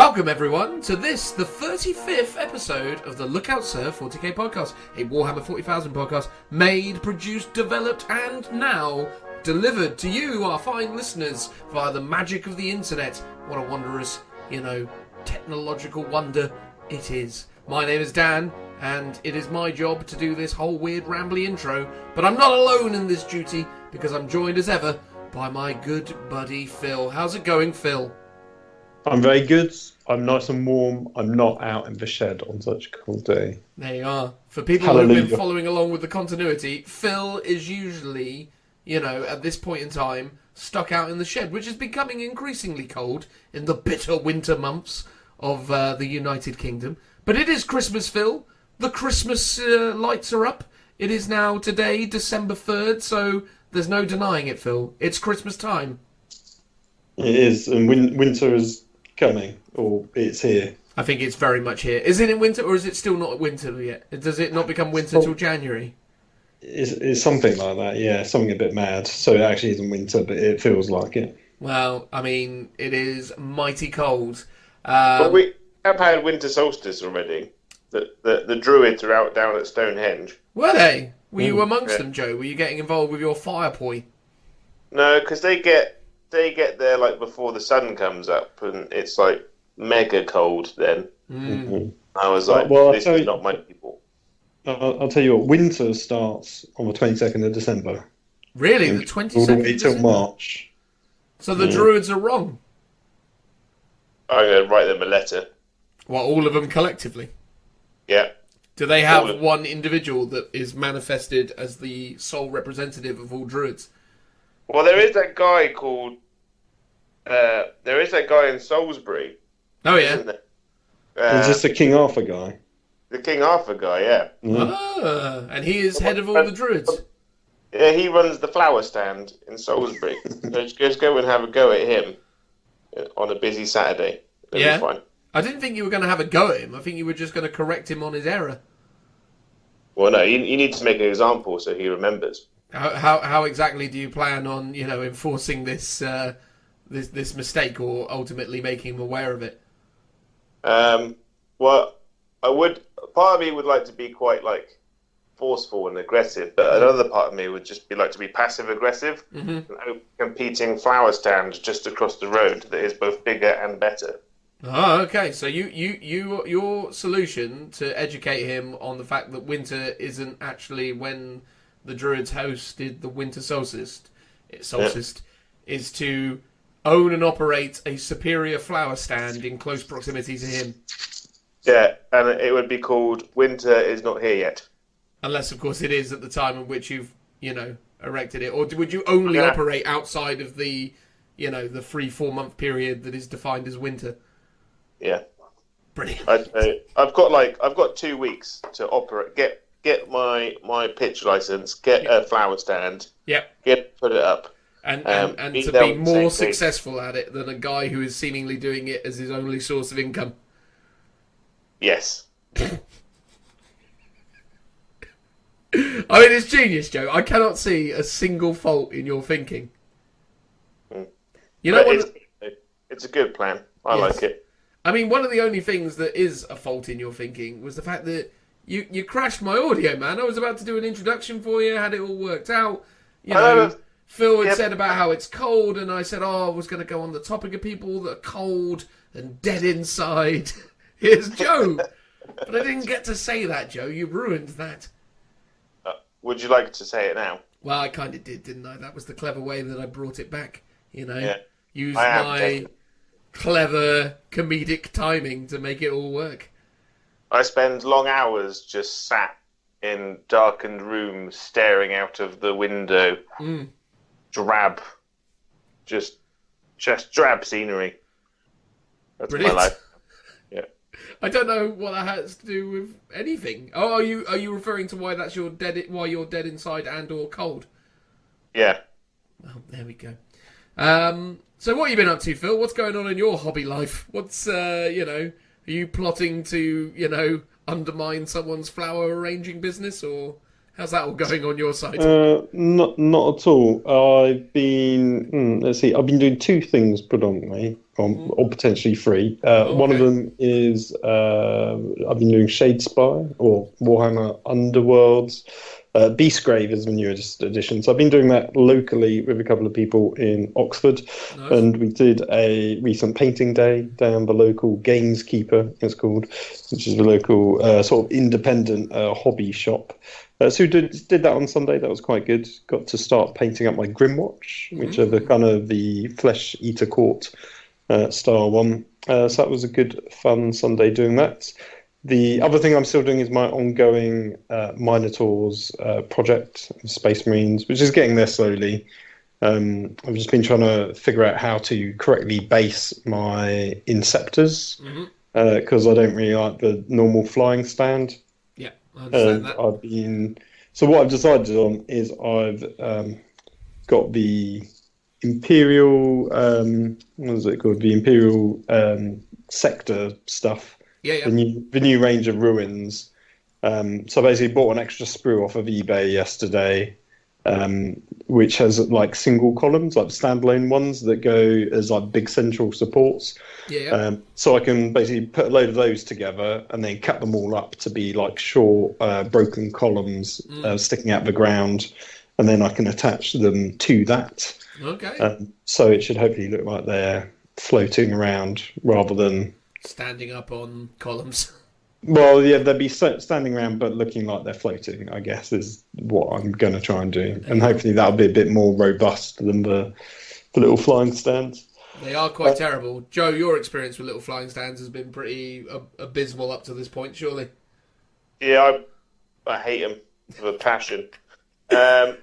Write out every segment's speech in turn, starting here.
Welcome everyone to this, the 35th episode of the Lookout Sir 40k podcast, a Warhammer 40,000 podcast made, produced, developed and now delivered to you, our fine listeners, via the magic of the internet. What a wondrous, technological wonder it is. My name is Dan, and it is my job to do this whole weird rambly intro, but I'm not alone in this duty, because I'm joined as ever by my good buddy Phil. How's it going, Phil? I'm very good. I'm nice and warm. I'm not out in the shed on such a cold day. There you are. For people who've been following along with the continuity, Phil is usually, at this point in time, stuck out in the shed, which is becoming increasingly cold in the bitter winter months of the United Kingdom. But it is Christmas, Phil. The Christmas lights are up. It is now today, December 3rd, so there's no denying it, Phil. It's Christmas time. It is, and winter is coming, or it's here. I think it's very much here. Is it in winter, or is it still not winter yet? Does it not become winter till January? It's something like that, yeah. Something a bit mad. So it actually isn't winter, but it feels like it. Well, I mean, it is mighty cold. But we have had winter solstice already. The druids are out down at Stonehenge. Were they? Were you amongst them, Joe? Were you getting involved with your fire poi? No, because they get there like before the sun comes up, and it's like mega cold then. Mm-hmm. I was like, this is not my people. I'll tell you what, winter starts on the 22nd of December. Really? The 22nd all the way till March. So the druids are wrong? I'm going to write them a letter. What, all of them collectively? Yeah. Do they have one individual that is manifested as the sole representative of all druids? Well, there is that guy called... there is that guy in Salisbury. Oh, yeah? Is this the King Arthur guy? The King Arthur guy, yeah. Ah, and he is head of all the druids. Yeah, he runs the flower stand in Salisbury. So just go and have a go at him on a busy Saturday. It'll be fine. I didn't think you were going to have a go at him. I think you were just going to correct him on his error. Well, no, you need to make an example so he remembers. How exactly do you plan on, enforcing this this mistake, or ultimately making him aware of it? Well, part of me would like to be quite forceful and aggressive, but another part of me would just be like to be passive aggressive. Mm-hmm. And competing flower stand just across the road that is both bigger and better. Oh, okay. So your solution to educate him on the fact that winter isn't actually when the druids hosted the winter solstice is to own and operate a superior flower stand in close proximity to him. Yeah, and it would be called Winter Is Not Here Yet. Unless, of course, it is at the time in which you've, erected it. Or would you only operate outside of the, the 3-4 month period that is defined as winter? Yeah. Brilliant. I've got 2 weeks to operate. Get my pitch license. Get a flower stand. Yep. Put it up. And to be more successful at it than a guy who is seemingly doing it as his only source of income. Yes. I mean, it's genius, Joe. I cannot see a single fault in your thinking. It's a good plan. I like it. I mean, one of the only things that is a fault in your thinking was the fact that you crashed my audio, man. I was about to do an introduction for you, had it all worked out. Phil had said about how it's cold, and I said, I was going to go on the topic of people that are cold and dead inside. Here's Joe. But I didn't get to say that, Joe. You ruined that. Would you like to say it now? Well, I kind of did, didn't I? That was the clever way that I brought it back. Use my clever comedic timing to make it all work. I spend long hours just sat in darkened rooms staring out of the window. Drab. Just drab scenery. That's Brilliant. my life. Yeah. I don't know what that has to do with anything. Oh, are you referring to why you're dead inside and or cold? Yeah. Oh, there we go. So what have you been up to, Phil? What's going on in your hobby life? What's are you plotting to, undermine someone's flower arranging business, or How's that all going on your side? Not at all. I've been let's see. I've been doing two things predominantly, or potentially three. One of Okay. them is I've been doing Shade Spy or Warhammer Underworlds. Beastgrave is the newest edition. So I've been doing that locally with a couple of people in Oxford, Nice. and we did a recent painting day down the local Gameskeeper, it's called, which is the local sort of independent hobby shop. So did that on Sunday. That was quite good. Got to start painting up my Grimwatch, which are the kind of the Flesh Eater Court style one. So that was a good, fun Sunday doing that. The other thing I'm still doing is my ongoing Minotaurs project, Space Marines, which is getting there slowly. I've just been trying to figure out how to correctly base my Inceptors, because I don't really like the normal flying stand. Yeah, I understand that. So what I've decided on is I've got the Imperial, what is it called? The Imperial sector stuff. Yeah. The new range of ruins. So I basically bought an extra sprue off of eBay yesterday, which has like single columns, like standalone ones that go as like big central supports. Yeah. So I can basically put a load of those together and then cut them all up to be like short, broken columns sticking out the ground, and then I can attach them to that. Okay. So it should hopefully look like they're floating around rather than Standing up on columns. Well, yeah, they'd be standing around but looking like they're floating, I guess, is what I'm going to try and do. And hopefully that'll be a bit more robust than the little flying stands. They are quite terrible. Joe, your experience with little flying stands has been pretty abysmal up to this point, surely. Yeah, I hate them with a passion. I've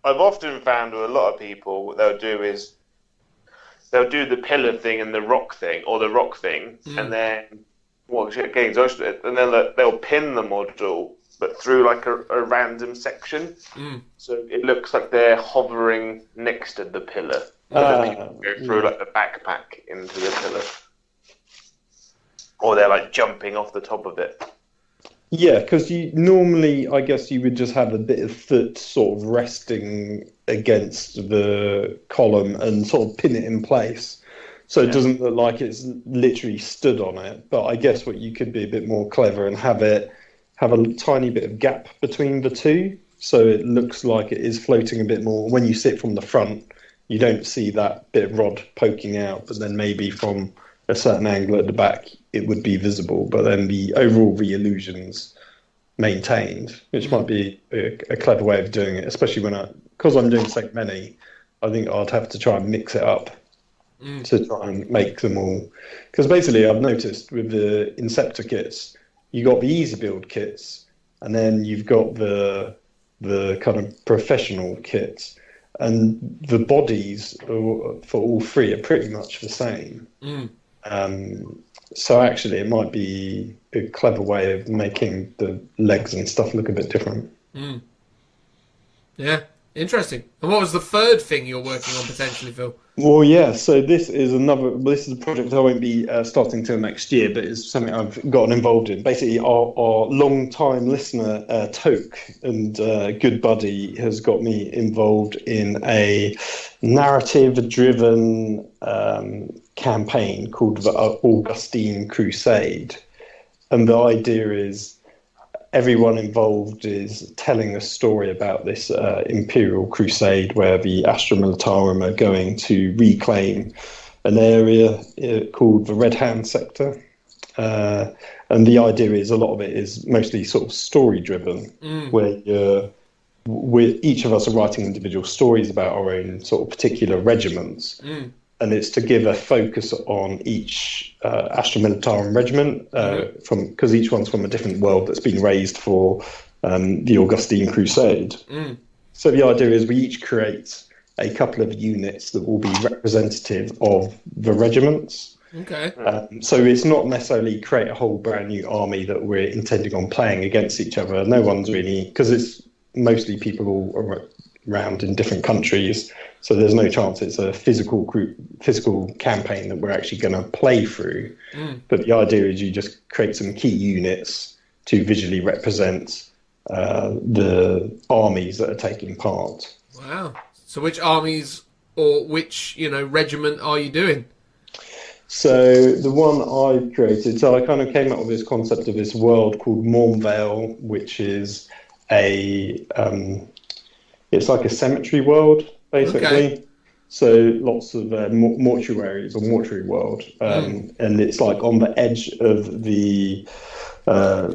often found with a lot of people, what they'll do is they'll do the pillar thing and the rock thing, or the rock thing, and then and then they'll pin the model, but through like a random section, so it looks like they're hovering next to the pillar. Go through like the backpack into the pillar, or they're like jumping off the top of it. Yeah, because normally, I guess you would just have a bit of foot sort of resting against the column and sort of pin it in place. So it doesn't look like it's literally stood on it. But I guess what you could be a bit more clever and have a tiny bit of gap between the two. So it looks like it is floating a bit more. When you sit from the front, you don't see that bit of rod poking out, but then maybe from a certain angle at the back, it would be visible, but then the illusion's maintained, which might be a clever way of doing it, especially because I'm doing so many, I think I'd have to try and mix it up to try and make them all. Because basically I've noticed with the Inceptor kits, you got the easy build kits, and then you've got the kind of professional kits, and the bodies for all three are pretty much the same. So actually, it might be a clever way of making the legs and stuff look a bit different. Yeah, interesting. And what was the third thing you're working on potentially, Phil? Well, yeah. So this is a project I won't be starting till next year, but it's something I've gotten involved in. Basically, our long-time listener Toke and good buddy has got me involved in a narrative-driven campaign called the Augustine Crusade, and the idea is everyone involved is telling a story about this imperial crusade where the Astra Militarum are going to reclaim an area called the Red Hand sector, and the idea is a lot of it is mostly sort of story driven, where each of us are writing individual stories about our own sort of particular regiments. And it's to give a focus on each Astra Militarum regiment, because each one's from a different world that's been raised for the Augustine Crusade. So the idea is we each create a couple of units that will be representative of the regiments. Okay. So it's not necessarily create a whole brand new army that we're intending on playing against each other. No one's really, because it's mostly people all around in different countries. So there's no chance it's a physical campaign that we're actually going to play through. But the idea is you just create some key units to visually represent the armies that are taking part. Wow. So which armies or which, regiment are you doing? So the one I created, so I kind of came up with this concept of this world called Mornvale, which is it's like a cemetery world, basically. Okay. So lots of mortuaries or mortuary world, and it's like on the edge of the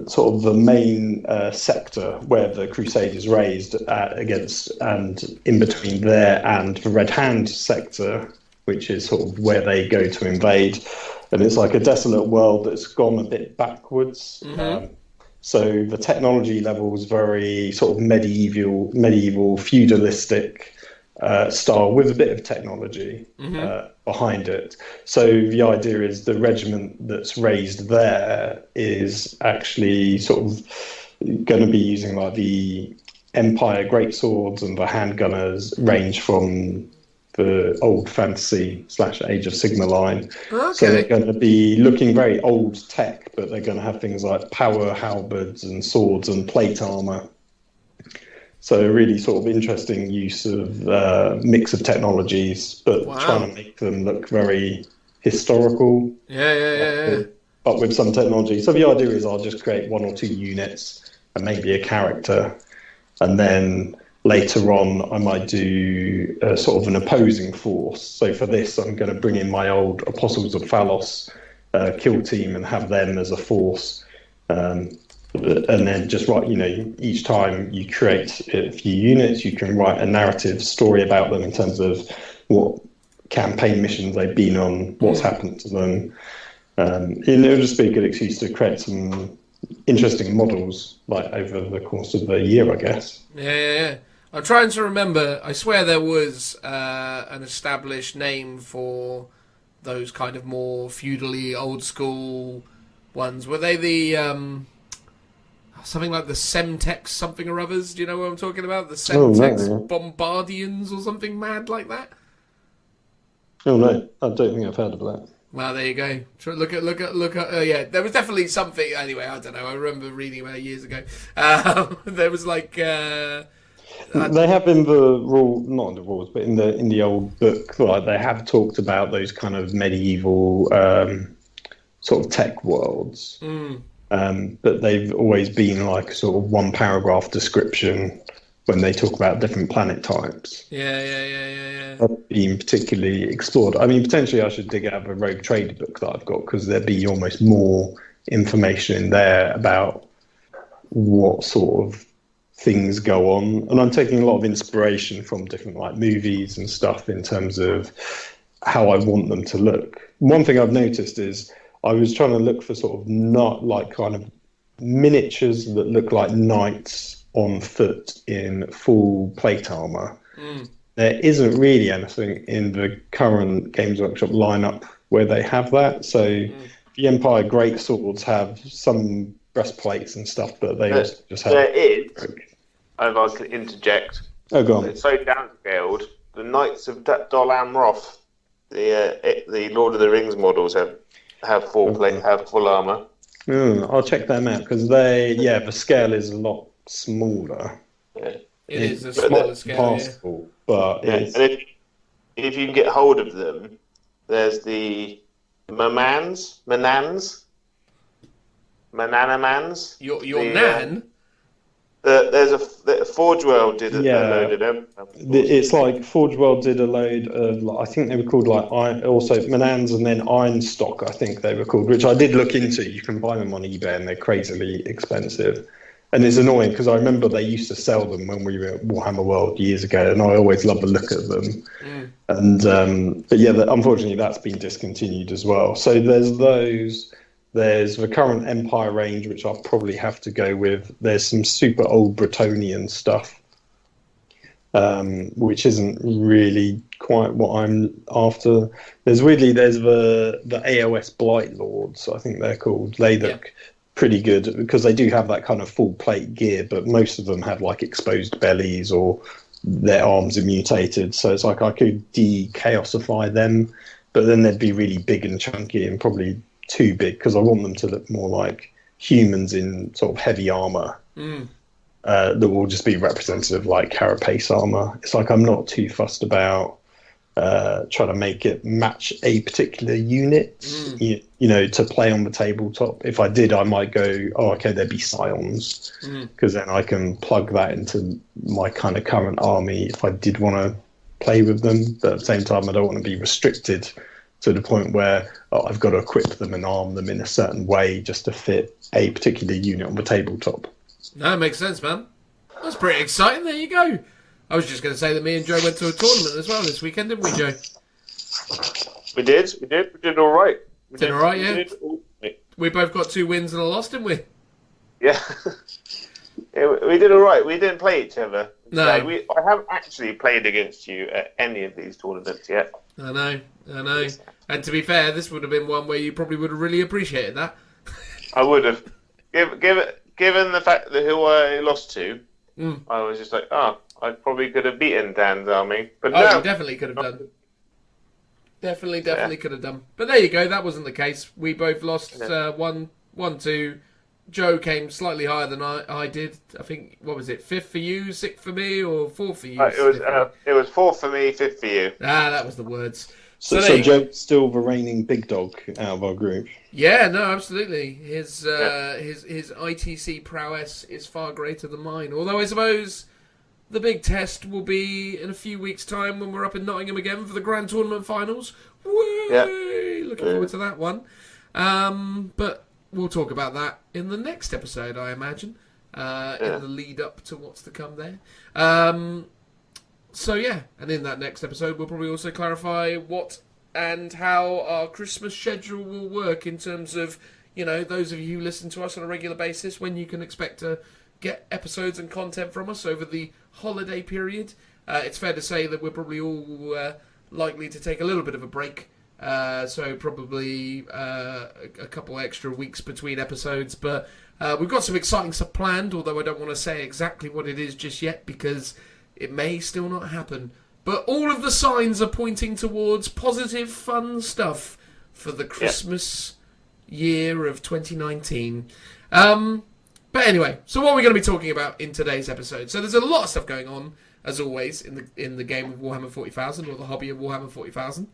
sort of the main sector where the crusade is raised against, and in between there and the Red Hand sector, which is sort of where they go to invade. And it's like a desolate world that's gone a bit backwards. So the technology level is very sort of medieval feudalistic style with a bit of technology behind it. So the idea is the regiment that's raised there is actually sort of going to be using like the Empire greatswords, and the handgunners range from the old fantasy / Age of Sigmar line. Okay. So they're going to be looking very old tech, but they're going to have things like power halberds and swords and plate armor. So a really sort of interesting use of mix of technologies, but trying to make them look very historical. Yeah. But with some technology. So the idea is I'll just create 1 or 2 units and maybe a character, and then later on, I might do sort of an opposing force. So for this, I'm going to bring in my old Apostles of Phalos kill team and have them as a force. And then just write, each time you create a few units, you can write a narrative story about them in terms of what campaign missions they've been on, what's happened to them. And it'll just be a good excuse to create some interesting models like over the course of the year, I guess. Yeah. I'm trying to remember. I swear there was an established name for those kind of more feudally old school ones. Were they the something like the Semtex something or others? Do you know what I'm talking about? The Semtex Bombardians or something mad like that? Oh no, I don't think I've heard of that. Well, there you go. Look at. Yeah, there was definitely something. Anyway, I don't know. I remember reading about it years ago. There was like. They have in the not in the rules, but in the old book, like they have talked about those kind of medieval sort of tech worlds, but they've always been like a sort of 1 paragraph description when they talk about different planet types. Yeah. Being particularly explored. I mean, potentially I should dig out a Rogue Trader book that I've got, because there'd be almost more information in there about what sort of things go on. And I'm taking a lot of inspiration from different like movies and stuff in terms of how I want them to look. One thing I've noticed is I was trying to look for sort of not like kind of miniatures that look like knights on foot in full plate armor. There isn't really anything in the current Games Workshop lineup where they have that. So the Empire greatswords have some breastplates and stuff, but they also just have. There is. I'd like to interject. Oh, go on. It's so downscaled. The Knights of Dol Amroth, the Lord of the Rings models have full armor. I'll check them out, because the scale is a lot smaller. Yeah. It is a smaller scale. Possible, but and if you can get hold of them, there's the Mananamans. Your Nan? There's a Forge World did a load of them. It's like Forge World did a load of, I think they were called like also Manans, and then Ironstock, I think they were called, which I did look into. You can buy them on eBay and they're crazily expensive. And it's annoying because I remember they used to sell them when we were at Warhammer World years ago, and I always loved the look at them. And but unfortunately that's been discontinued as well. So there's those. There's the current Empire range, which I'll probably have to go with. There's some super old Bretonian stuff, which isn't really quite what I'm after. There's the AOS Blight Lords, I think they're called. They look pretty good because they do have that kind of full plate gear, but most of them have like exposed bellies or their arms are mutated. So it's like I could de-chaosify them, but then they'd be really big and chunky and probably too big, because I want them to look more like humans in sort of heavy armor. that will just be representative, like carapace armor. It's like I'm not too fussed about trying to make it match a particular unit, you know, to play on the tabletop. If I did, I might go, oh, okay, there'd be scions, because then I can plug that into my kind of current army if I did want to play with them. But at the same time, I don't want to be restricted to the point where I've got to equip them and arm them in a certain way just to fit a particular unit on the tabletop. No, it makes sense, man. That's pretty exciting. There you go. I was just going to say that me and Joe went to a tournament as well this weekend, didn't we, Joe? We did all right. We did all right, yeah. We both got 2 wins and a loss, didn't we? Yeah. Yeah, we did all right. We didn't play each other. No. I haven't actually played against you at any of these tournaments yet. I know. And to be fair, this would have been one where you probably would have really appreciated that. I would have. Given the fact that who I lost to, I was just like, I probably could have beaten Dan's army. But no. You definitely could have done. Definitely could have done. But there you go, that wasn't the case. We both lost 1-2. Joe came slightly higher than I did. I think, what was it, 5th for you, 6th for me, or 4th for you? It was 4th for me, 5th for you. That was the words. So Joe's still the reigning big dog out of our group. Yeah, no, absolutely. His ITC prowess is far greater than mine. Although I suppose the big test will be in a few weeks' time when we're up in Nottingham again for the Grand Tournament Finals. Whee! Yeah. Looking forward to that one. But we'll talk about that in the next episode, I imagine, in the lead up to what's to come there. So yeah, and in that next episode, we'll probably also clarify what and how our Christmas schedule will work in terms of, you know, those of you who listen to us on a regular basis, when you can expect to get episodes and content from us over the holiday period. It's fair to say that we're probably all likely to take a little bit of a break, so probably a couple extra weeks between episodes, but we've got some exciting stuff planned, although I don't want to say exactly what it is just yet because it may still not happen. But all of the signs are pointing towards positive, fun stuff for the Christmas year of 2019. But anyway, so what are we going to be talking about in today's episode? So there's a lot of stuff going on, as always, in the game of Warhammer 40,000, or the hobby of Warhammer 40,000.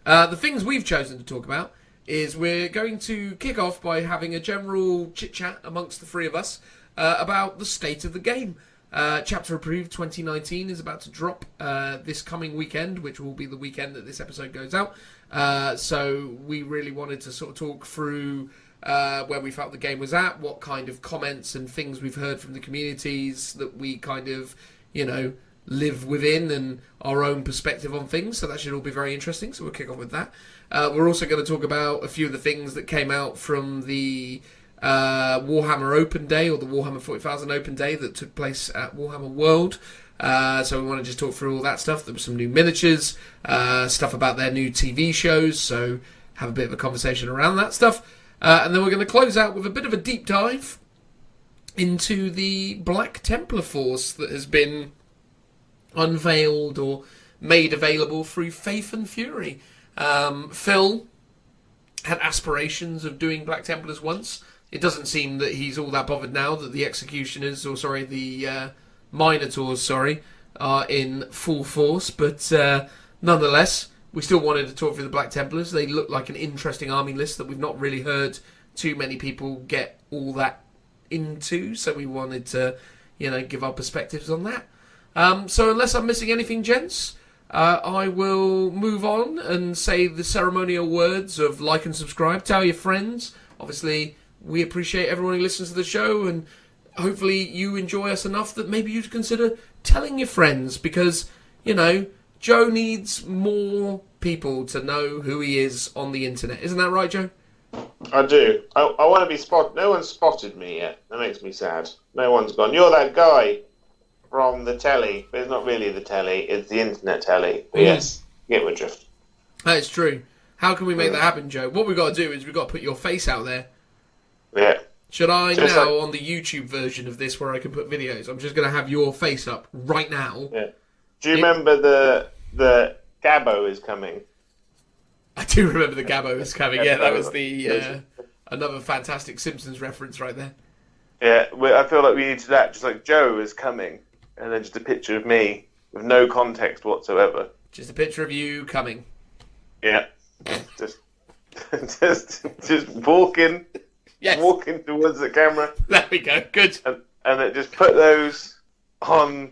The things we've chosen to talk about is we're going to kick off by having a general chit-chat amongst the three of us about the state of the game. Chapter Approved 2019 is about to drop this coming weekend, which will be the weekend that this episode goes out. So we really wanted to sort of talk through where we felt the game was at, what kind of comments and things we've heard from the communities that we kind of, you know, live within, and our own perspective on things. So that should all be very interesting. So we'll kick off with that. We're also going to talk about a few of the things that came out from the Warhammer Open Day, or the Warhammer 40,000 Open Day that took place at Warhammer World. So we want to just talk through all that stuff. There were some new miniatures, stuff about their new TV shows, so have a bit of a conversation around that stuff. And then we're going to close out with a bit of a deep dive into the Black Templar force that has been unveiled or made available through Faith and Fury. Phil had aspirations of doing Black Templars once. It doesn't seem that he's all that bothered now that the Executioners, or sorry, the Minotaurs, are in full force. But nonetheless, we still wanted to talk through the Black Templars. They look like an interesting army list that we've not really heard too many people get all that into. So we wanted to, you know, give our perspectives on that. So unless I'm missing anything, gents, I will move on and say the ceremonial words of like and subscribe. Tell your friends. Obviously, we appreciate everyone who listens to the show, and hopefully you enjoy us enough that maybe you'd consider telling your friends, because, you know, Joe needs more people to know who he is on the internet. Isn't that right, Joe? I do. I want to be spotted. No one's spotted me yet. That makes me sad. No one's gone, you're that guy from the telly. But it's not really the telly, it's the internet telly. But yes, get my drift. That is true. How can we make that happen, Joe? What we've got to do is we've got to put your face out there. Yeah. Should I on the YouTube version of this where I can put videos, I'm just going to have your face up right now. Yeah. Do you remember the Gabbo is coming? I do remember the Gabbo is coming. Yeah, that was the another fantastic Simpsons reference right there. Yeah, I feel like we need that. Just like Joe is coming, and then just a picture of me with no context whatsoever. Just a picture of you coming. Yeah, just just walking, Yes. walking towards the camera. There we go. Good. And then just put those on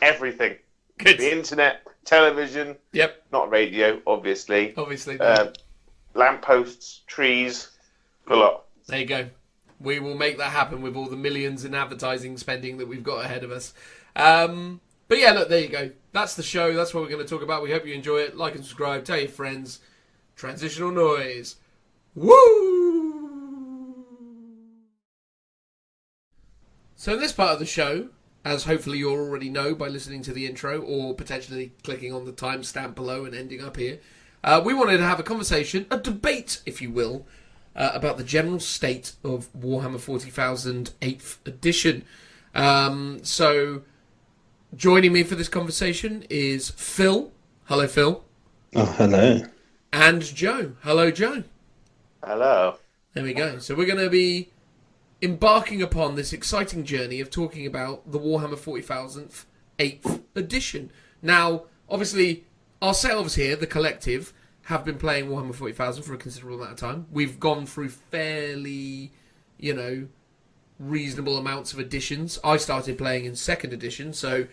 everything. Good. The internet, television. Yep. Not radio, obviously. Obviously. Lampposts, trees, a lot. There you go. We will make that happen with all the millions in advertising spending that we've got ahead of us. But yeah, look, there you go. That's the show. That's what we're going to talk about. We hope you enjoy it. Like and subscribe. Tell your friends. Transitional noise. Woo! So in this part of the show, as hopefully you already know by listening to the intro or potentially clicking on the timestamp below and ending up here, we wanted to have a conversation, a debate, if you will, about the general state of Warhammer 40,000 8th edition. So joining me for this conversation is Phil. Hello, Phil. Oh, hello. And Joe. Hello, Joe. Hello. There we go. So we're going to be embarking upon this exciting journey of talking about the Warhammer 40,000th 8th edition. Now, obviously, ourselves here, the collective, have been playing Warhammer 40,000 for a considerable amount of time. We've gone through fairly, reasonable amounts of editions. I started playing in 2nd edition, so,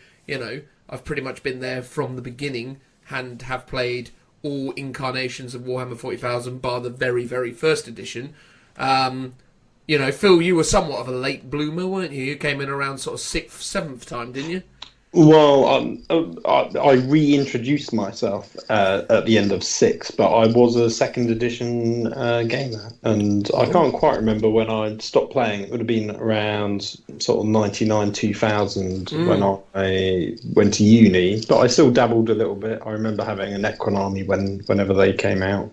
I've pretty much been there from the beginning and have played all incarnations of Warhammer 40,000 bar the very, very first edition. Phil, you were somewhat of a late bloomer, weren't you? You came in around sort of 6th, 7th time, didn't you? Well, I reintroduced myself at the end of 6, but I was a 2nd edition gamer, and I can't quite remember when I stopped playing. It would have been around sort of 99, 2000 when I went to uni, but I still dabbled a little bit. I remember having an Necron army whenever they came out.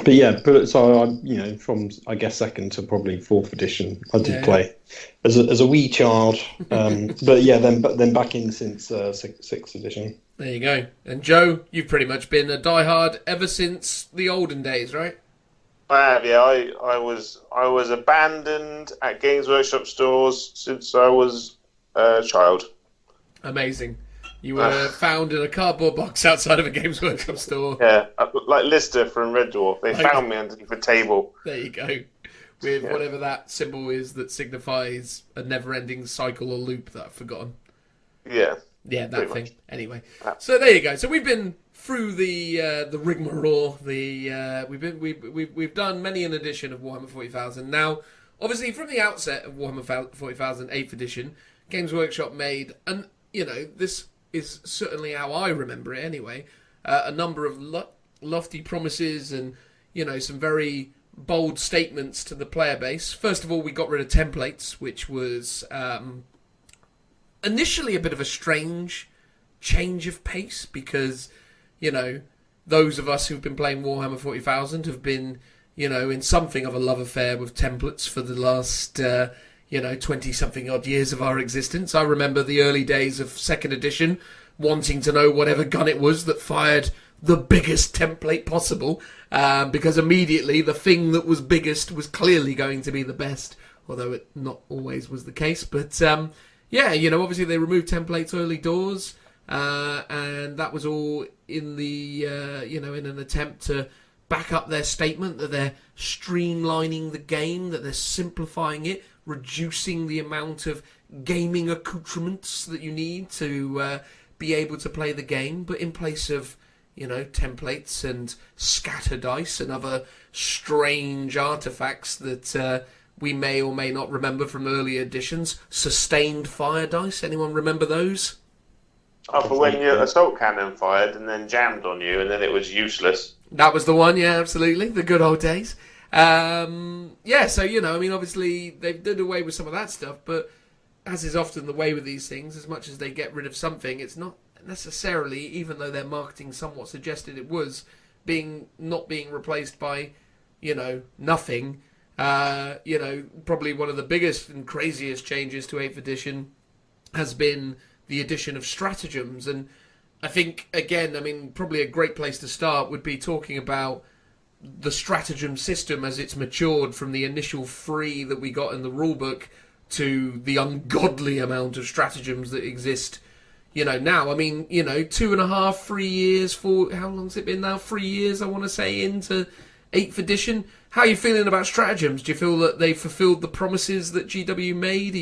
But yeah, so I, from I guess 2nd to probably 4th edition, I did play as a wee child. But yeah, then back in since 6th edition. There you go. And Joe, you've pretty much been a diehard ever since the olden days, right? I have, yeah. I was abandoned at Games Workshop stores since I was a child. Amazing. You were found in a cardboard box outside of a Games Workshop store. Yeah, like Lister from Red Dwarf. They found me underneath a table. There you go. With whatever that symbol is that signifies a never-ending cycle or loop that I've forgotten. Yeah. Yeah, that thing. Much. Anyway, so there you go. So we've been through the rigmarole. We've done many an edition of Warhammer 40,000. Now, obviously, from the outset of Warhammer 40,000 8th edition, Games Workshop made this is certainly how I remember it anyway, a number of lofty promises and, some very bold statements to the player base. First of all, we got rid of templates, which was initially a bit of a strange change of pace because, those of us who've been playing Warhammer 40,000 have been, in something of a love affair with templates for the last 20-something odd years of our existence. I remember the early days of 2nd edition, wanting to know whatever gun it was that fired the biggest template possible, because immediately the thing that was biggest was clearly going to be the best, although it not always was the case. But, obviously they removed templates early doors, and that was all in the, in an attempt to back up their statement that they're streamlining the game, that they're simplifying it, reducing the amount of gaming accoutrements that you need to be able to play the game, but in place of templates and scatter dice and other strange artifacts that we may or may not remember from earlier editions. Sustained fire dice, anyone remember those? Oh, for when your assault cannon fired and then jammed on you and then it was useless. That was the one, yeah, absolutely. The good old days. Obviously they've done away with some of that stuff, but as is often the way with these things, as much as they get rid of something, it's not necessarily, even though their marketing somewhat suggested it was, not being replaced by, nothing. Probably one of the biggest and craziest changes to 8th edition has been the addition of stratagems. And I think, again, probably a great place to start would be talking about the stratagem system as it's matured from the initial 3 that we got in the rulebook to the ungodly amount of stratagems that exist, now. I mean, 2.5, 3 years, how long's it been now? 3 years, I want to say, into 8th edition. How are you feeling about stratagems? Do you feel that they fulfilled the promises that GW made?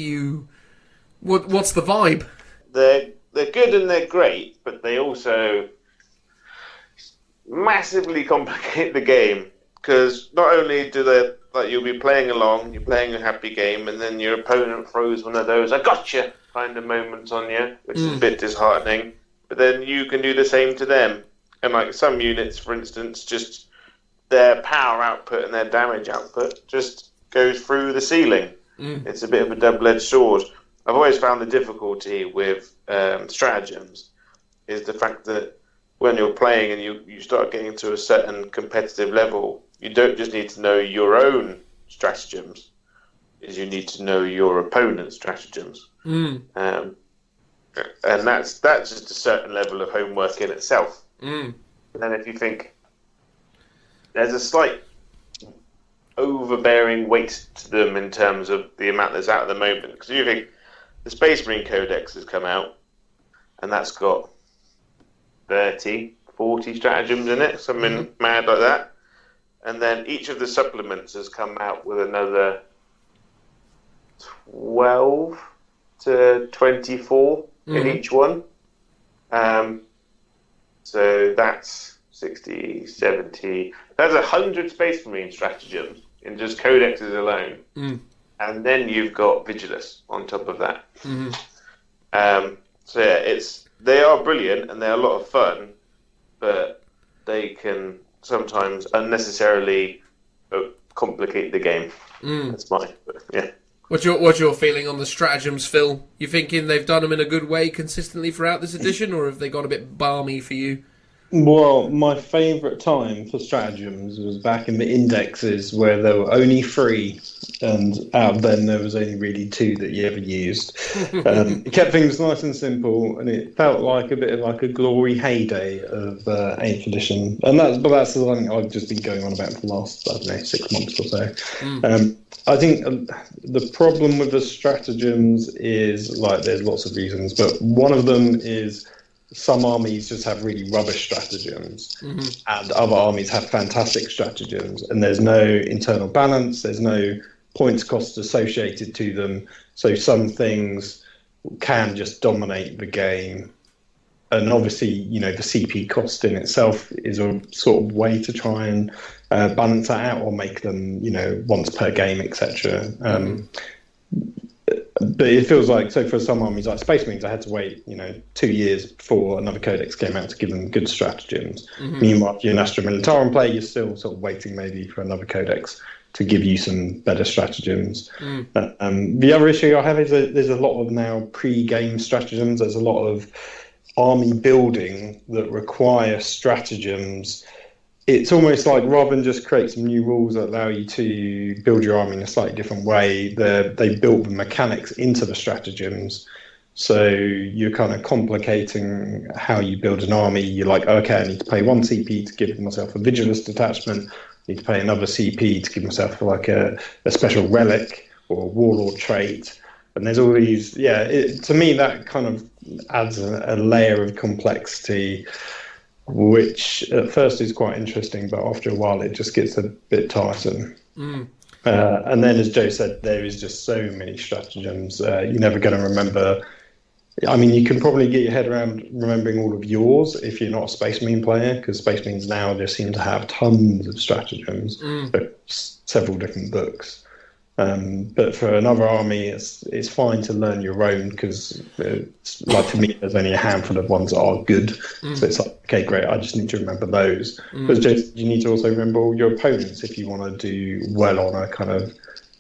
What's the vibe? They're good and they're great, but they also massively complicate the game, because not only do they, you'll be playing along, you're playing a happy game, and then your opponent throws one of those "I gotcha" kind of moments on you, which is a bit disheartening. But then you can do the same to them, and some units, for instance, just their power output and their damage output just goes through the ceiling. It's a bit of a double-edged sword. I've always found the difficulty with stratagems is the fact that when you're playing and you start getting to a certain competitive level, you don't just need to know your own stratagems, you need to know your opponent's stratagems. And that's just a certain level of homework in itself. And then if you think there's a slight overbearing weight to them in terms of the amount that's out at the moment, because you think the Space Marine Codex has come out, and that's got 30, 40 stratagems in it, something mad like that. And then each of the supplements has come out with another 12 to 24 in each one. So that's 60, 70. That's 100 Space Marine stratagems in just codexes alone. And then you've got Vigilus on top of that. So yeah, they are brilliant and they're a lot of fun, but they can sometimes unnecessarily complicate the game. That's mine. Yeah. What's your feeling on the stratagems, Phil? You thinking they've done them in a good way consistently throughout this edition, or have they got a bit balmy for you? Well, my favourite time for stratagems was back in the indexes where there were only 3, and out of them there was only really 2 that you ever used. It kept things nice and simple, and it felt like a bit of like a glory heyday of 8th edition. And that's the thing I've just been going on about for the last, 6 months or so. I think the problem with the stratagems is, there's lots of reasons, but one of them is some armies just have really rubbish stratagems, and other armies have fantastic stratagems, and there's no internal balance, there's no points cost associated to them, so some things can just dominate the game. And obviously, the CP cost in itself is a sort of way to try and balance that out, or make them, once per game, etc. But it feels like, so for some armies like Space Marines, I had to wait, 2 years before another codex came out to give them good stratagems. Meanwhile, if you're an Astra Militarum player, you're still sort of waiting maybe for another codex to give you some better stratagems. The other issue I have is that there's a lot of now pre-game stratagems. There's a lot of army building that require stratagems. It's almost like, rather than just create some new rules that allow you to build your army in a slightly different way, they built the mechanics into the stratagems. So you're kind of complicating how you build an army. You're like, okay, I need to pay 1 CP to give myself a Vigilus detachment. I need to pay another CP to give myself a special relic or a warlord trait. And there's all these, to me that kind of adds a layer of complexity, which at first is quite interesting, but after a while it just gets a bit tiresome. And then, as Joe said, there is just so many stratagems. You're never going to remember. I mean, you can probably get your head around remembering all of yours if you're not a Space Marine player, because Space Marines now just seem to have tons of stratagems, several different books. But for another army, it's fine to learn your own, because for me, there's only a handful of ones that are good. So it's like, okay, great, I just need to remember those. But you need to also remember all your opponents if you want to do well on a kind of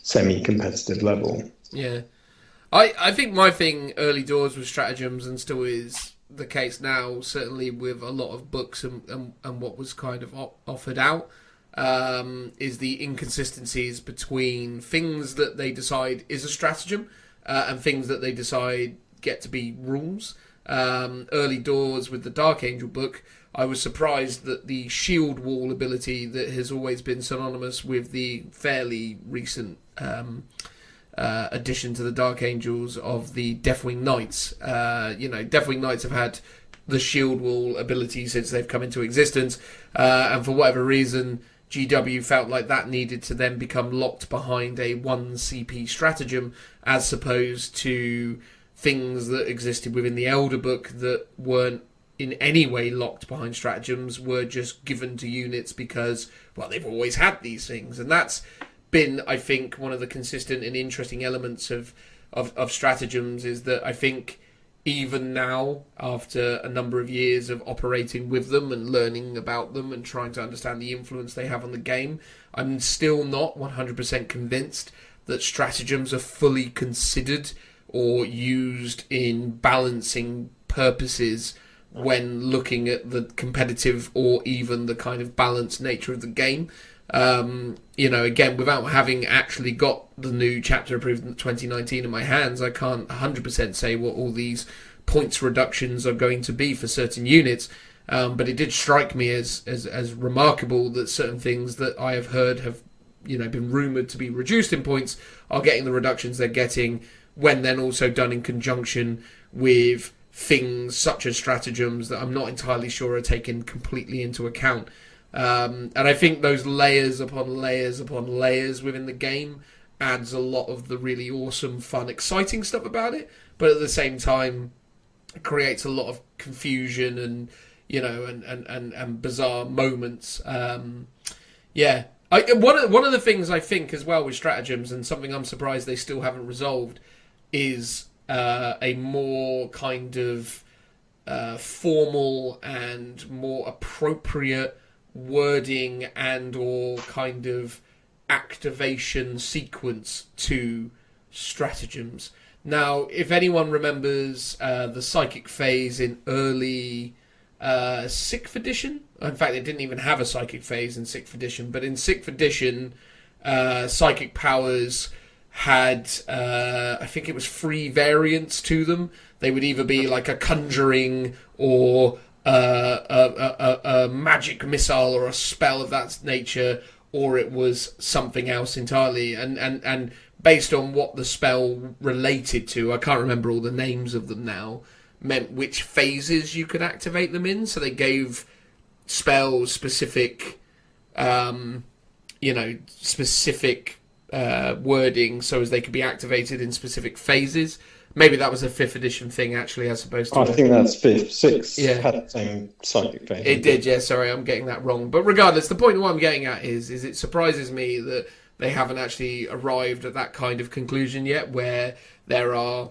semi-competitive level. Yeah. I think my thing early doors was stratagems, and still is the case now, certainly with a lot of books and what was kind of offered out. Is the inconsistencies between things that they decide is a stratagem and things that they decide get to be rules. Early doors with the Dark Angel book, I was surprised that the shield wall ability that has always been synonymous with the fairly recent addition to the Dark Angels of the Deathwing Knights. Deathwing Knights have had the shield wall ability since they've come into existence, and for whatever reason, GW felt like that needed to then become locked behind a 1 CP stratagem, as opposed to things that existed within the Elder Book that weren't in any way locked behind stratagems, were just given to units because, well, they've always had these things. And that's been, I think, one of the consistent and interesting elements of stratagems, is that I think even now, after a number of years of operating with them and learning about them and trying to understand the influence they have on the game, I'm still not 100% convinced that stratagems are fully considered or used in balancing purposes when looking at the competitive or even the kind of balanced nature of the game. Again, without having actually got the new chapter approved in 2019 in my hands, I can't 100% say what all these points reductions are going to be for certain units. But it did strike me as remarkable that certain things that I have heard have been rumoured to be reduced in points are getting the reductions they're getting, when then also done in conjunction with things such as stratagems that I'm not entirely sure are taken completely into account. And I think those layers upon layers upon layers within the game adds a lot of the really awesome, fun, exciting stuff about it, but at the same time it creates a lot of confusion and and bizarre moments. One of the things I think as well with stratagems, and something I'm surprised they still haven't resolved, is a more kind of formal and more appropriate wording and or kind of activation sequence to stratagems. Now, if anyone remembers the psychic phase in early 6th edition, in fact it didn't even have a psychic phase in 6th edition, but in 6th edition psychic powers had I think it was 3 variants to them. They would either be like a conjuring or a magic missile or a spell of that nature, or it was something else entirely. And based on what the spell related to, I can't remember all the names of them now, meant which phases you could activate them in. So they gave spells specific, specific wording so as they could be activated in specific phases. Maybe that was a 5th edition thing, actually, as opposed to... I think that's 5th. 6th had the same psychic phase. It did, yeah, sorry, I'm getting that wrong. But regardless, the point of what I'm getting at is it surprises me that they haven't actually arrived at that kind of conclusion yet, where there are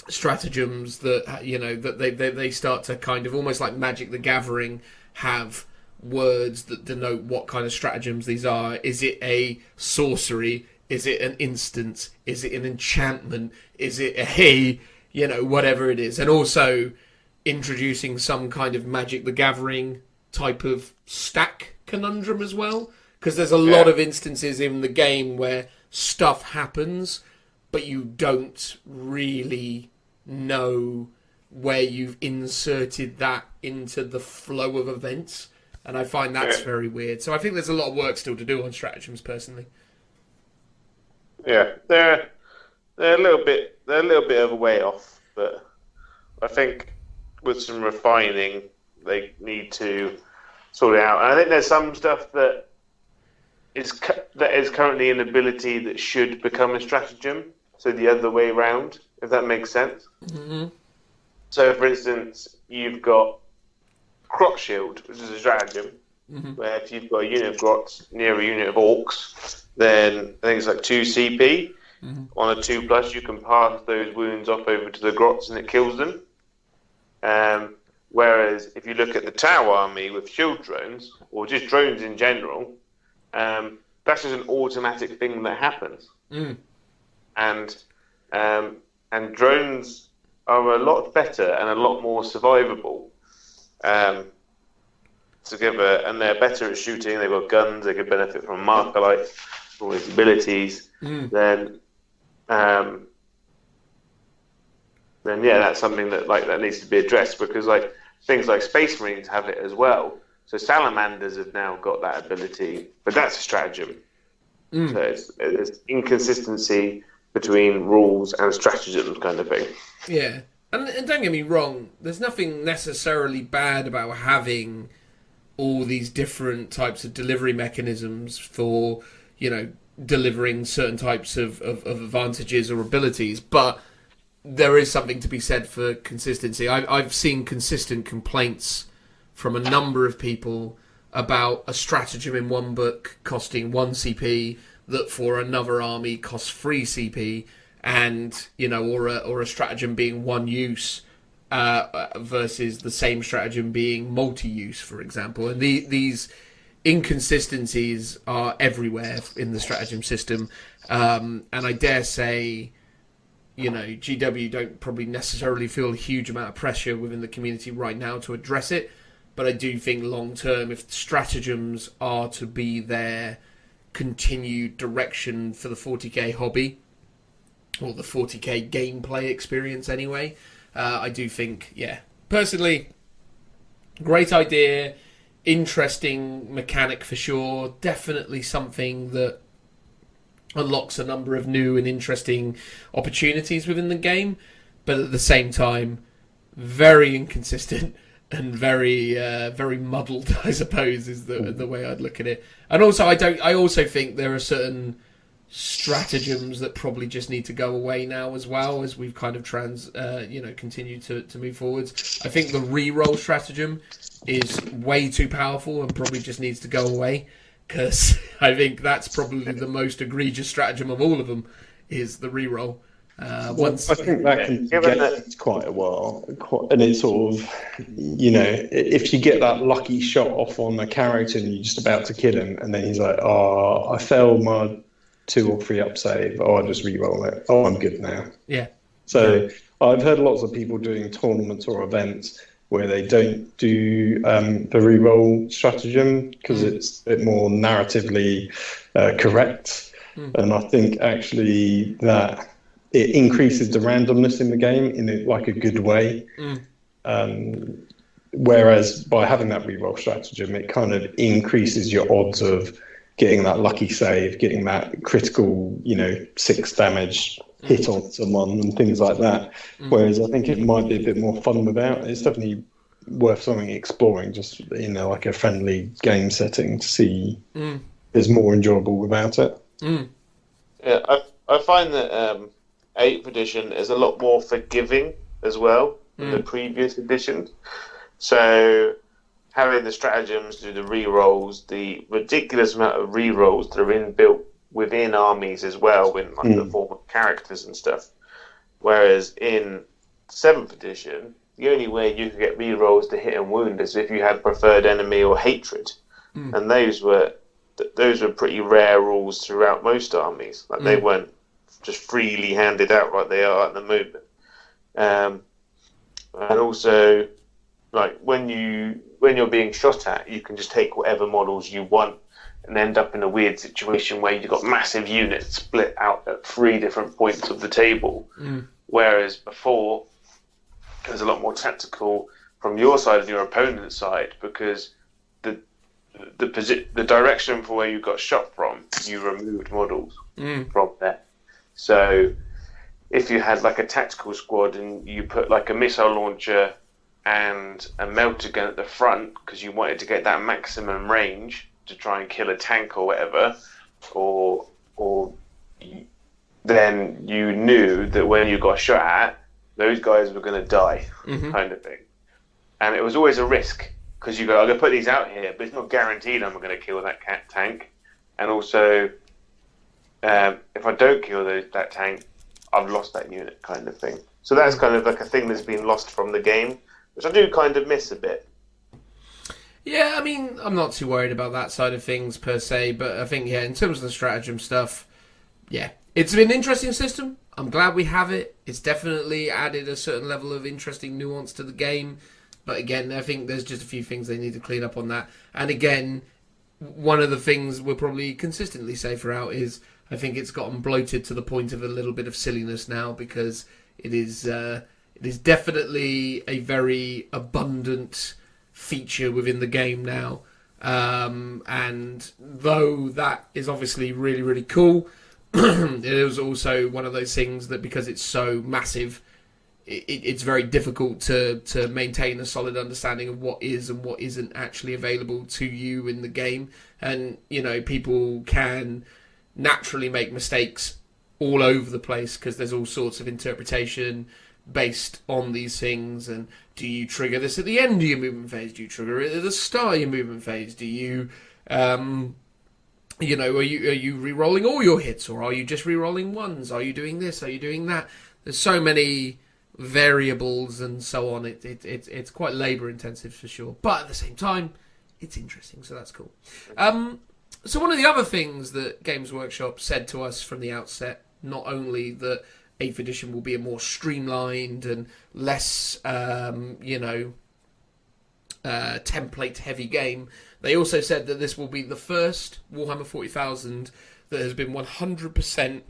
stratagems that, that they start to kind of, almost like Magic the Gathering, have words that denote what kind of stratagems these are. Is it a sorcery? Is it an instant? Is it an enchantment? Is it a, whatever it is? And also introducing some kind of Magic the Gathering type of stack conundrum as well. Because there's a lot of instances in the game where stuff happens, but you don't really know where you've inserted that into the flow of events. And I find that's very weird. So I think there's a lot of work still to do on stratagems, personally. Yeah, they're a little bit of a way off, but I think with some refining they need to sort it out. And I think there's some stuff that is currently an ability that should become a stratagem, so the other way around, if that makes sense. Mm-hmm. So, for instance, you've got Crotch Shield, which is a stratagem, where if you've got a unit of grots near a unit of orcs, then I think it's like 2 CP. On a 2+, you can pass those wounds off over to the grots and it kills them. Whereas if you look at the Tau army with shield drones, or just drones in general, that's just an automatic thing that happens. And drones are a lot better and a lot more survivable together, and they're better at shooting. They've got guns. They could benefit from marker light, all these abilities. Then that's something that needs to be addressed, because things like Space Marines have it as well. So Salamanders have now got that ability, but that's a stratagem. So it's inconsistency between rules and stratagems kind of thing. Yeah. And don't get me wrong, there's nothing necessarily bad about having all these different types of delivery mechanisms for, delivering certain types of advantages or abilities, but there is something to be said for consistency. I've seen consistent complaints from a number of people about a stratagem in one book costing 1 CP that for another army costs 3 CP, and or a stratagem being one use versus the same stratagem being multi-use, for example. And these inconsistencies are everywhere in the stratagem system, and I dare say, GW don't probably necessarily feel a huge amount of pressure within the community right now to address it. But I do think long term, if stratagems are to be their continued direction for the 40k hobby, or the 40k gameplay experience anyway, I do think, personally, great idea, interesting mechanic for sure, definitely something that unlocks a number of new and interesting opportunities within the game, but at the same time, very inconsistent and very very muddled, I suppose, is the way I'd look at it. And also, I also think there are certain stratagems that probably just need to go away now as well, as we've kind of continue to move forwards. I think the reroll stratagem is way too powerful and probably just needs to go away, because I think that's probably the most egregious stratagem of all of them, is the reroll. I think that can get quite a while, and it's sort of, if you get that lucky shot off on a character and you're just about to kill him, and then he's like, "Oh, I failed my 2 or 3 up save. Oh, I just re-roll it. Oh, I'm good now." Yeah. So I've heard lots of people doing tournaments or events where they don't do the re-roll stratagem because it's a bit more narratively correct, and I think actually that it increases the randomness in the game in a good way. Whereas by having that reroll stratagem, it kind of increases your odds of getting that lucky save, getting that critical, 6 damage hit on someone and things like that. Whereas I think it might be a bit more fun without. It's definitely worth something exploring, just in a friendly game setting, to see is more enjoyable without it. Yeah, I find that 8th edition is a lot more forgiving as well than the previous editions. So having the stratagems do the re-rolls, the ridiculous amount of re-rolls that are inbuilt within armies as well, in the form of characters and stuff. Whereas in 7th edition, the only way you could get re-rolls to hit and wound is if you had preferred enemy or hatred, and those were pretty rare rules throughout most armies. They weren't just freely handed out like they are at the moment. And also, when you're being shot at, you can just take whatever models you want and end up in a weird situation where you've got massive units split out at 3 different points of the table. Whereas before, it was a lot more tactical from your side and your opponent's side, because the direction for where you got shot from, you removed models from there. So if you had a tactical squad and you put a missile launcher and a melter gun at the front because you wanted to get that maximum range to try and kill a tank or whatever, or then you knew that when you got shot at, those guys were going to die, kind of thing. And it was always a risk, because you go, I'm going to put these out here, but it's not guaranteed I'm going to kill that tank. And also, if I don't kill that tank, I've lost that unit, kind of thing. So that's kind of a thing that's been lost from the game, which I do kind of miss a bit. Yeah, I mean, I'm not too worried about that side of things per se, but I think, in terms of the stratagem stuff, it's an interesting system. I'm glad we have it. It's definitely added a certain level of interesting nuance to the game. But again, I think there's just a few things they need to clean up on that. And again, one of the things we'll probably consistently say throughout is I think it's gotten bloated to the point of a little bit of silliness now, because it is It is definitely a very abundant feature within the game now. And though that is obviously really, really cool, it is also one of those things that because it's so massive, it's very difficult to maintain a solid understanding of what is and what isn't actually available to you in the game. And, you know, people can naturally make mistakes all over the place because there's all sorts of interpretation based on these things. And do you trigger this at the end of your movement phase? Do you trigger it at the start of your movement phase? Do you, you know, are you re-rolling all your hits, or are you just re-rolling ones? Are you doing this? Are you doing that? There's so many variables and so on. It's quite labour intensive for sure, but at the same time, it's interesting. So that's cool. So one of the other things that Games Workshop said to us from the outset, not only that 8th edition will be a more streamlined and less, template-heavy game, they also said that this will be the first Warhammer 40,000 that has been 100%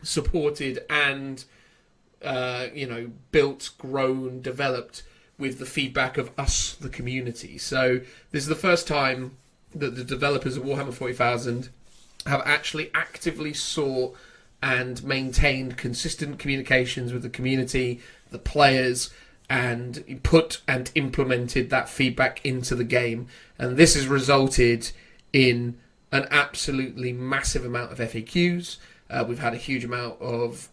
supported and, built, grown, developed with the feedback of us, the community. So this is the first time that the developers of Warhammer 40,000 have actually actively sought and maintained consistent communications with the community, the players, and put and implemented that feedback into the game. And this has resulted in an absolutely massive amount of FAQs. We've had a huge amount of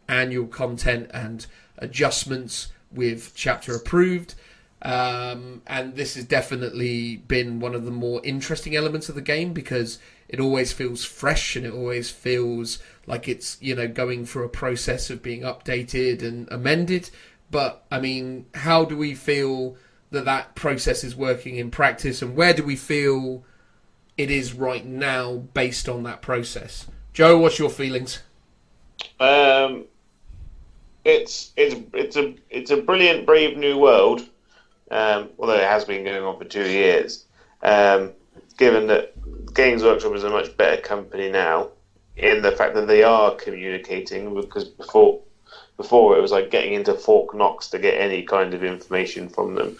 annual content and adjustments with chapter approved. And this has definitely been one of the more interesting elements of the game because it always feels fresh and it always feels like it's, going through a process of being updated and amended. But, I mean, how do we feel that process is working in practice, and where do we feel it is right now based on that process? Joe, what's your feelings? It's a brilliant, brave new world, although it has been going on for 2 years. Given that Games Workshop is a much better company now, in the fact that they are communicating, because before it was like getting into Fort Knox to get any kind of information from them.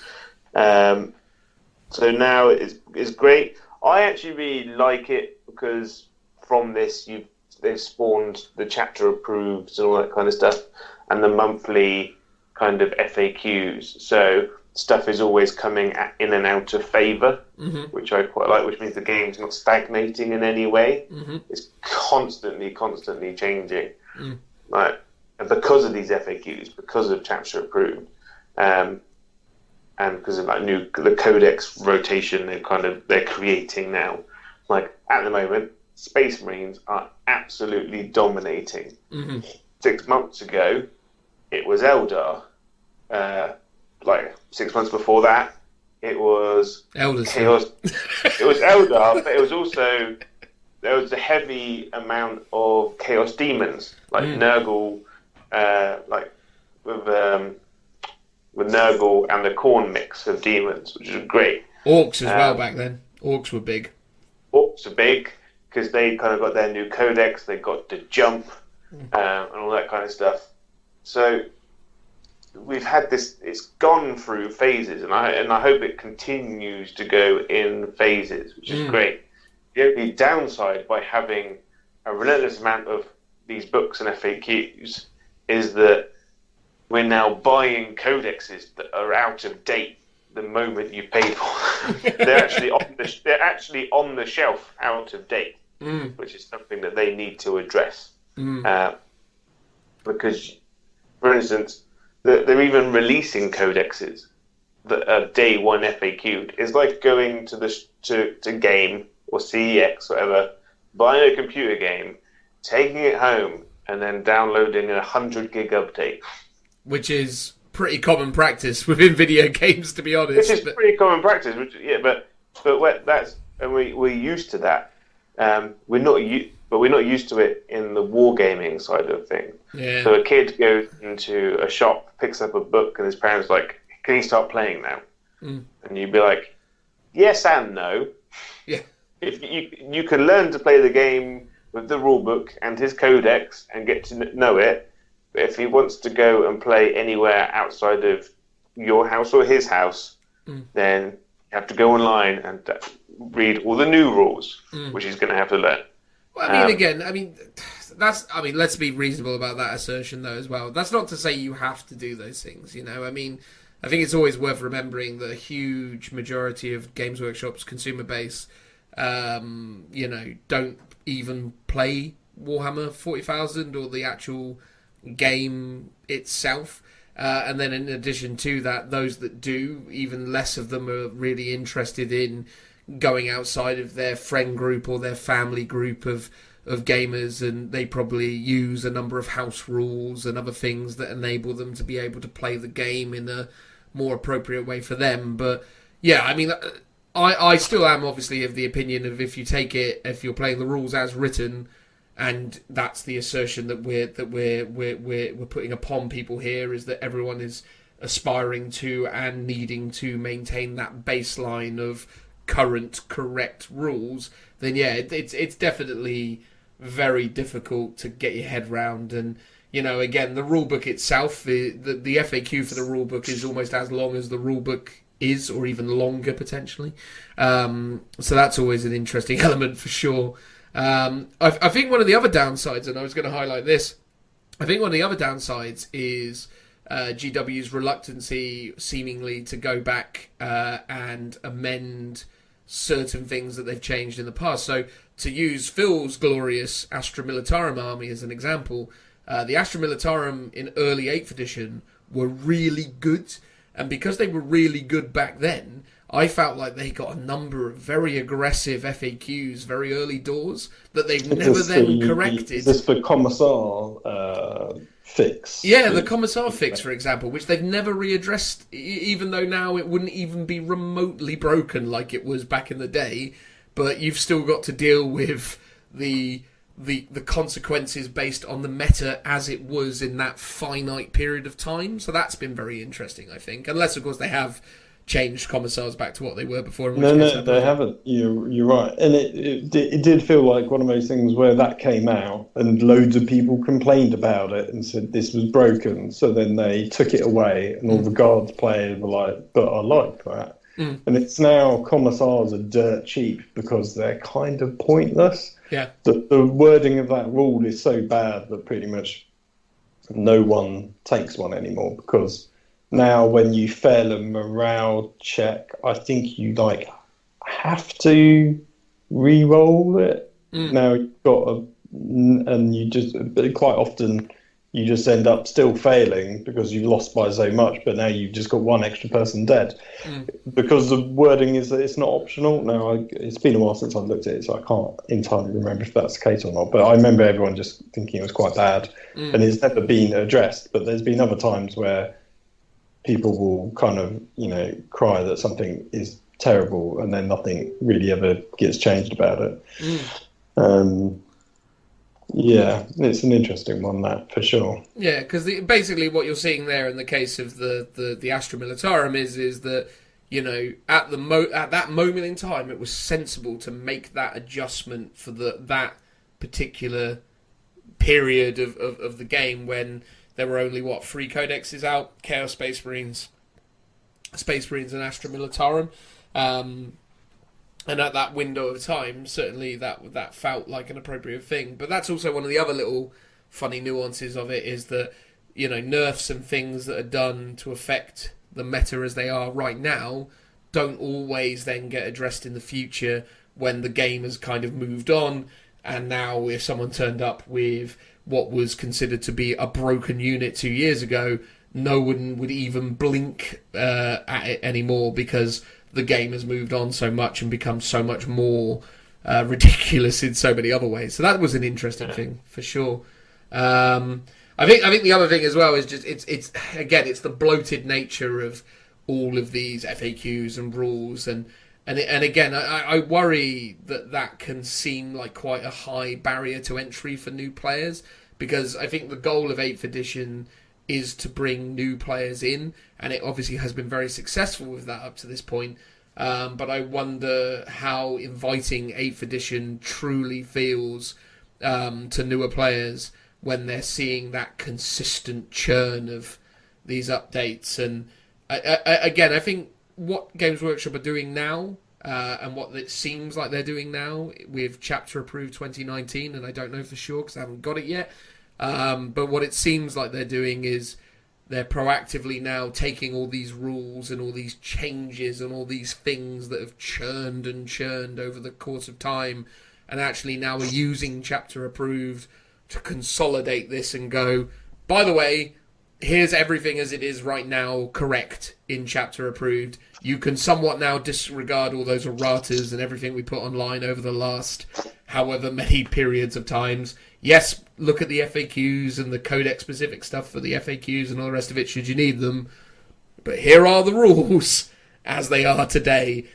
So now it's great. I actually really like it because from this they've spawned the chapter approved and all that kind of stuff, and the monthly kind of FAQs. So stuff is always coming in and out of favour, which I quite like, which means the game's not stagnating in any way. It's constantly changing. And because of these FAQs, because of chapter approved, and because of the codex rotation they're creating now. Like at the moment, Space Marines are absolutely dominating. 6 months ago, it was Eldar. 6 months before that, it was Eldar. Chaos. It was Eldar, but it was also there was a heavy amount of Chaos Demons, like Nurgle, with Nurgle and the Khorne mix of demons, which is great. Orcs as well back then. Orcs were big. Orcs are big because they kind of got their new codex. They got the jump and all that kind of stuff. So we've had this. It's gone through phases, and I hope it continues to go in phases, which is great. The only downside by having a relentless amount of these books and FAQs is that we're now buying codexes that are out of date the moment you pay for them. They're actually on the shelf, out of date, which is something that they need to address. Because, for instance, they're even releasing codexes that are day one FAQ'd. It's like going to Game or CEX, whatever, buying a computer game, taking it home, and then downloading a 100 gig update. Which is pretty common practice within video games, to be honest. Which is pretty common practice, but that's, and we're used to that. We're not used to it in the wargaming side of things. Yeah. So a kid goes into a shop, picks up a book, and his parents are like, "Can you start playing now?" And you'd be like, "Yes and no." Yeah. If you can learn to play the game with the rule book and his codex and get to know it, But if he wants to go and play anywhere outside of your house or his house, then you have to go online and read all the new rules, which he's going to have to learn. Well, let's be reasonable about that assertion, though, as well. That's not to say you have to do those things, I mean, I think it's always worth remembering that a huge majority of Games Workshop's consumer base, don't even play Warhammer 40,000 or the actual game itself. And then in addition to that, those that do, even less of them are really interested in going outside of their friend group or their family group of gamers, and they probably use a number of house rules and other things that enable them to be able to play the game in a more appropriate way for them. But yeah, I mean, I still am obviously of the opinion of if you're playing the rules as written, and that's the assertion that we're putting upon people here, is that everyone is aspiring to and needing to maintain that baseline of current correct rules, then yeah, it's definitely very difficult to get your head round. And again, the rulebook itself, the FAQ for the rulebook is almost as long as the rulebook is, or even longer potentially. So that's always an interesting element for sure. I think one of the other downsides, and I was going to highlight this, I think one of the other downsides is GW's reluctancy seemingly to go back and amend certain things that they've changed in the past. So to use Phil's glorious Astra Militarum army as an example, the Astra Militarum in early 8th edition were really good, and because they were really good back then, I felt like they got a number of very aggressive FAQs very early doors that they've never then corrected. Is this the Commissar fix? Yeah, the Commissar fix, for example, which they've never readdressed, even though now it wouldn't even be remotely broken like it was back in the day. But you've still got to deal with the consequences based on the meta as it was in that finite period of time. So that's been very interesting, I think. Unless, of course, they have changed commissars back to what they were before. No, they haven't. You're right. And it did feel like one of those things where that came out and loads of people complained about it and said this was broken. So then they took it away and all the Guards players were like, but I like that. And it's now commissars are dirt cheap because they're kind of pointless. Yeah. The wording of that rule is so bad that pretty much no one takes one anymore, because now when you fail a morale check, I think you have to re-roll it. Now you've got and you just quite often you just end up still failing because you've lost by so much, but now you've just got one extra person dead. Because the wording is that it's not optional. Now, it's been a while since I've looked at it, so I can't entirely remember if that's the case or not. But I remember everyone just thinking it was quite bad, and it's never been addressed. But there's been other times where people will kind of, cry that something is terrible, and then nothing really ever gets changed about it. Yeah, it's an interesting one, that, for sure. Yeah, because basically what you're seeing there in the case of the Astra Militarum is that, at that moment in time, it was sensible to make that adjustment for that particular period of the game when there were only, 3 codexes out: Chaos Space Marines, and Astra Militarum. And at that window of time, certainly that felt like an appropriate thing. But that's also one of the other little funny nuances of it, is that, nerfs and things that are done to affect the meta as they are right now don't always then get addressed in the future when the game has kind of moved on. And now if someone turned up with what was considered to be a broken unit 2 years ago, no one would even blink at it anymore, because the game has moved on so much and become so much more ridiculous in so many other ways. So that was an interesting thing for sure. I think the other thing as well is just it's the bloated nature of all of these FAQs and rules, and again I worry that can seem like quite a high barrier to entry for new players, because I think the goal of 8th edition is to bring new players in, and it obviously has been very successful with that up to this point. But I wonder how inviting 8th edition truly feels to newer players when they're seeing that consistent churn of these updates. And I think what Games Workshop are doing now, and what it seems like they're doing now with Chapter Approved 2019, and I don't know for sure because I haven't got it yet, but what it seems like they're doing is they're proactively now taking all these rules and all these changes and all these things that have churned and churned over the course of time, and actually now are using Chapter Approved to consolidate this and go, by the way, here's everything as it is right now correct in Chapter Approved. You can somewhat now disregard all those erratas and everything we put online over the last however many periods of times. Yes, look at the FAQs and the codex-specific stuff for the FAQs and all the rest of it should you need them. But here are the rules as they are today,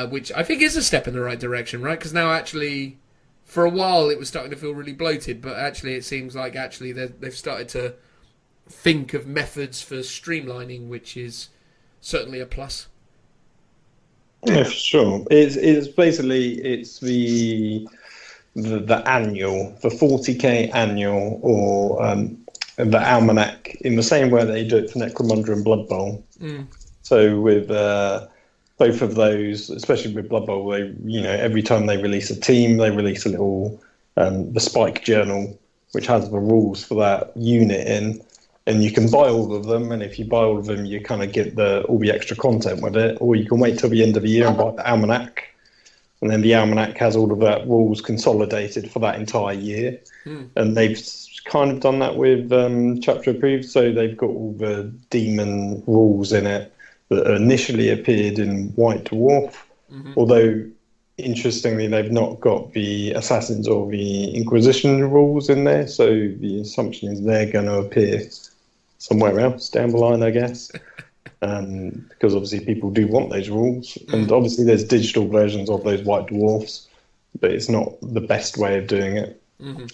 which I think is a step in the right direction, right? Because now actually, for a while it was starting to feel really bloated, but actually it seems like actually they've started to think of methods for streamlining, which is certainly a plus. Yeah, for sure. It's basically the annual, the 40k annual, or the almanac, in the same way they do it for Necromunda and Blood Bowl. So with both of those, especially with Blood Bowl, they, every time they release a team, they release a little the Spike journal, which has the rules for that unit in. And you can buy all of them, and if you buy all of them, you kind of get all the extra content with it. Or you can wait till the end of the year and buy the almanac, and then the almanac has all of that rules consolidated for that entire year. And they've kind of done that with Chapter Approved, so they've got all the demon rules in it that initially appeared in White Dwarf, although interestingly they've not got the Assassins or the Inquisition rules in there, so the assumption is they're going to appear somewhere else down the line, I guess, because obviously people do want those rules, and obviously there's digital versions of those White Dwarfs, but it's not the best way of doing it.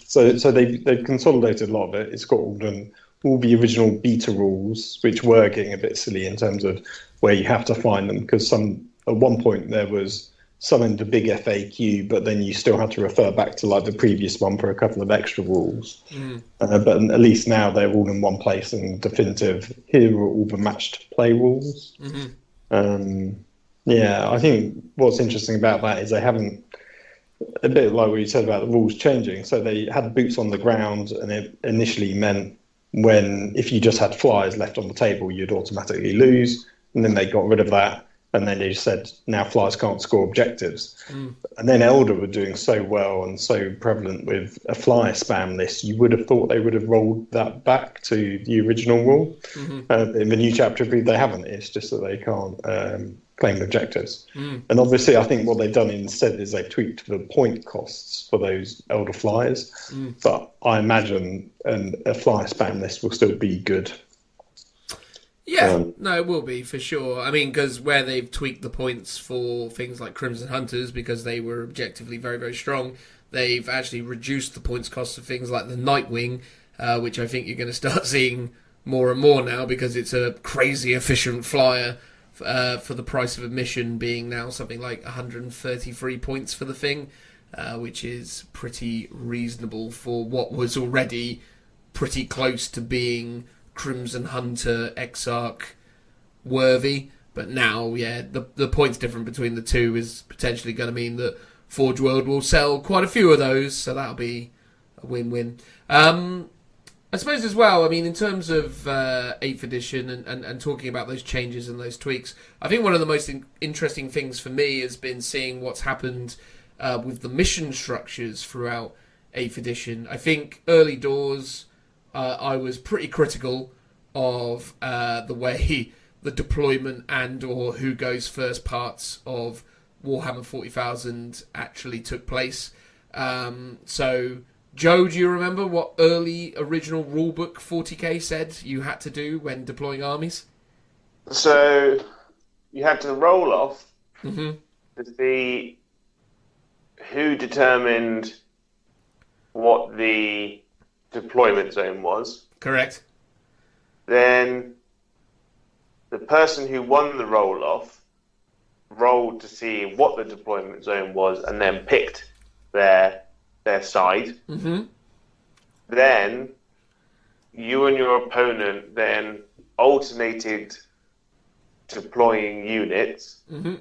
So they've consolidated a lot of it. It's got all the original beta rules, which were getting a bit silly in terms of where you have to find them, because at one point there was some in the big FAQ, but then you still had to refer back to like the previous one for a couple of extra rules. But at least now they're all in one place and definitive. Here are all the matched play rules. Yeah, I think what's interesting about that is they haven't, a bit like what you said about the rules changing. So they had boots on the ground, and it initially meant if you just had flyers left on the table, you'd automatically lose. And then they got rid of that. And then they said, now flyers can't score objectives. And then Elder were doing so well and so prevalent with a flyer spam list, you would have thought they would have rolled that back to the original rule. In the new Chapter, they haven't. It's just that they can't claim objectives. And obviously, I think what they've done instead is they've tweaked the point costs for those Elder flyers. But I imagine a flyer spam list will still be good. Yeah, no, it will be, for sure. I mean, because where they've tweaked the points for things like Crimson Hunters, because they were objectively very, very strong, they've actually reduced the points cost of things like the Nightwing, which I think you're going to start seeing more and more now, because it's a crazy efficient flyer for the price of admission being now something like 133 points for the thing, which is pretty reasonable for what was already pretty close to being Crimson Hunter Exarch worthy, but now, yeah, the points difference between the two is potentially going to mean that Forge World will sell quite a few of those, so that'll be a win-win. I suppose as well, I mean, in terms of 8th edition and talking about those changes and those tweaks, I think one of the most interesting things for me has been seeing what's happened with the mission structures throughout 8th edition. I think early doors, I was pretty critical of the way the deployment and or who goes first parts of Warhammer 40,000 actually took place. So, Joe, do you remember what early original rulebook 40k said you had to do when deploying armies? So, you had to roll off to see who determined what the deployment zone was. Correct. Then the person who won the roll-off rolled to see what the deployment zone was and then picked their side. Then you and your opponent then alternated deploying units. Mm-hmm.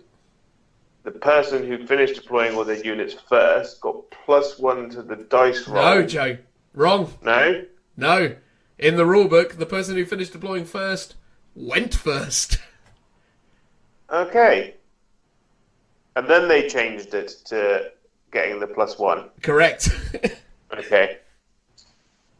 The person who finished deploying all their units first got +1 to the dice roll. No, Joe. Wrong. No? No. In the rulebook, the person who finished deploying first went first. Okay. And then they changed it to getting the +1. Correct. Okay.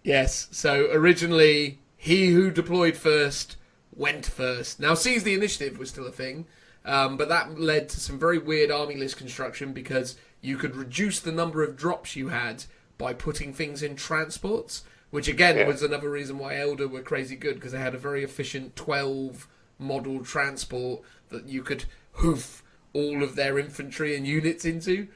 Yes. So originally, he who deployed first went first. Now, seize the initiative was still a thing, but that led to some very weird army list construction because you could reduce the number of drops you had by putting things in transports, which again was another reason why Eldar were crazy good, because they had a very efficient 12 model transport that you could hoof all of their infantry and units into.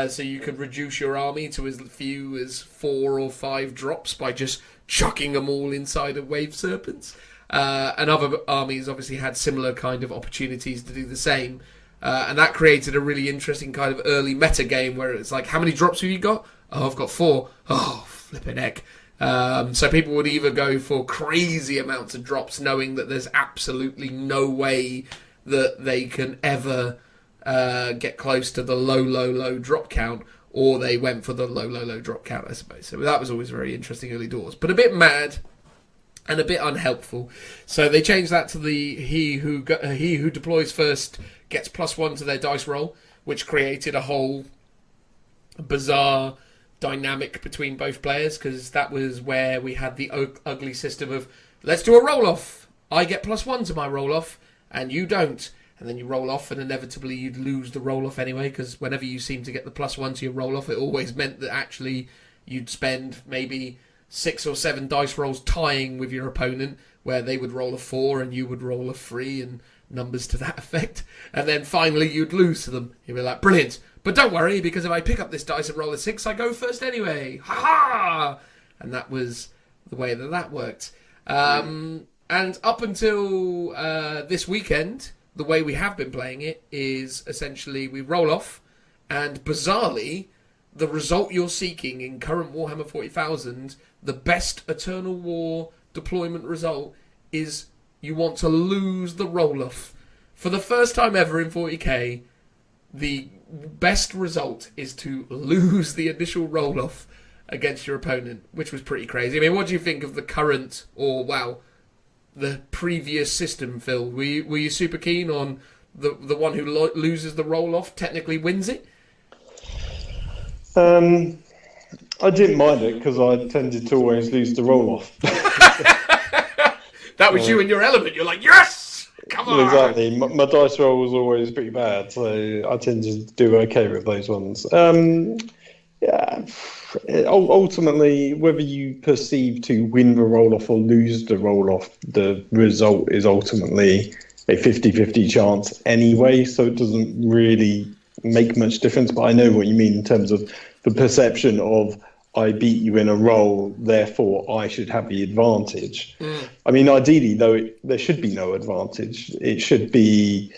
So you could reduce your army to as few as 4 or 5 drops by just chucking them all inside of wave serpents. And other armies obviously had similar kind of opportunities to do the same. And that created a really interesting kind of early meta game where it's like, how many drops have you got? Oh, I've got 4. Oh, flipping heck. So people would either go for crazy amounts of drops knowing that there's absolutely no way that they can ever get close to the low drop count, or they went for the low drop count, I suppose. So that was always very interesting early doors, but a bit mad and a bit unhelpful. So they changed that to the he who deploys first gets +1 to their dice roll, which created a whole bizarre dynamic between both players, because that was where we had the ugly system of, let's do a roll-off. I get +1 to my roll-off, and you don't. And then you roll off, and inevitably you'd lose the roll-off anyway, because whenever you seem to get the +1 to your roll-off, it always meant that actually you'd spend maybe 6 or 7 dice rolls tying with your opponent, where they would roll a 4 and you would roll a 3, and numbers to that effect. And then finally you'd lose to them. You'd be like, brilliant. But don't worry, because if I pick up this dice and roll a 6, I go first anyway. Ha ha! And that was the way that worked. And up until this weekend, the way we have been playing it is essentially we roll off, and bizarrely, the result you're seeking in current Warhammer 40,000, the best Eternal War deployment result is you want to lose the roll-off. For the first time ever in 40k, the best result is to lose the initial roll-off against your opponent, which was pretty crazy. I mean, what do you think of the current, or, wow, the previous system, Phil? Were you super keen on the one who loses the roll-off technically wins it? I didn't mind it because I tended to always lose the roll-off. That was you in your element. You're like, yes! Come on! Exactly. My dice roll was always pretty bad, so I tended to do okay with those ones. Yeah. Ultimately, whether you perceive to win the roll-off or lose the roll-off, the result is ultimately a 50-50 chance anyway, so it doesn't really make much difference. But I know what you mean in terms of the perception of, I beat you in a roll, therefore I should have the advantage. I mean, ideally, though, there should be no advantage. It should be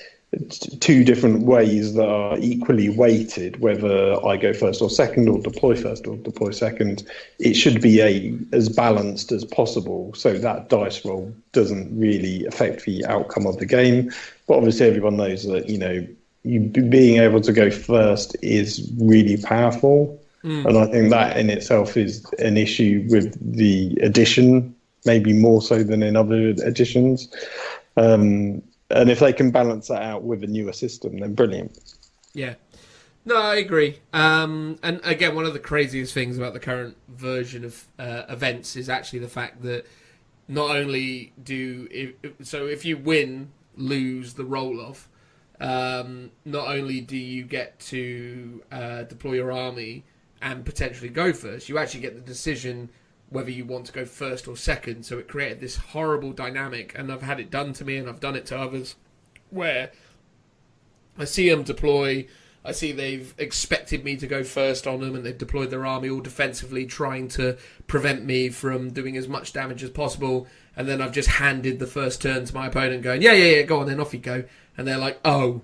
2 different ways that are equally weighted, whether I go first or second, or deploy first or deploy second. It should be as balanced as possible, so that dice roll doesn't really affect the outcome of the game. But obviously everyone knows that, you being able to go first is really powerful. And I think that in itself is an issue with the edition, maybe more so than in other editions. And if they can balance that out with a newer system, then brilliant. Yeah. No, I agree. And again, one of the craziest things about the current version of events is actually the fact that not only if you win, lose the roll-off, not only do you get to deploy your army and potentially go first, you actually get the decision whether you want to go first or second. So it created this horrible dynamic, and I've had it done to me, and I've done it to others, where I see them deploy, I see they've expected me to go first on them, and they've deployed their army all defensively, trying to prevent me from doing as much damage as possible, and then I've just handed the first turn to my opponent going, yeah, go on then, off you go. And they're like, oh,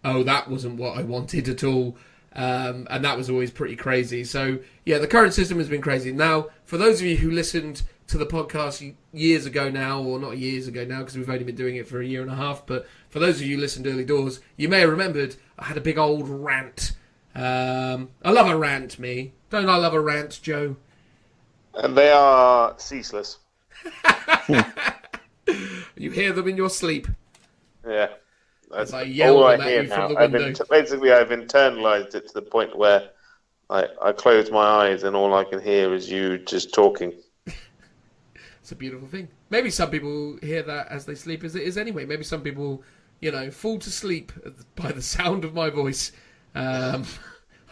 that wasn't what I wanted at all. And that was always pretty crazy. So, yeah, the current system has been crazy. Now, for those of you who listened to the podcast years ago now, or not years ago now, because we've only been doing it for a year and a half, but for those of you who listened early doors, you may have remembered I had a big old rant. I love a rant, me. Don't I love a rant, Joe? And they are ceaseless. You hear them in your sleep. Yeah. As I yell them at you from the window. I've internalized it to the point where I close my eyes and all I can hear is you just talking. It's a beautiful thing. Maybe some people hear that as they sleep as it is anyway. Maybe some people, fall to sleep by the sound of my voice. I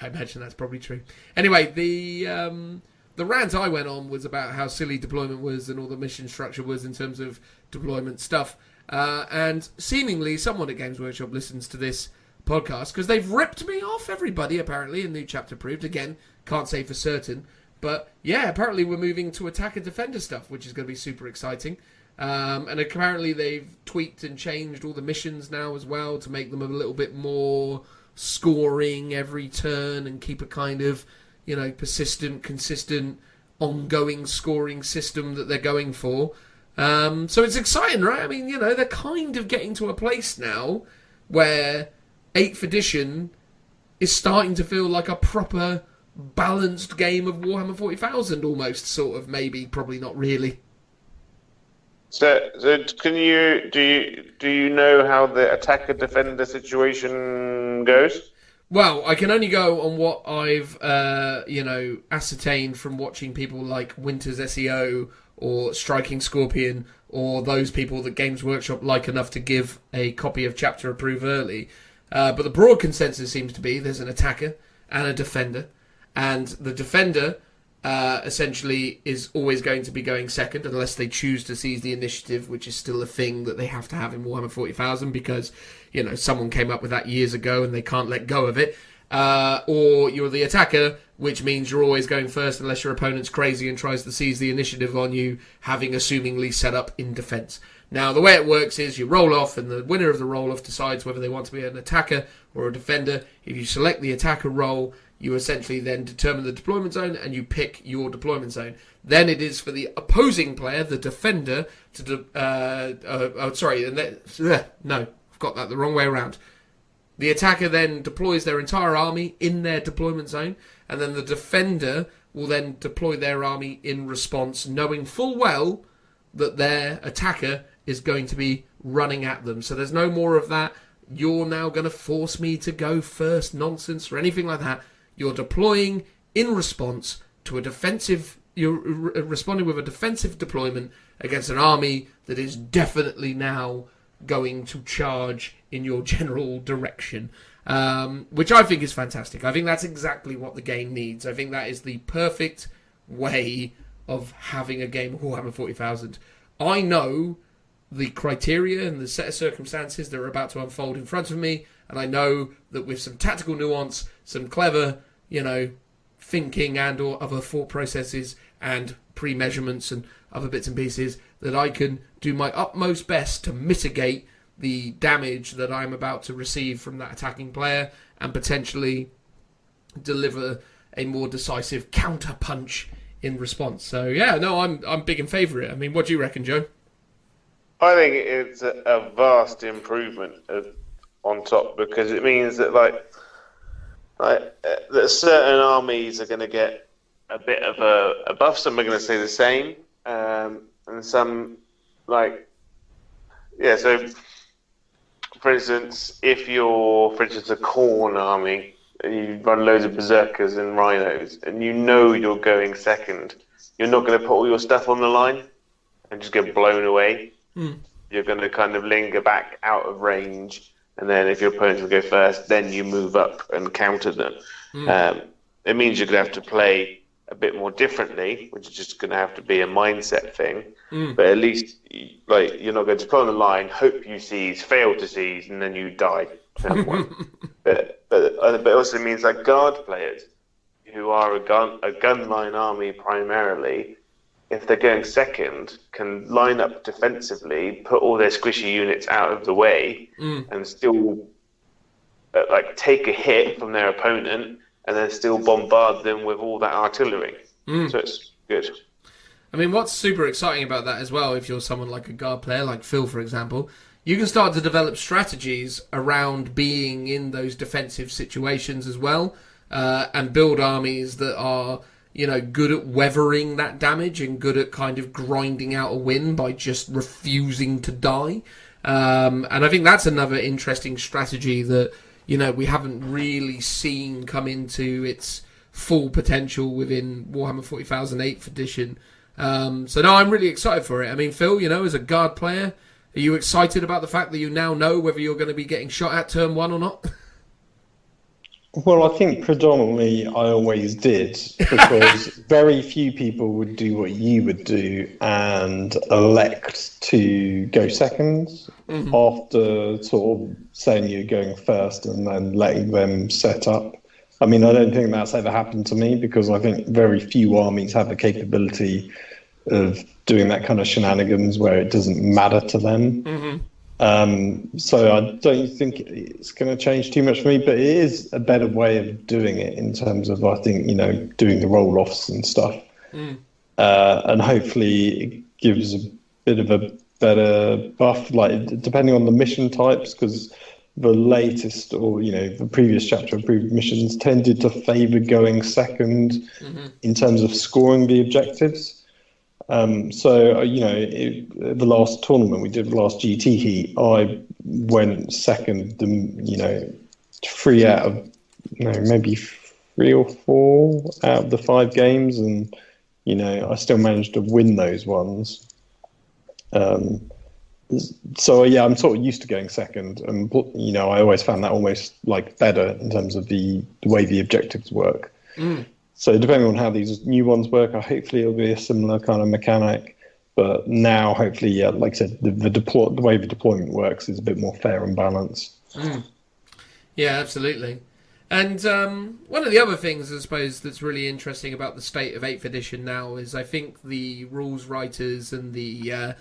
imagine that's probably true. Anyway, the rant I went on was about how silly deployment was and all the mission structure was in terms of deployment stuff. And seemingly someone at Games Workshop listens to this podcast because they've ripped me off, everybody, apparently, in New Chapter proved. Again, can't say for certain. But yeah, apparently we're moving to attacker defender stuff, which is going to be super exciting. And apparently they've tweaked and changed all the missions now as well to make them a little bit more scoring every turn and keep a kind of, persistent, consistent, ongoing scoring system that they're going for. So it's exciting, right? I mean, they're kind of getting to a place now where 8th edition is starting to feel like a proper balanced game of Warhammer 40,000 almost, sort of, maybe, probably not really. So do you know how the attacker defender situation goes? Well, I can only go on what I've ascertained from watching people like Winter's SEO or Striking Scorpion or those people that Games Workshop like enough to give a copy of Chapter Approve early. But the broad consensus seems to be there's an attacker and a defender. And the defender essentially is always going to be going second unless they choose to seize the initiative, which is still a thing that they have to have in Warhammer 40,000 because, someone came up with that years ago and they can't let go of it. Or you're the attacker, which means you're always going first unless your opponent's crazy and tries to seize the initiative on you, having assumingly set up in defense. Now, the way it works is you roll off, and the winner of the roll-off decides whether they want to be an attacker or a defender. If you select the attacker role, you essentially then determine the deployment zone, and you pick your deployment zone. Then it is for the opposing player, the defender, to... no, I've got that the wrong way around. The attacker then deploys their entire army in their deployment zone, and then the defender will then deploy their army in response, knowing full well that their attacker is going to be running at them. So there's no more of that, you're now going to force me to go first nonsense or anything like that. You're deploying in response to a defensive... You're responding with a defensive deployment against an army that is definitely now going to charge in your general direction, which I think is fantastic. I think that's exactly what the game needs. I think that is the perfect way of having a game of Warhammer 40,000. I know the criteria and the set of circumstances that are about to unfold in front of me, and I know that with some tactical nuance, some clever, thinking and or other thought processes and pre-measurements and other bits and pieces, that I can do my utmost best to mitigate the damage that I'm about to receive from that attacking player and potentially deliver a more decisive counter-punch in response. So, yeah, no, I'm big in favour of it. I mean, what do you reckon, Joe? I think it's a vast improvement on top, because it means that that certain armies are going to get a bit of a buff. Some are going to stay the same, and some So, for instance, if you're, a Khorne army, and you run loads of berserkers and rhinos, and you're going second, you're not going to put all your stuff on the line and just get blown away. You're going to kind of linger back out of range, and then if your opponents will go first, then you move up and counter them. It means you're going to have to play a bit more differently, which is just going to have to be a mindset thing. But at least, you're not going to put on the line, hope you seize, fail to seize, and then you die. but it also means that guard players, who are a gunline army primarily, if they're going second, can line up defensively, put all their squishy units out of the way, and still take a hit from their opponent, and then still bombard them with all that artillery. So it's good. I mean, what's super exciting about that as well, if you're someone like a guard player, like Phil, for example, you can start to develop strategies around being in those defensive situations as well, and build armies that are, good at weathering that damage and good at kind of grinding out a win by just refusing to die. And I think that's another interesting strategy that, we haven't really seen come into its full potential within Warhammer 40,000 8th edition. So no, I'm really excited for it. I mean, Phil, as a guard player, are you excited about the fact that you now know whether you're going to be getting shot at turn 1 or not? Well, I think predominantly I always did, because very few people would do what you would do and elect to go second after sort of saying you're going first and then letting them set up. I mean, I don't think that's ever happened to me, because I think very few armies have the capability of doing that kind of shenanigans where it doesn't matter to them. So I don't think it's going to change too much for me, but it is a better way of doing it in terms of, I think, doing the roll-offs and stuff. And hopefully it gives a bit of a better buff, like depending on the mission types, because the latest or the previous chapter approved missions tended to favour going second in terms of scoring the objectives. So the last tournament we did, the last GT heat, I went second. 3 out of maybe 3 or 4 out of the 5 games, and I still managed to win those ones. So yeah, I'm sort of used to going second, and I always found that almost like better in terms of the way the objectives work. So depending on how these new ones work, hopefully it'll be a similar kind of mechanic. But now, hopefully, yeah, like I said, the way the deployment works is a bit more fair and balanced. Yeah, absolutely. And one of the other things, I suppose, that's really interesting about the state of 8th edition now is I think the rules writers and the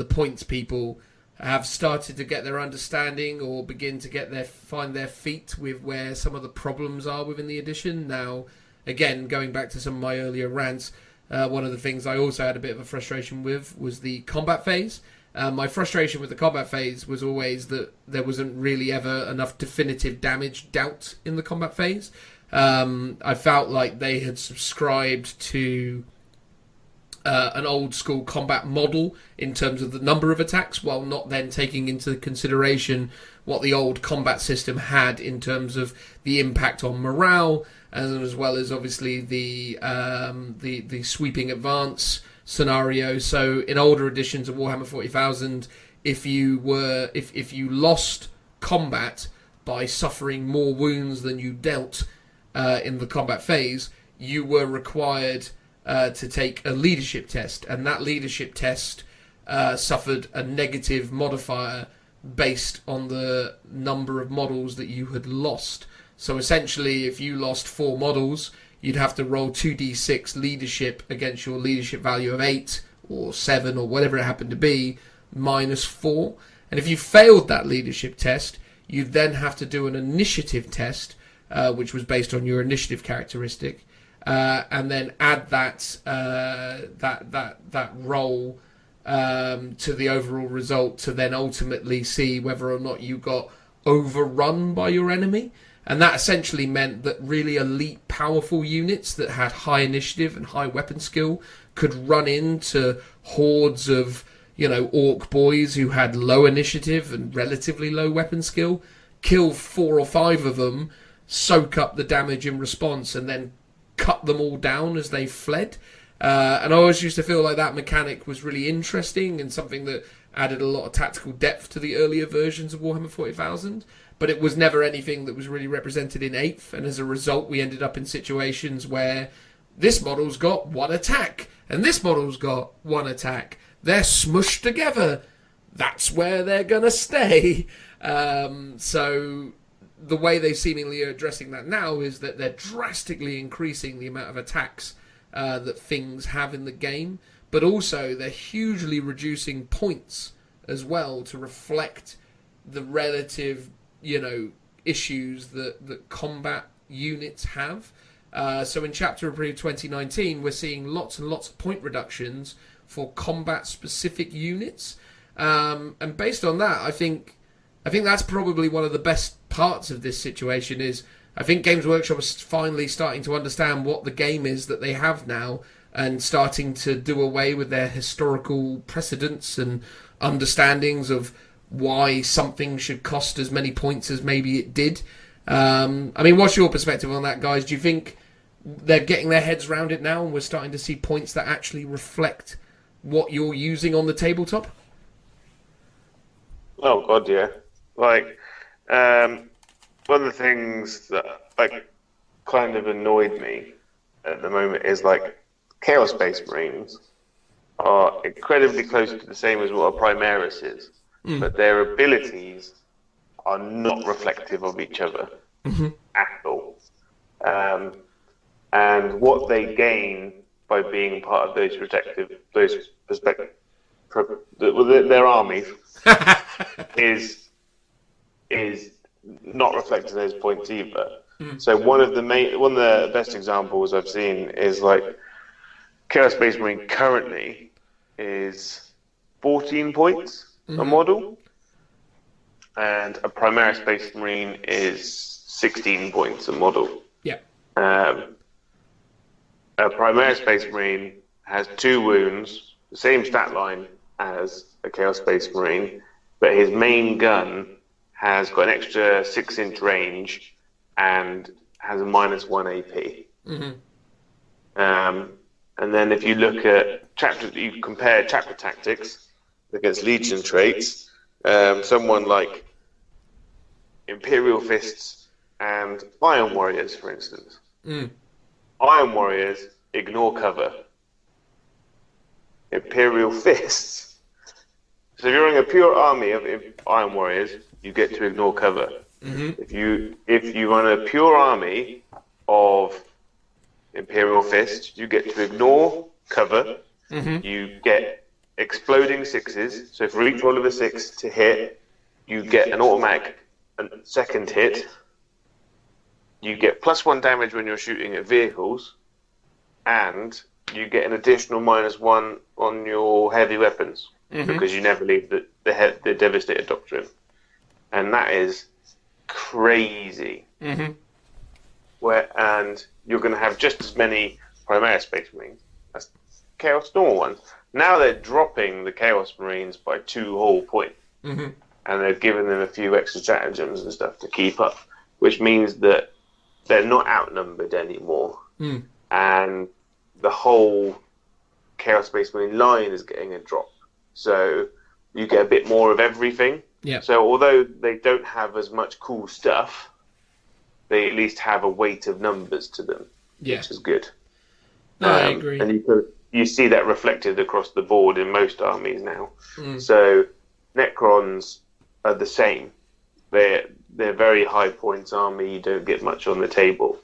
points people have started to get their understanding or begin to find their feet with where some of the problems are within the edition. Now, again, going back to some of my earlier rants, one of the things I also had a bit of a frustration with was the combat phase. My frustration with the combat phase was always that there wasn't really ever enough definitive damage dealt in the combat phase. I felt like they had subscribed to an old school combat model in terms of the number of attacks, while not then taking into consideration what the old combat system had in terms of the impact on morale, and as well as obviously the sweeping advance scenario. So in older editions of Warhammer 40,000, if you lost combat by suffering more wounds than you dealt in the combat phase, you were required to take a leadership test, and that leadership test suffered a negative modifier based on the number of models that you had lost. So essentially, if you lost 4 models, you'd have to roll 2d6 leadership against your leadership value of 8 or 7 or whatever it happened to be, minus 4. And if you failed that leadership test, you'd then have to do an initiative test, which was based on your initiative characteristic, and then add that roll to the overall result to then ultimately see whether or not you got overrun by your enemy. And that essentially meant that really elite, powerful units that had high initiative and high weapon skill could run into hordes of, orc boys who had low initiative and relatively low weapon skill, kill 4 or 5 of them, soak up the damage in response, and then cut them all down as they fled. And I always used to feel like that mechanic was really interesting and something that added a lot of tactical depth to the earlier versions of Warhammer 40,000. But it was never anything that was really represented in 8th, and as a result we ended up in situations where this model's got 1 attack, and this model's got 1 attack. They're smushed together. That's where they're going to stay. So the way they seemingly are addressing that now is that they're drastically increasing the amount of attacks that things have in the game, but also they're hugely reducing points as well to reflect the relative issues that combat units have. So in Chapter Approved 2019, we're seeing lots and lots of point reductions for combat-specific units. And based on that, I think that's probably one of the best parts of this situation is I think Games Workshop is finally starting to understand what the game is that they have now and starting to do away with their historical precedents and understandings of why something should cost as many points as maybe it did. I mean, what's your perspective on that, guys? Do you think they're getting their heads around it now and we're starting to see points that actually reflect what you're using on the tabletop? Oh, God, yeah. Like, one of the things that kind of annoyed me at the moment is Chaos Space Marines are incredibly close to the same as what a Primaris is, but their abilities are not reflective of each other at all. And what they gain by being part of their armies is not reflected in those points either. So one of the best examples I've seen is Chaos Space Marine currently is 14 points a model, and a Primaris Space Marine is 16 points a model. Yeah. A Primaris Space Marine has 2 wounds, the same stat line as a Chaos Space Marine, but his main gun has got an extra 6-inch range and has a -1 AP. And then if you look at you compare chapter tactics against Legion traits, someone like Imperial Fists and Iron Warriors, for instance. Iron Warriors ignore cover. Imperial Fists. So if you're running a pure army of Iron Warriors, you get to ignore cover. If you run a pure army of Imperial Fists, you get to ignore cover. You get exploding 6s. So for each roll of a 6 to hit, you get an automatic second hit. You get +1 damage when you're shooting at vehicles, and you get an additional -1 on your heavy weapons because you never leave the Devastator Doctrine, and that is crazy. And you're going to have just as many Primaris Space Marines as Chaos Normal ones. Now they're dropping the Chaos Marines by 2 whole points, and they've given them a few extra stratagems and stuff to keep up, which means that they're not outnumbered anymore, and the whole Chaos Space Marine line is getting a drop. So you get a bit more of everything. Yeah. So although they don't have as much cool stuff, they at least have a weight of numbers to them, which is good. No, I agree. And you see that reflected across the board in most armies now. So Necrons are the same. They're very high points army. You don't get much on the table.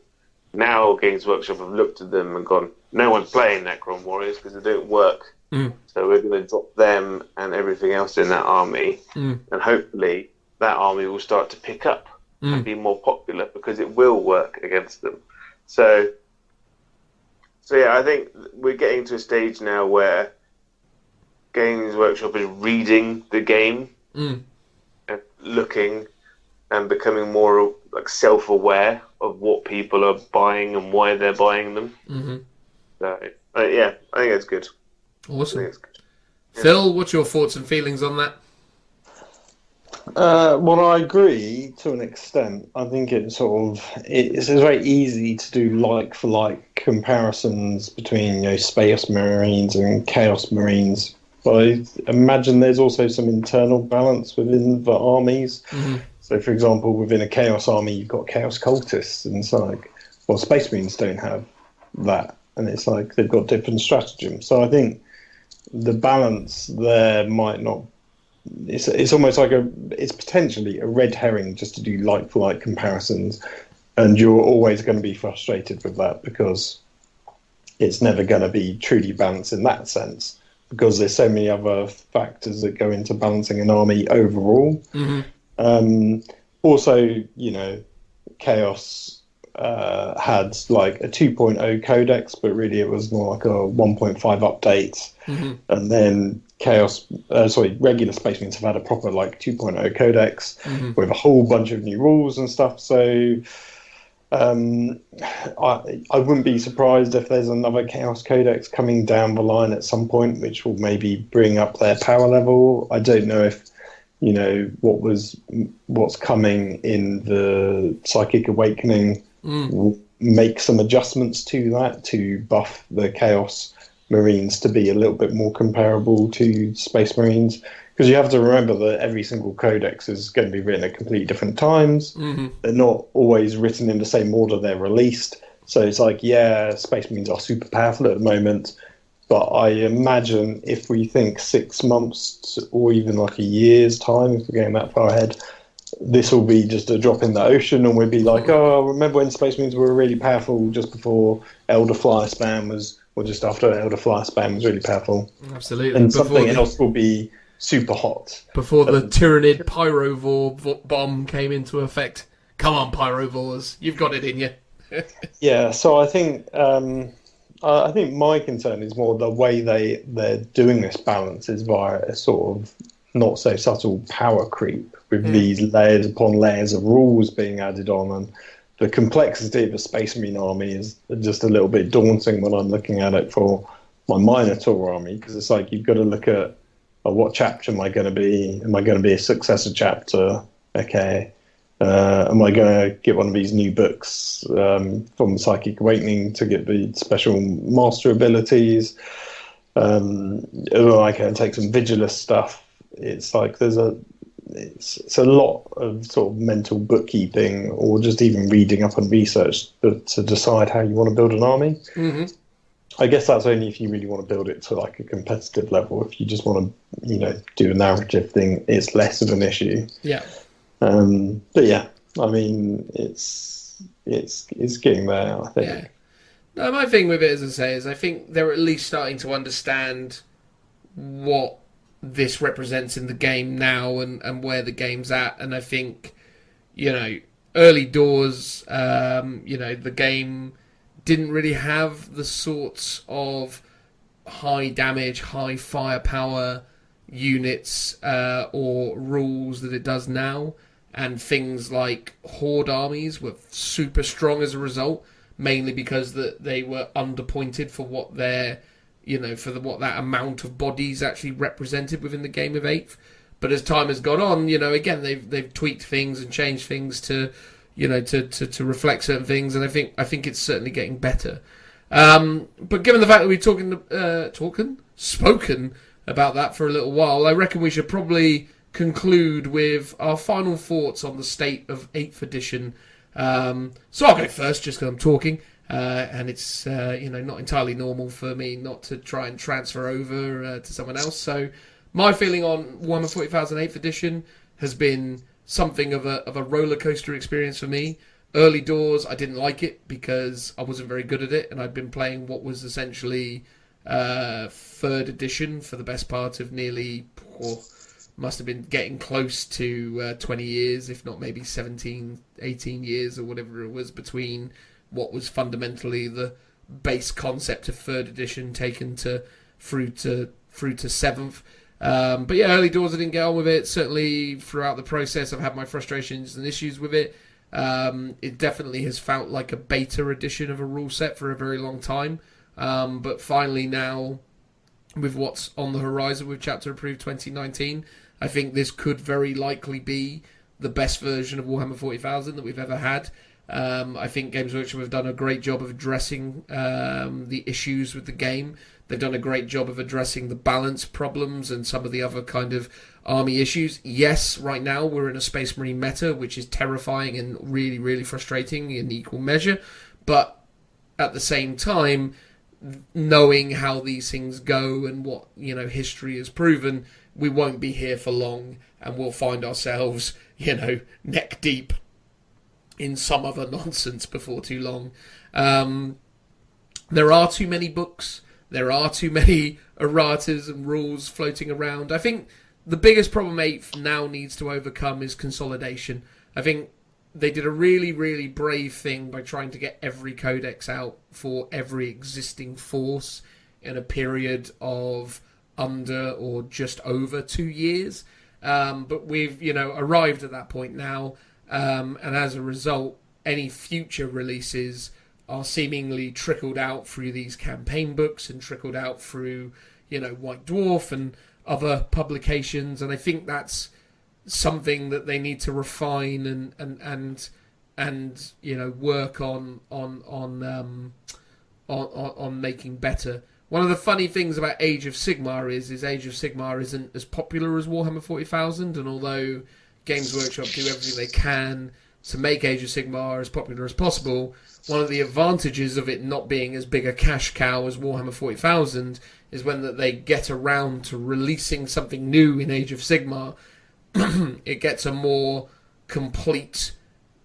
Now Games Workshop have looked at them and gone, no one's playing Necron Warriors because they don't work. So we're going to drop them and everything else in that army, and hopefully that army will start to pick up and be more popular because it will work against them. So yeah, I think we're getting to a stage now where Games Workshop is reading the game and looking and becoming more self-aware of what people are buying and why they're buying them. So yeah, I think it's good. Awesome. I think it's good. Yeah. Phil, what's your thoughts and feelings on that? Well, I agree to an extent. I think it's very easy to do like-for-like comparisons between Space Marines and Chaos Marines. But I imagine there's also some internal balance within the armies. So, for example, within a Chaos army, you've got Chaos Cultists, and it's Space Marines don't have that, and it's they've got different stratagems. So I think the balance there might not. It's almost it's potentially a red herring just to do like-for-like comparisons, and you're always going to be frustrated with that because it's never going to be truly balanced in that sense because there's so many other factors that go into balancing an army overall. Also, Chaos had like a 2.0 codex, but really it was more like a 1.5 update. And then regular Space Marines have had a proper like 2.0 codex with a whole bunch of new rules and stuff. So I wouldn't be surprised if there's another Chaos Codex coming down the line at some point, which will maybe bring up their power level. I don't know if what's coming in the Psychic Awakening will make some adjustments to that to buff the Chaos Marines to be a little bit more comparable to Space Marines. Because you have to remember that every single codex is going to be written at completely different times. They're not always written in the same order they're released. So it's like, yeah, Space Marines are super powerful at the moment. But I imagine if we think 6 months or even like a year's time, if we're getting that far ahead, this will be just a drop in the ocean, and we'll be like, oh, remember when Space Marines were really powerful just before Elder Flyer Spam was, or just after Elder Flyer Spam was really powerful. Absolutely. And something else will be super hot. Before the Tyranid Pyrovore bomb came into effect. Come on, Pyrovores, you've got it in you. Yeah, so I think my concern is more the way they're doing this balance is via a sort of not so subtle power creep with these layers upon layers of rules being added on, and the complexity of a Space Marine army is just a little bit daunting when I'm looking at it for my Minotaur army, because it's like you've got to look at what chapter am I going to be? Am I going to be a successor chapter? Okay. Am I going to get one of these new books from Psychic Awakening to get the special master abilities? Am I going to take some Vigilus stuff? It's like it's a lot of sort of mental bookkeeping, or just even reading up on research to decide how you want to build an army. I guess that's only if you really want to build it to like a competitive level. If you just want to, do a narrative thing, it's less of an issue. Yeah. But yeah, I mean, it's getting there, I think. Yeah. No, my thing with it, as I say, is I think they're at least starting to understand what this represents in the game now and where the game's at. And I think, early doors, the game didn't really have the sorts of high damage, high firepower units or rules that it does now. And things like Horde armies were super strong as a result, mainly because they were underpointed for what their, what that amount of bodies actually represented within the game of 8th. But as time has gone on, again, they've tweaked things and changed things to to reflect certain things, and I think it's certainly getting better. But given the fact that we've spoken about that for a little while, I reckon we should probably conclude with our final thoughts on the state of 8th edition. So I'll go first, just because I'm talking, and it's not entirely normal for me not to try and transfer over to someone else. So my feeling on Warhammer 40,000 8th edition has been something of a roller coaster experience for me. Early doors, I didn't like it because I wasn't very good at it, and I'd been playing what was essentially 3rd edition for the best part of must have been getting close to 20 years, if not maybe 17, 18 years or whatever it was, between what was fundamentally the base concept of 3rd edition taken through to 7th. But yeah, early doors I didn't get on with it. Certainly throughout the process I've had my frustrations and issues with it. It definitely has felt like a beta edition of a rule set for a very long time. But finally now, with what's on the horizon with Chapter Approved 2019, I think this could very likely be the best version of Warhammer 40,000 that we've ever had. I think Games Workshop have done a great job of addressing the issues with the game. They've done a great job of addressing the balance problems and some of the other kind of army issues. Yes, right now we're in a Space Marine meta, which is terrifying and really, really frustrating in equal measure. But at the same time, knowing how these things go and what history has proven, we won't be here for long, and we'll find ourselves neck deep in some other nonsense before too long. There are too many books. There are too many erratas and rules floating around. I think the biggest problem 8th now needs to overcome is consolidation. I think they did a really, really brave thing by trying to get every codex out for every existing force in a period of under or just over 2 years. But we've, arrived at that point now. And as a result, any future releases are seemingly trickled out through these campaign books and trickled out through, White Dwarf and other publications. And I think that's something that they need to refine and work on making better. One of the funny things about Age of Sigmar is Age of Sigmar isn't as popular as Warhammer 40,000, and although Games Workshop do everything they can to make Age of Sigmar as popular as possible, one of the advantages of it not being as big a cash cow as Warhammer 40,000 is when that they get around to releasing something new in Age of Sigmar, it gets a more complete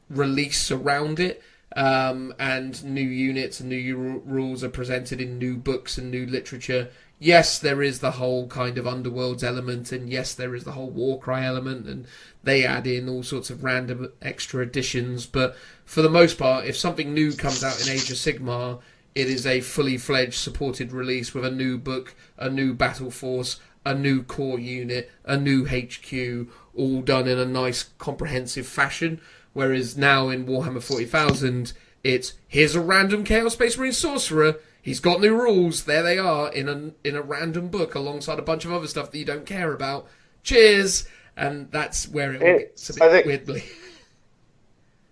release around it, and new units and new rules are presented in new books and new literature. Yes, there is the whole kind of Underworlds element, and yes, there is the whole Warcry element, and they add in all sorts of random extra additions. But for the most part, if something new comes out in Age of Sigmar, it is a fully fledged supported release with a new book, a new battle force, a new core unit, a new HQ, all done in a nice comprehensive fashion. Whereas now in Warhammer 40,000, it's here's a random Chaos Space Marine sorcerer. He's got new rules. There they are in a random book alongside a bunch of other stuff that you don't care about. Cheers, and that's where it gets a bit weirdly.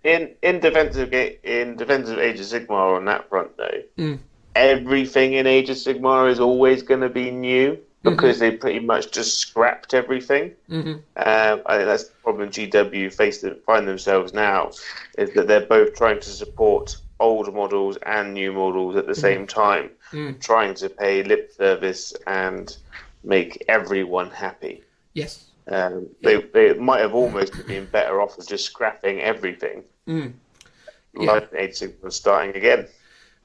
In defense of Age of Sigmar on that front, though, everything in Age of Sigmar is always going to be new because they pretty much just scrapped everything. I think that's the problem GW find themselves now, is that they're both trying to support old models and new models at the same time, trying to pay lip service and make everyone happy. Yes. They might have almost been better off of just scrapping everything. Like Age of Sigmar starting again.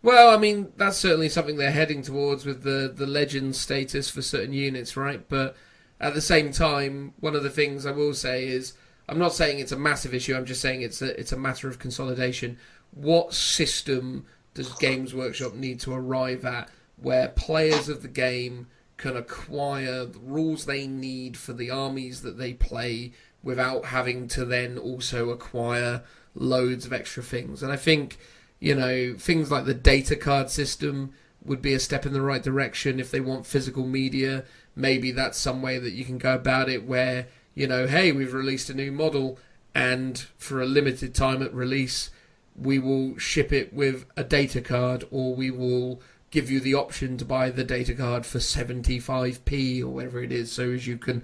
Well, I mean, that's certainly something they're heading towards with the legend status for certain units, right? But at the same time, one of the things I will say is, I'm not saying it's a massive issue, I'm just saying it's a matter of consolidation. What system does Games Workshop need to arrive at where players of the game can acquire the rules they need for the armies that they play without having to then also acquire loads of extra things? And I think, things like the data card system would be a step in the right direction. If they want physical media, maybe that's some way that you can go about it where, hey, we've released a new model and for a limited time at release, we will ship it with a data card, or we will give you the option to buy the data card for 75p or whatever it is, so as you can,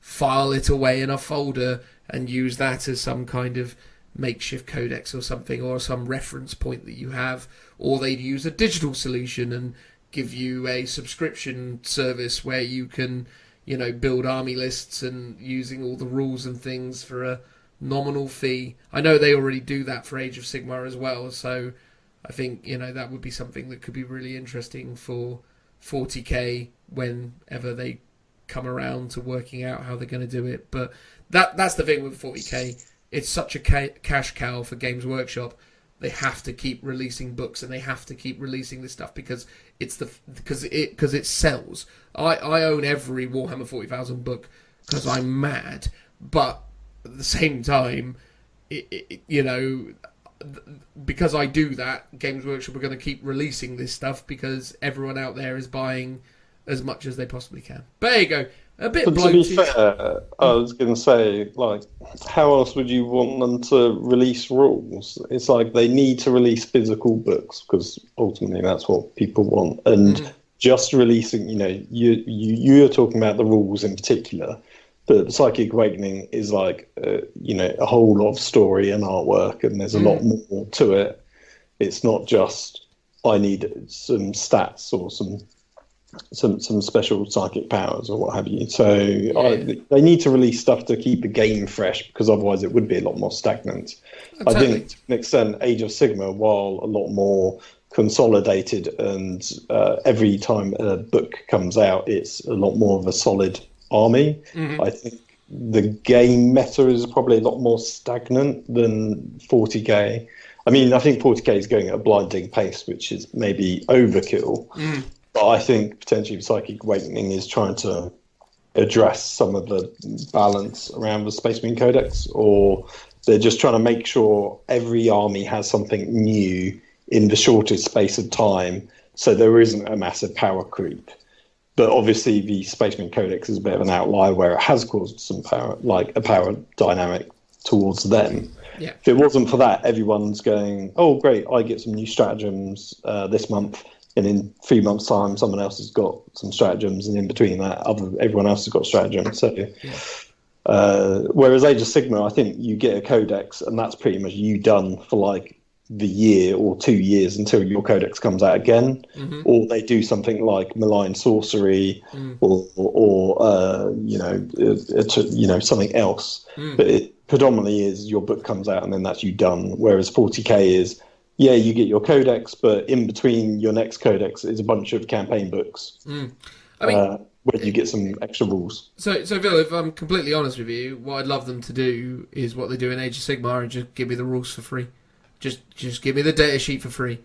file it away in a folder and use that as some kind of makeshift codex or something, or some reference point that you have. Or they'd use a digital solution and give you a subscription service where you can, build army lists and using all the rules and things for a nominal fee. I know they already do that for Age of Sigmar as well, so I think, that would be something that could be really interesting for 40k whenever they come around to working out how they're going to do it. But that's the thing with 40k. It's such a cash cow for Games Workshop. They have to keep releasing books and they have to keep releasing this stuff because it sells. I own every Warhammer 40,000 book because I'm mad, but at the same time, because I do that, Games Workshop are going to keep releasing this stuff because everyone out there is buying as much as they possibly can. But there you go. A bit but bloated. To be fair, I was going to say, how else would you want them to release rules? It's like they need to release physical books because ultimately that's what people want. And just releasing, you're talking about the rules in particular, but Psychic Awakening is like, a whole lot of story and artwork, and there's a lot more to it. It's not just, I need some stats or some special psychic powers or what have you. So they need to release stuff to keep the game fresh because otherwise it would be a lot more stagnant. Totally. I think to an extent Age of Sigmar, while a lot more consolidated and every time a book comes out it's a lot more of a solid army, I think the game meta is probably a lot more stagnant than 40k. I mean, I think 40k is going at a blinding pace, which is maybe overkill. But I think potentially Psychic Awakening is trying to address some of the balance around the Space Marine Codex, or they're just trying to make sure every army has something new in the shortest space of time, so there isn't a massive power creep. But obviously the Space Marine Codex is a bit of an outlier where it has caused some power, like a power dynamic towards them. Yeah. If it wasn't for that, everyone's going, oh great, I get some new stratagems this month, and in 3 months' time someone else has got some stratagems, and in between that everyone else has got stratagems. So whereas Age of Sigmar, I think you get a codex and that's pretty much you done for like the year or 2 years until your codex comes out again, or they do something like malign sorcery, or something else. But it predominantly is your book comes out and then that's you done. Whereas 40k is, yeah, you get your codex, but in between your next codex is a bunch of campaign books. I mean, where you get some extra rules. So Phil, if I'm completely honest with you, what I'd love them to do is what they do in Age of Sigmar and just give me the rules for free. Just give me the data sheet for free.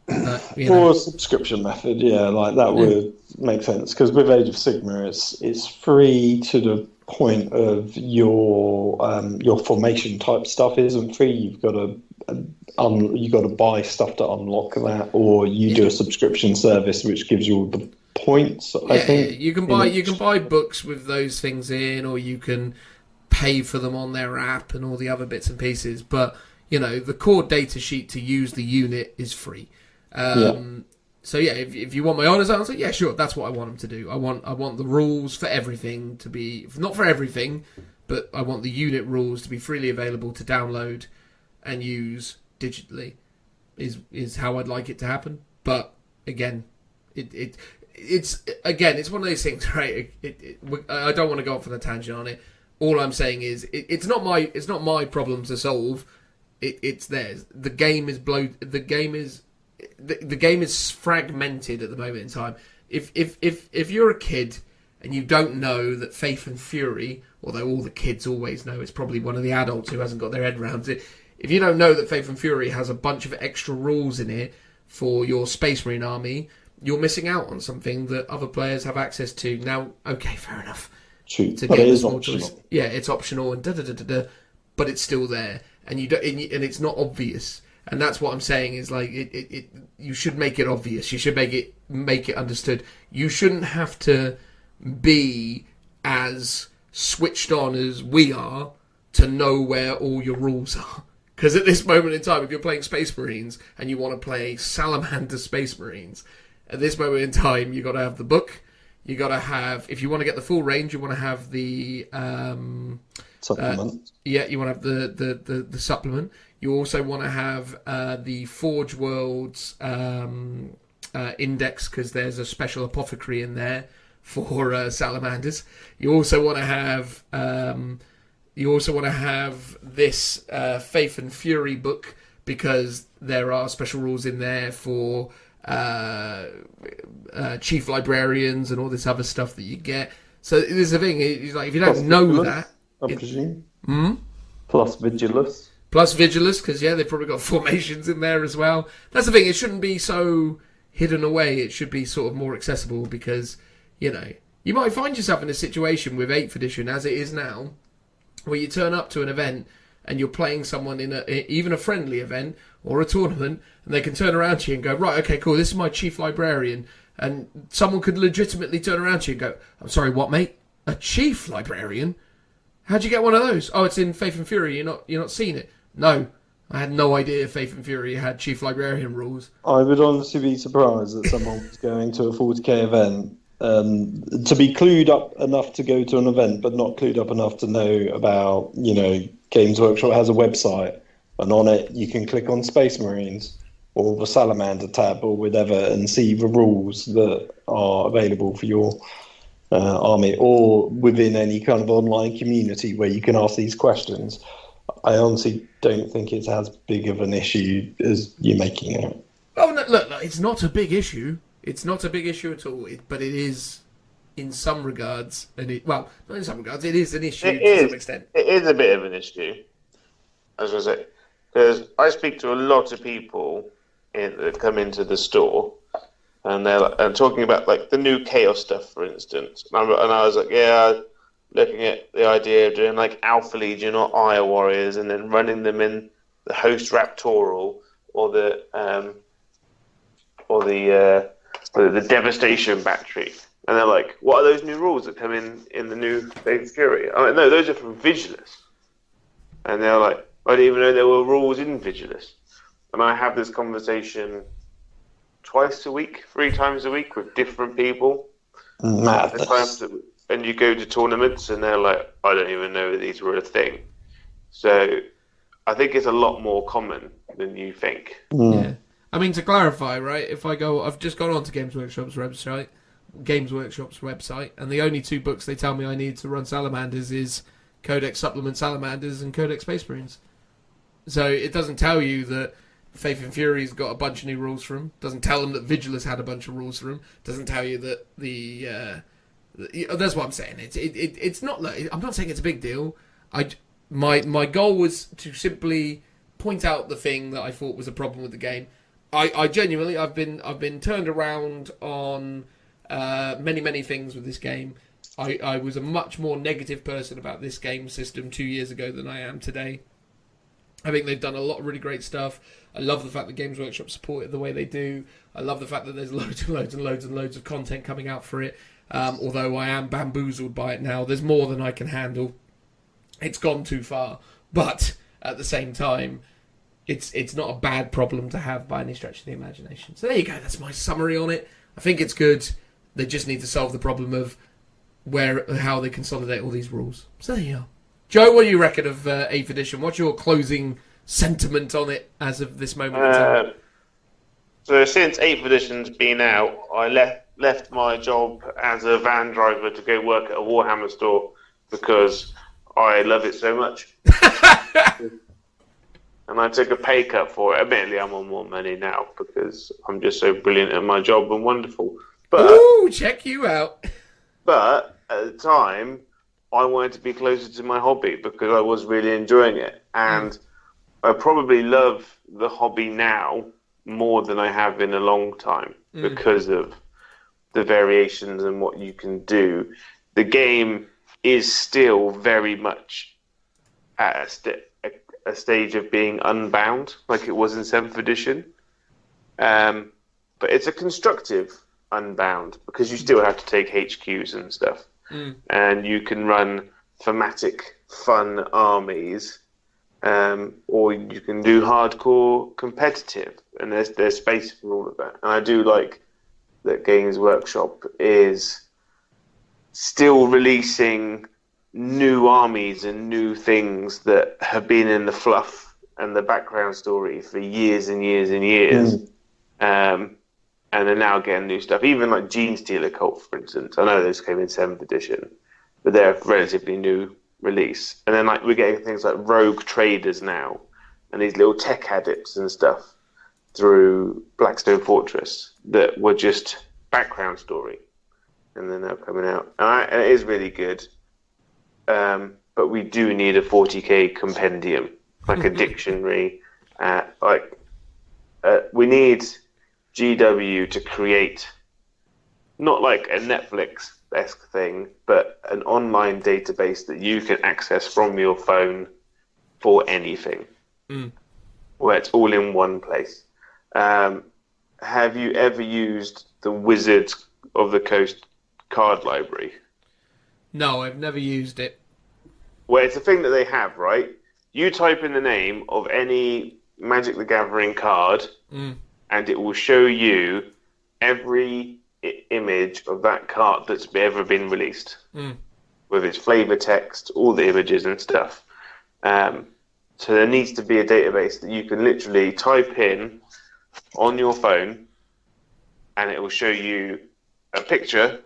Or a subscription method, yeah, like that would make sense. Because with Age of Sigmar, it's free to the point of your formation type stuff isn't free. You've got to buy stuff to unlock that, or you do a subscription service which gives you all the points. I think you can buy books with those things in, or you can pay for them on their app and all the other bits and pieces. But the core data sheet to use the unit is free. So yeah, if you want my honest answer, yeah, sure, that's what I want them to do. I want the rules for everything to be, not for everything, but I want the unit rules to be freely available to download and use digitally. Is how I'd like it to happen. But again, it's one of those things, right? I don't want to go off on a tangent on it. All I'm saying is it's not my problem to solve. It's theirs. The game is the game is fragmented at the moment in time. If you're a kid and you don't know that Faith and Fury, although all the kids always know, it's probably one of the adults who hasn't got their head around it. If you don't know that Faith and Fury has a bunch of extra rules in it for your Space Marine army, you're missing out on something that other players have access to. Now, okay, fair enough. True, but it is optional. Choice. Yeah, it's optional and but it's still there, and and it's not obvious. And that's what I'm saying is like you should make it obvious. You should make it understood. You shouldn't have to be as switched on as we are to know where all your rules are. Because at this moment in time, if you're playing Space Marines and you want to play Salamander Space Marines, at this moment in time, you've got to have the book. You got to have, if you want to get the full range, you want to have the supplement. You want to have the supplement. You also want to have the Forge Worlds index, because there's a special apothecary in there for salamanders. You also want to have this Faith and Fury book, because there are special rules in there for chief librarians and all this other stuff that you get. So there's a thing. It's like if you don't know that, I presume. Plus Vigilus. Plus Vigilus, because they've probably got formations in there as well. That's the thing. It shouldn't be so hidden away. It should be sort of more accessible, because you might find yourself in a situation with 8th edition as it is now, where you turn up to an event and you're playing someone in even a friendly event or a tournament, and they can turn around to you and go, right, okay, cool, this is my chief librarian, and someone could legitimately turn around to you and go, I'm sorry, what, mate? A chief librarian? How'd you get one of those? Oh, it's in Faith and Fury. You're not seeing it. No, I had no idea Faith and Fury had chief librarian rules. I would honestly be surprised that someone was going to a 40k event to be clued up enough to go to an event, but not clued up enough to know about, Games Workshop has a website, and on it you can click on Space Marines or the Salamander tab or whatever and see the rules that are available for your army, or within any kind of online community where you can ask these questions. I honestly don't think it's as big of an issue as you're making it. Oh, no, look, it's not a big issue. It's not a big issue at all. But it is in some regards, not in some regards, it is an issue some extent. It is a bit of an issue, as I say, because I speak to a lot of people that come into the store, and they're talking about like the new Chaos stuff, for instance. And I was like, yeah, looking at the idea of doing like Alpha Legion or Ire Warriors, and then running them in the Host Raptoral or the Devastation Battery. And they're like, what are those new rules that come in the new Faith Fury? I'm like, no, those are from Vigilus. And they're like, I didn't even know there were rules in Vigilus. And I have this conversation twice a week, 3 times a week with different people. Madness. And you go to tournaments and they're like, I don't even know these were a thing. So I think it's a lot more common than you think. Yeah. I mean, to clarify, right, I've just gone on to Games Workshop's website, and the only 2 books they tell me I need to run Salamanders is Codex Supplement Salamanders and Codex Space Marines. So it doesn't tell you that Faith and Fury's got a bunch of new rules for them. Doesn't tell them that Vigilus had a bunch of rules for them. Doesn't tell you that that's what I'm saying. It's not. I'm not saying it's a big deal. My goal was to simply point out the thing that I thought was a problem with the game. I genuinely I've been turned around on many things with this game. I was a much more negative person about this game system 2 years ago than I am today. I think they've done a lot of really great stuff. I love the fact that Games Workshop support it the way they do. I love the fact that there's loads of content coming out for it. Although I am bamboozled by it now. There's more than I can handle. It's gone too far. But at the same time, it's not a bad problem to have by any stretch of the imagination. So there you go. That's my summary on it. I think it's good. They just need to solve the problem of how they consolidate all these rules. So there you are. Joe, what do you reckon of 8th edition? What's your closing sentiment on it as of this moment in time? So since 8th edition's been out, I left my job as a van driver to go work at a Warhammer store because I love it so much. And I took a pay cut for it. Admittedly, I'm on more money now because I'm just so brilliant at my job and wonderful. But, ooh, check you out. But at the time, I wanted to be closer to my hobby because I was really enjoying it. And I probably love the hobby now more than I have in a long time because of the variations and what you can do. The game is still very much at a stage of being unbound, like it was in 7th edition. But it's a constructive unbound because you still have to take HQs and stuff. And you can run thematic, fun armies, or you can do hardcore competitive, and there's space for all of that. And I do like that Games Workshop is still releasing new armies and new things that have been in the fluff and the background story for years and years and years. And they're now getting new stuff. Even like Gene Stealer Cult, for instance. I know those came in 7th edition, but they're a relatively new release. And then like we're getting things like Rogue Traders now, and these little tech addicts and stuff through Blackstone Fortress that were just background story. And then they're coming out. And it is really good. But we do need a 40k compendium, like a dictionary. We need GW to create not like a Netflix-esque thing, but an online database that you can access from your phone for anything, where it's all in one place. Have you ever used the Wizards of the Coast card library? No, I've never used it. Well, it's a thing that they have, right? You type in the name of any Magic the Gathering card, and it will show you every image of that card that's ever been released, with its flavor text, all the images and stuff. So there needs to be a database that you can literally type in on your phone, and it will show you a picture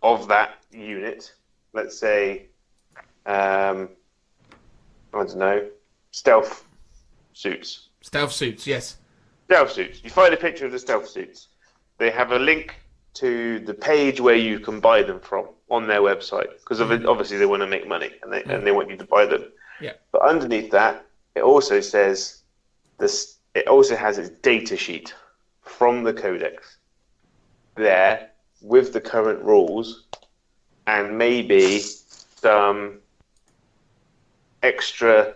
of that unit. Let's say, I don't know, stealth suits. Stealth suits, yes. Stealth suits. You find a picture of the stealth suits. They have a link to the page where you can buy them from on their website, because obviously they want to make money and they want you to buy them. Yeah. But underneath that, it also says this. It also has its data sheet from the codex there with the current rules and maybe some pictures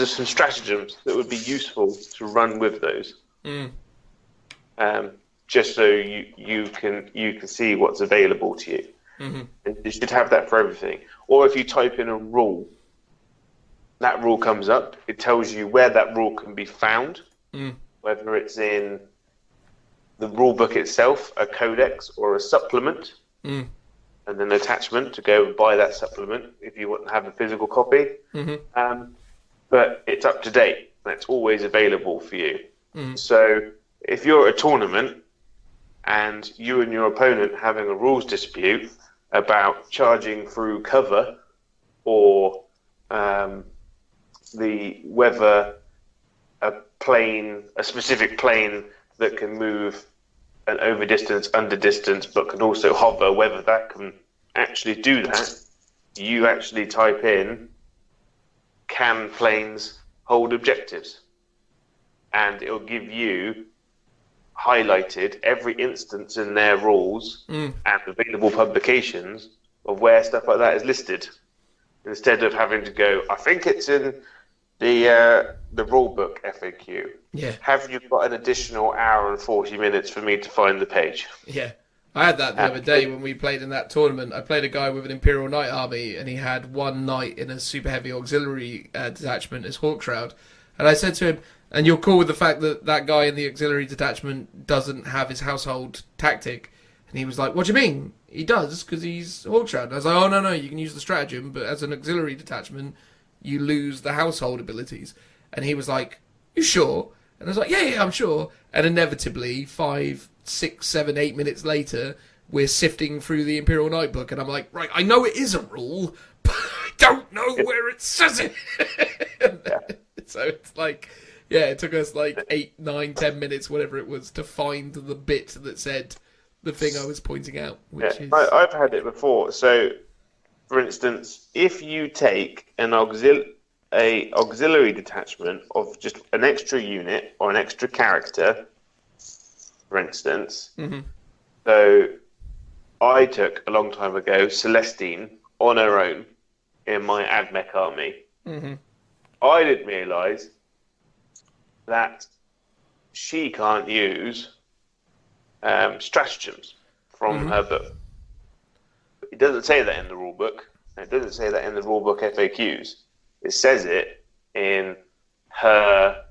of some stratagems that would be useful to run with those. Just so you can see what's available to you. And you should have that for everything. Or if you type in a rule, that rule comes up. It tells you where that rule can be found, whether it's in the rule book itself, a codex, or a supplement, and an attachment to go and buy that supplement if you want to have a physical copy. But it's up to date. That's always available for you. So if you're at a tournament and you and your opponent having a rules dispute about charging through cover or whether a specific plane that can move an over distance, under distance, but can also hover, whether that can actually do that, you actually type in, can planes hold objectives? And it'll give you highlighted every instance in their rules and available publications of where stuff like that is listed, instead of having to go, I think it's in the rule book FAQ. Yeah. Have you got an additional hour and 40 minutes for me to find the page? Yeah. I had that the other day when we played in that tournament. I played a guy with an Imperial Knight army, and he had one knight in a super heavy auxiliary detachment as Hawkshroud. And I said to him, and you're cool with the fact that that guy in the auxiliary detachment doesn't have his household tactic? And he was like, what do you mean? He does, because he's Hawkshroud. And I was like, oh, no, you can use the stratagem, but as an auxiliary detachment, you lose the household abilities. And he was like, you sure? And I was like, yeah, I'm sure. And inevitably, 5, 6, 7, 8 minutes later, we're sifting through the Imperial Knight book, and I'm like, right, I know it is a rule, but I don't know where it says it. So it's like, yeah, it took us like 8, 9, 10 minutes, whatever it was, to find the bit that said the thing I was pointing out. Which is... I've had it before. So, for instance, if you take an auxiliary detachment of just an extra unit or an extra character, for instance, so I took a long time ago Celestine on her own in my AdMech army. I didn't realise that she can't use stratagems from her book. It doesn't say that in the rule book. It doesn't say that in the rule book FAQs. It says it in her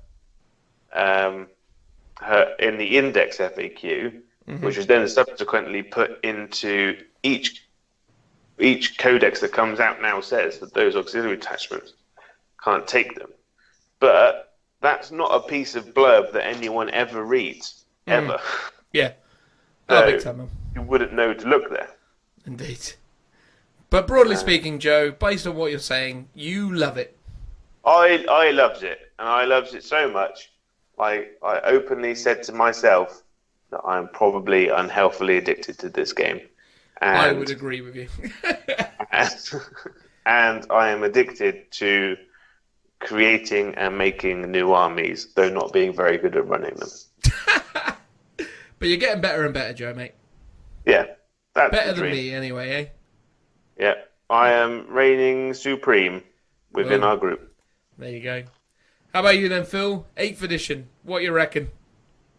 in the index FAQ, which is then subsequently put into each codex that comes out now says that those auxiliary attachments can't take them. But that's not a piece of blurb that anyone ever reads, ever. Yeah. So big time, man. You wouldn't know to look there. Indeed. But broadly speaking, Joe, based on what you're saying, you love it. I loved it, and I loved it so much. I openly said to myself that I'm probably unhealthily addicted to this game. And, I would agree with you. and I am addicted to creating and making new armies, though not being very good at running them. But you're getting better and better, Joe, mate. Yeah. That's better than me, anyway, eh? Yeah. I am reigning supreme within our group. There you go. How about you then, Phil? 8th edition. What you reckon?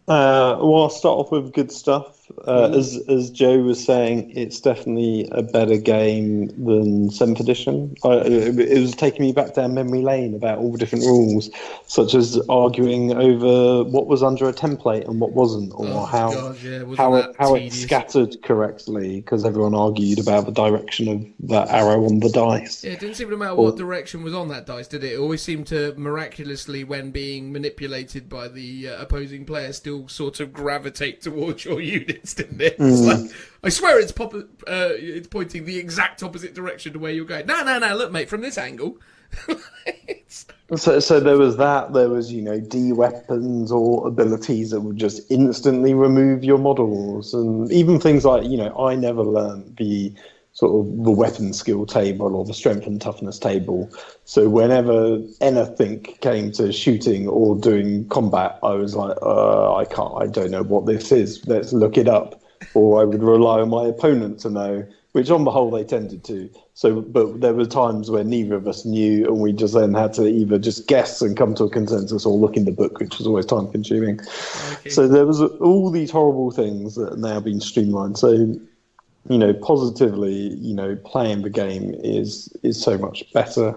Well, I'll start off with good stuff. As Joe was saying, it's definitely a better game than 7th edition. It was taking me back down memory lane about all the different rules, such as arguing over what was under a template and what wasn't, or how it scattered correctly, because everyone argued about the direction of that arrow on the dice. Yeah, it didn't seem to matter what direction was on that dice, did it? It always seemed to miraculously, when being manipulated by the opposing player, still sort of gravitate towards your units, didn't it? It's like, I swear it's pointing the exact opposite direction to where you're going. No, look, mate, from this angle. So there was that. There was, D weapons or abilities that would just instantly remove your models, and even things like, I never learned the sort of the weapon skill table or the strength and toughness table. So whenever anything came to shooting or doing combat, I was like, I don't know what this is. Let's look it up. Or I would rely on my opponent to know, which on the whole they tended to. So, but there were times where neither of us knew, and we just then had to either just guess and come to a consensus or look in the book, which was always time consuming. Okay. So there was all these horrible things that have now been streamlined. So, positively, playing the game is so much better.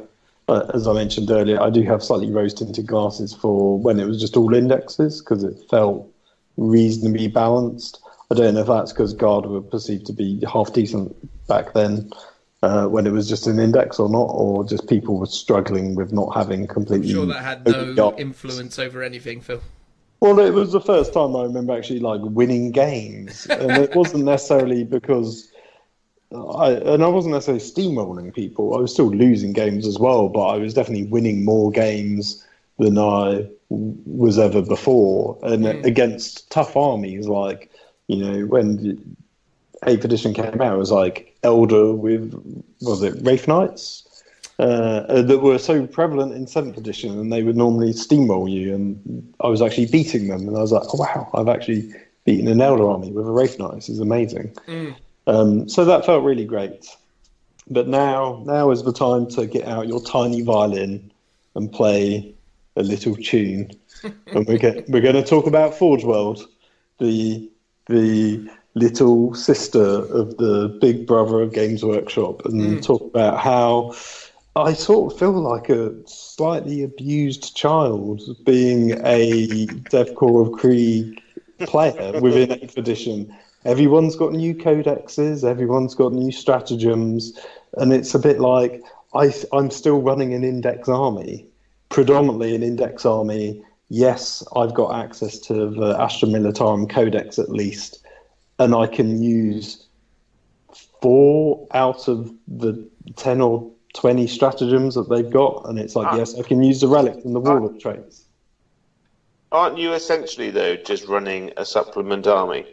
As I mentioned earlier, I do have slightly rose-tinted glasses for when it was just all indexes, because it felt reasonably balanced. I don't know if that's because Guard were perceived to be half decent back then, when it was just an index or not, or just people were struggling with not having completely... I'm sure that had no influence over anything, Phil. Well, it was the first time I remember actually winning games, and it wasn't necessarily because I wasn't necessarily steamrolling people. I was still losing games as well, but I was definitely winning more games than I was ever before, and against tough armies when 8th edition came out, it was Elder with, was it Wraith Knights? That were so prevalent in 7th edition, and they would normally steamroll you, and I was actually beating them, and I was like, oh wow, I've actually beaten an Elder army with a Wraith Knight. This is amazing. So that felt really great. But now is the time to get out your tiny violin and play a little tune. And we're going to talk about Forge World, the little sister of the big brother of Games Workshop, and talk about how I sort of feel like a slightly abused child being a Dev Corps of Krieg player within 8th edition. Everyone's got new codexes, everyone's got new stratagems, and it's a bit like I'm still running an index army, predominantly an index army. Yes, I've got access to the Astra Militarum Codex at least, and I can use 4 out of the 10 or 20 stratagems that they've got, and it's yes, I can use the relics and the warlock traits. Aren't you essentially, though, just running a supplement army?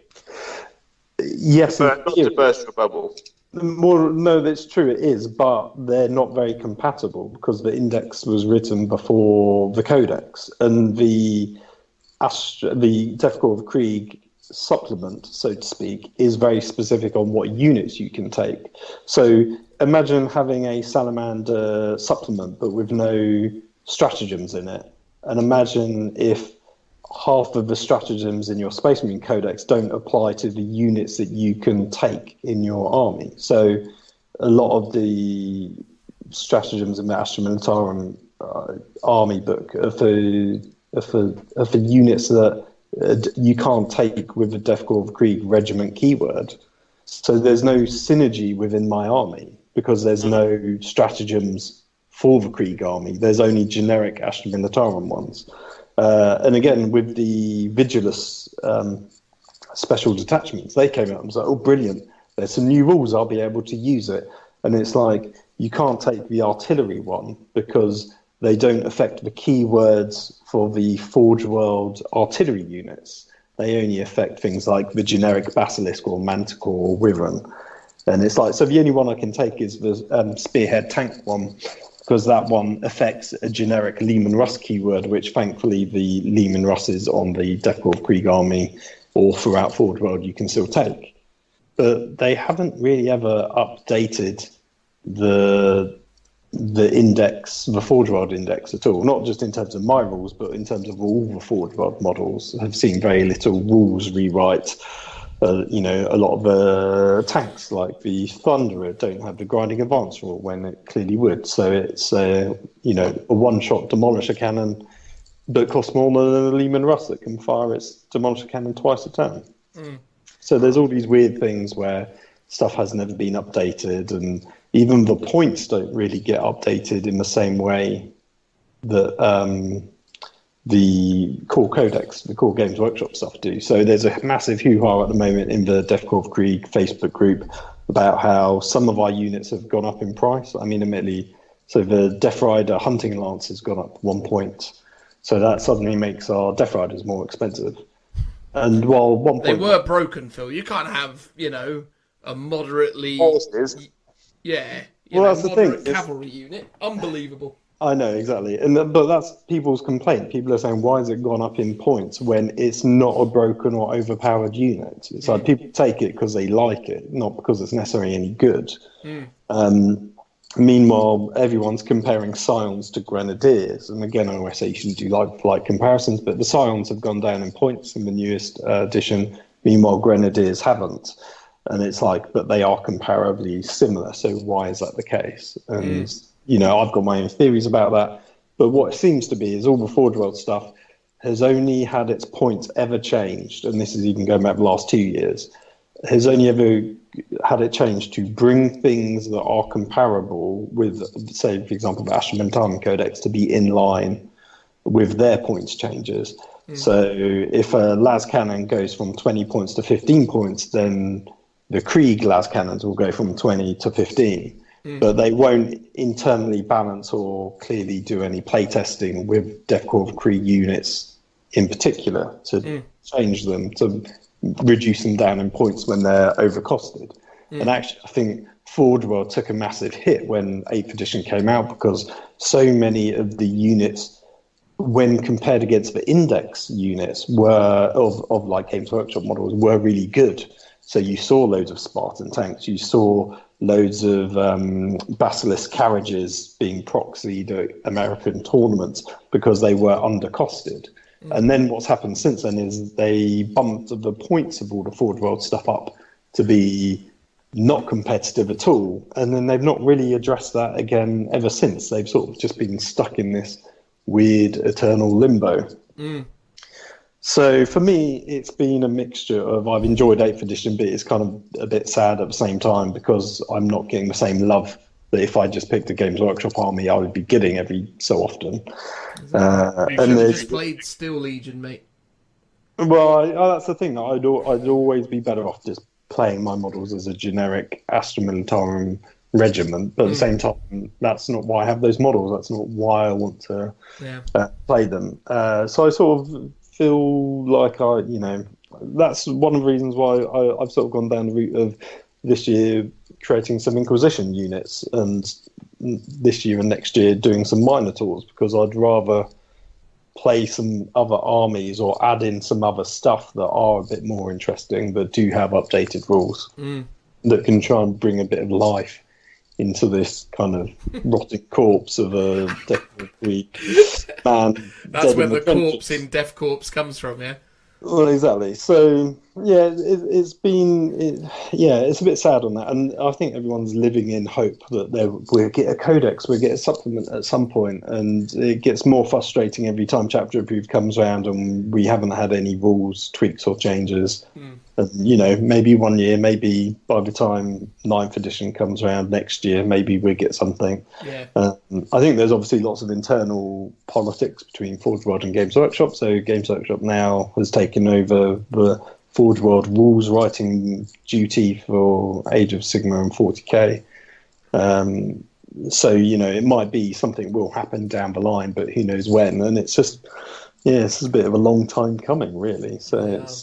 Yes. Not to burst your bubble. Well, no, that's true, it is, but they're not very compatible because the index was written before the codex, and the Death Corps of Krieg supplement, so to speak, is very specific on what units you can take. So imagine having a Salamander supplement but with no stratagems in it, and imagine if half of the stratagems in your Space Marine Codex don't apply to the units that you can take in your army. So a lot of the stratagems in the Astra Militarum army book are for units that you can't take with the Death Corps of Krieg regiment keyword. So there's no synergy within my army because there's no stratagems for the Krieg army. There's only generic Astra Militarum ones. And again, with the Vigilus special detachments, they came out and was like, oh, brilliant, there's some new rules, I'll be able to use it. And it's like, you can't take the artillery one because they don't affect the keywords for the Forge World artillery units. They only affect things like the generic Basilisk or Manticore or Wyvern. And it's like, so the only one I can take is the Spearhead tank one, because that one affects a generic Lehman Russ keyword, which thankfully the Lehman Russes on the Death Corps of Krieg army or throughout Forge World you can still take. But they haven't really ever updated the index, the Forge World index at all. Not just in terms of my rules, but in terms of all the Forge World models. I've seen very little rules rewrite. A lot of the tanks, like the Thunderer, don't have the grinding advance rule when it clearly would. So it's a one-shot demolisher cannon that costs more than a Lehman Russ that can fire its demolisher cannon twice a turn. So there's all these weird things where stuff has never been updated, and even the points don't really get updated in the same way that the core codex, the core Games Workshop stuff do. So there's a massive hoo-ha at the moment in the Death Corps of Krieg Facebook group about how some of our units have gone up in price. I mean, admittedly, So the Death Rider hunting lance has gone up 1 point. So that suddenly makes our Death Riders more expensive. And while 1 They point... were broken, Phil. You can't have, a moderately... Horses. Yeah, That's the thing. moderate cavalry unit. Unbelievable. I know, exactly. But that's people's complaint. People are saying, why has it gone up in points when it's not a broken or overpowered unit? It's like people take it because they like it, not because it's necessarily any good. Meanwhile, everyone's comparing Scions to Grenadiers. And again, I always say you shouldn't do like comparisons, but the Scions have gone down in points in the newest edition. Meanwhile, Grenadiers haven't. And it's like, but they are comparably similar. So why is that the case? And, I've got my own theories about that. But what it seems to be is all the Forge World stuff has only had its points ever changed. And this is even going back the last 2 years. Has only ever had it changed to bring things that are comparable with, say, for example, the Astra Militarum Codex to be in line with their points changes. So if a las cannon goes from 20 points to 15 points, then the Krieg las cannons will go from 20 to 15. But they won't internally balance or clearly do any playtesting with DevCorp Krieg units in particular to change them, to reduce them down in points when they're overcosted. And actually, I think Forge World took a massive hit when 8th edition came out because so many of the units, when compared against the index units, were of like Games Workshop models, were really good. So you saw loads of Spartan tanks, you saw loads of Basilisk carriages being proxied at American tournaments because they were undercosted. And then what's happened since then is they bumped the points of all the Forge World stuff up to be not competitive at all. And then they've not really addressed that again ever since. They've sort of just been stuck in this weird eternal limbo. So for me, it's been a mixture of I've enjoyed 8th edition, but it's kind of a bit sad at the same time because I'm not getting the same love that if I just picked a Games Workshop army, I would be getting every so often. You should have just played Steel Legion, mate. Well, that's the thing. I'd always be better off just playing my models as a generic Astra Militarum regiment, but at the same time, that's not why I have those models. That's not why I want to play them. So I sort of feel like that's one of the reasons why I've sort of gone down the route of this year creating some Inquisition units and this year and next year doing some Minotaurs, because I'd rather play some other armies or add in some other stuff that are a bit more interesting but do have updated rules that can try and bring a bit of life into this kind of rotting corpse of a man. That's where the corpse in Death Corps comes from, yeah? Well, exactly. So, yeah, it's a bit sad on that. And I think everyone's living in hope that we'll get a codex, we'll get a supplement at some point, and it gets more frustrating every time Chapter Approved comes around and we haven't had any rules, tweaks or changes. And, maybe 1 year, maybe by the time 9th edition comes around next year, maybe we'll get something. Yeah. I think there's obviously lots of internal politics between Forge World and Games Workshop. So Games Workshop now has taken over the Forge World rules writing duty for Age of Sigmar and 40k. So, it might be something will happen down the line, but who knows when. And it's just, it's a bit of a long time coming, really. So it's,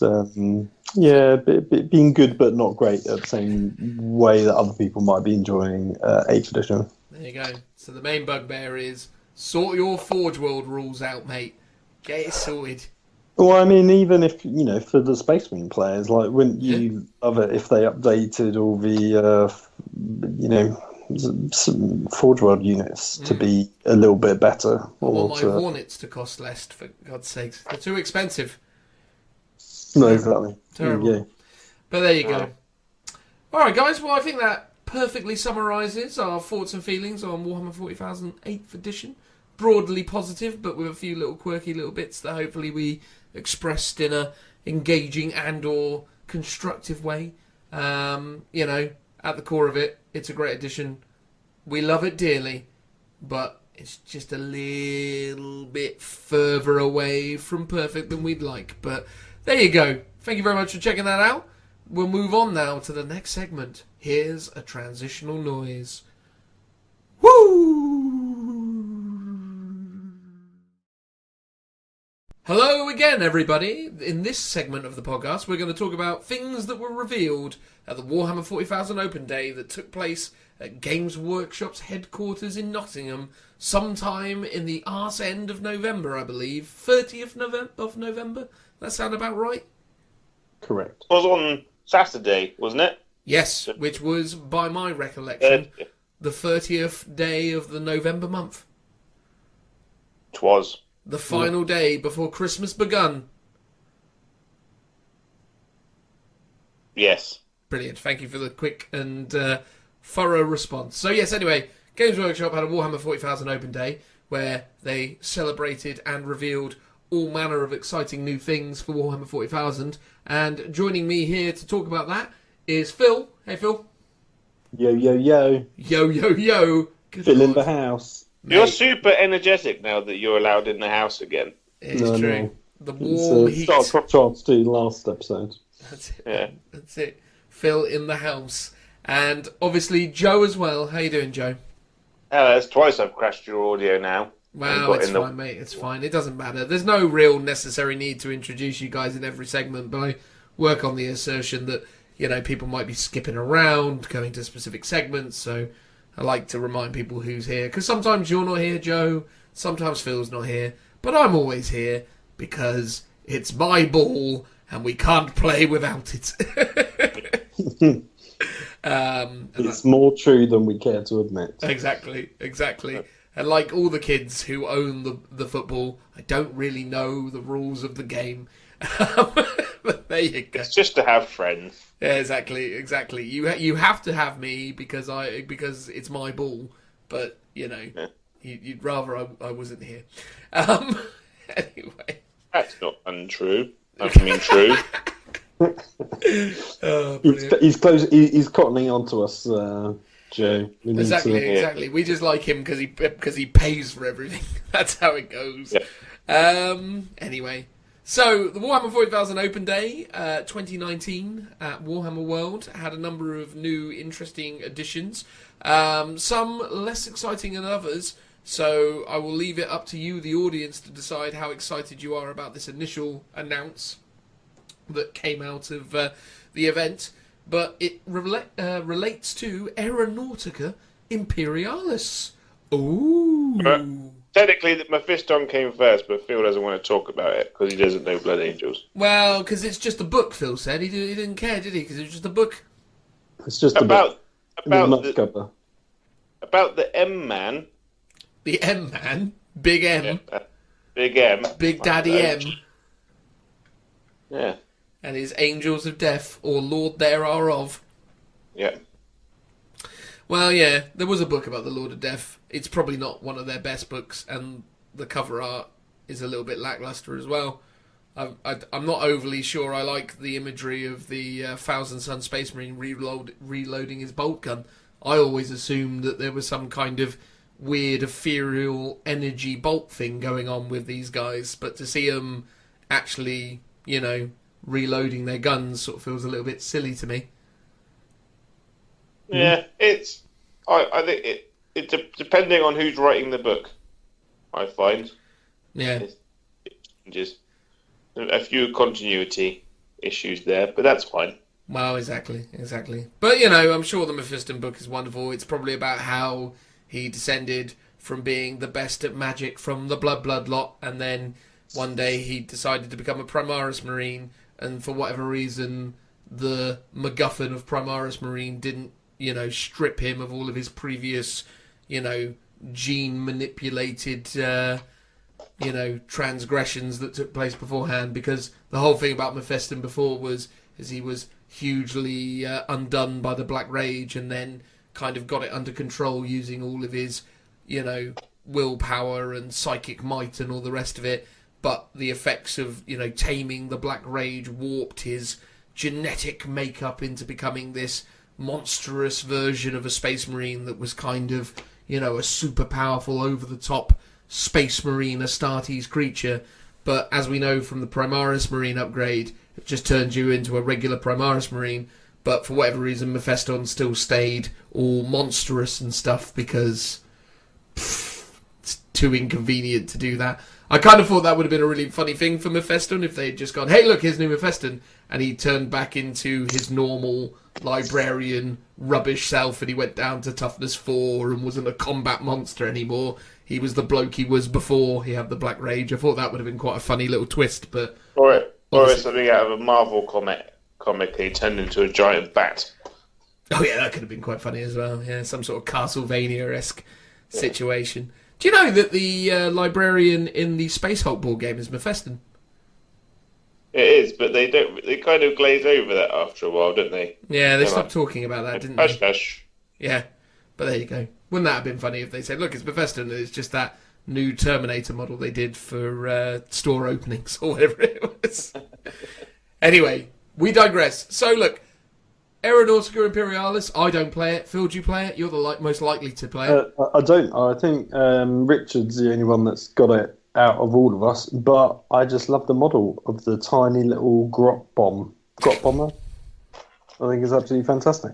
being good but not great at the same way that other people might be enjoying 8th edition. There you go. So the main bugbear is sort your Forge World rules out, mate. Get it sorted. Well, I mean, even if, for the Space Marine players, like, wouldn't you love it if they updated all the, Forge World units to be a little bit better? I want my Hornets to cost less, for God's sakes. They're too expensive. No, exactly. Terrible. Yeah. But there you go. All right, guys. Well, I think that perfectly summarises our thoughts and feelings on Warhammer 40,000 8th edition. Broadly positive, but with a few little quirky little bits that hopefully we expressed in a engaging and or constructive way. At the core of it, it's a great edition. We love it dearly, but it's just a little bit further away from perfect than we'd like. But there you go. Thank you very much for checking that out. We'll move on now to the next segment. Here's a transitional noise. Woo! Hello again, everybody. In this segment of the podcast, we're going to talk about things that were revealed at the Warhammer 40,000 Open Day that took place at Games Workshop's headquarters in Nottingham sometime in the arse end of November, I believe. 30th of November? That sound about right? Correct. It was on Saturday, wasn't it? Yes, which was, by my recollection, the 30th day of the November month. 'Twas. The final day before Christmas begun. Yes. Brilliant. Thank you for the quick and thorough response. So yes, anyway, Games Workshop had a Warhammer 40,000 Open Day where they celebrated and revealed all manner of exciting new things for Warhammer 40,000. And joining me here to talk about that is Phil. Hey, Phil. Yo, yo, yo. Yo, yo, yo. Good Phil in Lord. the house. Mate, You're super energetic now that you're allowed in the house again. It's No, true. no. The warm heat. Star Trek Chance 2 last episode. That's it. Yeah. That's it. Phil in the house. And obviously Joe as well. How you doing, Joe? That's twice I've crashed your audio now. Well, it's fine, mate. It's fine. It doesn't matter. There's no real necessary need to introduce you guys in every segment, but I work on the assertion that, you know, people might be skipping around, going to specific segments, so I like to remind people who's here. Because sometimes you're not here, Joe. Sometimes Phil's not here. But I'm always here because it's my ball and we can't play without it. It's more true than we care to admit. Exactly. And like all the kids who own the football, I don't really know the rules of the game. But there you go. It's just to have friends. Yeah, exactly. You have to have me because it's my ball. But you know, you'd rather I wasn't here. Anyway, That's not untrue. I mean, true. oh, brilliant. He's close. He's cottoning onto us, Joe. We need Exactly. We just like him because he pays for everything. That's how it goes. Yeah. Anyway, so the Warhammer 40,000 Open Day 2019 at Warhammer World had a number of new, interesting additions. Some less exciting than others. So I will leave it up to you, the audience, to decide how excited you are about this initial announce that came out of the event. But it relates to Aeronautica Imperialis. Ooh. Technically, Mephiston came first, but Phil doesn't want to talk about it because he doesn't know Blood Angels. Well, because it's just a book, Phil said. He didn't care, did he? Because it was just a book. It's just About cover. about the M-Man. The M-Man. Big M. Yeah, Big M. Big Daddy M. Yeah. And his Angels of Death, or Lord there are of. Yeah. Well, yeah, there was a book about the Lord of Death. It's probably not one of their best books, and the cover art is a little bit lackluster as well. I'm not overly sure I like the imagery of the Thousand Sun Space Marine reloading his bolt gun. I always assumed that there was some kind of weird ethereal energy bolt thing going on with these guys, but to see them actually, you know, reloading their guns sort of feels a little bit silly to me. Yeah, it's. I think it's depending on who's writing the book. I find. Yeah. It changes. A few continuity issues there, but that's fine. Well, exactly. But, you know, I'm sure the Mephiston book is wonderful. It's probably about how he descended from being the best at magic from the Blood lot, and then one day he decided to become a Primaris Marine, and for whatever reason, the MacGuffin of Primaris Marine didn't, you know, strip him of all of his previous, you know, gene-manipulated, you know, transgressions that took place beforehand, because the whole thing about Mephiston before was he was hugely undone by the Black Rage, and then kind of got it under control using all of his, you know, willpower and psychic might and all the rest of it. But the effects of, you know, taming the Black Rage warped his genetic makeup into becoming this monstrous version of a Space Marine that was kind of, you know, a super powerful, over-the-top Space Marine Astartes creature. But as we know from the Primaris Marine upgrade, it just turns you into a regular Primaris Marine. But for whatever reason, Mephiston still stayed all monstrous and stuff because it's too inconvenient to do that. I kind of thought that would have been a really funny thing for Mephiston if they had just gone, hey, look, here's new Mephiston, and he turned back into his normal librarian rubbish self, and he went down to toughness 4 and wasn't a combat monster anymore. He was the bloke he was before he had the Black Rage. I thought that would have been quite a funny little twist, but... Or something out of a Marvel comic, he turned into a giant bat. Oh yeah, that could have been quite funny as well. Yeah, some sort of Castlevania-esque situation. Do you know that the librarian in the Space Hulk board game is Mephiston? It is, but they kind of glaze over that after a while, don't they? Yeah, they stopped talking about that, didn't they? Hush, hush. Yeah, but there you go. Wouldn't that have been funny if they said, look, it's Mephiston, and it's just that new Terminator model they did for store openings or whatever it was. Anyway, we digress. So look, Aeronautica Imperialis, I don't play it. Phil, do you play it? You're the most likely to play it. I don't. I think Richard's the only one that's got it out of all of us, but I just love the model of the tiny little grot bomber. I think it's absolutely fantastic.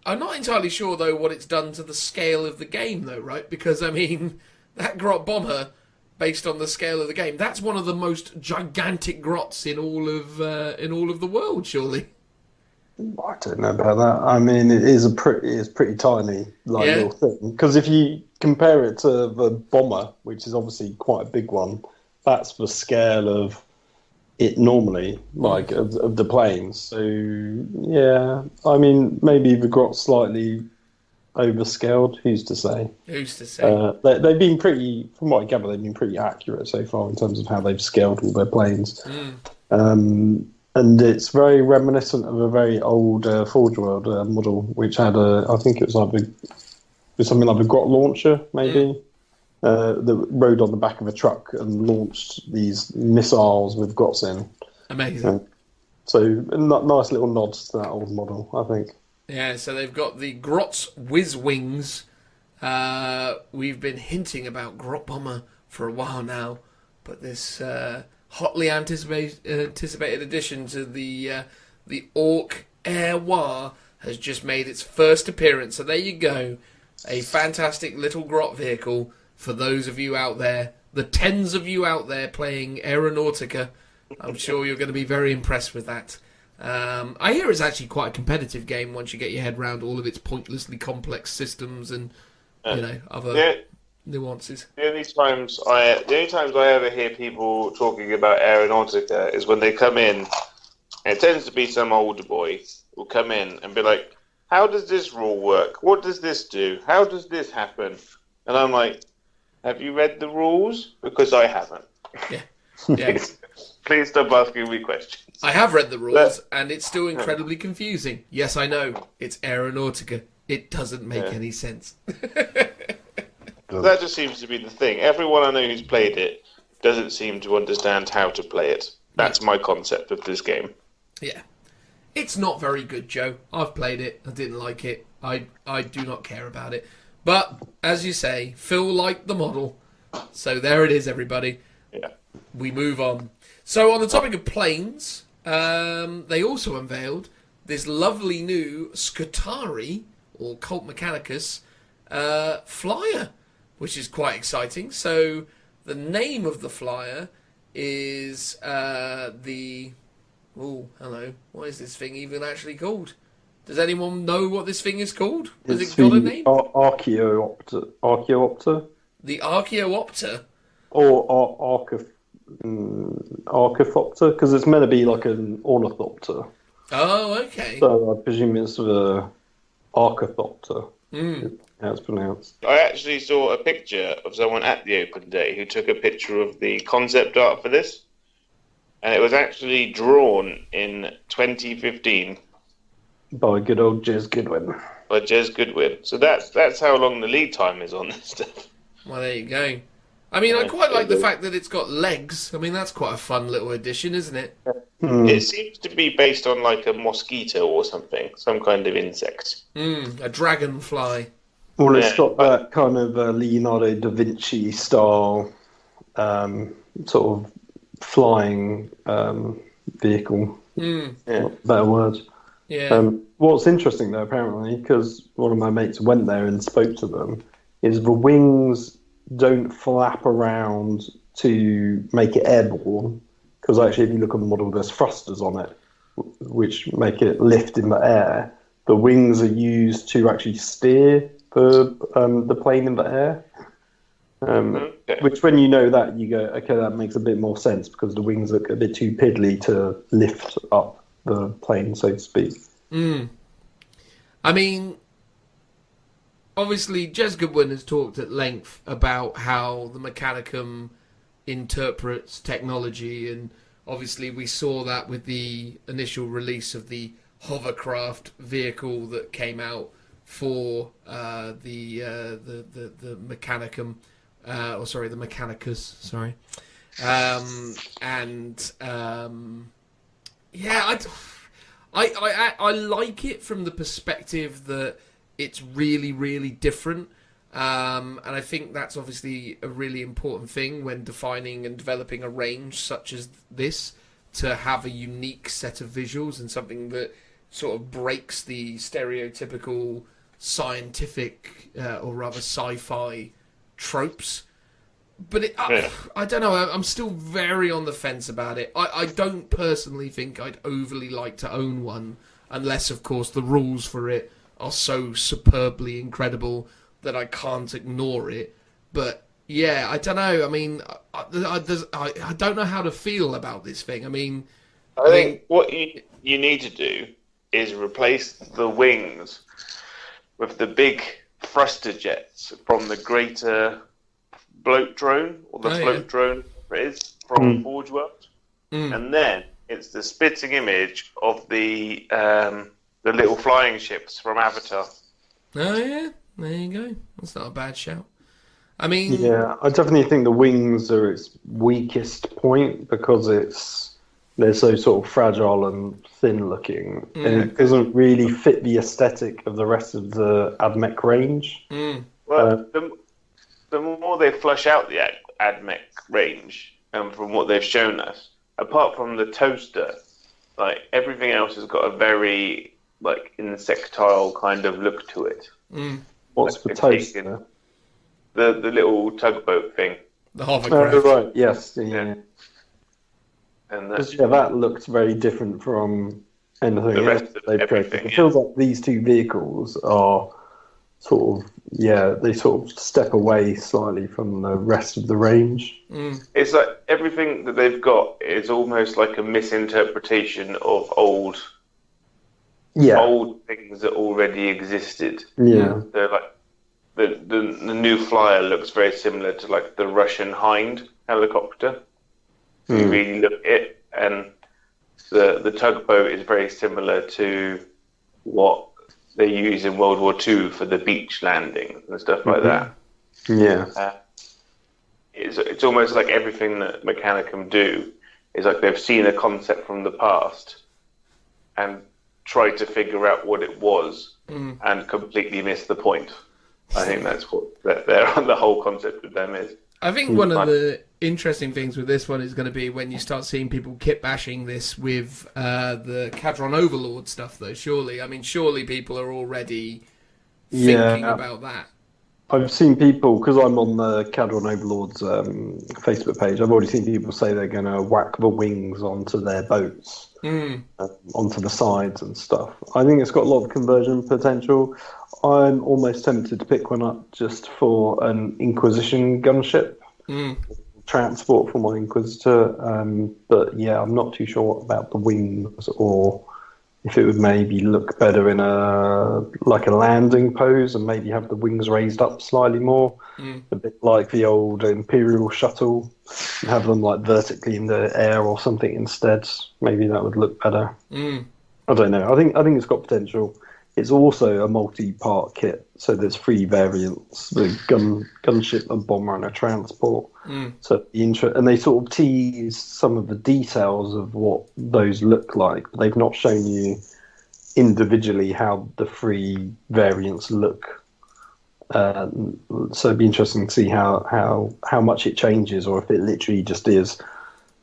I'm not entirely sure, though, what it's done to the scale of the game, though, right? Because, I mean, that grot bomber, based on the scale of the game, that's one of the most gigantic grots in all of the world, surely. I don't know about that. I mean, it's pretty tiny, little thing. Because if you compare it to the bomber, which is obviously quite a big one, that's the scale of it normally, of the planes. So yeah, I mean, maybe the grot's slightly overscaled. Who's to say? Who's to say? They've been pretty, from what I gather, they've been pretty accurate so far in terms of how they've scaled all their planes. And it's very reminiscent of a very old Forge World model, which had I think it was something like a grot launcher, maybe, that rode on the back of a truck and launched these missiles with grots in. Amazing. So a nice little nod to that old model, I think. Yeah, so they've got the Grots Whiz Wings. We've been hinting about Grot Bomber for a while now, but this hotly anticipated addition to the Orc Air War has just made its first appearance. So there you go, a fantastic little grot vehicle for those of you out there, the tens of you out there playing Aeronautica. I'm sure you're going to be very impressed with that. I hear it's actually quite a competitive game once you get your head around all of its pointlessly complex systems and other nuances. The only times I ever hear people talking about Aeronautica is when they come in, and it tends to be some older boy who will come in and be like, how does this rule work? What does this do? How does this happen? And I'm like, have you read the rules? Because I haven't. Yeah. Please stop asking me questions. I have read the rules, and it's still incredibly confusing. Yes, I know. It's Aeronautica. It doesn't make any sense. That just seems to be the thing. Everyone I know who's played it doesn't seem to understand how to play it. That's my concept of this game. Yeah. It's not very good, Joe. I've played it. I didn't like it. I do not care about it. But, as you say, Phil liked the model. So there it is, everybody. Yeah. We move on. So on the topic of planes, they also unveiled this lovely new Scutari, or Colt Mechanicus, flyer, which is quite exciting. So the name of the flyer is the... Oh, hello. What is this thing even actually called? Does anyone know what this thing is called? Has it got a name? Archaeopter. The Archaeopter? Or Archaeopter, because it's meant to be like an ornithopter. Oh, okay. So I presume it's the Archaeopter. How it's pronounced. I actually saw a picture of someone at the open day who took a picture of the concept art for this, and it was actually drawn in 2015 by good old Jez Goodwin. So that's how long the lead time is on this stuff. Well, there you go. I mean, I quite like the fact that it's got legs. I mean, that's quite a fun little addition, isn't it? It seems to be based on like a mosquito or something, some kind of insect. A dragonfly. Well, it's got that kind of Leonardo da Vinci style sort of flying vehicle. Better word. Yeah. What's interesting, though, apparently, because one of my mates went there and spoke to them, is the wings don't flap around to make it airborne, because actually if you look on the model, there's thrusters on it, which make it lift in the air. The wings are used to actually steer the plane in the air. Which, when you know that, you go, okay, that makes a bit more sense, because the wings look a bit too piddly to lift up the plane, so to speak. I mean, obviously, Jez Goodwin has talked at length about how the Mechanicum interprets technology, and obviously we saw that with the initial release of the hovercraft vehicle that came out for the Mechanicum, the Mechanicus, sorry. I like it from the perspective that it's really, really different. And I think that's obviously a really important thing when defining and developing a range such as this, to have a unique set of visuals and something that sort of breaks the stereotypical scientific or rather sci-fi tropes. But I don't know, I'm still very on the fence about it. I don't personally think I'd overly like to own one, unless, of course, the rules for it are so superbly incredible that I can't ignore it. But yeah, I don't know. I mean, I don't know how to feel about this thing. I mean, I think what you need to do is replace the wings with the big thruster jets from the greater bloat drone, or the float drone, whatever it is, from Forge World. And then it's the spitting image of the little flying ships from Avatar. Oh yeah, there you go. That's not a bad shout. I mean, yeah, I definitely think the wings are its weakest point, because they're so sort of fragile and thin looking, and it doesn't really fit the aesthetic of the rest of the AdMech range. Well, the more they flush out the AdMech range, from what they've shown us, apart from the toaster, like everything else has got a very insectile kind of look to it. What's the toaster? The little tugboat thing. The hovercraft. Oh, right. Yes. Yeah. And that looked very different from anything the rest else of they've created. everything. It feels like these two vehicles are they sort of step away slightly from the rest of the range. It's like everything that they've got is almost like a misinterpretation of old things that already existed. Yeah. So like the new flyer looks very similar to like the Russian Hind helicopter. You really look at it, and the tugboat is very similar to what they use in World War II for the beach landings and stuff like that. Yeah. It's almost like everything that Mechanicum do is like they've seen a concept from the past and tried to figure out what it was and completely missed the point. I think that's what the whole concept of them is. I think one of the interesting things with this one is going to be when you start seeing people kit bashing this with the Cadron Overlord stuff, though. Surely people are already thinking about that. I've seen people, because I'm on the Cadron Overlord's Facebook page, I've already seen people say they're going to whack the wings onto their boats, onto the sides and stuff. I think it's got a lot of conversion potential. I'm almost tempted to pick one up just for an Inquisition gunship, transport for my Inquisitor. But yeah, I'm not too sure about the wings, or if it would maybe look better in a landing pose and maybe have the wings raised up slightly more, a bit like the old Imperial shuttle, and have them like vertically in the air or something instead. Maybe that would look better. I don't know. I think it's got potential. It's also a multi-part kit, so there's 3 variants: the gunship, a bomber, and a transport. So and they sort of tease some of the details of what those look like, but they've not shown you individually how the 3 variants look. So it'd be interesting to see how much it changes, or if it literally just is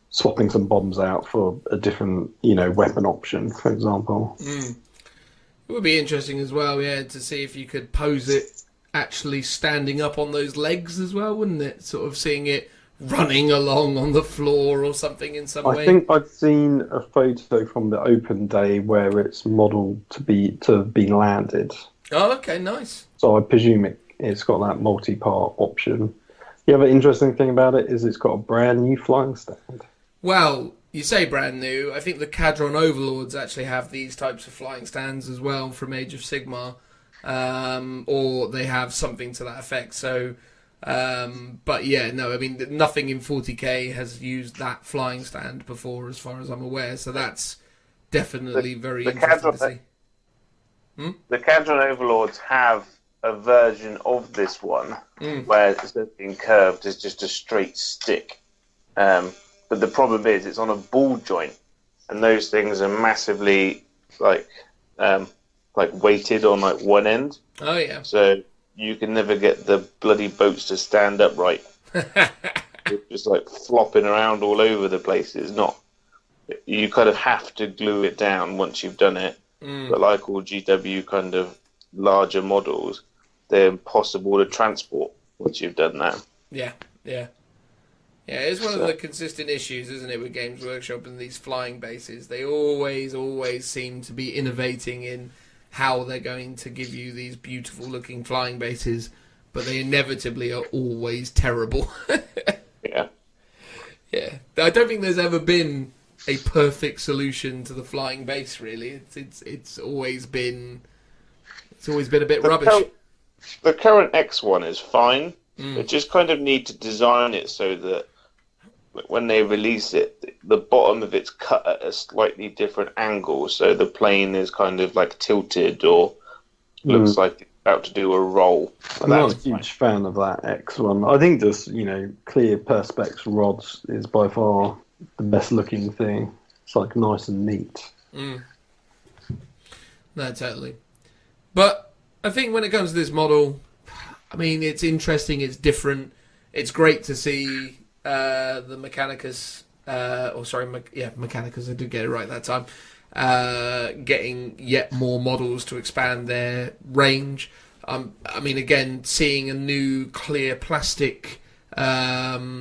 swapping some bombs out for a different, weapon option, for example. It would be interesting as well, to see if you could pose it actually standing up on those legs as well, wouldn't it? Sort of seeing it running along on the floor or something in some way. I think I've seen a photo from the open day where it's modelled to have been landed. Oh, okay, nice. So I presume it's got that multi-part option. The other interesting thing about it is it's got a brand new flying stand. Well, you say brand new. I think the Cadron Overlords actually have these types of flying stands as well from Age of Sigmar. Or they have something to that effect. So, but yeah, no, I mean, nothing in 40k has used that flying stand before, as far as I'm aware. So that's definitely very interesting to see. The Cadron Overlords have a version of this one where instead of being curved, it's just a straight stick. But the problem is, it's on a ball joint, and those things are massively like weighted on like one end. Oh yeah. So you can never get the bloody boats to stand upright. It's just like flopping around all over the place. It's not. You kind of have to glue it down once you've done it. But like all GW kind of larger models, they're impossible to transport once you've done that. Yeah. Yeah, it's one of the consistent issues, isn't it, with Games Workshop and these flying bases. They always seem to be innovating in how they're going to give you these beautiful-looking flying bases, but they inevitably are always terrible. Yeah. Yeah. I don't think there's ever been a perfect solution to the flying base, really. It's always been a bit rubbish. The current X1 is fine. They just kind of need to design it so that when they release it, the bottom of it's cut at a slightly different angle, so the plane is kind of like tilted or looks like it's about to do a roll. I'm not a huge fan of that X1. I think just, clear perspex rods is by far the best looking thing. It's like nice and neat. No, totally. But I think when it comes to this model, I mean, it's interesting, it's different. It's great to see the Mechanicus, Mechanicus, I did get it right that time, getting yet more models to expand their range. I mean, again, seeing a new clear plastic, visor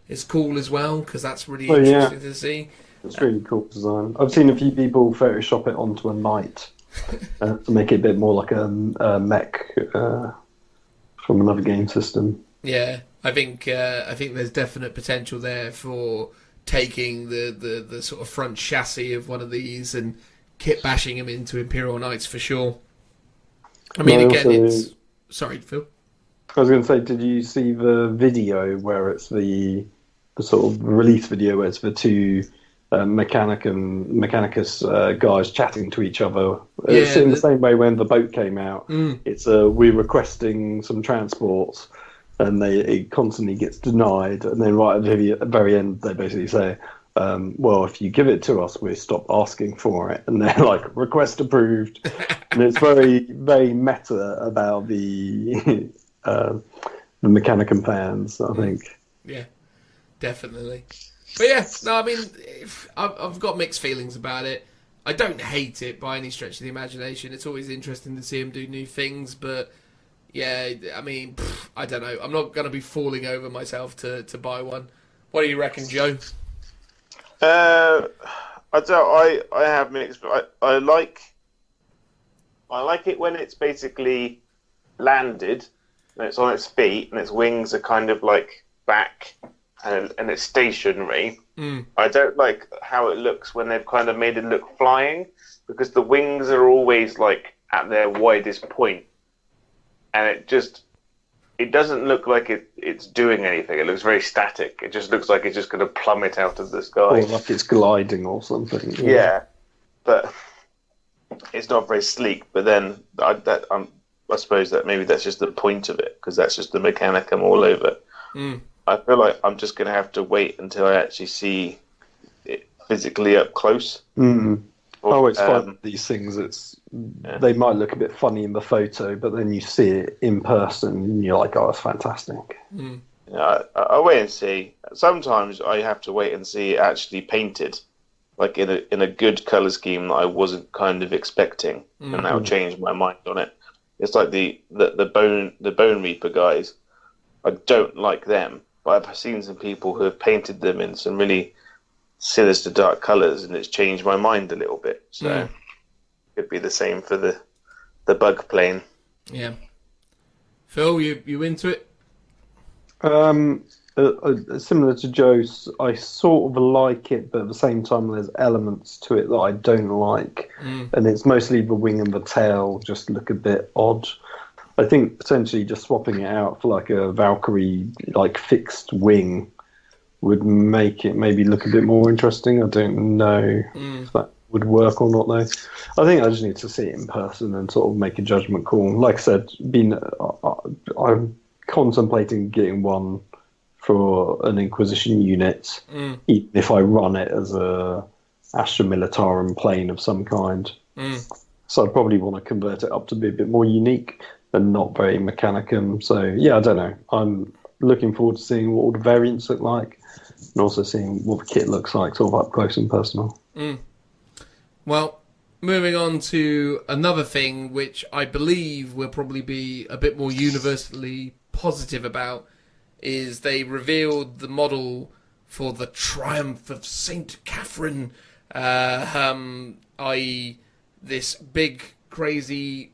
is cool as well, because that's really interesting to see. It's really cool design. I've seen a few people Photoshop it onto a knight to make it a bit more like a mech from another game system. Yeah, I think there's definite potential there for taking the sort of front chassis of one of these and kit bashing them into Imperial Knights for sure. I mean, it's... Sorry, Phil. I was going to say, did you see the video where it's the sort of release video where it's the two Mechanicus guys chatting to each other? It's in the same way when the boat came out. It's we're requesting some transports, and it constantly gets denied, and then right at the very end they basically say, well, if you give it to us, we stop asking for it. And they're like, request approved. And it's very, very meta about the Mechanicum fans, I think. Yeah, definitely. But yeah, no, I mean, I've got mixed feelings about it. I don't hate it by any stretch of the imagination. It's always interesting to see them do new things, but yeah, I mean, I don't know. I'm not going to be falling over myself to buy one. What do you reckon, Joe? I have mixed. I like it when it's basically landed and it's on its feet and its wings are kind of like back and it's stationary. I don't like how it looks when they've kind of made it look flying, because the wings are always like at their widest point, and it doesn't look like it's doing anything. It looks very static. It just looks like it's just going to plummet out of the sky. Or like it's gliding or something. Yeah, but it's not very sleek. But then I suppose that maybe that's just the point of it, because that's just the Mechanicum all over. I feel like I'm just going to have to wait until I actually see it physically up close. It's fun. These things, they might look a bit funny in the photo, but then you see it in person and you're like, oh, it's fantastic. Yeah, I'll wait and see. Sometimes I have to wait and see it actually painted, like in a good colour scheme that I wasn't kind of expecting, and that'll change my mind on it. It's like the Bone Reaper guys. I don't like them, but I've seen some people who have painted them in some really sinister dark colours, and it's changed my mind a little bit. So it could be the same for the bug plane. Yeah. Phil, you into it? Similar to Joe's, I sort of like it, but at the same time, there's elements to it that I don't like, and it's mostly the wing and the tail just look a bit odd. I think potentially just swapping it out for like a Valkyrie like fixed wing would make it maybe look a bit more interesting. I don't know if that would work or not though. I think I just need to see it in person and sort of make a judgment call. Like I said, I'm contemplating getting one for an Inquisition unit, even if I run it as a Astra Militarum plane of some kind. So I'd probably want to convert it up to be a bit more unique and not very Mechanicum. So yeah, I don't know. I'm looking forward to seeing what all the variants look like, and also seeing what the kit looks like, sort of up close and personal. Well, moving on to another thing which I believe will probably be a bit more universally positive about, is they revealed the model for the Triumph of Saint Catherine, i.e. this big, crazy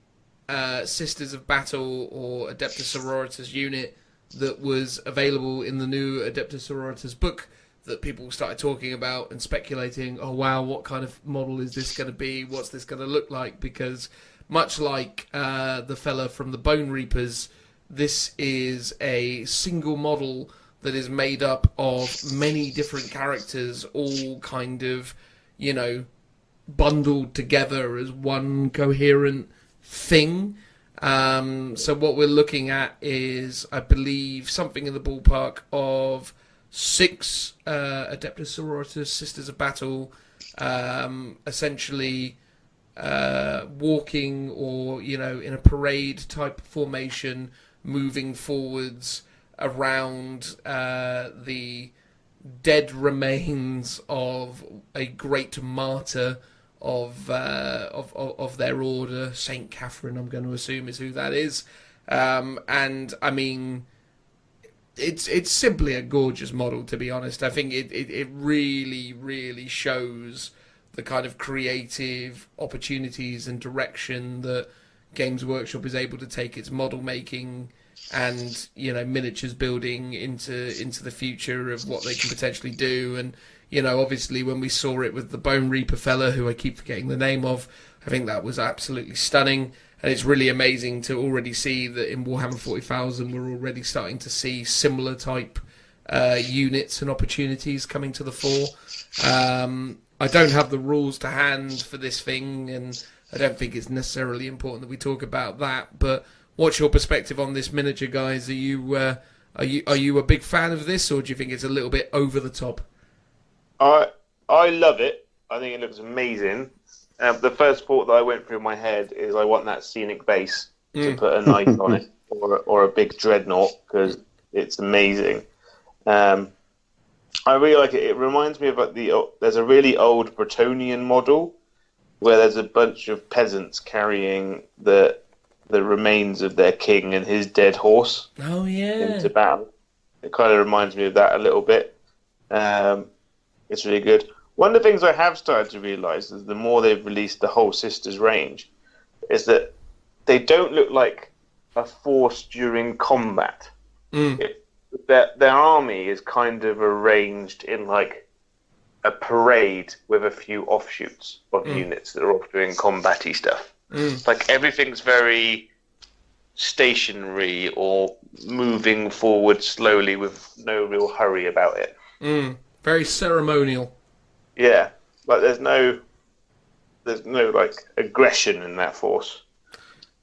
Sisters of Battle or Adeptus Sororitas unit that was available in the new Adeptus Sororitas book that people started talking about and speculating, oh wow, what kind of model is this going to be? What's this going to look like? Because much like the fella from the Bone Reapers, this is a single model that is made up of many different characters, all kind of, bundled together as one coherent thing. So what we're looking at is, I believe, something in the ballpark of 6 Adeptus Sororitas Sisters of Battle, essentially walking or, in a parade type formation, moving forwards around the dead remains of a great martyr of their order, Saint Catherine, I'm going to assume is who that is. And I mean, it's simply a gorgeous model, to be honest. I think it really, really shows the kind of creative opportunities and direction that Games Workshop is able to take its model making and miniatures building into the future of what they can potentially do. And obviously when we saw it with the Bone Reaper fella, who I keep forgetting the name of, I think that was absolutely stunning. And it's really amazing to already see that in Warhammer 40,000 we're already starting to see similar type units and opportunities coming to the fore. I don't have the rules to hand for this thing, and I don't think it's necessarily important that we talk about that. But what's your perspective on this miniature, guys? Are you a big fan of this, or do you think it's a little bit over the top? I love it. I think it looks amazing. The first thought that I went through my head is I want that scenic base to put a knight on it, or a big dreadnought, because it's amazing. I really like it. It reminds me of there's a really old Bretonian model where there's a bunch of peasants carrying the remains of their king and his dead horse. Oh yeah. Into battle. It kind of reminds me of that a little bit. It's really good. One of the things I have started to realise is the more they've released the whole Sisters range, is that they don't look like a force during combat. Their army is kind of arranged in like a parade with a few offshoots of units that are off doing combat-y stuff. Like everything's very stationary or moving forward slowly with no real hurry about it. Very ceremonial. Yeah, like there's no like aggression in that force.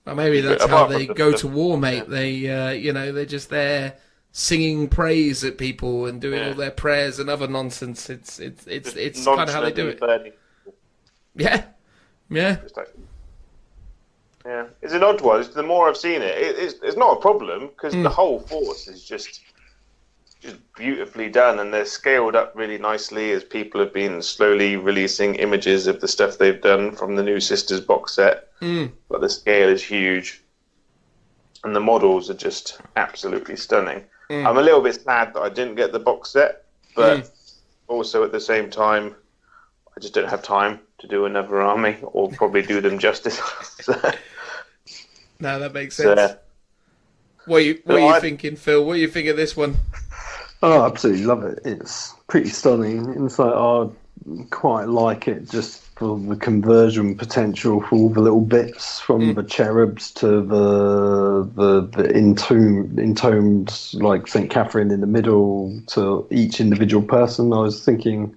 Well, maybe that's how they go to war, mate. They they're just there singing praise at people and doing all their prayers and other nonsense. It's kind of how they do it. Yeah. Yeah, it's an odd one. The more I've seen it, it's not a problem because the whole force is just beautifully done, and they're scaled up really nicely as people have been slowly releasing images of the stuff they've done from the new Sisters box set. But the scale is huge. and the models are just absolutely stunning. I'm a little bit sad that I didn't get the box set, but also at the same time, I just don't have time to do another army or probably do them justice. No, that makes sense. What are you thinking, Phil? What do you think of this one? Oh, I absolutely love it. It's pretty stunning. It's like, I quite like it just for the conversion potential for all the little bits from the cherubs to the entombed, like St. Catherine in the middle, to each individual person. I was thinking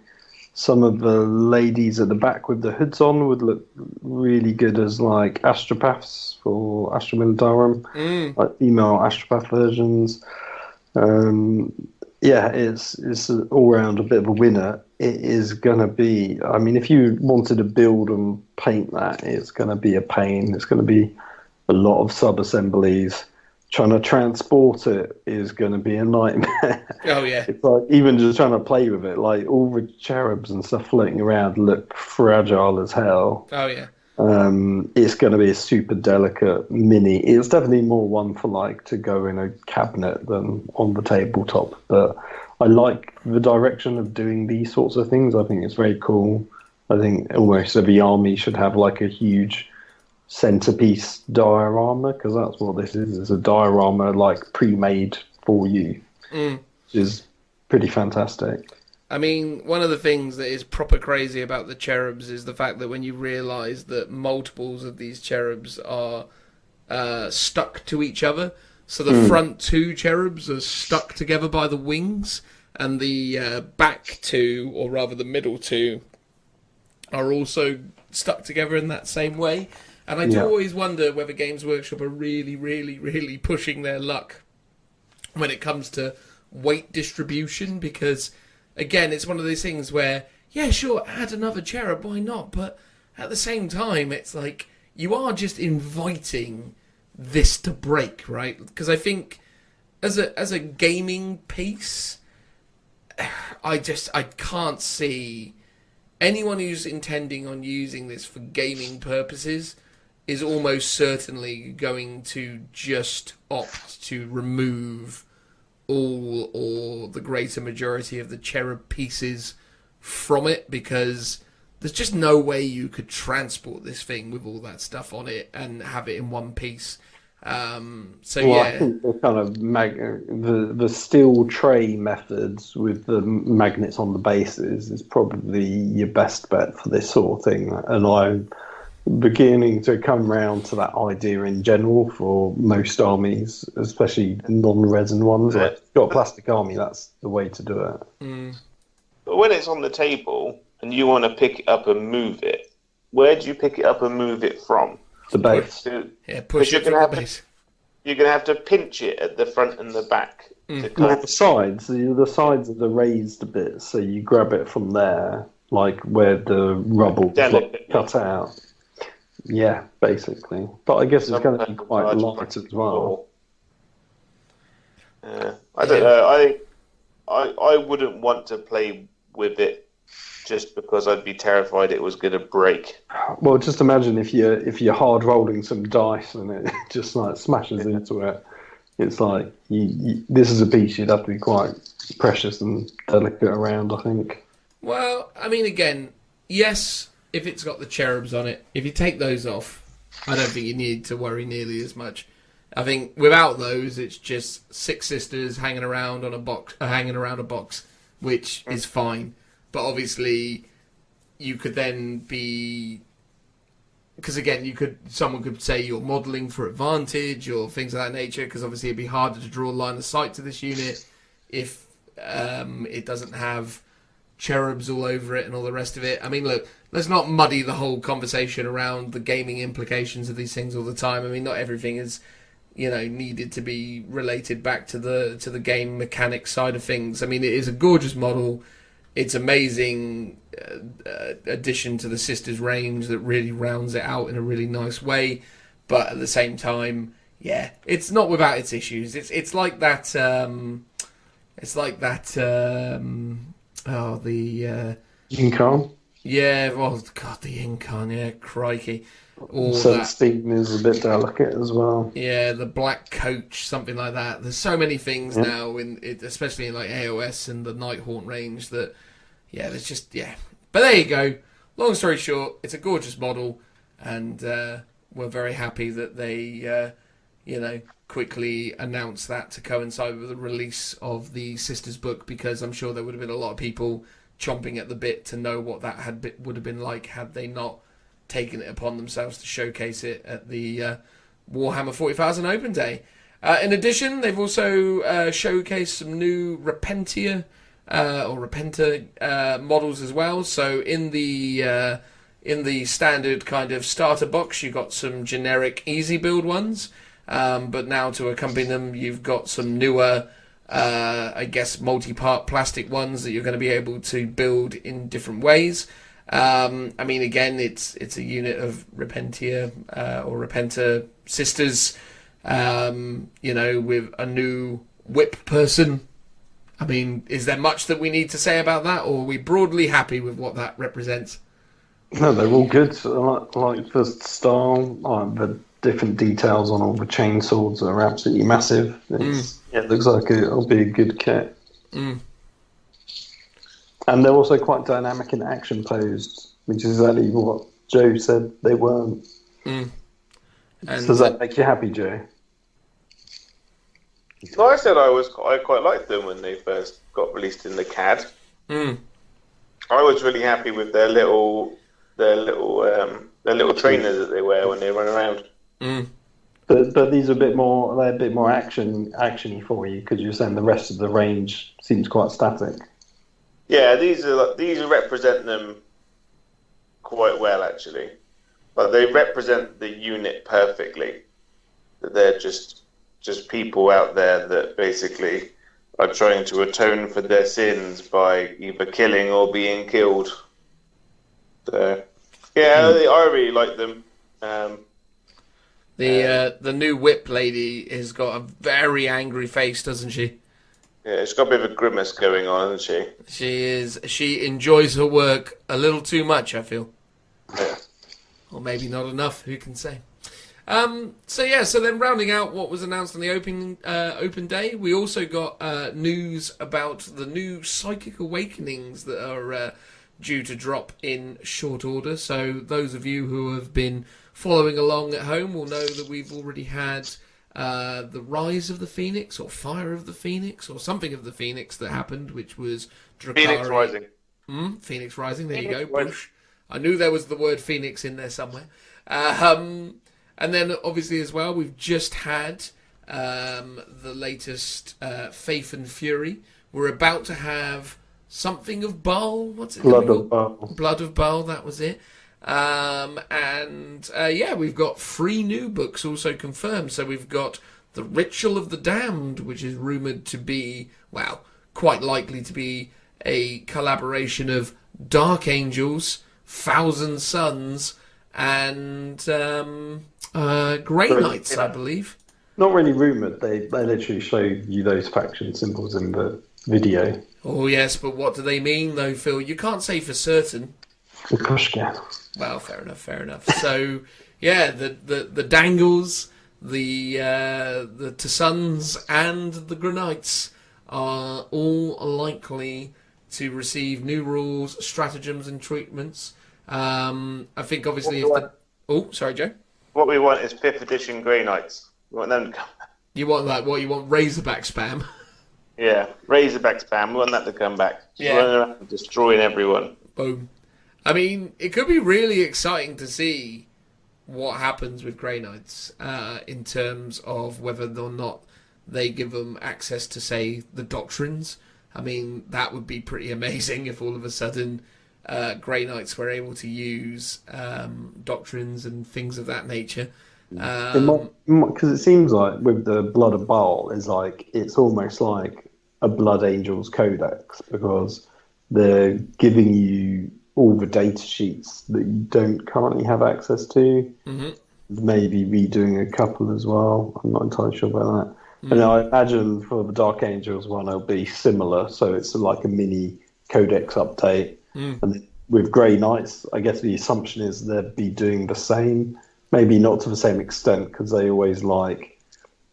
some of the ladies at the back with the hoods on would look really good as like astropaths for Astra Militarum, like female astropath versions. Yeah, it's all round a bit of a winner. It is going to be, I mean, if you wanted to build and paint that, it's going to be a pain. It's going to be a lot of sub-assemblies. Trying to transport it is going to be a nightmare. Oh, yeah. It's like, even just trying to play with it, like all the cherubs and stuff floating around look fragile as hell. Oh, yeah. It's going to be a super delicate mini. It's definitely more one for like to go in a cabinet than on the tabletop. But I like the direction of doing these sorts of things. I think it's very cool. I think almost every army should have like a huge centerpiece diorama, because that's what this is. It's a diorama like pre-made for you, which is pretty fantastic. I mean, one of the things that is proper crazy about the cherubs is the fact that when you realise that multiples of these cherubs are stuck to each other, so the front two cherubs are stuck together by the wings, and the back two, or rather the middle two, are also stuck together in that same way. And I do always wonder whether Games Workshop are really, really, really pushing their luck when it comes to weight distribution, because again, it's one of those things where, yeah, sure, add another cherub, why not? But at the same time, it's like, you are just inviting this to break, right? Because I think, as a gaming piece, I can't see anyone who's intending on using this for gaming purposes is almost certainly going to just opt to remove all or the greater majority of the cherub pieces from it, because there's just no way you could transport this thing with all that stuff on it and have it in one piece. I think the kind of the steel tray methods with the magnets on the bases is probably your best bet for this sort of thing, and I'm beginning to come round to that idea in general for most armies, especially non-resin ones. Like, if you've got a plastic army, that's the way to do it. But when it's on the table and you want to pick it up and move it, where do you pick it up and move it from? The base. Push it from the base. You're going to have to pinch it at the front and the back. The sides. The sides are the raised bits, so you grab it from there, like where the rubble cut out. Yeah, basically. But I guess it's going to be quite light as well. I don't know. I wouldn't want to play with it just because I'd be terrified it was going to break. Well, just imagine if you're hard rolling some dice and it just like smashes into it. It's like this is a piece you'd have to be quite precious and delicate around, I think. Well, I mean, again, yes, if it's got the cherubs on it, if you take those off, I don't think you need to worry nearly as much. I think without those, it's just six sisters hanging around on a box, which is fine. But obviously, you could then be, because again, someone could say you're modelling for advantage or things of that nature. Because obviously, it'd be harder to draw a line of sight to this unit if it doesn't have cherubs all over it and all the rest of it. I mean, look, let's not muddy the whole conversation around the gaming implications of these things all the time. I mean, not everything is, needed to be related back to the game mechanics side of things. I mean, it is a gorgeous model. It's amazing addition to the Sisters range that really rounds it out in a really nice way. But at the same time, yeah, it's not without its issues. It's like that. Incarn? Yeah, well, God, the Incarn, yeah, crikey. Or Steam is a bit delicate as well. Yeah, the Black Coach, something like that. There's so many things now, especially in like AOS and the Nighthaunt range, that, there's just, But there you go. Long story short, it's a gorgeous model, and we're very happy that they, quickly announced that to coincide with the release of the Sisters book, because I'm sure there would have been a lot of people chomping at the bit to know what that would have been like had they not taken it upon themselves to showcase it at the Warhammer 40,000 Open Day. In addition, they've also showcased some new Repentia models as well. So in the standard kind of starter box, you got some generic easy build ones, but now to accompany them, you've got some newer, multi-part plastic ones that you're going to be able to build in different ways. Again, it's a unit of Repentia or Repenta sisters, with a new whip person. Is there much that we need to say about that, or are we broadly happy with what that represents? No, they're all good. Like the style, the different details on all the chain swords are absolutely massive. It looks like it'll be a good kit. And they're also quite dynamic in action posed, which is exactly what Joe said they weren't. And so does that make you happy, Joe? No, I said I quite liked them when they first got released in the CAD. I was really happy with their little trainers that they wear when they run around. But these are a bit more actiony for you, because you're saying the rest of the range seems quite static. Yeah, these represent them quite well, actually. But they represent the unit perfectly. That they're just people out there that basically are trying to atone for their sins by either killing or being killed. So, I really like them. The new whip lady has got a very angry face, doesn't she? Yeah, she's got a bit of a grimace going on, hasn't she? She enjoys her work a little too much, I feel. Yeah. Or maybe not enough, who can say? So then rounding out what was announced on the open day, we also got news about the new Psychic Awakenings that are due to drop in short order. So those of you who have been following along at home will know that we've already had the Rise of the Phoenix, or Fire of the Phoenix, or something of the Phoenix that happened, which was Drakari. Phoenix Rising. Phoenix Rising, there Phoenix you go. Bush. I knew there was the word Phoenix in there somewhere. And then, obviously, as well, we've just had the latest Faith and Fury. We're about to have something of Baal. What's it called? Blood of Baal. Blood of Baal, that was it. We've got 3 new books also confirmed. So we've got The Ritual of the Damned, which is rumoured to be, quite likely to be a collaboration of Dark Angels, Thousand Suns, and Grey Knights, I believe. Not really rumoured. They literally show you those faction symbols in the video. Oh, yes, but what do they mean, though, Phil? You can't say for certain. Kukushka. Well, fair enough. So, the Dangles, the Tsuns, and the Granites are all likely to receive new rules, stratagems, and treatments. I think, obviously, Oh, sorry, Joe? What we want is 5th edition Grey Knights. We want them to come back. You want that? What, you want Razorback spam? Yeah, Razorback spam. We want that to come back. Yeah. Running around destroying everyone. Boom. It could be really exciting to see what happens with Grey Knights in terms of whether or not they give them access to, say, the doctrines. That would be pretty amazing if all of a sudden Grey Knights were able to use doctrines and things of that nature. Because it seems like with the Blood of Baal, it's almost like a Blood Angels Codex, because they're giving you all the data sheets that you don't currently have access to. Mm-hmm. Maybe redoing a couple as well. I'm not entirely sure about that. And I imagine for the Dark Angels one, it'll be similar. So it's like a mini codex update. And with Grey Knights, I guess the assumption is they'll be doing the same. Maybe not to the same extent, because they always like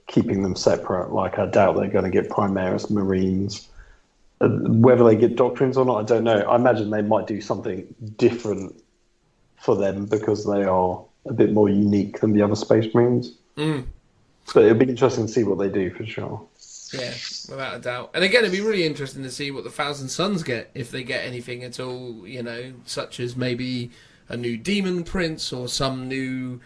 keeping them separate. Like, I doubt they're going to get Primaris Marines. Whether they get Doctrines or not, I don't know. I imagine they might do something different for them because they are a bit more unique than the other Space Marines. But it'll be interesting to see what they do, for sure. Yeah, without a doubt. And again, it'd be really interesting to see what the Thousand Sons get, if they get anything at all, such as maybe a new Demon Prince or some new,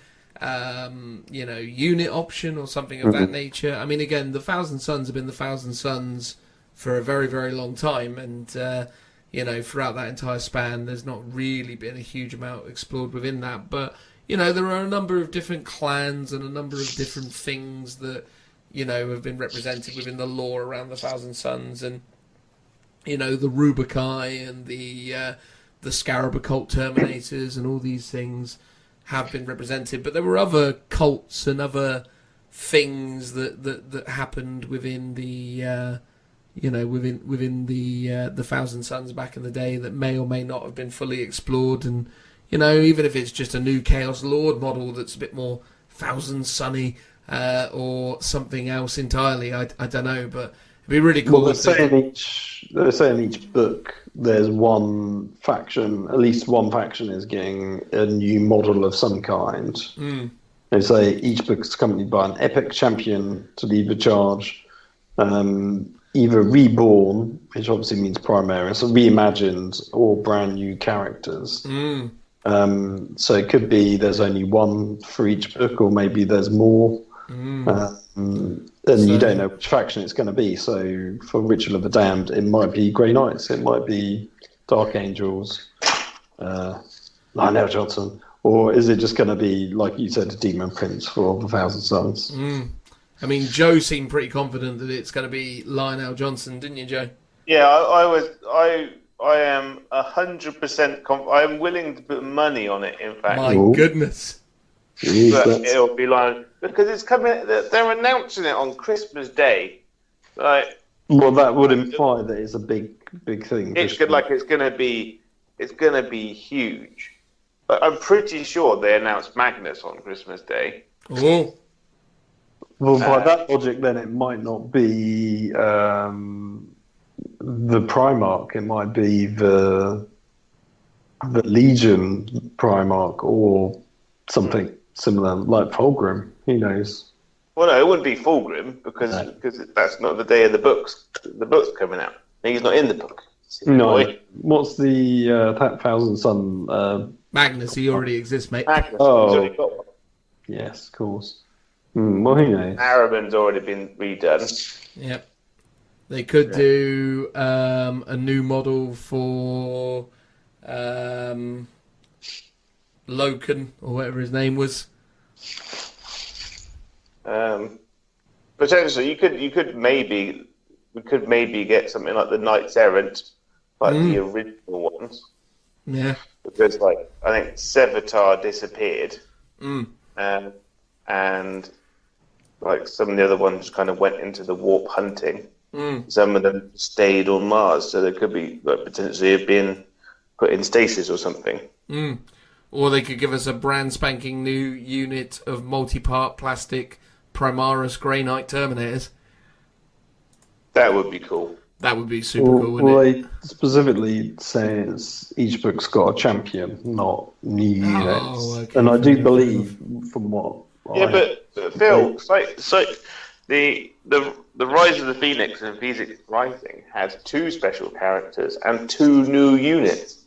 unit option or something of that nature. I mean, again, the Thousand Sons have been the Thousand Sons for a very, very long time, and throughout that entire span, there's not really been a huge amount explored within that. But there are a number of different clans and a number of different things that have been represented within the lore around the Thousand Sons, and the Rubikai and the Scarab Occult Terminators and all these things have been represented. But there were other cults and other things that happened within the within the Thousand Sons back in the day that may or may not have been fully explored. And even if it's just a new Chaos Lord model that's a bit more Thousand Sunny or something else entirely, I don't know, but it'd be really cool. Well, they're saying each book there's one faction, at least one faction is getting a new model of some kind. They say each book is accompanied by an epic champion to lead the charge. Either reborn, which obviously means Primaris, or reimagined, or brand new characters. So it could be there's only one for each book, or maybe there's more. And you don't know which faction it's going to be. So for Ritual of the Damned, it might be Grey Knights, it might be Dark Angels, Lionel Johnson, or is it just going to be, like you said, a Demon Prince for the Thousand Sons? I mean, Joe seemed pretty confident that it's going to be Lionel Johnson, didn't you, Joe? Yeah, I am 100% I am willing to put money on it, in fact. My goodness. But it'll be Lionel, because it's coming. They're announcing it on Christmas Day. Well, that would imply that it's a big thing. It's good. Like it's gonna be huge. But I'm pretty sure they announced Magnus on Christmas Day. Oh. Well, by that logic, then it might not be the Primarch. It might be the Legion Primarch or something similar, like Fulgrim. Who knows? Well, no, it wouldn't be Fulgrim because that's not the day of the books. The book's coming out. He's not in the book. No. What's the Thousand Son? Magnus, he already exists, mate. Magnus, he's already got one. Yes, of course. Well, who knows? Araban's already been redone. Yep. They could do a new model for Loken, or whatever his name was. Potentially, we could maybe get something like the Knights Errant, like the original ones. Yeah. Because, I think Sevatar disappeared, and some of the other ones kind of went into the warp hunting. Some of them stayed on Mars, so they could be potentially have been put in stasis or something. Or they could give us a brand spanking new unit of multi-part plastic Primaris Grey Knight Terminators. That would be cool. That would be super cool, wouldn't it? They specifically says each book's got a champion, not new units. Okay. And I do believe, from what but Phil, the Rise of the Phoenix and Phoenix Rising has 2 special characters and 2 new units.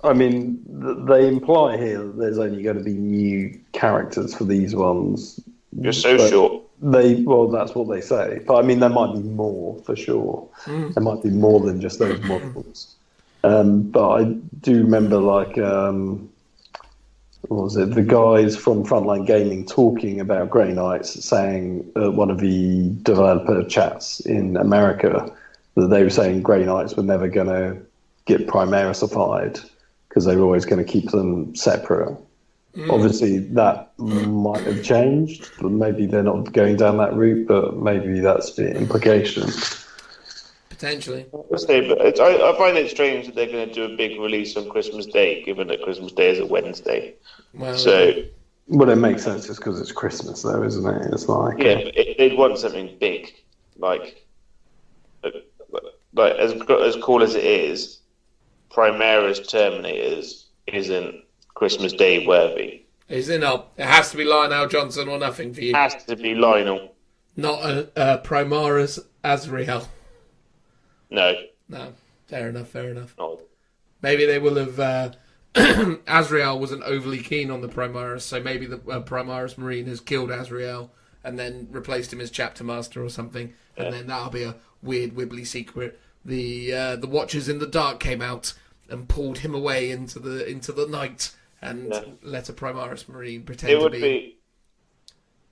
I mean, they imply here that there's only going to be new characters for these ones. You're so sure. That's what they say. But I mean, there might be more for sure. There might be more than just those models. But I do remember, what was it? The guys from Frontline Gaming talking about Grey Knights, saying at one of the developer chats in America that they were saying Grey Knights were never going to get Primarisified because they were always going to keep them separate. Obviously, that might have changed. Maybe they're not going down that route, but maybe that's the implication. Potentially. But I find it strange that they're going to do a big release on Christmas Day, given that Christmas Day is a Wednesday. Well, so Well, it makes sense just because it's Christmas, though, isn't it? It's like but they'd want something big, like as cool as it is. Primaris Terminators isn't Christmas Day worthy. Is it not? It has to be Lionel Johnson or nothing for you. It has to be Lionel. Not a Primaris Azrael. No. No. Fair enough. No. Maybe they will have... Azrael wasn't overly keen on the Primaris, so maybe the Primaris Marine has killed Azrael and then replaced him as Chapter Master or something, and then that'll be a weird wibbly secret. The Watchers in the Dark came out and pulled him away into the night and let a Primaris Marine pretend to be...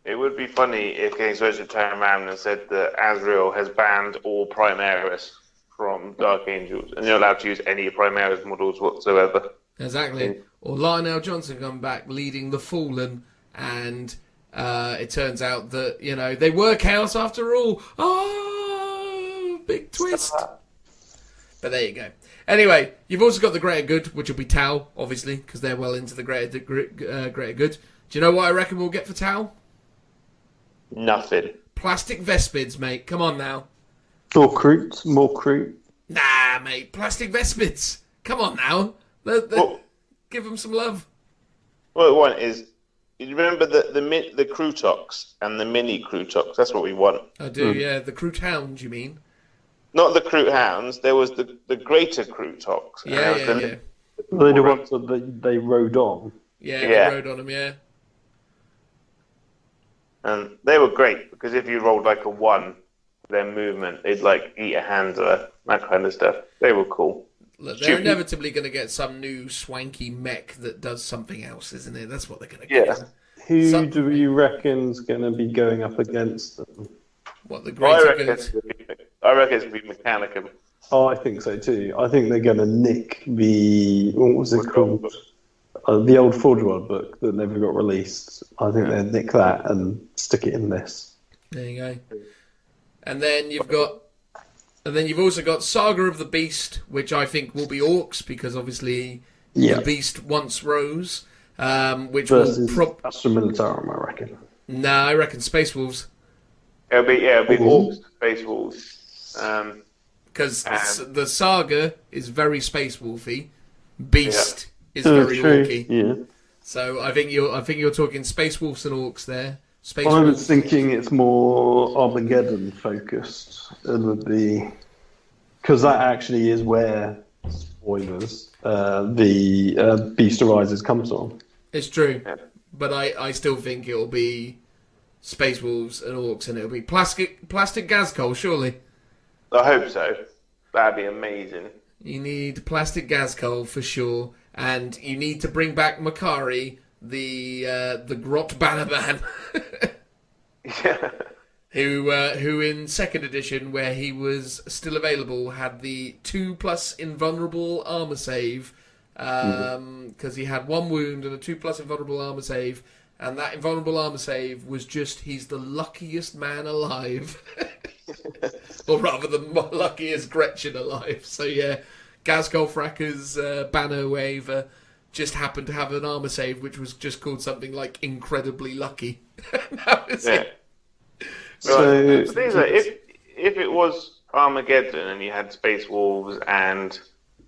It would be funny if Games Workshop turned around and said that Azrael has banned all Primaris from Dark Angels, and you're allowed to use any Primaris models whatsoever. Exactly. Or Lionel Johnson come back leading the Fallen, and it turns out that, they were Chaos after all. Oh, big twist. But there you go. Anyway, you've also got the Greater Good, which will be Tau, obviously, because they're well into the Greater Good. Do you know what I reckon we'll get for Tau? Nothing. Plastic Vespids, mate. Come on now. more Kroot. Nah, mate. Plastic Vespids. Come on now. Give them some love. What we want is, you remember the Krutox and the mini Krutox? That's what we want. I do, yeah. The Kroot Hound, you mean? Not the Kroot Hounds. There was the greater Krutox. Yeah. They're the ones that they rode on. Yeah, they rode on them, yeah. And they were great, because if you rolled like a 1, their movement, they'd like eat a handler, that kind of stuff. They were cool. Look, they're inevitably going to get some new swanky mech that does something else, isn't it? That's what they're going to get. Yeah. Who do you reckon's going to be going up against them? What, the Greater Good? I reckon it's going to be Mechanicum. Oh, I think so too. I think they're going to nick the... What was it called? The old Forge World book that never got released. I think they'll nick that and stick it in this. There you go. And then you've also got Saga of the Beast, which I think will be Orcs, because obviously the Beast once rose. Which versus will Astra Militarum, I reckon. Nah, I reckon Space Wolves. It'll be Orcs, Space Wolves. Because the Saga is very Space Wolfy. Beast is very Orky. Yeah. So I think you're talking Space Wolves and Orcs there. I was thinking it's more Armageddon focused. It would be, because that actually is where, spoilers, the Beast Arises comes from. It's true, but I still think it'll be Space Wolves and Orcs, and it'll be plastic Gazcol, surely. I hope so. That'd be amazing. You need plastic Gazcol for sure, and you need to bring back Makari, the Grot Bannerman. Yeah. Who in second edition, where he was still available, had the 2+ invulnerable armor save, because he had 1 wound and a 2+ invulnerable armor save, and that invulnerable armor save was just, he's the luckiest man alive. Or rather, the luckiest Gretchen alive. So yeah, Gazcol Fracker's banner wave just happened to have an armor save, which was just called something like incredibly lucky. That was it. So, the thing is that if it was Armageddon and you had Space Wolves and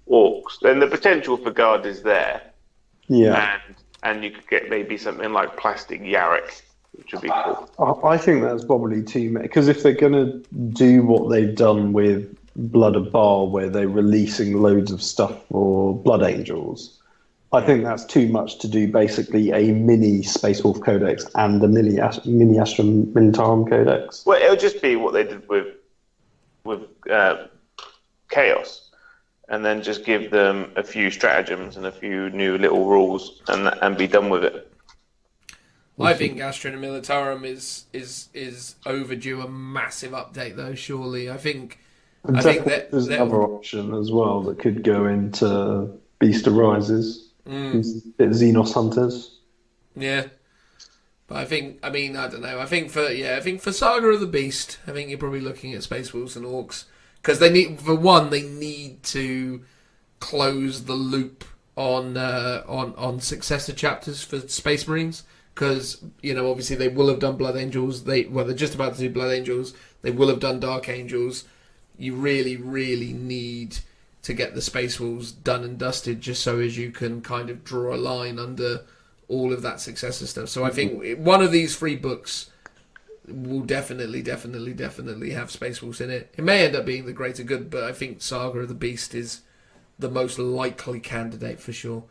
Orcs, then the potential for Guard is there. Yeah. And you could get maybe something like Plastic Yarrick, which would be cool. I think that's probably too many, because if they're going to do what they've done with Blood of Baal, where they're releasing loads of stuff for Blood Angels, I think that's too much to do basically a mini Space Wolf Codex and a mini Astra Militarum Codex. Well, it'll just be what they did with Chaos, and then just give them a few stratagems and a few new little rules, and be done with it. I think Astra Militarum is overdue a massive update, though. Surely, I think there's another option as well that could go into Beast Arises. Xenos Hunters. Yeah. But I don't know. I think for Saga of the Beast, I think you're probably looking at Space Wolves and Orcs, because they need to close the loop on successor chapters for Space Marines, because obviously they will have done Blood Angels. They're just about to do Blood Angels. They will have done Dark Angels. You really, really need to get the Space Wolves done and dusted, just so as you can kind of draw a line under all of that successor stuff. So I think one of these 3 books will definitely have Space Wolves in it. It may end up being the Greater Good, but I think Saga of the Beast is the most likely candidate for sure.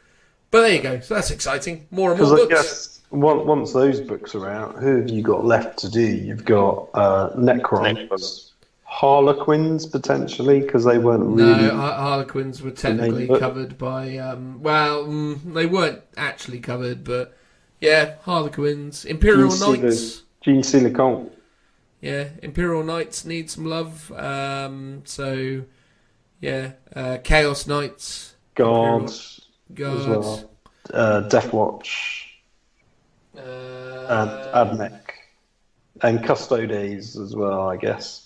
But there you go. So that's exciting. More and more books. I guess once those books are out, who have you got left to do? You've got Necrons. Harlequins, potentially, because they weren't really... No, Harlequins were technically covered by... they weren't actually covered, but yeah, Harlequins. Imperial Knights. Jean Silicon. Yeah, Imperial Knights need some love. Chaos Knights. Guards. As well. Death Watch. And Admech. And Custodes as well, I guess.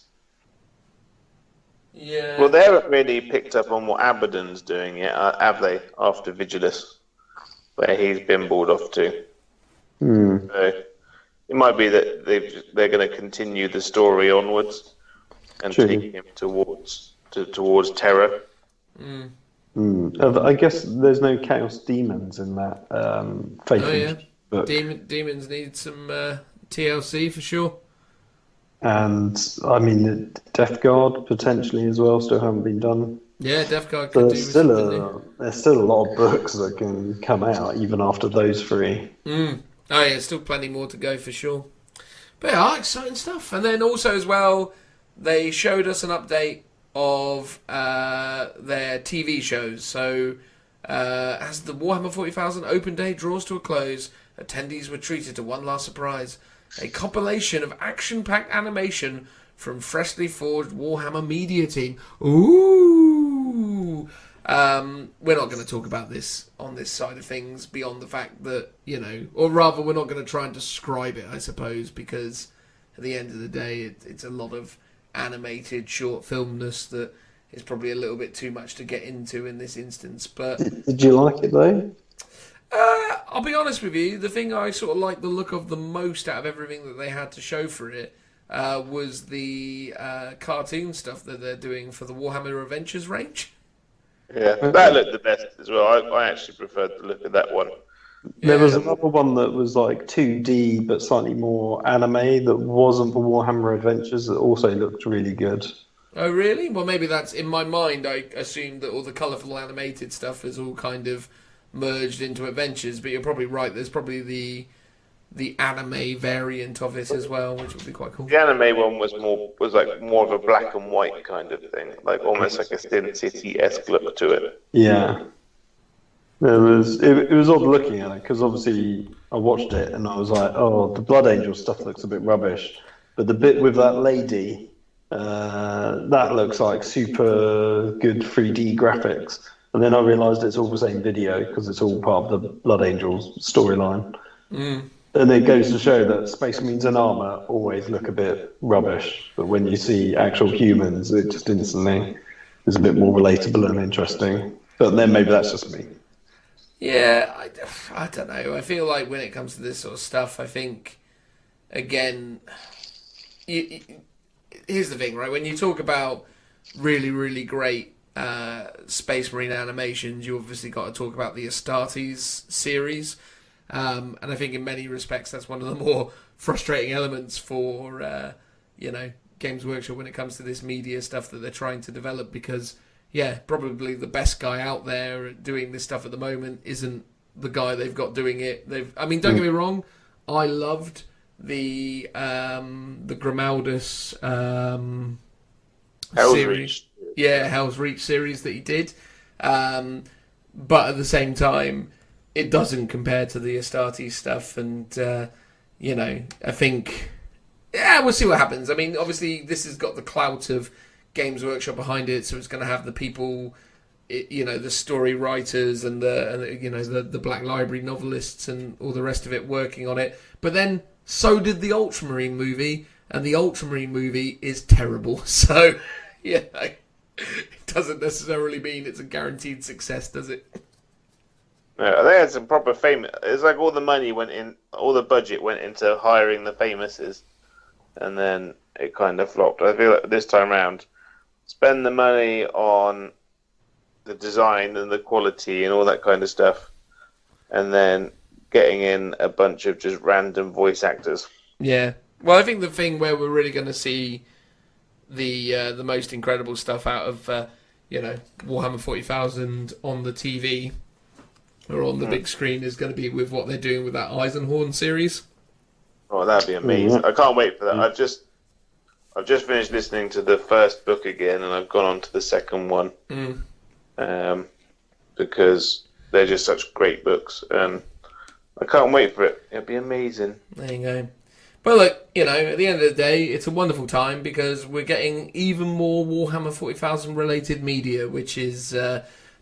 Yeah. Well, they haven't really picked up on what Abaddon's doing yet, have they? After Vigilus, where he's been brought off to. So it might be that they're going to continue the story onwards and take him towards terror. I guess there's no Chaos Demons in that Faith book. Demons need some TLC for sure. And I mean, Death Guard potentially as well still haven't been done. Yeah, Death Guard could do with something. There's still a lot of books that can come out even after those 3. Oh yeah, still plenty more to go for sure. But yeah, exciting stuff. And then also as well, they showed us an update of their TV shows. So as the Warhammer 40,000 Open Day draws to a close, attendees were treated to one last surprise. A compilation of action-packed animation from freshly forged Warhammer media team. Ooh! We're not going to talk about this on this side of things beyond the fact that, or rather we're not going to try and describe it, I suppose, because at the end of the day it's a lot of animated short filmness that is probably a little bit too much to get into in this instance. But did you like it though? I'll be honest with you, the thing I sort of liked the look of the most out of everything that they had to show for it was the cartoon stuff that they're doing for the Warhammer Adventures range. Yeah, that looked the best as well. I actually preferred the look of that one. There was another one that was like 2D but slightly more anime that wasn't for Warhammer Adventures that also looked really good. Oh really? Well, maybe that's in my mind. I assumed that all the colourful animated stuff is all kind of merged into Adventures, but you're probably right. There's probably the anime variant of it as well, which would be quite cool. The anime one was more of a black and white kind of thing, like almost like a Sin City-esque look to it. Yeah, it was odd looking at it because obviously I watched it and I was like, oh, the Blood Angel stuff looks a bit rubbish, but the bit with that lady, that looks like super good 3D graphics. And then I realised it's all the same video because it's all part of the Blood Angels storyline. And it goes to show that Space Marines in armour always look a bit rubbish. But when you see actual humans, it just instantly is a bit more relatable and interesting. But then maybe that's just me. Yeah, I don't know. I feel like when it comes to this sort of stuff, I think, again, here's the thing, right? When you talk about really, really great Space Marine animations, you obviously got to talk about the Astartes series, and I think in many respects that's one of the more frustrating elements for Games Workshop when it comes to this media stuff that they're trying to develop, because probably the best guy out there doing this stuff at the moment isn't the guy they've got doing it. Don't get me wrong, I loved the Grimaldus series. Yeah, Hell's Reach series that he did. But at the same time, it doesn't compare to the Astartes stuff. And, I think, we'll see what happens. I mean, obviously, this has got the clout of Games Workshop behind it, so it's going to have the people, the story writers and the Black Library novelists and all the rest of it working on it. But then, so did the Ultramarine movie, and the Ultramarine movie is terrible. So, it doesn't necessarily mean it's a guaranteed success, does it? Yeah, they had some proper famous. It's like all the money went in, all the budget went into hiring the famouses, and then it kind of flopped. I feel like this time round, spend the money on the design and the quality and all that kind of stuff, and then getting in a bunch of just random voice actors. Yeah. Well, I think the thing where we're really going to see the most incredible stuff out of Warhammer 40,000 on the TV or on the big screen is going to be with what they're doing with that Eisenhorn series. Oh, that'd be amazing! I can't wait for that. I've just finished listening to the first book again, and I've gone on to the second one because they're just such great books, and I can't wait for it. It'll be amazing. There you go. But look, at the end of the day, it's a wonderful time because we're getting even more Warhammer 40,000 related media, which is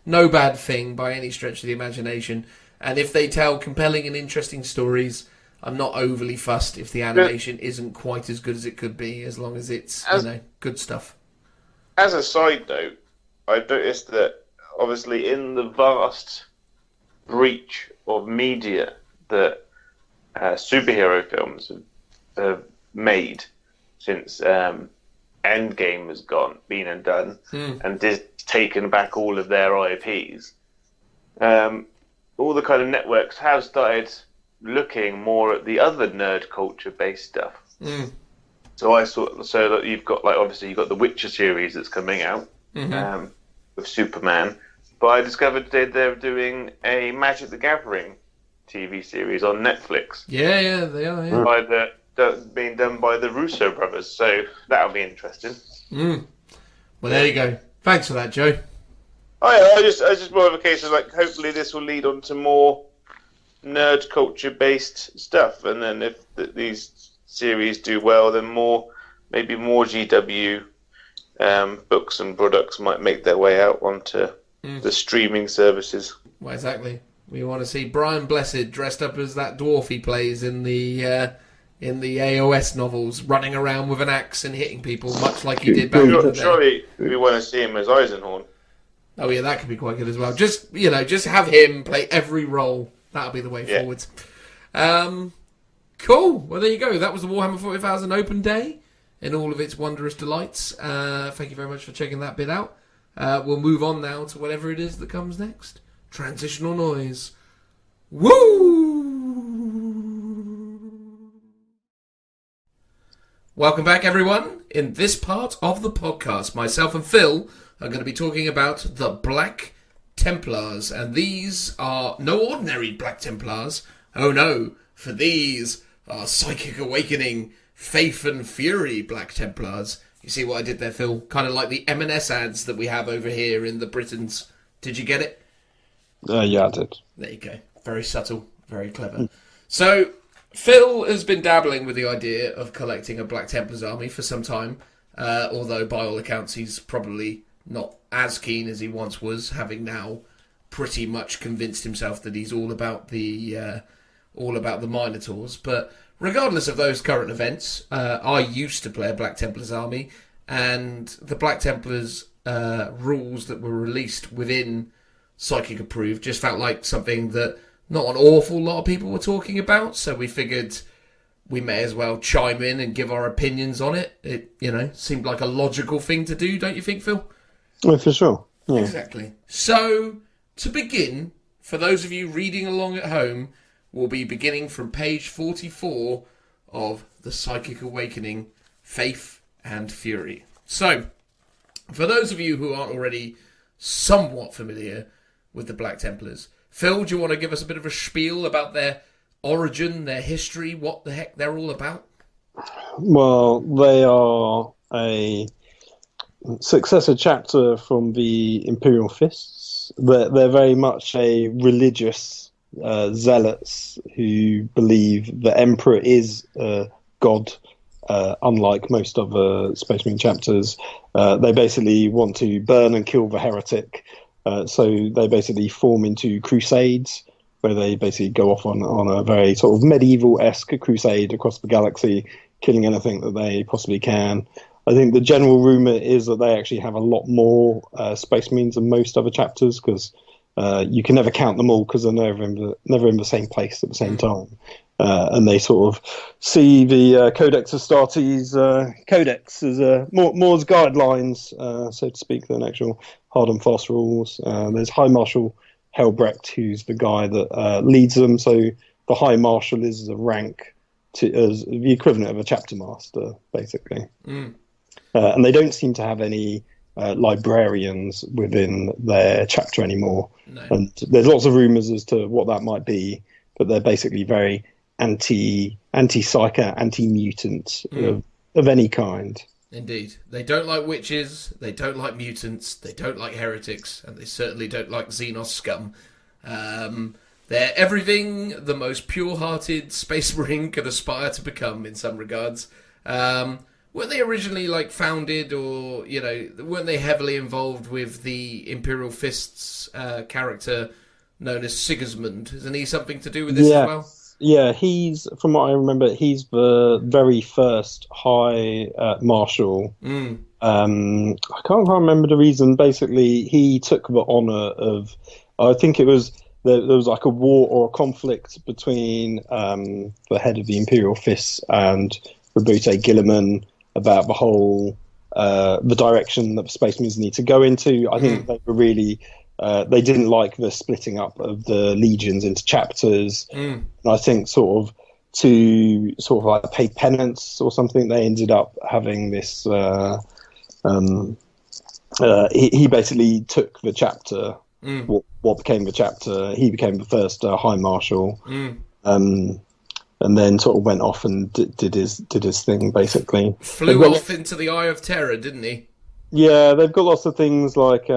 no bad thing by any stretch of the imagination. And if they tell compelling and interesting stories, I'm not overly fussed if the animation isn't quite as good as it could be, as long as it's good stuff. As a side note, I've noticed that obviously in the vast breach of media that superhero films have made since Endgame has been and done, and taken back all of their IPs, all the kind of networks have started looking more at the other nerd culture based stuff. So that you've got obviously you've got the Witcher series that's coming out with Superman, but I discovered they're doing a Magic the Gathering TV series on Netflix. Yeah, they are. Yeah. Being done by the Russo brothers, so that'll be interesting. Well, there you go. Thanks for that, Joe. I just more of a case of hopefully this will lead on to more nerd culture based stuff, and then if these series do well, then maybe more GW books and products might make their way out onto the streaming services. Well, exactly. We want to see Brian Blessed dressed up as that dwarf he plays in the AOS novels, running around with an axe and hitting people, much like he did back in the day. Surely we want to see him as Eisenhorn. Oh yeah, that could be quite good as well. Just have him play every role. That'll be the way forward. Cool. Well, there you go. That was the Warhammer 40,000 open day in all of its wondrous delights. Thank you very much for checking that bit out. We'll move on now to whatever it is that comes next. Transitional noise. Woo! Welcome back, everyone. In this part of the podcast, myself and Phil are going to be talking about the Black Templars, and these are no ordinary Black Templars. Oh no, for these are Psychic Awakening, Faith and Fury Black Templars. You see what I did there, Phil? Kind of like the M&S ads that we have over here in the Britons. Did you get it? Yeah, I did. There you go. Very subtle, very clever. So, Phil has been dabbling with the idea of collecting a Black Templars army for some time, although by all accounts he's probably not as keen as he once was, having now pretty much convinced himself that he's all about the Minotaurs. But regardless of those current events, I used to play a Black Templars army, and the Black Templars rules that were released within Psychic Approved just felt like something that not an awful lot of people were talking about, so we figured we may as well chime in and give our opinions on it. It, seemed like a logical thing to do, don't you think, Phil? Oh, for sure. Yeah. Exactly. So, to begin, for those of you reading along at home, we'll be beginning from page 44 of The Psychic Awakening, Faith and Fury. So, for those of you who aren't already somewhat familiar with the Black Templars, Phil, do you want to give us a bit of a spiel about their origin, their history, what the heck they're all about? Well, they are a successor chapter from the Imperial Fists. They're very much a religious zealots who believe the Emperor is God, unlike most other Space Marine chapters. They basically want to burn and kill the heretic. So they basically form into crusades, where they basically go off on a very sort of medieval-esque crusade across the galaxy, killing anything that they possibly can. I think the general rumour is that they actually have a lot more Space Marines than most other chapters, because you can never count them all because they're never in the same place at the same time. And they sort of see the Codex Astartes Codex as more as guidelines, so to speak, than actual hard and fast rules. There's High Marshal Helbrecht, who's the guy that leads them. So the High Marshal is a rank as the equivalent of a chapter master, basically. And they don't seem to have any librarians within their chapter anymore. No. And there's lots of rumours as to what that might be, but they're basically very anti-psyker, anti-mutant of any kind. Indeed. They don't like witches, they don't like mutants, they don't like heretics, and they certainly don't like Xenos scum. They're everything the most pure-hearted Space Marine could aspire to become in some regards. Weren't they originally founded, or weren't they heavily involved with the Imperial Fists character known as Sigismund? Isn't he something to do with this as well? Yeah, from what I remember, he's the very first High Marshal. I can't remember the reason. Basically, he took the honour of, I think it was, there was a war or a conflict between the head of the Imperial Fists and Roboute Guilliman about the whole, the direction that the Space Marines need to go into. I think they were really... they didn't like the splitting up of the legions into chapters. And I think to pay penance or something, they ended up having this. He basically took the chapter, what became the chapter. He became the first High Marshal, and then sort of went off and did his thing. Basically, flew off into the Eye of Terror, didn't he? Yeah, they've got lots of things like.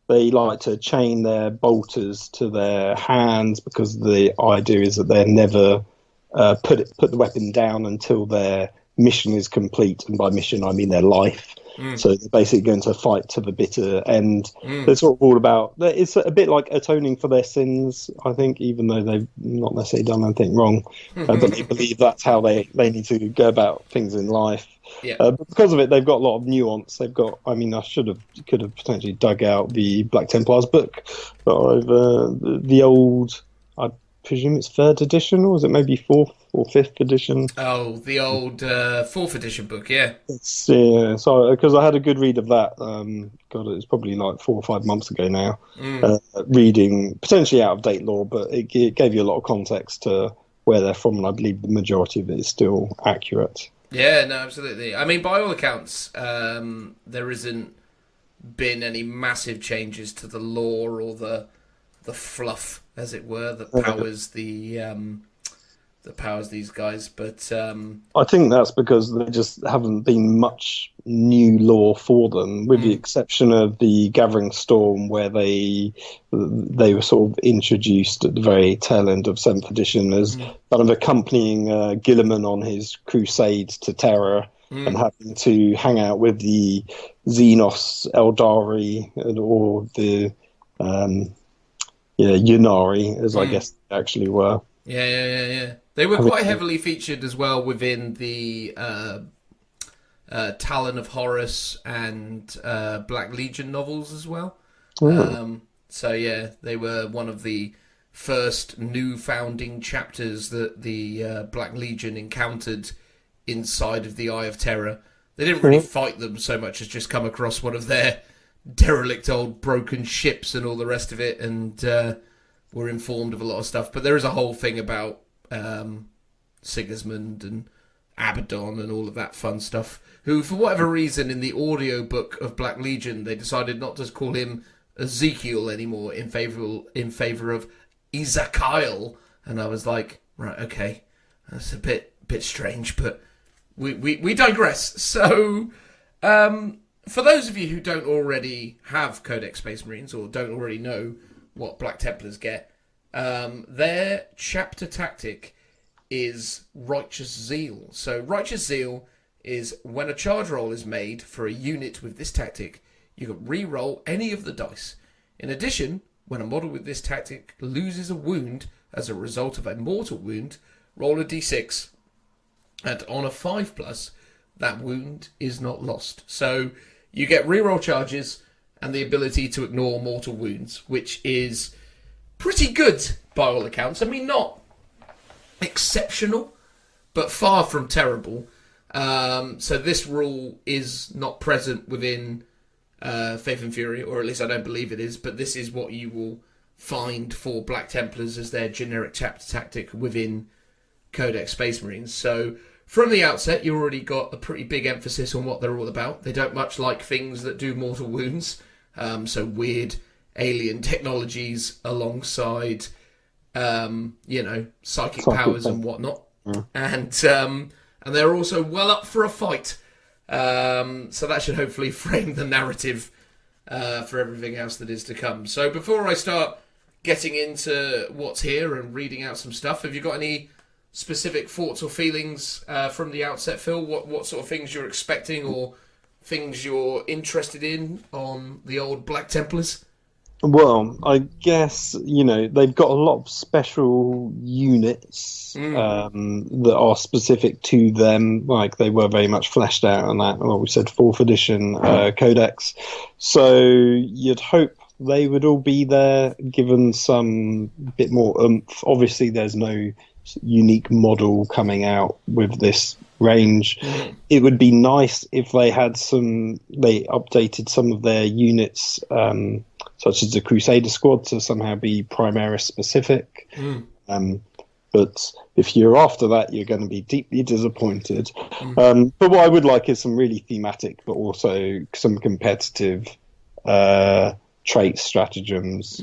They like to chain their bolters to their hands because the idea is that they're never put the weapon down until their mission is complete. And by mission, I mean their life. So they're basically going to fight to the bitter end. They're sort of all about... It's a bit like atoning for their sins, I think, even though they've not necessarily done anything wrong. But they believe that's how they need to go about things in life. Yeah. But because of it, they've got a lot of nuance. They've got... I mean, could have potentially dug out the Black Templars book. But the old... I presume it's 3rd edition, or is it maybe 4th or 5th edition? Oh, the old 4th edition book, yeah. Yeah, so because I had a good read of that. God, it was probably 4 or 5 months ago now. Reading potentially out of date lore, but it gave you a lot of context to where they're from, and I believe the majority of it is still accurate. Yeah, no, absolutely. I mean, by all accounts, there isn't been any massive changes to the lore or the fluff, as it were, that powers these guys. But I think that's because there just haven't been much new lore for them, with the exception of the Gathering Storm, where they were sort of introduced at the very tail end of 7th edition as kind of accompanying Guilliman on his crusades to Terra and having to hang out with the Xenos Eldari or the Yunari, as I guess they actually were. Yeah. They were quite heavily featured as well within the Talon of Horus and Black Legion novels as well. So yeah, they were one of the first new founding chapters that the Black Legion encountered inside of the Eye of Terror. They didn't really fight them so much as just come across one of their derelict old broken ships and all the rest of it, and were informed of a lot of stuff. But there is a whole thing about Sigismund and Abaddon and all of that fun stuff, who, for whatever reason, in the audio book of Black Legion, they decided not to call him Ezekiel anymore in favor of Ezekiel. And I was like, right, okay, that's a bit strange, but we digress. So, for those of you who don't already have Codex Space Marines or don't already know what Black Templars get, their chapter tactic is Righteous Zeal. So Righteous Zeal is when a charge roll is made for a unit with this tactic, you can re-roll any of the dice. In addition, when a model with this tactic loses a wound as a result of a mortal wound, roll a d6, and on a 5+, that wound is not lost. So you get re-roll charges, and the ability to ignore mortal wounds, which is pretty good by all accounts. I mean, not exceptional, but far from terrible. So this rule is not present within Faith and Fury, or at least I don't believe it is, but this is what you will find for Black Templars as their generic chapter tactic within Codex Space Marines. So from the outset, you already got a pretty big emphasis on what they're all about. They don't much like things that do mortal wounds, so weird alien technologies alongside, psychic powers and whatnot. And they're also well up for a fight. So that should hopefully frame the narrative for everything else that is to come. So before I start getting into what's here and reading out some stuff, have you got any specific thoughts or feelings from the outset, Phil? What sort of things you're expecting or things you're interested in on the old Black Templars? Well, I guess, they've got a lot of special units that are specific to them. Like, they were very much fleshed out on that, we said, 4th edition Codex. So you'd hope they would all be there, given some bit more oomph. Obviously, there's no unique model coming out with this range. It would be nice if they updated some of their units, such as the Crusader Squad, to somehow be Primaris specific. But if you're after that, you're going to be deeply disappointed. But what I would like is some really thematic, but also some competitive trait stratagems.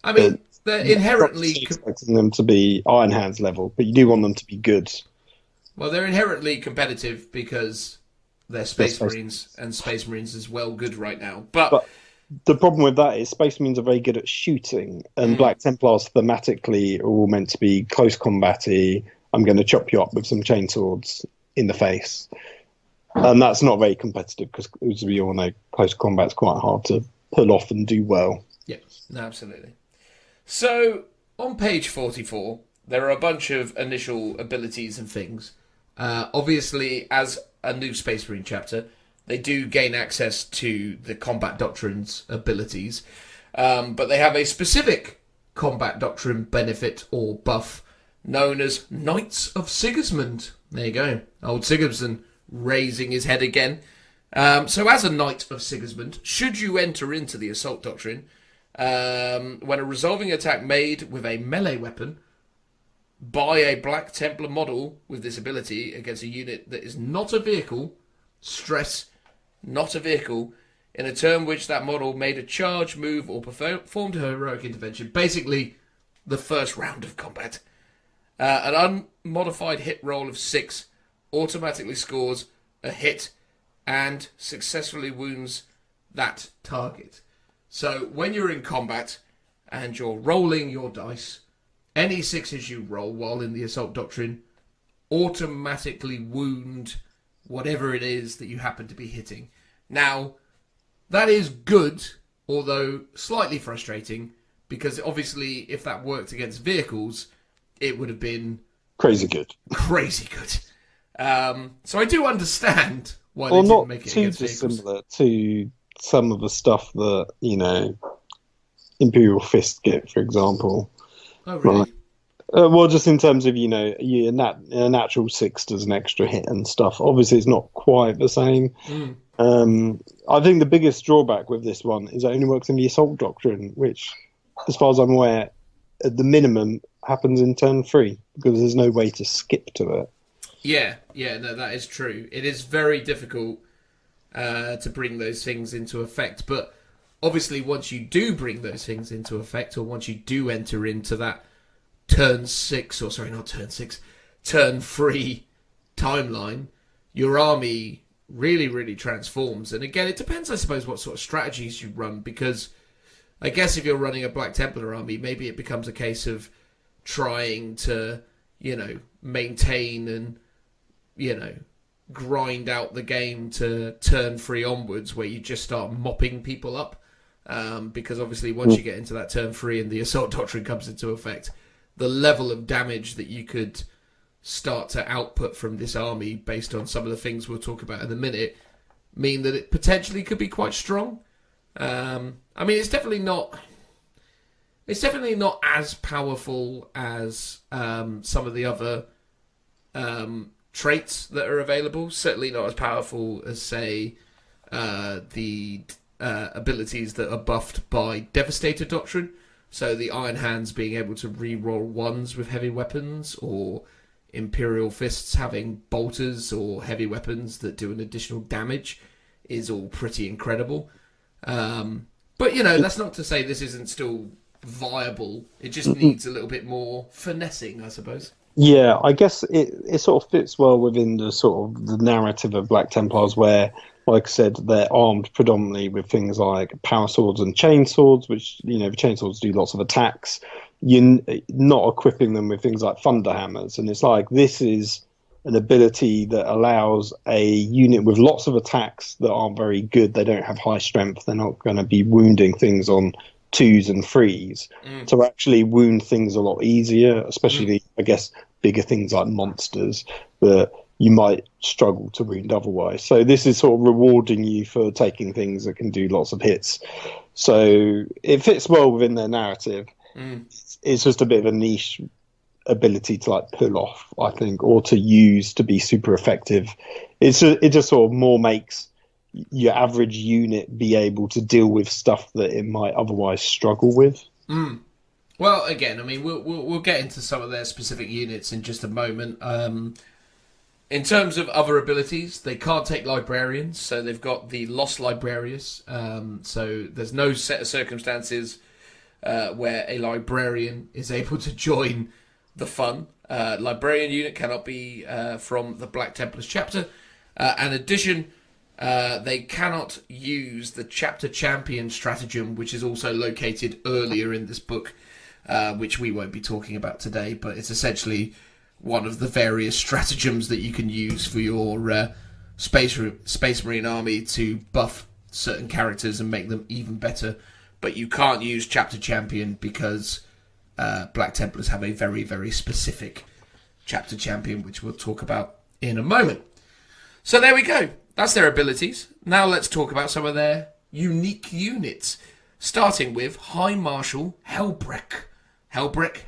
I mean, they're inherently expecting them to be Iron Hands level, but you do want them to be good. Well, they're inherently competitive because they're Space Marines, and Space Marines is well good right now. But the problem with that is Space Marines are very good at shooting, and Black Templars thematically are all meant to be close combat-y. I'm going to chop you up with some chainswords in the face. And that's not very competitive because, as we all know, close combat's quite hard to pull off and do well. Yeah, no, absolutely. So, on page 44, there are a bunch of initial abilities and things. Obviously, as a new Space Marine chapter, they do gain access to the Combat Doctrine's abilities, but they have a specific Combat Doctrine benefit or buff known as Knights of Sigismund. There you go. Old Sigismund raising his head again. So as a Knight of Sigismund, should you enter into the Assault Doctrine, when a resolving attack made with a melee weapon by a Black Templar model with this ability against a unit that is not a vehicle, stress, not a vehicle, in a turn which that model made a charge, move, or performed a heroic intervention, basically the first round of combat, an unmodified hit roll of 6 automatically scores a hit and successfully wounds that target. So when you're in combat and you're rolling your dice, any 6s you roll while in the Assault Doctrine automatically wound whatever it is that you happen to be hitting. Now, that is good, although slightly frustrating, because obviously if that worked against vehicles, it would have been crazy good. Crazy good. So I do understand why they didn't make it against vehicles. Not too dissimilar to some of the stuff that, Imperial Fist get, for example. Oh, really? Well, just in terms of, a natural 6 does an extra hit and stuff. Obviously, it's not quite the same. I think the biggest drawback with this one is it only works in the Assault Doctrine, which, as far as I'm aware, at the minimum, happens in turn 3, because there's no way to skip to it. Yeah, no, that is true. It is very difficult to bring those things into effect, but obviously once you do bring those things into effect, or once you do enter into that turn 3 timeline, your army really, really transforms. And again, it depends, I suppose, what sort of strategies you run, because I guess if you're running a Black Templar army, maybe it becomes a case of trying to, maintain and, grind out the game to turn 3 onwards, where you just start mopping people up. Because obviously once you get into that turn 3 and the Assault Doctrine comes into effect, the level of damage that you could start to output from this army, based on some of the things we'll talk about in a minute, mean that it potentially could be quite strong. I mean, it's definitely not. It's definitely not as powerful as some of the other traits that are available. Certainly not as powerful as, say, the abilities that are buffed by Devastator Doctrine. So the Iron Hands being able to re-roll ones with heavy weapons, or Imperial Fists having bolters or heavy weapons that do an additional damage, is all pretty incredible. But, you know, that's not to say this isn't still viable. It just needs a little bit more finessing, I suppose. Yeah, I guess it sort of fits well within the sort of the narrative of Black Templars, where, like I said, they're armed predominantly with things like power swords and chain swords, which, you know, the chain swords do lots of attacks. You're not equipping them with things like thunder hammers, and it's like, this is an ability that allows a unit with lots of attacks that aren't very good. They don't have high strength. They're not going to be wounding things on 2s and 3s to actually wound things a lot easier, especially, I guess, bigger things like monsters that you might struggle to wound otherwise. So this is sort of rewarding you for taking things that can do lots of hits. So it fits well within their narrative. It's just a bit of a niche ability to like pull off, I think, or to use to be super effective. It just sort of more makes your average unit be able to deal with stuff that it might otherwise struggle with. Well, again, I mean, we'll get into some of their specific units in just a moment. In terms of other abilities, they can't take librarians, so they've got the Lost Librarius. So there's no set of circumstances where a librarian is able to join the fun. Librarian unit cannot be from the Black Templars chapter. In addition, they cannot use the chapter champion stratagem, which is also located earlier in this book, which we won't be talking about today, but it's essentially one of the various stratagems that you can use for your Space Marine army to buff certain characters and make them even better. But you can't use chapter champion because Black Templars have a very, very specific chapter champion, which we'll talk about in a moment. So there we go. That's their abilities. Now let's talk about some of their unique units, starting with High Marshal Helbrecht. Helbro?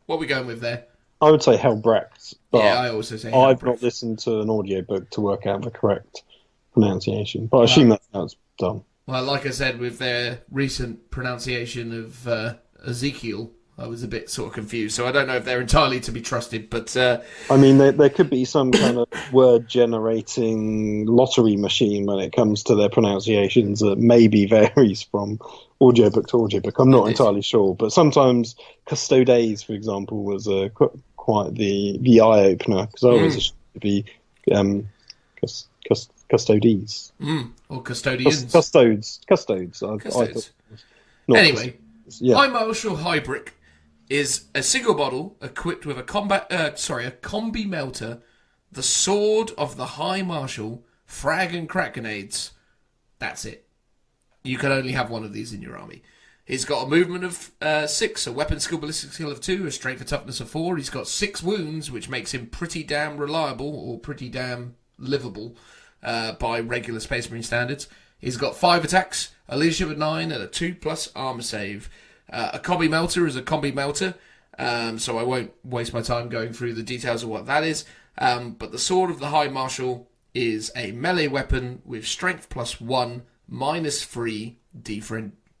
What are we going with there? I would say Helbrecht, but yeah, I also say I've Helbrecht. not listened to an audiobook to work out the correct pronunciation, but I assume that's how it's done. Well, like I said, with their recent pronunciation of Ezekiel, I was a bit sort of confused. So I don't know if they're entirely to be trusted, but... I mean, there could be some kind of word-generating lottery machine when it comes to their pronunciations that maybe varies from audiobook to audiobook. I'm not entirely sure, but sometimes Custodes, for example, was quite the eye-opener, because I always assumed it to be Custodes. Or custodians. Custodes. Custodes. Anyway, yeah. High Marshal Hybrick is a single model equipped with a combi melter, the sword of the High Marshal, frag and crack grenades. That's it. You can only have one of these in your army. He's got a movement of 6, a weapon skill ballistic skill of 2, a strength and toughness of 4. He's got 6 wounds, which makes him pretty damn reliable, or pretty damn livable by regular Space Marine standards. He's got 5 attacks, a leadership of 9, and a 2+ armor save. A combi melter is a combi melter, so I won't waste my time going through the details of what that is. But the Sword of the High Marshal is a melee weapon with strength +1, -3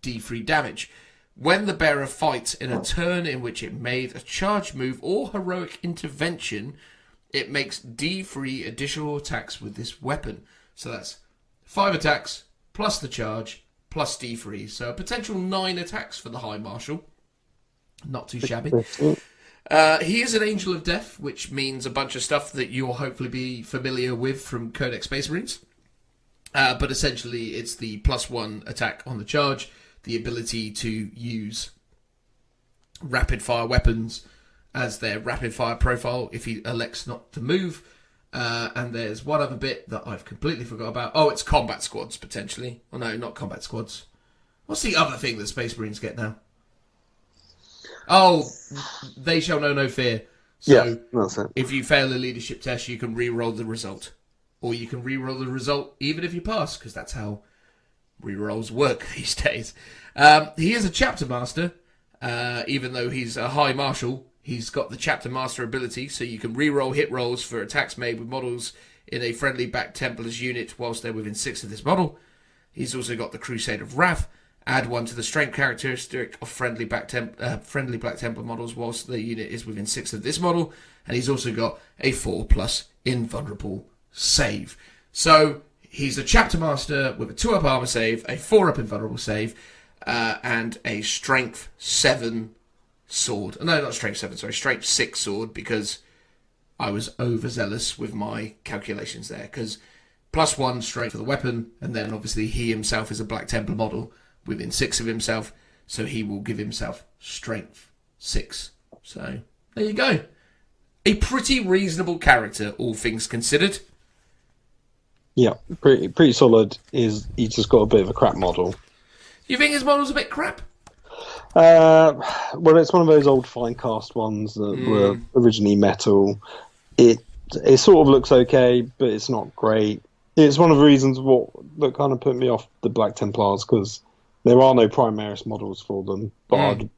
D3 damage. When the bearer fights in a turn in which it made a charge move or heroic intervention, it makes D3 additional attacks with this weapon. So that's 5 attacks plus the charge plus D3. So a potential 9 attacks for the High Marshal. Not too shabby. He is an Angel of Death, which means a bunch of stuff that you'll hopefully be familiar with from Codex Space Marines. But essentially, it's the +1 attack on the charge, the ability to use rapid-fire weapons as their rapid-fire profile if he elects not to move. And there's one other bit that I've completely forgot about. Oh, it's combat squads, potentially. Oh, no, not combat squads. What's the other thing that Space Marines get now? Oh, they shall know no fear. So yeah, that's it. If you fail a leadership test, you can re-roll the result. or you can reroll the result even if you pass, because that's how rerolls work these days. He is a chapter master, even though he's a high marshal. He's got the chapter master ability, so you can reroll hit rolls for attacks made with models in a friendly Black Templars unit whilst they're within 6 of this model. He's also got the Crusade of Wrath. Add 1 to the strength characteristic of friendly Black Templar models whilst the unit is within 6 of this model. And he's also got a 4+ invulnerable save. So he's a chapter master with a 2-up armor save, a 4-up invulnerable save, and a strength 7 sword. No, not strength 7, sorry, strength 6 sword, because I was overzealous with my calculations there. Because +1 strength for the weapon, and then obviously he himself is a Black Templar model within 6 of himself, so he will give himself strength 6. So there you go. A pretty reasonable character, all things considered. Yeah, pretty solid. He's just got a bit of a crap model. You think his model's a bit crap? Well, it's one of those old fine cast ones that were originally metal. It sort of looks okay, but it's not great. It's one of the reasons that kind of put me off the Black Templars, because there are no Primaris models for them, but I'd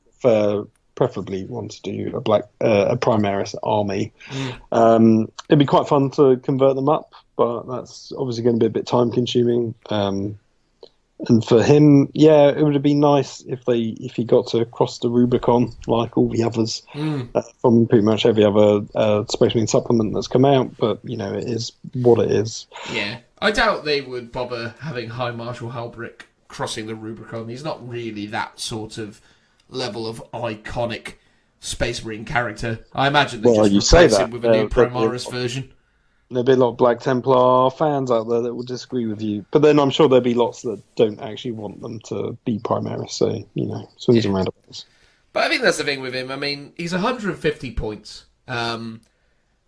preferably want to do a Primaris army. It'd be quite fun to convert them up, but that's obviously going to be a bit time consuming. And for him, yeah, it would have been nice if he got to cross the Rubicon like all the others from pretty much every other Space Marine supplement that's come out. But it is what it is. Yeah, I doubt they would bother having High Marshal Halbrick crossing the Rubicon. He's not really that sort of level of iconic Space Marine character. I imagine they just replace him with a new Primaris version. There'll be a lot of Black Templar fans out there that will disagree with you. But then I'm sure there'll be lots that don't actually want them to be Primaris. So, swings and roundabouts. But I think that's the thing with him. I mean, he's 150 points,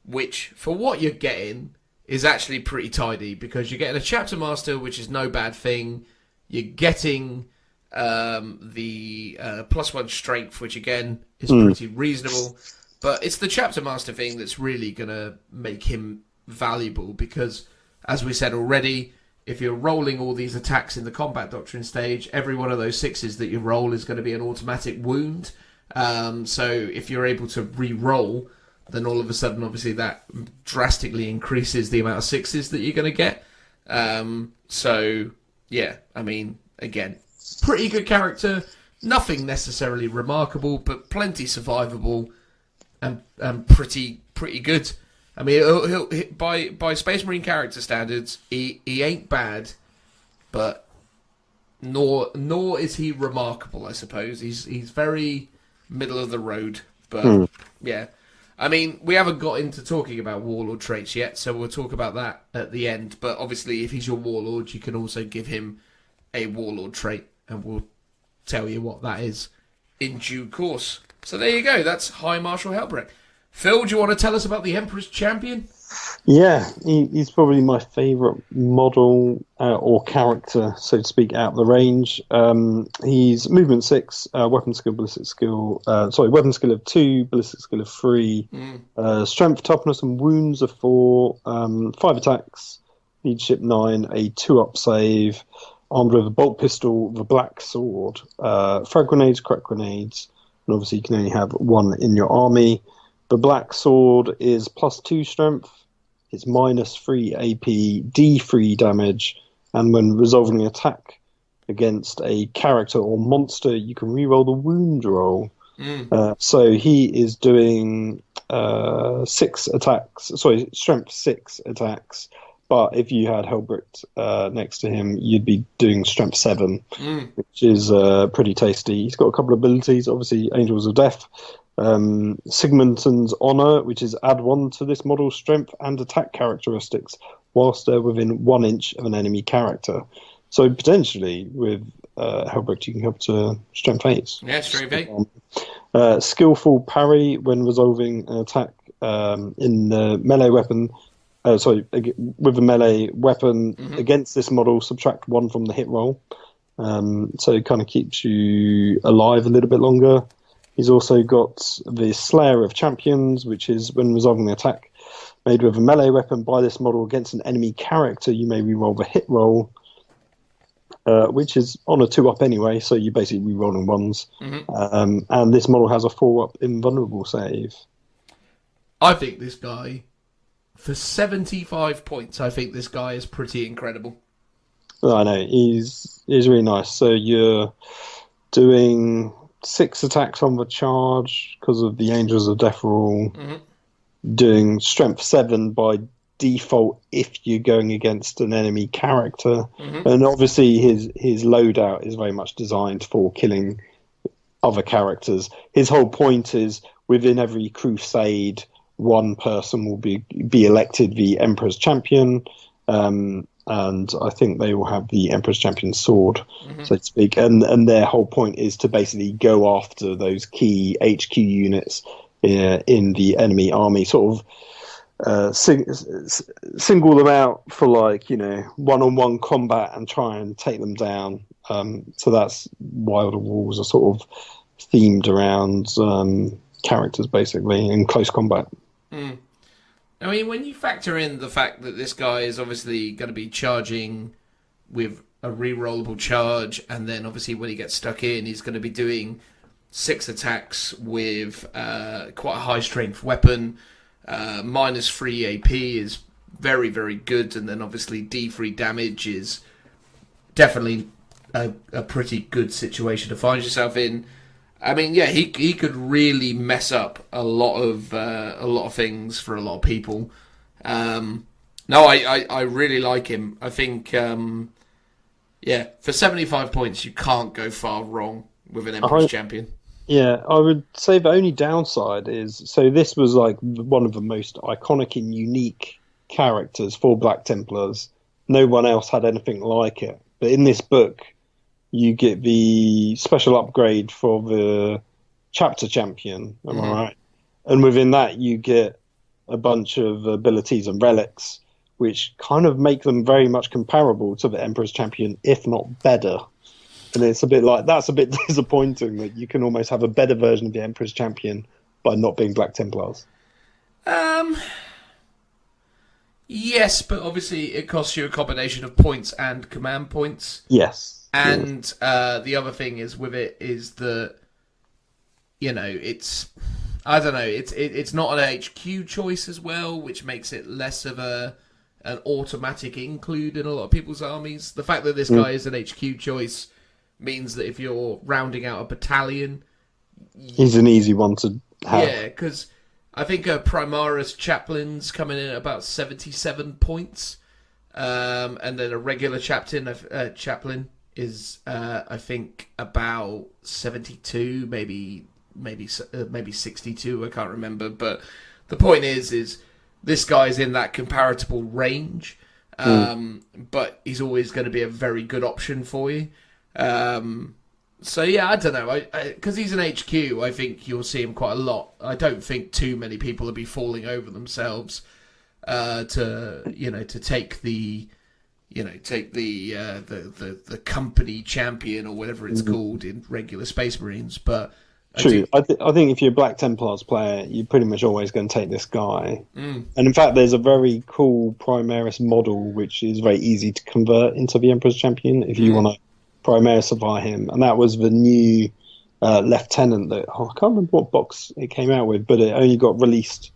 which, for what you're getting, is actually pretty tidy, because you're getting a Chapter Master, which is no bad thing. You're getting the +1 strength, which, again, is pretty reasonable. But it's the Chapter Master thing that's really going to make him valuable, because, as we said already, if you're rolling all these attacks in the combat doctrine stage, every one of those 6s that you roll is going to be an automatic wound. So if you're able to re-roll, then all of a sudden, obviously, that drastically increases the amount of 6s that you're going to get. So, yeah, I mean, again, pretty good character. Nothing necessarily remarkable, but plenty survivable and pretty good. I mean, he'll by Space Marine character standards, he ain't bad, but nor is he remarkable, I suppose. He's very middle of the road, but yeah. I mean, we haven't got into talking about Warlord traits yet, so we'll talk about that at the end. But obviously, if he's your Warlord, you can also give him a Warlord trait, and we'll tell you what that is in due course. So there you go. That's High Marshal Helbrecht. Phil, do you want to tell us about the Emperor's Champion? Yeah, he's probably my favourite model or character, so to speak, out of the range. He's movement 6, weapon skill, ballistic skill. Weapon skill of 2, ballistic skill of 3, strength, toughness, and wounds of 4, 5 attacks, leadership 9, a 2-up save, armed with a bolt pistol, the black sword, frag grenades, crack grenades, and obviously you can only have 1 in your army. The black sword is +2 strength, it's -3 AP, D3 damage, and when resolving an attack against a character or monster, you can reroll the wound roll. So he is doing 6 attacks, strength 6 attacks, but if you had Helbrecht next to him, you'd be doing strength 7, which is pretty tasty. He's got a couple of abilities, obviously Angels of Death, Sigmundsson's Honor, which is add 1 to this model's strength and attack characteristics whilst they're within 1 inch of an enemy character. So potentially with Helbrecht you can help to strength 8. Yeah, strength 8. Skillful parry when resolving an attack in the melee weapon. With a melee weapon against this model, subtract 1 from the hit roll. So it kind of keeps you alive a little bit longer. He's also got the Slayer of Champions, which is when resolving the attack, made with a melee weapon. Buy this model against an enemy character. You may reroll the hit roll, which is on a 2-up anyway, so you're basically rerolling ones. And this model has a 4-up invulnerable save. I think this guy, for 75 points, I think this guy is pretty incredible. I know, he's really nice. So you're doing 6 attacks on the charge because of the Angels of Death rule. Doing strength 7 by default if you're going against an enemy character. And obviously his loadout is very much designed for killing other characters. His whole point is within every crusade, one person will be elected the Emperor's Champion. And I think they will have the Emperor's Champion sword, so to speak. And their whole point is to basically go after those key HQ units in the enemy army, sort of single them out for one-on-one combat and try and take them down. So that's why the rules are sort of themed around characters basically in close combat. I mean, when you factor in the fact that this guy is obviously going to be charging with a re-rollable charge, and then obviously when he gets stuck in, he's going to be doing 6 attacks with quite a high-strength weapon. -3 AP is very, very good, and then obviously D3 damage is definitely a pretty good situation to find yourself in. I mean, yeah, he could really mess up a lot of things for a lot of people. No, I really like him. I think, for 75 points, you can't go far wrong with an Emperor's Champion. Yeah, I would say the only downside is, so this was like one of the most iconic and unique characters for Black Templars. No one else had anything like it. But in this book, you get the special upgrade for the Chapter Champion, am I right? And within that, you get a bunch of abilities and relics, which kind of make them very much comparable to the Emperor's Champion, if not better. And it's a bit like, that's a bit disappointing that you can almost have a better version of the Emperor's Champion by not being Black Templars. Yes, but obviously it costs you a combination of points and command points. Yes. And the other thing is with it is that, it's, I don't know, it's not an HQ choice as well, which makes it less of an automatic include in a lot of people's armies. The fact that this guy is an HQ choice means that if you're rounding out a battalion, he's an easy one to have. Yeah, because I think a Primaris Chaplain's coming in at about 77 points, and then a regular chaplain is I think about 72, maybe 62. I can't remember, but the point is this guy's in that comparable range, but he's always going to be a very good option for you. So yeah, I don't know. Because he's an HQ, I think you'll see him quite a lot. I don't think too many people will be falling over themselves to take the company champion or whatever it's called in regular Space Marines. But true, I think if you're a Black Templars player, you're pretty much always going to take this guy. And in fact, there's a very cool Primaris model which is very easy to convert into the Emperor's Champion if you want to Primarisify him, and that was the new lieutenant that I can't remember what box it came out with, but it only got released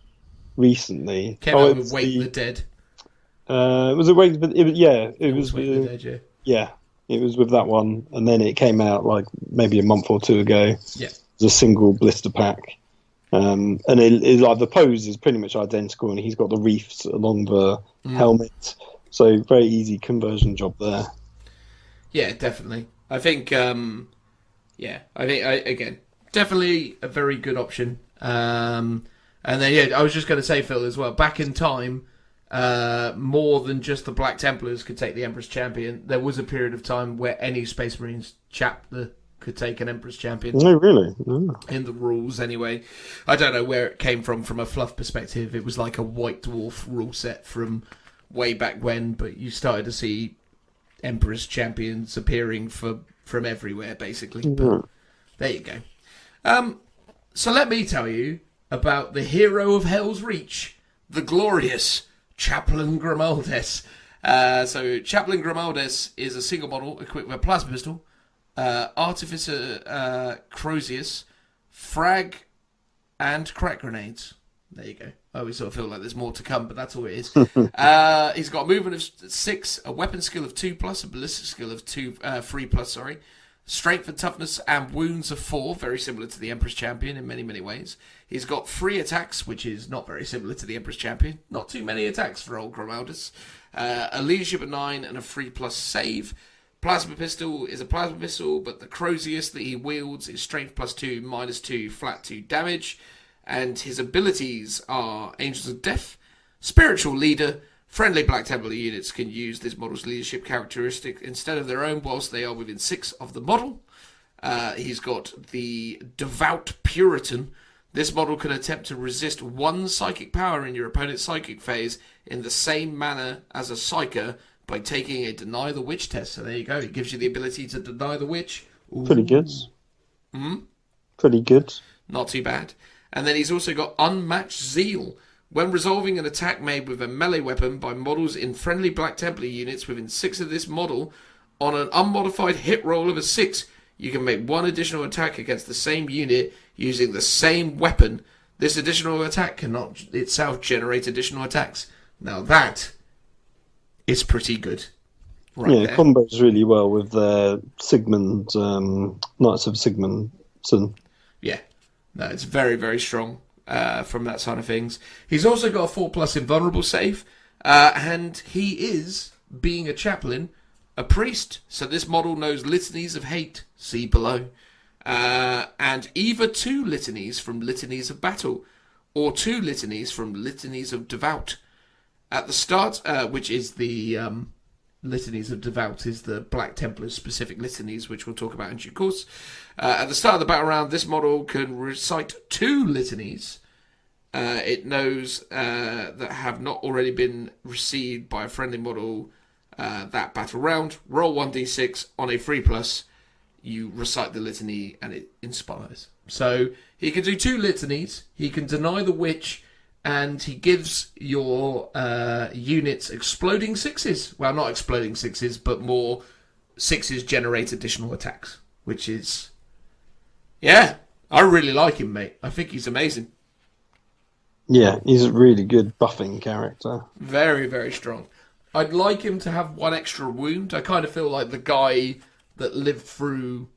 recently. Came out with Wake the Dead. Was it Wake? It was Wake the Dead. Yeah, it was with that one, and then it came out like maybe a month or two ago. Yeah, it was a single blister pack, and it like the pose is pretty much identical, and he's got the reefs along the helmet, so very easy conversion job there. Yeah, definitely. I think, again, definitely a very good option. And then, I was just going to say, Phil, as well, back in time, more than just the Black Templars could take the Emperor's Champion. There was a period of time where any Space Marines chapter could take an Emperor's Champion. No, really? No. In the rules, anyway. I don't know where it came from a fluff perspective. It was like a White Dwarf rule set from way back when, but you started to see Emperor's Champions appearing from everywhere, basically. But there you go. So let me tell you about the hero of Hell's Reach, the glorious Chaplain Grimaldes. So Chaplain Grimaldes is a single model equipped with a plasma pistol, Artificer Crozius, frag, and crack grenades. There you go. I always sort of feel like there's more to come, but that's all it is. He's got a movement of 6, a weapon skill of 2+, a ballistic skill of 3+, strength and toughness and wounds of 4, very similar to the Emperor's Champion in many, many ways. He's got 3 attacks, which is not very similar to the Emperor's Champion. Not too many attacks for old Grimaldes. A leadership of 9 and a 3+ save. Plasma pistol is a plasma pistol, but the Crozius that he wields is strength +2, -2, flat 2 damage. And his abilities are Angels of Death, Spiritual Leader. Friendly Black Templar units can use this model's leadership characteristic instead of their own whilst they are within 6 of the model. He's got the Devout Puritan. This model can attempt to resist 1 psychic power in your opponent's psychic phase in the same manner as a Psyker by taking a Deny the Witch test. So there you go. It gives you the ability to deny the witch. Ooh. Pretty good. Pretty good. Not too bad. And then he's also got Unmatched Zeal. When resolving an attack made with a melee weapon by models in friendly Black Templar units within 6 of this model, on an unmodified hit roll of a 6, you can make 1 additional attack against the same unit using the same weapon. This additional attack cannot itself generate additional attacks. Now that is pretty good. Right, yeah, combos really well with the Sigmund, Knights of Sigmundson. Yeah. No, it's very, very strong from that side of things. He's also got a 4+ invulnerable save, and he is, being a chaplain, a priest. So this model knows litanies of hate, see below, and either 2 litanies from Litanies of Battle, or 2 litanies from Litanies of Devout. At the start, which is the Litanies of Devout is the Black Templars specific litanies, which we'll talk about in due course. At the start of the battle round, this model can recite 2 litanies it knows that have not already been received by a friendly model that battle round. Roll 1d6 on a 3+, you recite the litany and it inspires. So he can do 2 litanies, he can deny the witch, and he gives your units exploding 6s. Well, not exploding 6s, but more 6s generate additional attacks, which is... Yeah, I really like him, mate. I think he's amazing. Yeah, he's a really good buffing character. Very, very strong. I'd like him to have 1 extra wound. I kind of feel like the guy that lived through,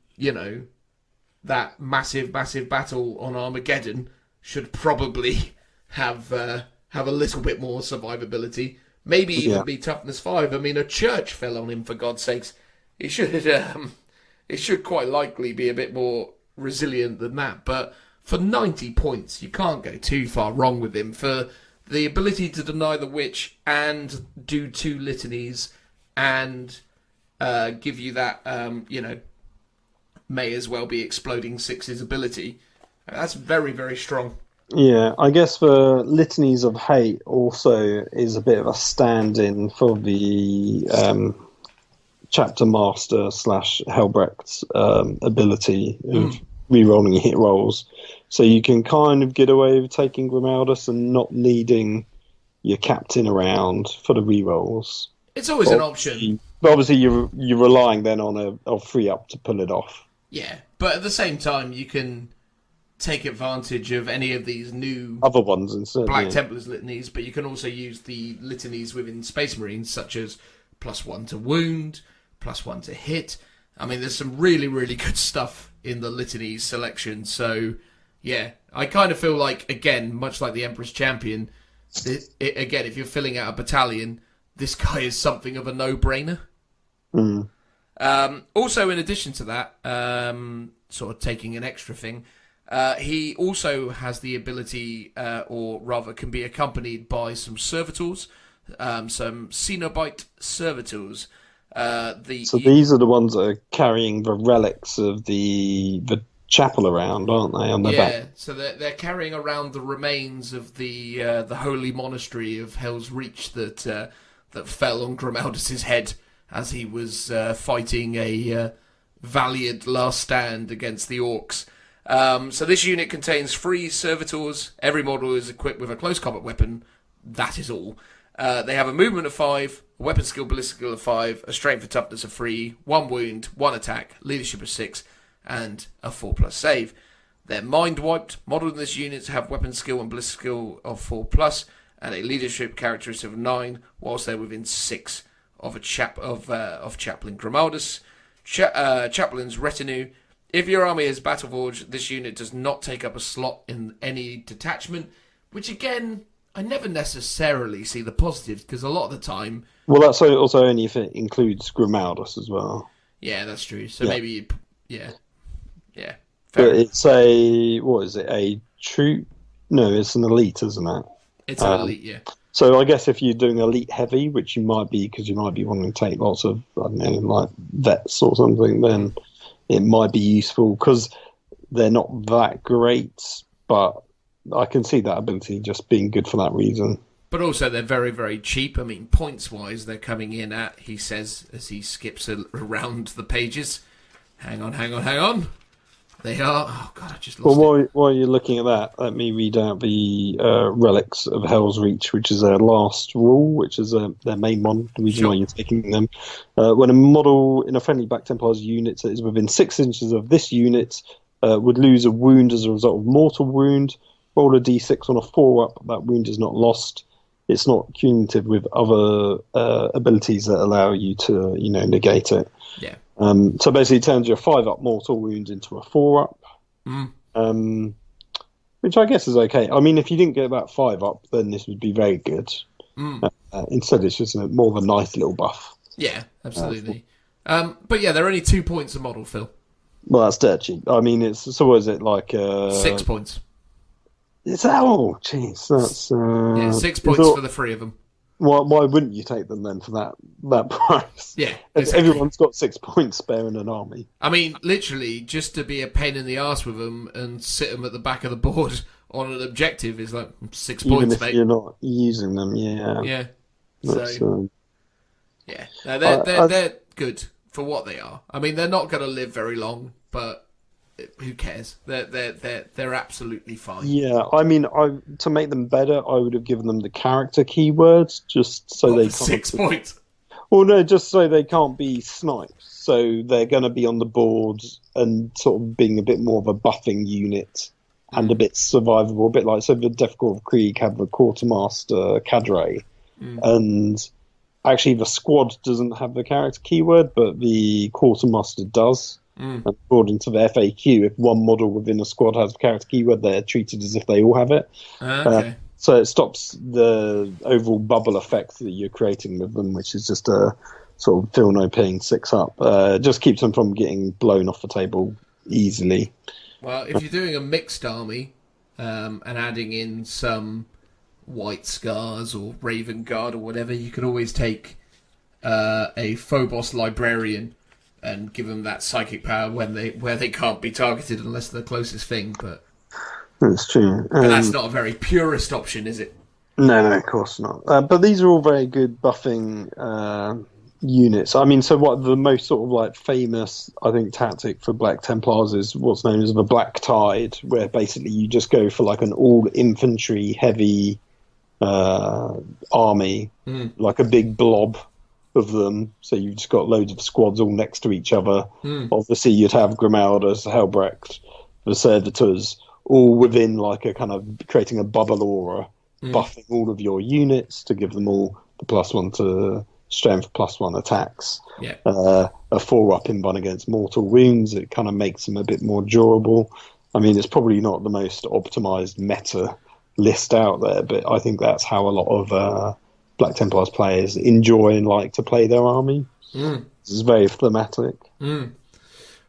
that massive, massive battle on Armageddon should probably have a little bit more survivability. Maybe even be toughness 5. I mean, a church fell on him, for God's sakes. It should quite likely be a bit more resilient than that. But for 90 points, you can't go too far wrong with him. For the ability to deny the witch and do 2 litanies and give you that, may as well be exploding 6's ability. That's very, very strong. Yeah, I guess for Litanies of Hate also is a bit of a stand-in for the Chapter Master / Helbrecht's ability of re-rolling hit rolls. So you can kind of get away with taking Grimaldes and not needing your captain around for the re-rolls. It's always an option. But obviously you're relying then on a free up to pull it off. Yeah, but at the same time you can take advantage of any of these new other ones instead, Black Templars litanies, but you can also use the litanies within Space Marines, such as +1 to wound, +1 to hit. I mean, there's some really, really good stuff in the litanies selection. So, yeah, I kind of feel like, again, much like the Emperor's Champion, again, if you're filling out a battalion, this guy is something of a no-brainer. Also, in addition to that, sort of taking an extra thing, he also has the ability, or rather can be accompanied by some servitors, some Cenobite servitors. So these are the ones that are carrying the relics of the chapel around, aren't they, on their back? Yeah, so they're carrying around the remains of the holy monastery of Hell's Reach that fell on Grimaldes' head as he was fighting a valiant last stand against the orcs. So this unit contains 3 servitors. Every model is equipped with a close combat weapon that is all. They have a movement of 5, a weapon skill, ballistic skill of 5, a strength and toughness of 3, 1 wound, 1 attack, leadership of 6, and a 4+ save. They're mind wiped. Modelled in this unit have weapon skill and ballistic skill of 4+, and a leadership characteristic of 9, whilst they're within 6 of Chaplain Grimaldus. Chaplain's retinue. If your army is battle forged, this unit does not take up a slot in any detachment, which again, I never necessarily see the positives, because a lot of the time... Well, that's also only if it includes Grimaldus as well. Yeah, that's true. So maybe... Yeah. But it's a... What is it? A troop? No, it's an elite, isn't it? It's an elite, yeah. So I guess if you're doing elite heavy, which you might be, because you might be wanting to take lots of, I don't know, like vets or something, then it might be useful, because they're not that great, but I can see that ability just being good for that reason. But also they're very, very cheap. I mean, points-wise, they're coming in at, he says, as he skips around the pages. Hang on. They are... Oh, God, I just lost it. While you're looking at that, let me read out the Relics of Hell's Reach, which is their last rule, which is their main one, the reason why you're taking them. When a model in a friendly Black Templars unit that is within 6 inches of this unit would lose a wound as a result of mortal wound, roll a d6 on a 4-up, that wound is not lost. It's not cumulative with other abilities that allow you to, negate it. Yeah. So basically it turns your 5-up mortal wound into a 4-up, which I guess is okay. I mean, if you didn't get that 5-up, then this would be very good. Instead, it's just more of a nice little buff. Yeah, absolutely. But yeah, they're only 2 points a model, Phil. Well, that's dirt cheap. I mean, what is it, like... 6 points. It's jeez, that's... 6 points for the 3 of them. Why wouldn't you take them then for that price? Yeah, exactly. Everyone's got 6 points spare in an army. I mean, literally, just to be a pain in the arse with them and sit them at the back of the board on an objective is like 6 Even points, if mate. You're not using them, yeah. Yeah. Yeah. No, they're good for what they are. I mean, they're not going to live very long, but who cares? They're absolutely fine. Yeah, I mean, to make them better, I would have given them the character keywords just so they can't 6 points. Well, no, just so they can't be sniped. So they're going to be on the board and sort of being a bit more of a buffing unit and a bit survivable, a bit like the Death Corps of Krieg have the Quartermaster Cadre, and actually the squad doesn't have the character keyword, but the Quartermaster does. According to the FAQ, if one model within a squad has a character keyword, they're treated as if they all have it. Okay. So it stops the overall bubble effect that you're creating with them, which is just a sort of feel no pain 6-up. Just keeps them from getting blown off the table easily. Well, if you're doing a mixed army and adding in some White Scars or Raven Guard or whatever, you could always take a Phobos Librarian and give them that psychic power where they can't be targeted unless they're the closest thing. But that's true. But that's not a very purist option, is it? No, of course not. But these are all very good buffing units. I mean, so what the most sort of like famous, I think, tactic for Black Templars is what's known as the Black Tide, where basically you just go for like an all infantry heavy army, like a big blob of them, so you've just got loads of squads all next to each other. Obviously you'd have Grimaldus, Helbrecht, the Servitors, all within like a kind of creating a bubble aura, buffing all of your units to give them all the +1 to strength, +1 attacks. Yeah. A 4-up in one against mortal wounds. It kind of makes them a bit more durable. I mean, it's probably not the most optimized meta list out there, but I think that's how a lot of Black Templars players enjoy and like to play their army. This is very thematic.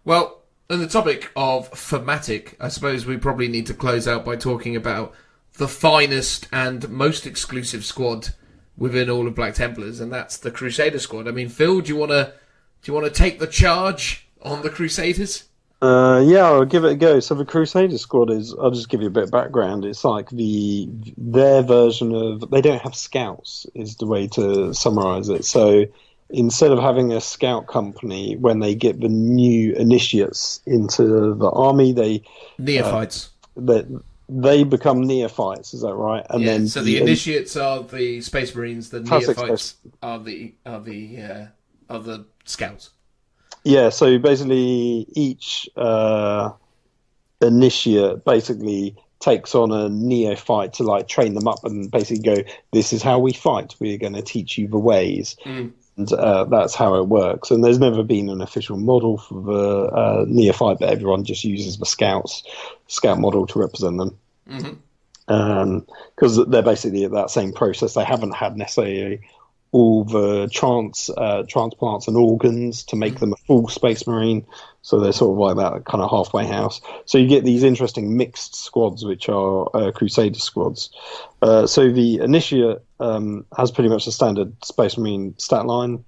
Well, on the topic of thematic, I suppose we probably need to close out by talking about the finest and most exclusive squad within all of Black Templars, and that's the Crusader squad. I mean, Phil, do you want to take the charge on the Crusaders? Yeah, I'll give it a go. So the Crusader squad is, I'll just give you a bit of background. It's like their version of, they don't have scouts, is the way to summarize it. So instead of having a scout company, when they get the new initiates into the army, they... Neophytes. they become neophytes. Is that right? And then so the initiates are the Space Marines. The neophytes are the scouts. Yeah. So basically, each initiate basically takes on a neophyte to like train them up and basically go, this is how we fight, we're going to teach you the ways. And that's how it works. And there's never been an official model for the neophyte, but everyone just uses the scout model to represent them, because they're basically at that same process. They haven't had necessarily all the transplants and organs to make them a full Space Marine, so they're sort of like that kind of halfway house. So you get these interesting mixed squads, which are Crusader squads. So the Initiate has pretty much a standard Space Marine stat line,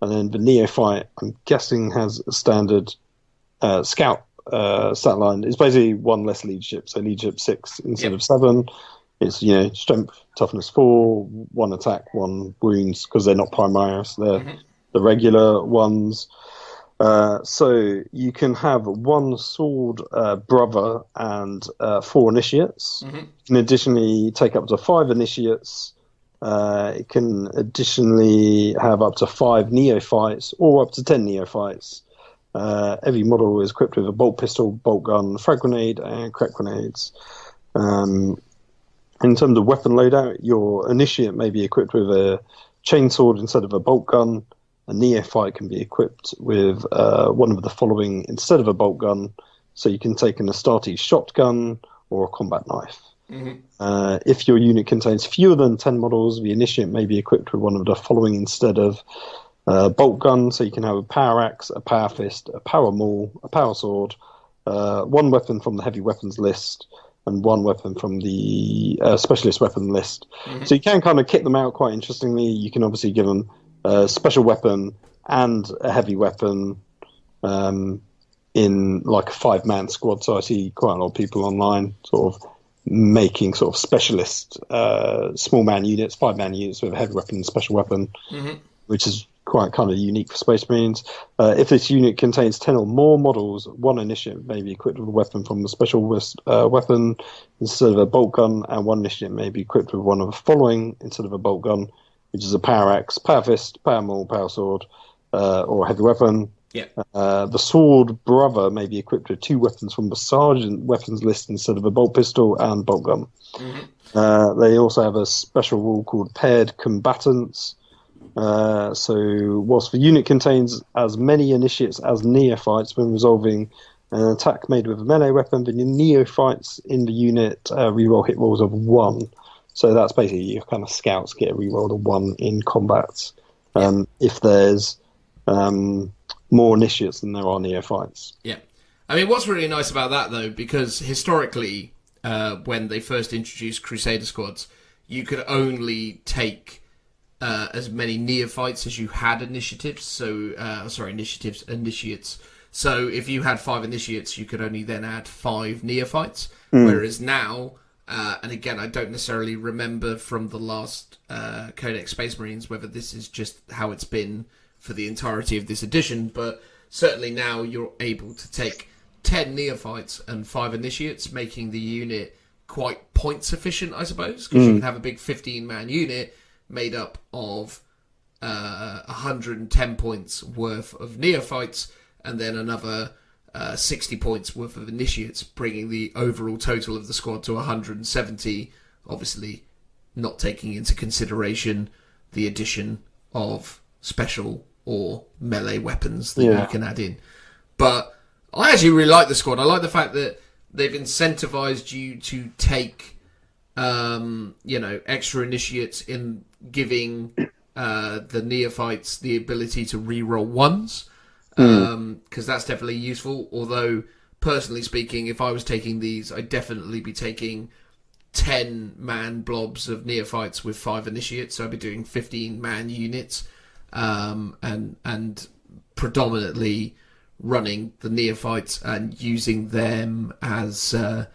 and then the Neophyte, I'm guessing, has a standard Scout stat line. It's basically one less leadership, so leadership 6 instead of 7. It's, strength, toughness 4, 1 attack, 1 wounds, because they're not Primaris, they're the regular ones. So you can have 1 sword brother and 4 initiates. You can additionally take up to 5 initiates. It can additionally have up to 5 neophytes or up to 10 neophytes. Every model is equipped with a bolt pistol, bolt gun, frag grenade, and crack grenades. In terms of weapon loadout, your initiate may be equipped with a chainsword instead of a bolt gun. A neophyte can be equipped with one of the following instead of a bolt gun. So you can take an Astartes shotgun or a combat knife. If your unit contains fewer than 10 models, the initiate may be equipped with one of the following instead of bolt gun. So you can have a power axe, a power fist, a power maul, a power sword, 1 weapon from the heavy weapons list, and 1 weapon from the specialist weapon list. So you can kind of kit them out quite interestingly. You can obviously give them a special weapon and a heavy weapon in like a 5-man squad. So I see quite a lot of people online sort of making sort of specialist small man units, 5-man units with a heavy weapon and special weapon, which is quite kind of unique for Space Marines. If this unit contains 10 or more models, 1 initiate may be equipped with a weapon from the special weapon instead of a bolt gun, and 1 initiate may be equipped with one of the following instead of a bolt gun, which is a power axe, power fist, power maul, power sword, or a heavy weapon. The sword brother may be equipped with 2 weapons from the sergeant weapons list instead of a bolt pistol and bolt gun. They also have a special rule called paired combatants. So whilst the unit contains as many initiates as neophytes, when resolving an attack made with a melee weapon, the neophytes in the unit reroll hit rolls of 1. So that's basically your kind of scouts get a reroll of 1 in combat. If there's more initiates than there are neophytes. I mean, what's really nice about that, though, because historically, when they first introduced Crusader squads, you could only take as many neophytes as you had initiatives. So, initiates. So if you had 5 initiates, you could only then add 5 neophytes. Whereas now, and again, I don't necessarily remember from the last Codex Space Marines whether this is just how it's been for the entirety of this edition, but certainly now you're able to take 10 neophytes and 5 initiates, making the unit quite points efficient, I suppose, because you can have a big 15-man unit made up of 110 points worth of neophytes and then another 60 points worth of initiates, bringing the overall total of the squad to 170, obviously not taking into consideration the addition of special or melee weapons that you can add in. But I actually really like the squad. I like the fact that they've incentivized you to take extra initiates in giving the neophytes the ability to reroll 1s, because that's definitely useful. Although, personally speaking, if I was taking these, I'd definitely be taking 10-man blobs of neophytes with 5 initiates, so I'd be doing 15-man units, and predominantly running the neophytes and using them as the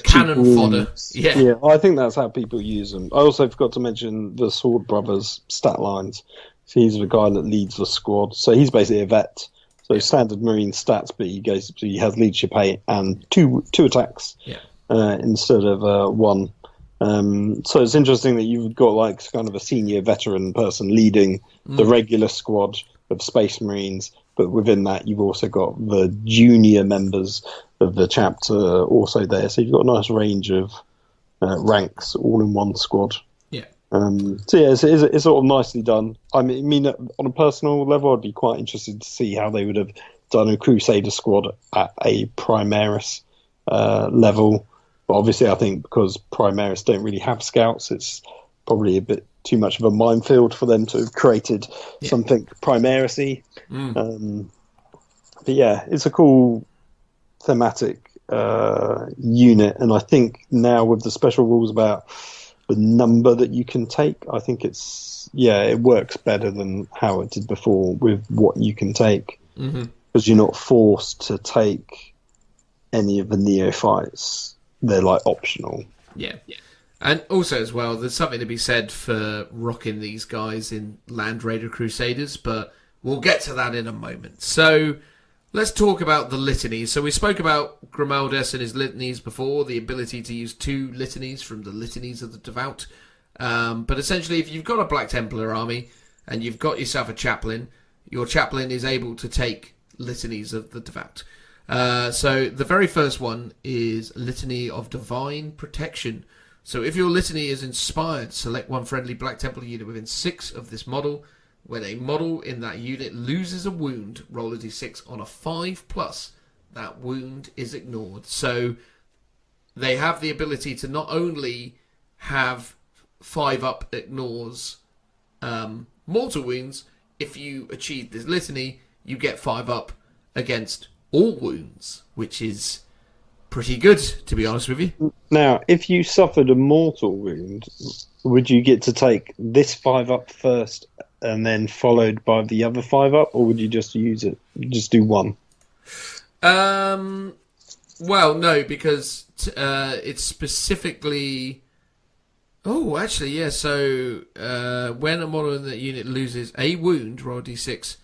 cannon fodder. Yeah, I think that's how people use them. I also forgot to mention the Sword Brothers stat lines. So he's the guy that leads the squad. So he's basically a vet. So standard Marine stats, but he has leadership 8 and two attacks. instead of 1. So it's interesting that you've got like kind of a senior veteran person leading the regular squad of Space Marines, but within that you've also got the junior members of the chapter also there. So you've got a nice range of ranks all in one squad. Yeah. So yeah, it's sort of nicely done. I mean, on a personal level, I'd be quite interested to see how they would have done a Crusader squad at a Primaris level. But obviously, I think because Primaris don't really have scouts, it's probably a bit too much of a minefield for them to have created something Primaris-y. But yeah, it's a cool thematic unit, and I think now with the special rules about the number that you can take, I think it works better than how it did before with what you can take, because you're not forced to take any of the neophytes. They're like optional. Yeah. And also as well, there's something to be said for rocking these guys in Land Raider Crusaders, but we'll get to that in a moment. So let's talk about the litanies. So we spoke about Grimaldus and his litanies before, the ability to use 2 litanies from the litanies of the devout. But essentially, if you've got a Black Templar army and you've got yourself a chaplain, your chaplain is able to take litanies of the devout. So the very first one is Litany of Divine Protection. So if your litany is inspired, select one friendly Black Templar unit within 6 of this model. When a model in that unit loses a wound, roll a d6 on a 5+. That wound is ignored. So they have the ability to not only have 5+ ignores mortal wounds. If you achieve this litany, you get 5+ against all wounds, which is pretty good, to be honest with you. Now, if you suffered a mortal wound, would you get to take this 5+ first and then followed by the other 5+, or would you just just do 1? Well, no, because it's specifically... Oh, actually, yeah, so when a model in that unit loses a wound, roll a d6.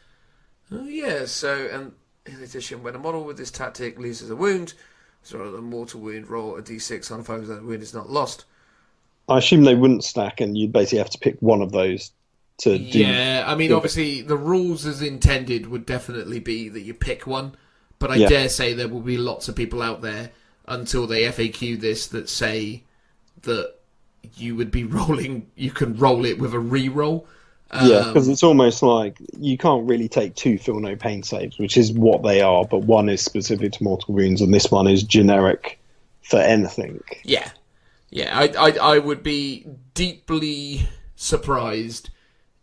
Oh, yeah, so... and in addition, when a model with this tactic loses a wound, so a mortal wound, roll a d6 on a 5 that wound is not lost. I assume they wouldn't stack, and you'd basically have to pick one of those to do. Yeah, I mean, obviously, the rules as intended would definitely be that you pick one, but I dare say there will be lots of people out there, until they FAQ this, that say that you would be rolling, you can roll it with a re-roll. Yeah, because it's almost like you can't really take 2 feel no pain saves, which is what they are, but one is specific to mortal wounds and this one is generic for anything. Yeah. I would be deeply surprised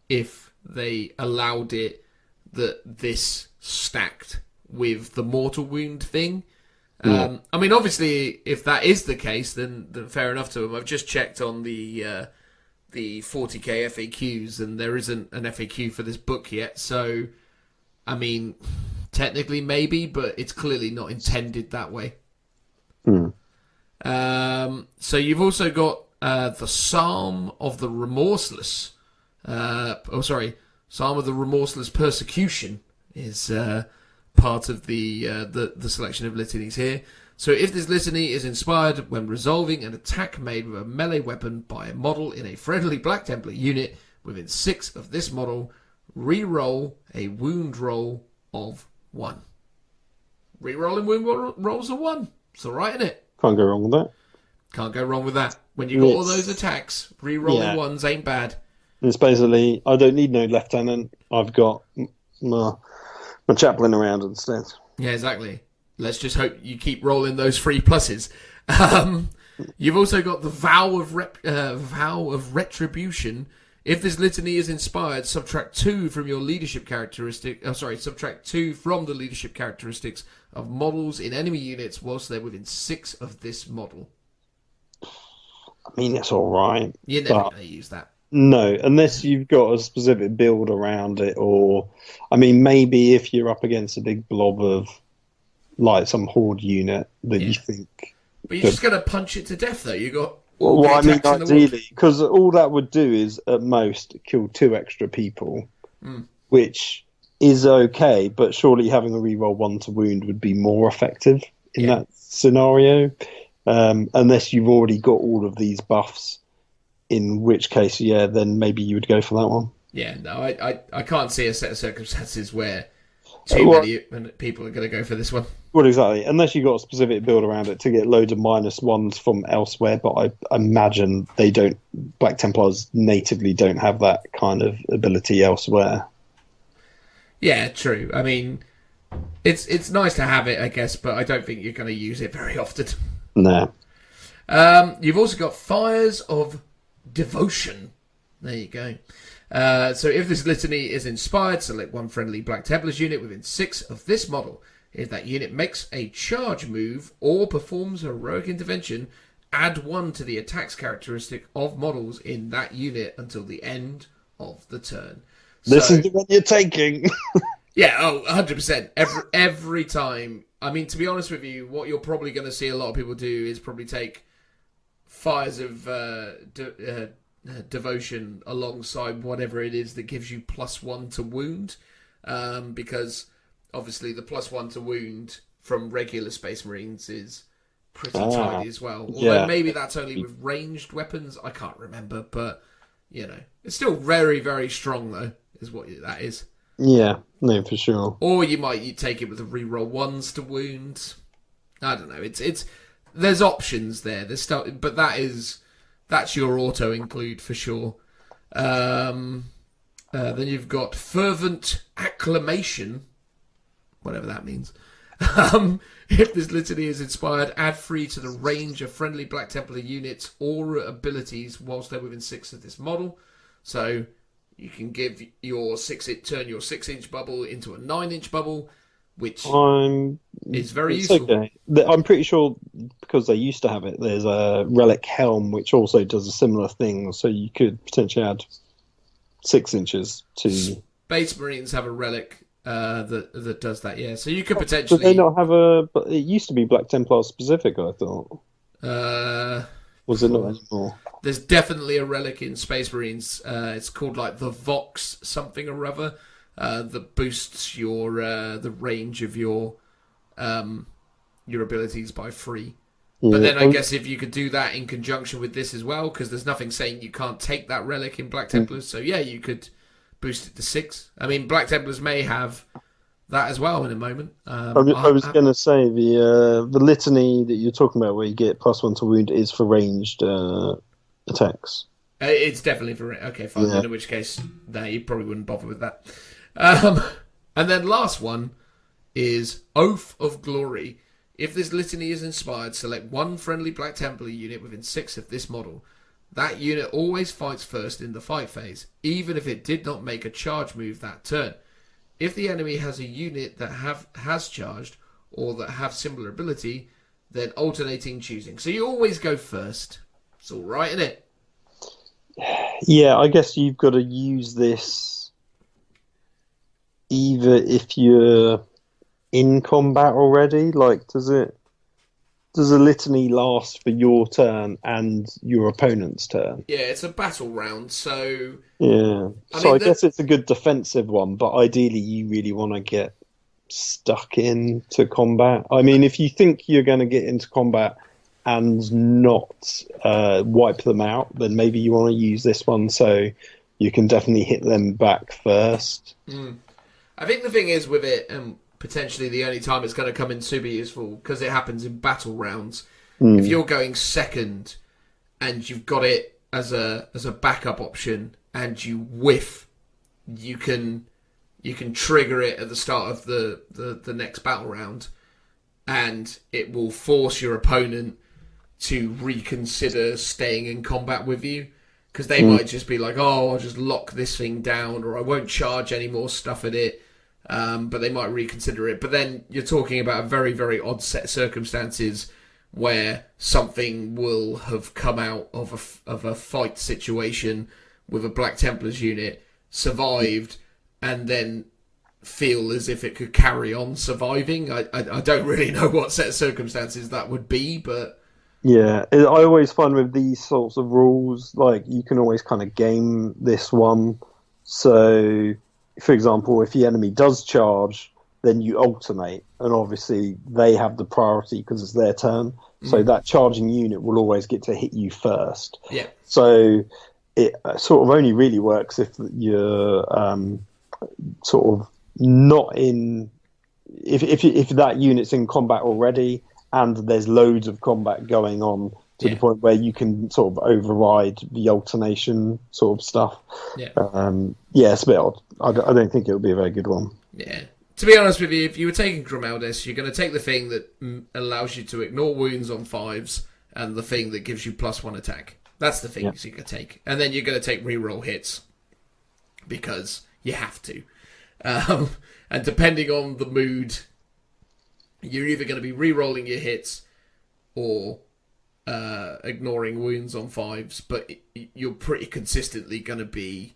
if they allowed it that this stacked with the mortal wound thing. I mean, obviously, if that is the case, then fair enough to them. I've just checked on the 40k FAQs, and there isn't an FAQ for this book yet. So, I mean, technically maybe, but it's clearly not intended that way. So you've also got the Psalm of the Remorseless. Psalm of the Remorseless Persecution is part of the selection of litanies here. So if this litany is inspired when resolving an attack made with a melee weapon by a model in a friendly Black Templar unit within 6 of this model, re-roll a wound roll of 1. Re-rolling wound rolls of 1. It's alright, isn't it? Can't go wrong with that. Can't go wrong with that. When you got all those attacks, re-rolling ones ain't bad. It's basically, I don't need no lieutenant. I've got my chaplain around instead. Yeah, exactly. Let's just hope you keep rolling those 3+. You've also got the Vow of Retribution. If this litany is inspired, subtract 2 from your leadership characteristic. Subtract 2 from the leadership characteristics of models in enemy units whilst they're within 6 of this model. I mean, it's all right. You're never going to use that. No, unless you've got a specific build around it, or I mean, maybe if you're up against a big blob of like some horde unit that you think. But you're just going to punch it to death, though. You got. Well, I mean, ideally, because all that would do is at most kill 2 extra people, which is okay. But surely having a reroll 1 to wound would be more effective in that scenario. unless you've already got all of these buffs. In which case, yeah, then maybe you would go for that one. Yeah, no, I can't see a set of circumstances where too many people are going to go for this one. Well, exactly. Unless you've got a specific build around it to get loads of -1s from elsewhere, but I imagine they don't. Black Templars natively don't have that kind of ability elsewhere. Yeah, true. I mean, it's nice to have it, I guess, but I don't think you're going to use it very often. No. You've also got Fires of Devotion. There you go. So if this litany is inspired, select one friendly Black Templars unit within 6 of this model. If that unit makes a charge move or performs a heroic intervention, add 1 to the attacks characteristic of models in that unit until the end of the turn. This is the one you're taking. Yeah, 100%. Every time. I mean, to be honest with you, what you're probably going to see a lot of people do is probably take Fires of Devotion alongside whatever it is that gives you +1 to wound, because obviously the +1 to wound from regular Space Marines is pretty tidy as well. Although maybe that's only with ranged weapons, I can't remember, but it's still very, very strong though, is what that is. Yeah, no, for sure. Or you take it with a reroll 1s to wound. I don't know. It's there's options there. There's stuff, but that's your auto include for sure. Then you've got Fervent Acclamation, whatever that means. If this litany is inspired, add 3 to the range of friendly Black Templar units or abilities whilst they're within 6 of this model. So you can give turn your 6-inch bubble into a 9-inch bubble, which is very useful. Okay. I'm pretty sure, because they used to have it, there's a Relic Helm which also does a similar thing, so you could potentially add 6 inches to... Space Marines have a relic that does that, yeah. So you could potentially... Did they not have a... But it used to be Black Templar specific, I thought. Was it not anymore? There's definitely a relic in Space Marines. It's called like the Vox something or other. That boosts your the range of your abilities by 3. Yeah. But then I guess if you could do that in conjunction with this as well, because there's nothing saying you can't take that relic in Black Templars. So yeah, you could boost it to 6. I mean, Black Templars may have that as well in a moment. I was going to say the litany that you're talking about, where you get +1 to wound, is for ranged attacks. It's definitely for okay, fine. Yeah. In which case, no, you probably wouldn't bother with that. And then last one is Oath of Glory. If this litany is inspired, select one friendly Black Templar unit within 6 of this model. That unit always fights first in the fight phase, even if it did not make a charge move that turn. If the enemy has a unit that has charged or that have similar ability, then alternating choosing. So you always go first. It's all right, isn't it? Yeah, I guess you've got to use this either if you're in combat already. Like, does a litany last for your turn and your opponent's turn? Yeah, it's a battle round, so... Yeah, I guess it's a good defensive one, but ideally you really want to get stuck into combat. I mean, if you think you're going to get into combat and not wipe them out, then maybe you want to use this one so you can definitely hit them back first. I think the thing is with it, and potentially the only time it's going to come in super useful, because it happens in battle rounds, if you're going second and you've got it as a backup option and you whiff, you can trigger it at the start of the next battle round, and it will force your opponent to reconsider staying in combat with you, because they might just be like, oh, I'll just lock this thing down, or I won't charge any more stuff at it, but they might reconsider it. But then you're talking about a very, very odd set of circumstances where something will have come out of a fight situation with a Black Templars unit, survived, and then feel as if it could carry on surviving. I don't really know what set of circumstances that would be, but... Yeah, I always find with these sorts of rules, like, you can always kind of game this one. So, for example, if the enemy does charge, then you alternate, and obviously they have the priority because it's their turn. So that charging unit will always get to hit you first. Yeah. So it sort of only really works if you're sort of not in. If that unit's in combat already and there's loads of combat going on to the point where you can sort of override the alternation sort of stuff. Yeah. It's a bit odd. I don't think it'll be a very good one. Yeah. To be honest with you, if you were taking Grimaldus, you're going to take the thing that allows you to ignore wounds on 5s and the thing that gives you +1 attack. That's the things you're going to take. And then you're going to take reroll hits because you have to. And depending on the mood, you're either going to be rerolling your hits or ignoring wounds on 5s, but you're pretty consistently going to be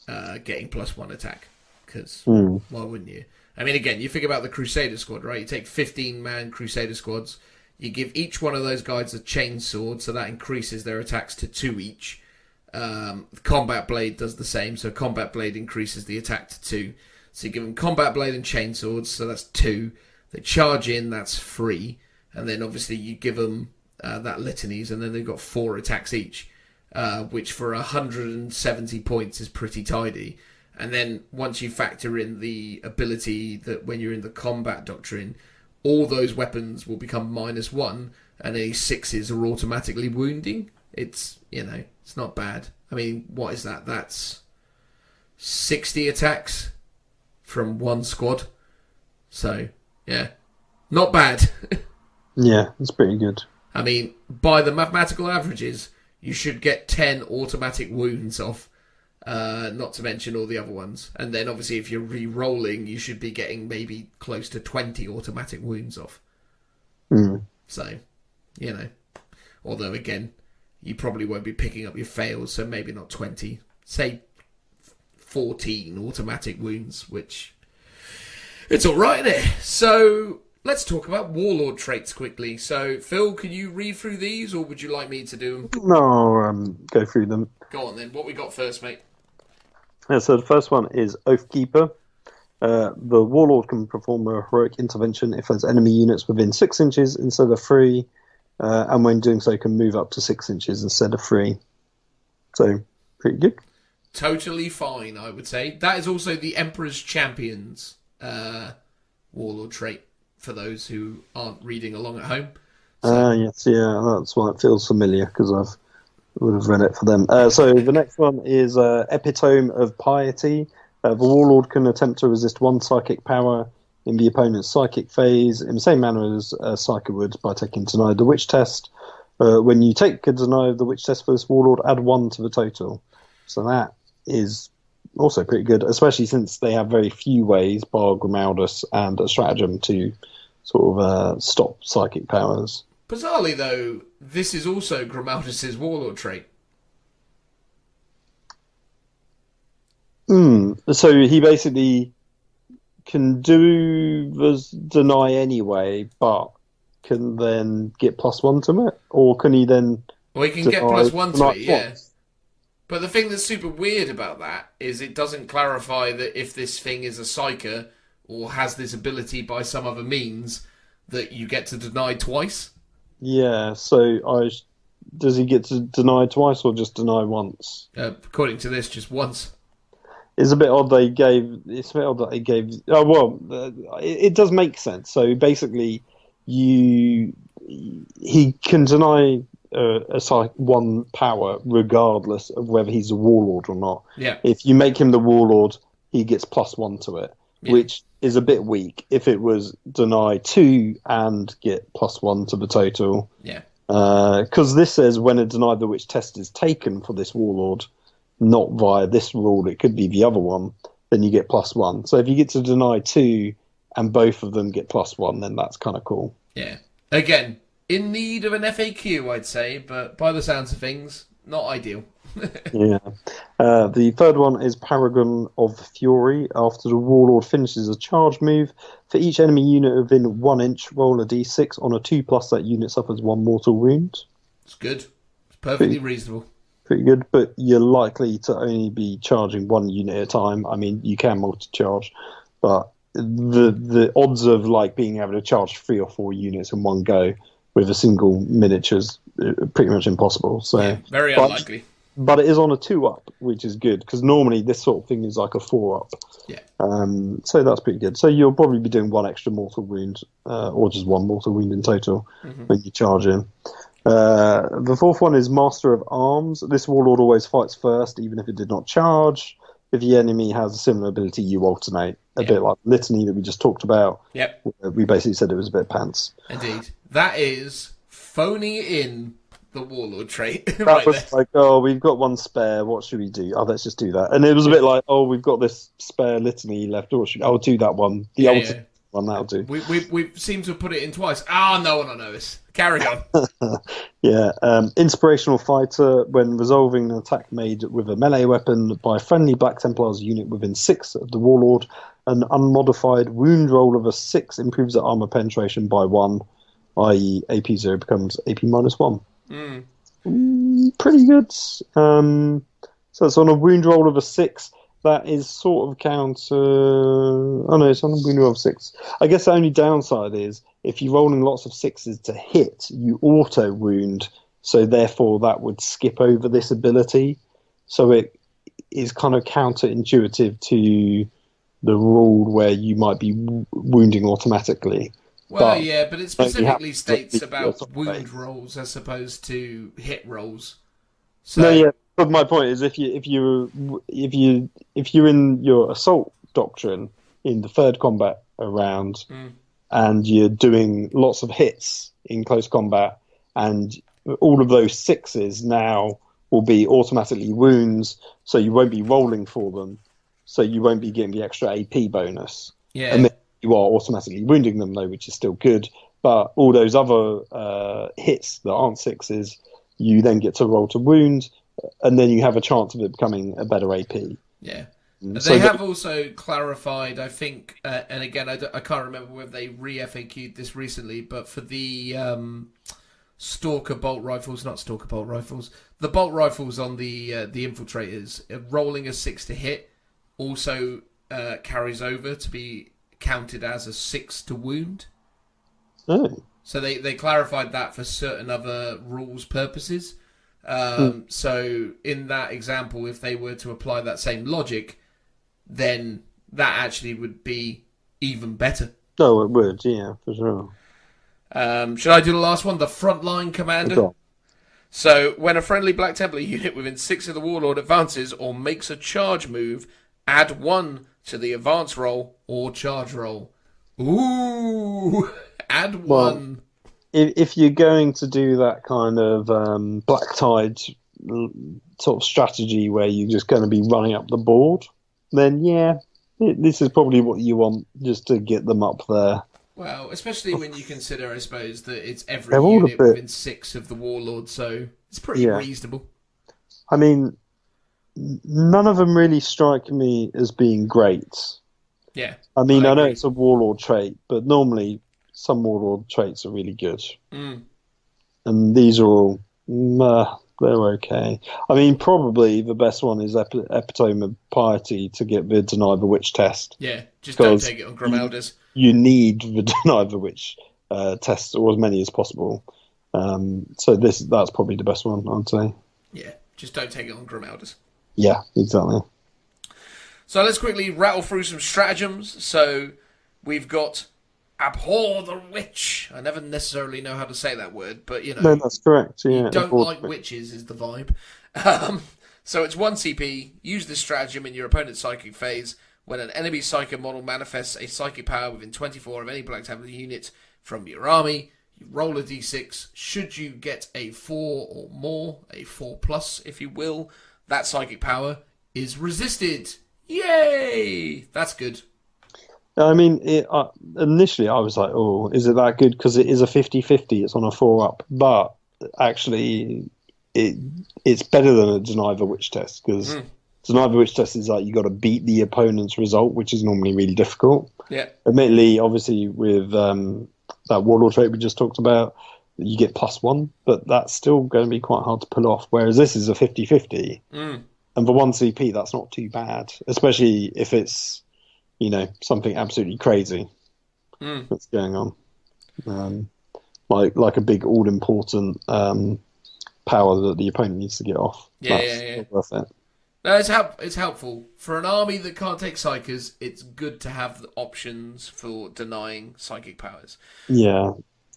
getting +1 attack. Because why wouldn't you? I mean, again, you think about the Crusader squad, right? You take 15-man Crusader squads, you give each one of those guys a chainsword, so that increases their attacks to 2 each. Combat Blade does the same, so Combat Blade increases the attack to 2. So you give them Combat Blade and chainswords, so that's 2. They charge in, that's 3. And then obviously you give them that litanies, and then they've got 4 attacks each, which for 170 points is pretty tidy. And then once you factor in the ability that when you're in the combat doctrine, all those weapons will become -1, and any 6s are automatically wounding. It's, it's not bad. I mean, what is that? That's 60 attacks from one squad. So, yeah, not bad. Yeah, it's pretty good. I mean, by the mathematical averages, you should get 10 automatic wounds off. Not to mention all the other ones. And then obviously if you're re-rolling, you should be getting maybe close to 20 automatic wounds off. So, although again, you probably won't be picking up your fails, so maybe not 20. Say 14 automatic wounds, which it's alright, isn't it? So let's talk about Warlord traits quickly. So Phil, can you read through these, or would you like me to do them? No, go through them. Go on then. What we got first, mate? So the first one is Oathkeeper. The Warlord can perform a heroic intervention if there's enemy units within 6 inches instead of 3, and when doing so can move up to 6 inches instead of 3. So, pretty good. Totally fine, I would say. That is also the Emperor's Champions Warlord trait, for those who aren't reading along at home. So. Yes, that's why it feels familiar, because I would have read it for them. So the next one is Epitome of Piety. The Warlord can attempt to resist 1 psychic power in the opponent's psychic phase in the same manner as Psyker would by taking Denied the Witch test. When you take a Denied the Witch test for this Warlord, add 1 to the total. So that is also pretty good, especially since they have very few ways, bar Grimaldus and a stratagem, to sort of stop psychic powers. Bizarrely, though, this is also Grimaldus' Warlord trait. So he basically can do the deny anyway, but can then get +1 to it? Or can he then... Well, he can get +1 to it, yeah. Once? But the thing that's super weird about that is it doesn't clarify that if this thing is a Psyker or has this ability by some other means, that you get to deny twice. Yeah, so does he get to deny twice or just deny once? According to this, just once. It's a bit odd they gave... It's a bit odd that they gave... Oh, well, it does make sense. So basically, he can deny one power regardless of whether he's a Warlord or not. Yeah. If you make him the Warlord, he gets +1 to it, which is a bit weak. If it was deny 2 and get +1 to the total. Yeah. Because this says when a Denied the Witch test is taken for this Warlord, not via this rule, it could be the other one, then you get +1. So if you get to deny 2 and both of them get +1, then that's kind of cool. Yeah. Again, in need of an FAQ, I'd say, but by the sounds of things, not ideal. Yeah. The third one is Paragon of Fury. After the Warlord finishes a charge move, for each enemy unit within 1 inch, roll a d6. On a 2+, that unit suffers 1 mortal wound. It's good. It's perfectly reasonable. Pretty good, but you're likely to only be charging 1 unit at a time. I mean, you can multi-charge, but the odds of like being able to charge 3 or 4 units in one go with a single miniature is pretty much impossible. So yeah, very unlikely. But it is on a 2-up, which is good, because normally this sort of thing is like a 4-up. Yeah. So that's pretty good. So you'll probably be doing 1 extra mortal wound, or just 1 mortal wound in total when you charge in. The fourth one is Master of Arms. This warlord always fights first, even if it did not charge. If the enemy has a similar ability, you alternate. A bit like Litany that we just talked about. Yep. We basically said it was a bit pants. Indeed. That is phoning in the warlord trait. That was like, oh, we've got 1 spare. What should we do? Oh, let's just do that. And it was a bit like, oh, we've got this spare Litany left. I'll do that one. The ultimate one, that'll do. We seem to have put it in twice. No one will notice. Carry on. Yeah. Inspirational Fighter. When resolving an attack made with a melee weapon by a friendly Black Templars unit within 6 of the warlord, an unmodified wound roll of a 6 improves the armor penetration by 1, i.e. AP0 becomes AP -1. Pretty good. So it's on a wound roll of a 6. That is sort of counter. Oh no, it's on a wound roll of 6. I guess the only downside is if you're rolling lots of 6s to hit, you auto wound. So therefore, that would skip over this ability. So it is kind of counterintuitive to the rule where you might be wounding automatically. Well, but it specifically states about wound rolls as opposed to hit rolls. So... No, yeah. But my point is, if you're in your assault doctrine in the 3rd combat round, and you're doing lots of hits in close combat, and all of those 6s now will be automatically wounds, so you won't be rolling for them, so you won't be getting the extra AP bonus. Yeah. And then you are automatically wounding them though, which is still good. But all those other hits that aren't 6s, you then get to roll to wound. And then you have a chance of it becoming a better AP. Yeah. They have also clarified, I think, and again, I can't remember whether they re-FAQ'd this recently, but for the the bolt rifles on the infiltrators, rolling a 6 to hit also carries over to be counted as a 6 to wound. Oh. So they clarified that for certain other rules purposes. So in that example, if they were to apply that same logic, then that actually would be even better. Oh, it would, yeah, for sure. Should I do the last one? The frontline commander. Okay. So when a friendly Black Templar unit within 6 of the warlord advances or makes a charge move, add 1 to the advance roll or charge roll. Ooh, add 1. Well, if you're going to do that kind of black tide sort of strategy where you're just going to be running up the board, then this is probably what you want, just to get them up there. Well, especially when you consider, I suppose, that it's every unit within 6 of the warlord, so it's pretty reasonable. I mean, none of them really strike me as being great. Yeah. I mean, I know it's a warlord trait, but normally some warlord traits are really good. And these are all, they're okay. I mean, probably the best one is Epitome of Piety to get the Deny the Witch test. Yeah, just don't take it on Grimalders. You need the Deny the Witch tests, or as many as possible. So that's probably the best one, I'd say. Yeah, just don't take it on Grimalders. Yeah, exactly. So let's quickly rattle through some stratagems. So we've got Abhor the Witch. I never necessarily know how to say that word, but No, that's correct. Yeah, you don't like witches is the vibe. So it's 1 CP. Use this stratagem in your opponent's psychic phase. When an enemy psychic model manifests a psychic power within 24 of any Black Templar unit from your army, you roll a d6. Should you get a 4 or more, a 4+, if you will, that psychic power is resisted. Yay! That's good. I mean, initially I was like, oh, is it that good? Because it is a 50-50, it's on a 4-up. But actually, it's better than a Deny the Witch test, because Deny the Witch test is like you got to beat the opponent's result, which is normally really difficult. Yeah. Admittedly, obviously, with that Warlord trait we just talked about, you get +1, but that's still going to be quite hard to pull off, whereas this is a 50-50. And for 1 CP, that's not too bad, especially if it's something absolutely crazy that's going on. Like a big all-important power that the opponent needs to get off. Yeah. Not worth it. No, it's helpful. For an army that can't take Psykers, it's good to have the options for denying psychic powers. Yeah.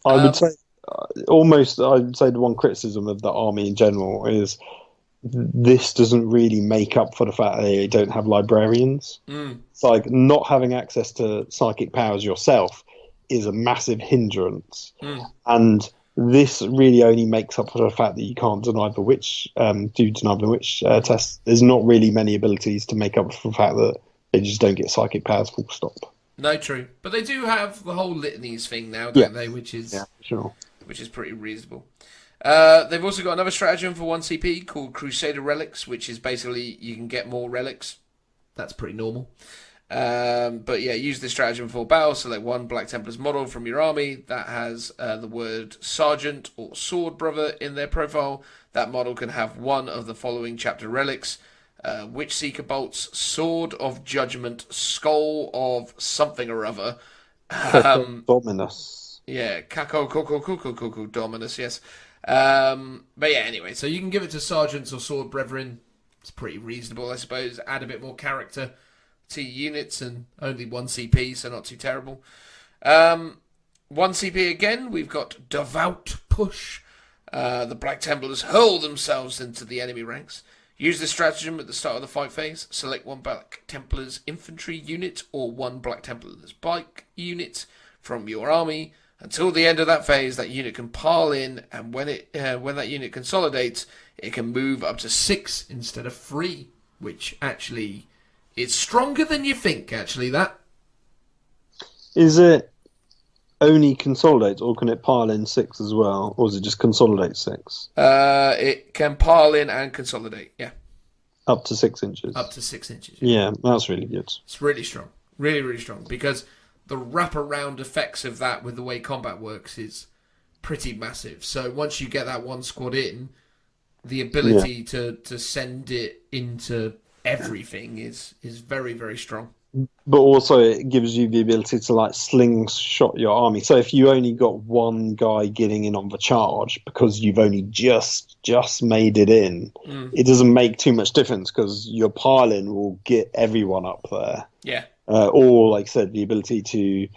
I would say the one criticism of the army in general is this doesn't really make up for the fact that they don't have librarians. It's like not having access to psychic powers yourself is a massive hindrance. And this really only makes up for the fact that you can't deny the witch, test. There's not really many abilities to make up for the fact that they just don't get psychic powers full stop. No, true. But they do have the whole litanies thing now, don't they? Which is pretty reasonable. They've also got another stratagem for 1 CP called Crusader Relics, which is basically you can get more relics. That's pretty normal. But yeah, use this stratagem for battle. Select 1 Black Templars model from your army that has the word Sergeant or Sword Brother in their profile. That model can have one of the following chapter relics: Witch Seeker Bolts, Sword of Judgment, Skull of something or other. Dominus. Yeah, Kako Dominus, yes. But yeah, anyway, so you can give it to Sergeants or Sword Brethren. It's pretty reasonable, I suppose. Add a bit more character to units and only 1 CP, so not too terrible. 1 CP again, we've got Devout Push. The Black Templars hurl themselves into the enemy ranks. Use this stratagem at the start of the fight phase. Select 1 Black Templars infantry unit or 1 Black Templars bike unit from your army. Until the end of that phase, that unit can pile in, and when that unit consolidates, it can move up to 6 instead of 3, which actually is stronger than you think, actually, that. Is it only consolidate, or can it pile in 6 as well, or is it just consolidate 6? It can pile in and consolidate, yeah. Up to 6 inches? Up to 6 inches. Yeah, that's really good. It's really strong. Really, really strong, because the wraparound effects of that with the way combat works is pretty massive. So once you get that 1 squad in, the ability to send it into everything is very, very strong. But also it gives you the ability to slingshot your army. So if you only got 1 guy getting in on the charge because you've only just made it in, it doesn't make too much difference because your piling will get everyone up there. Yeah. Or, like I said, the ability to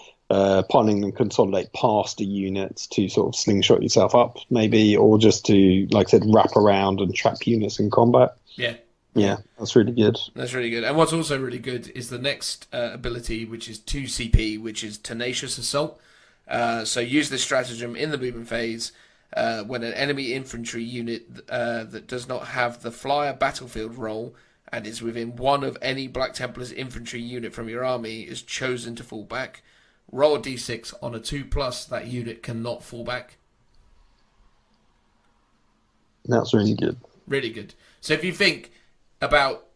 piling and consolidate past a unit to sort of slingshot yourself up, maybe, or just to, like I said, wrap around and trap units in combat. Yeah. Yeah, that's really good. That's really good. And what's also really good is the next ability, which is 2 CP, which is Tenacious Assault. So use this stratagem in the movement phase when an enemy infantry unit that does not have the flyer battlefield role and is within 1 of any Black Templars infantry unit from your army is chosen to fall back. Roll a d6 on a 2+, that unit cannot fall back. That's really good. Really good. So if you think about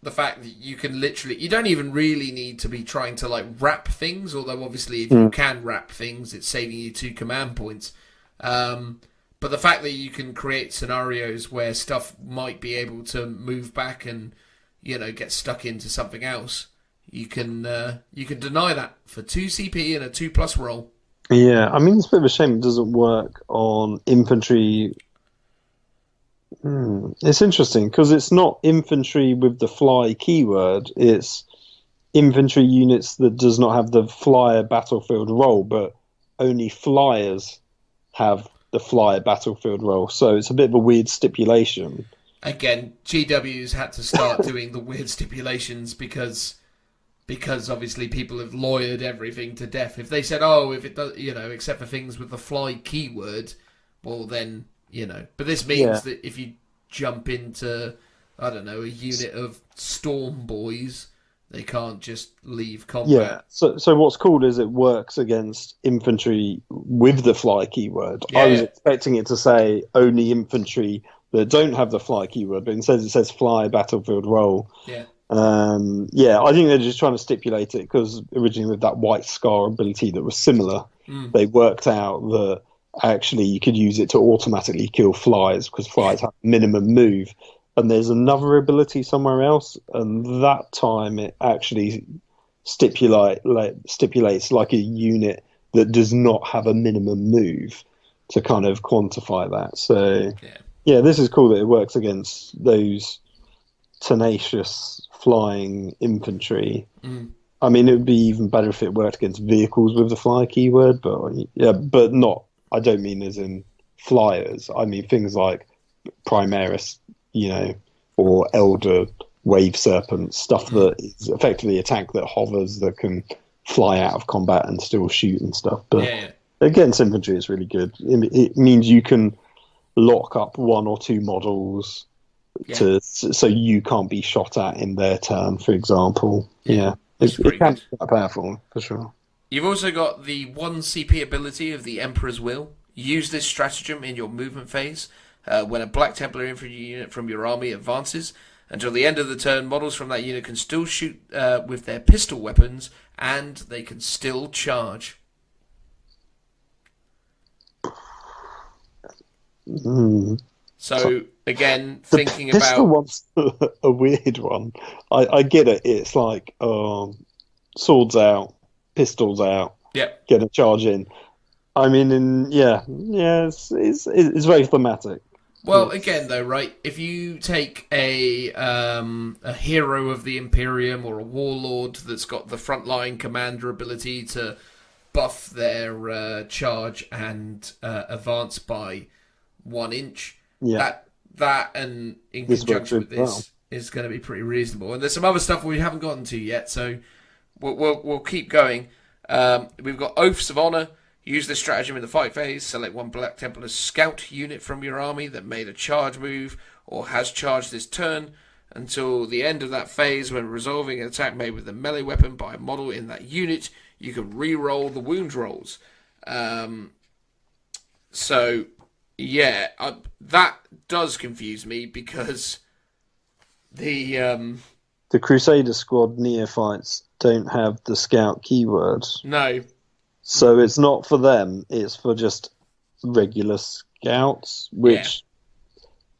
the fact that you can you don't even really need to be trying to wrap things, although obviously if you can wrap things, it's saving you 2 command points. But the fact that you can create scenarios where stuff might be able to move back and get stuck into something else, you can deny that for 2 CP and a 2+ roll. Yeah, I mean, it's a bit of a shame it doesn't work on infantry. It's interesting because it's not infantry with the fly keyword. It's infantry units that does not have the flyer battlefield role, but only flyers have the flyer battlefield role. So it's a bit of a weird stipulation. Again, GW's had to start doing the weird stipulations because obviously people have lawyered everything to death. If they said, if it does, except for things with the fly keyword, well then, But this means that if you jump into, I don't know, a unit of Storm Boys, they can't just leave combat. Yeah. So what's cool is it works against infantry with the fly keyword. I was expecting it to say only infantry that don't have the fly keyword, but instead it says fly battlefield role. Yeah. I think they're just trying to stipulate it because originally with that White Scar ability that was similar, they worked out that actually you could use it to automatically kill flies because flies have minimum move. And there's another ability somewhere else, and that time it actually stipulates like a unit that does not have a minimum move to kind of quantify that. So yeah, this is cool that it works against those tenacious flying infantry. I mean, it would be even better if it worked against vehicles with the fly keyword, but not. I don't mean as in flyers. I mean things like Primaris, or Elder Wave Serpent, stuff that is effectively a tank that hovers, that can fly out of combat and still shoot and stuff. But against infantry, it's really good. It means you can lock up one or two models so you can't be shot at in their turn, for example. It can be quite powerful, for sure. You've also got the 1 CP ability of the Emperor's Will. Use this stratagem in your movement phase. When a Black Templar infantry unit from your army advances, until the end of the turn, models from that unit can still shoot with their pistol weapons, and they can still charge. So, again, thinking about... Pistol one's a weird one. I get it. It's like swords out, pistols out, get a charge in. I mean, it's very thematic. Well, again, though, right? If you take a hero of the Imperium or a warlord that's got the frontline commander ability to buff their charge and advance by 1 inch, that and in conjunction with this is going to be pretty reasonable. And there's some other stuff we haven't gotten to yet, so we'll keep going. We've got Oaths of Honor. Use this stratagem in the fight phase. Select 1 Black Templar scout unit from your army that made a charge move or has charged this turn until the end of that phase. When resolving an attack made with a melee weapon by a model in that unit, you can re-roll the wound rolls. That does confuse me because the Crusader Squad neophytes don't have the scout keyword. No. So it's not for them, it's for just regular scouts, which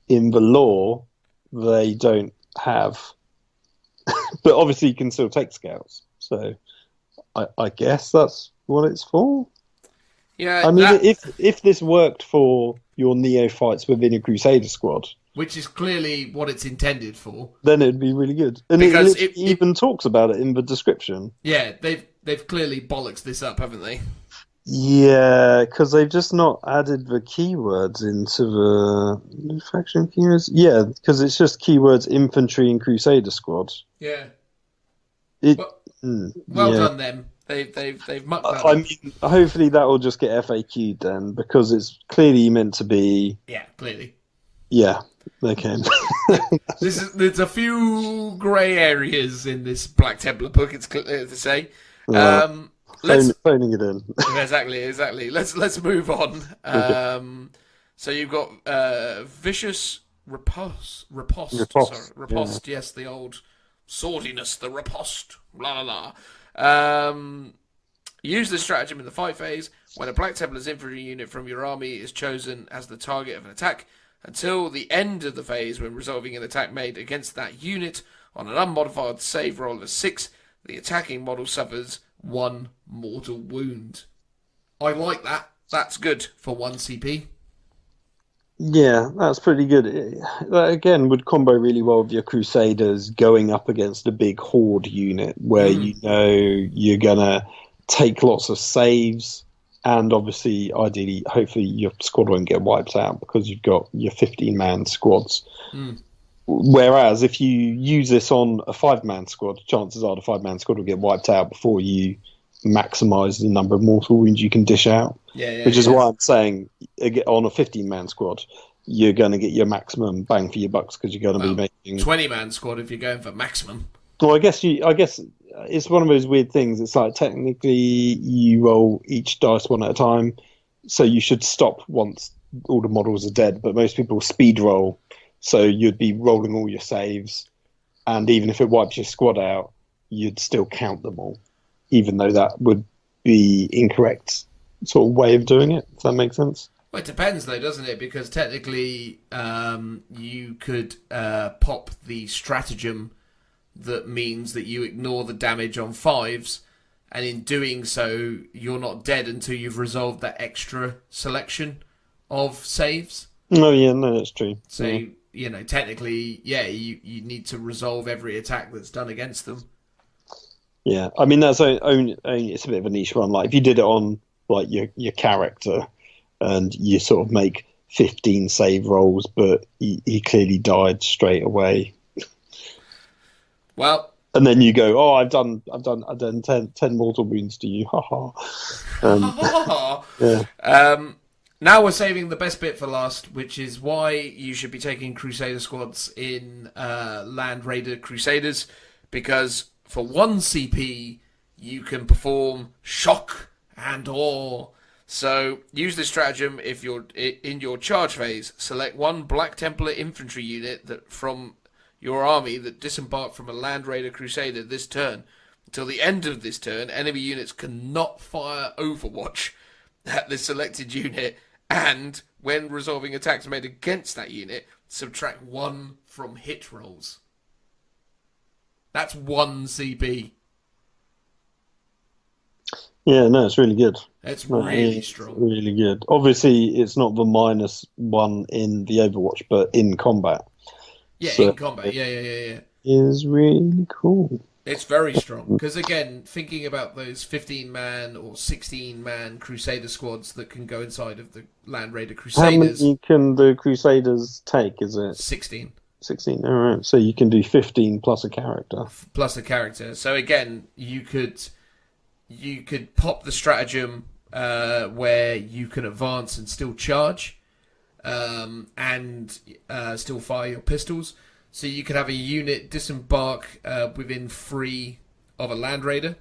in the lore they don't have. But obviously you can still take scouts. So I guess that's what it's for. Yeah. I mean, if this worked for your neophytes within a Crusader Squad, which is clearly what it's intended for, then it'd be really good. And because it even talks about it in the description. Yeah, they've clearly bollocks this up, haven't they? Yeah, because they've just not added the keywords into the faction keywords. Yeah, because it's just keywords infantry and Crusader Squad. Yeah. Well done them. They've mucked that up. I mean, hopefully that will just get FAQ'd then, because it's clearly meant to be. Yeah, clearly. Yeah, they can. There's a few grey areas in this Black Templar book. It's clear to say. Phoning it in. Exactly. Let's move on. Okay. So you've got Vicious Riposte. Riposte. Yeah. Yes, the old swordiness. The riposte. Blah blah blah. Use this stratagem in the fight phase. When a Black Templar's infantry unit from your army is chosen as the target of an attack, until the end of the phase, when resolving an attack made against that unit on an unmodified save roll of 6, the attacking model suffers 1 mortal wound. I like that. That's good for 1 CP. Yeah, that's pretty good. That, again, would combo really well with your Crusaders going up against a big horde unit where you're going to take lots of saves, and obviously, ideally, hopefully your squad won't get wiped out because you've got your 15-man squads. Whereas if you use this on a 5-man squad, chances are the 5-man squad will get wiped out before you maximise the number of mortal wounds you can dish out. Which is why I'm saying on a 15-man squad, you're going to get your maximum bang for your bucks because you're going to be making 20-man squad if you're going for maximum. Well, I guess it's one of those weird things. It's like technically you roll each dice one at a time, so you should stop once all the models are dead. But most people speed roll, so you'd be rolling all your saves, and even if it wipes your squad out, you'd still count them all, even though that would be incorrect sort of way of doing it. If that makes sense. Well, it depends, though, doesn't it? Because technically, you could pop the stratagem that means that you ignore the damage on 5s, and in doing so, you're not dead until you've resolved that extra selection of saves. Oh yeah, no, that's true. So, technically, you need to resolve every attack that's done against them. Yeah, I mean that's only it's a bit of a niche one. Like if you did it on like your character, and you sort of make 15 save rolls, but he clearly died straight away. Well, and then you go, oh, I've done 10 mortal wounds to you, haha. Yeah. Now we're saving the best bit for last, which is why you should be taking Crusader squads in Land Raider Crusaders, because for 1 CP you can perform shock and awe. So use this stratagem if you're in your charge phase. Select 1 Black Templar infantry unit that from your army that disembarked from a Land Raider Crusader this turn. Until the end of this turn, enemy units cannot fire Overwatch at the selected unit, and when resolving attacks made against that unit, subtract 1 from hit rolls. That's 1 CP. Yeah, no, it's really good. It's really strong. Really good. Obviously, it's not the -1 in the Overwatch, but in combat. Yeah, so in combat. Yeah. Is really cool. It's very strong. Because, again, thinking about those 15-man or 16-man Crusader squads that can go inside of the Land Raider Crusaders. How many can the Crusaders take, is it? 16. 16, all right. So you can do 15 plus a character. Plus a character. So, again, you could pop the stratagem where you can advance and still charge and still fire your pistols. So you could have a unit disembark within 3 of a Land Raider,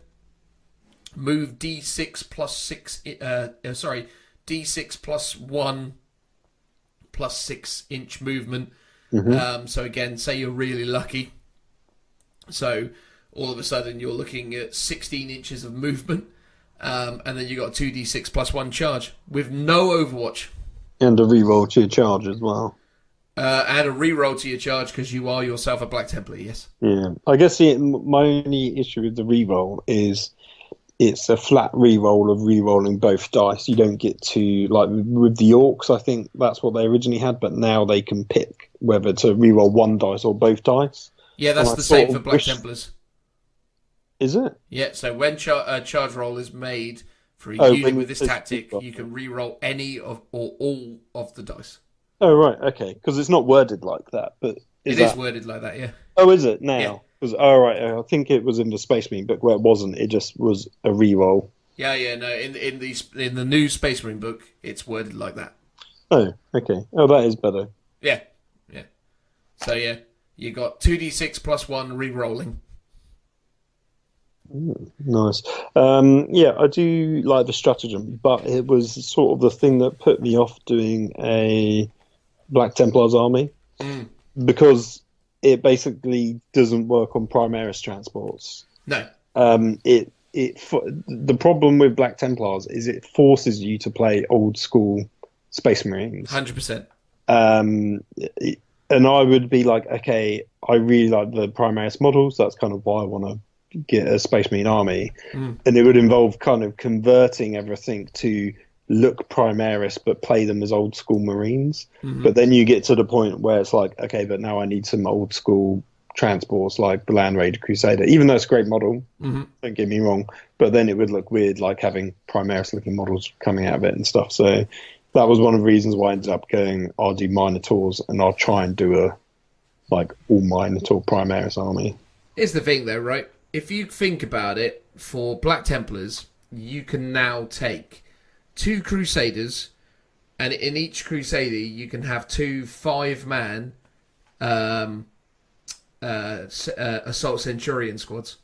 move D6 plus 6, D6 plus 1 plus 6 inch movement. Mm-hmm. So again, say you're really lucky. So all of a sudden you're looking at 16 inches of movement, and then you got a 2d6 plus 1 charge with no Overwatch. And a reroll to your charge as well. And a reroll to your charge because you are yourself a Black Templar, yes. Yeah, I guess my only issue with the reroll is it's a flat reroll of rerolling both dice. You don't get to, like with the Orcs, I think that's what they originally had, but now they can pick whether to reroll 1 dice or both dice. Yeah, that's the same for Black Templars. Is it? Yeah, so when charge roll is made for a unit with this tactic, you can reroll any of or all of the dice. Oh, right, okay. Because it's not worded like that, but... It is worded like that, yeah. Oh, is it now? Yeah. Right, I think it was in the Space Marine book where it wasn't. It just was a reroll. Yeah, no, in the new Space Marine book, it's worded like that. Oh, okay. Oh, that is better. Yeah. So, yeah, you got 2d6 plus 1 re-rolling. Nice. Yeah, I do like the stratagem, but it was sort of the thing that put me off doing a Black Templars army, because it basically doesn't work on Primaris transports. No. The problem with Black Templars is it forces you to play old school Space Marines. 100%. And I would be like, okay, I really like the Primaris models. That's kind of why I want to get a Space Marine army. And it would involve kind of converting everything to look Primaris but play them as old school Marines. But then you get to the point where it's like, okay, but now I need some old school transports like the Land Raider Crusader, even though it's a great model, don't get me wrong, but then it would look weird like having Primaris looking models coming out of it and stuff. So that was one of the reasons why I ended up going, I'll do Minotaurs and I'll try and do a like all Minotaur Primaris army. Here's the thing though, right? If you think about it, for Black Templars, you can now take 2 Crusaders, and in each Crusader you can have 2 5-man Assault Centurion squads.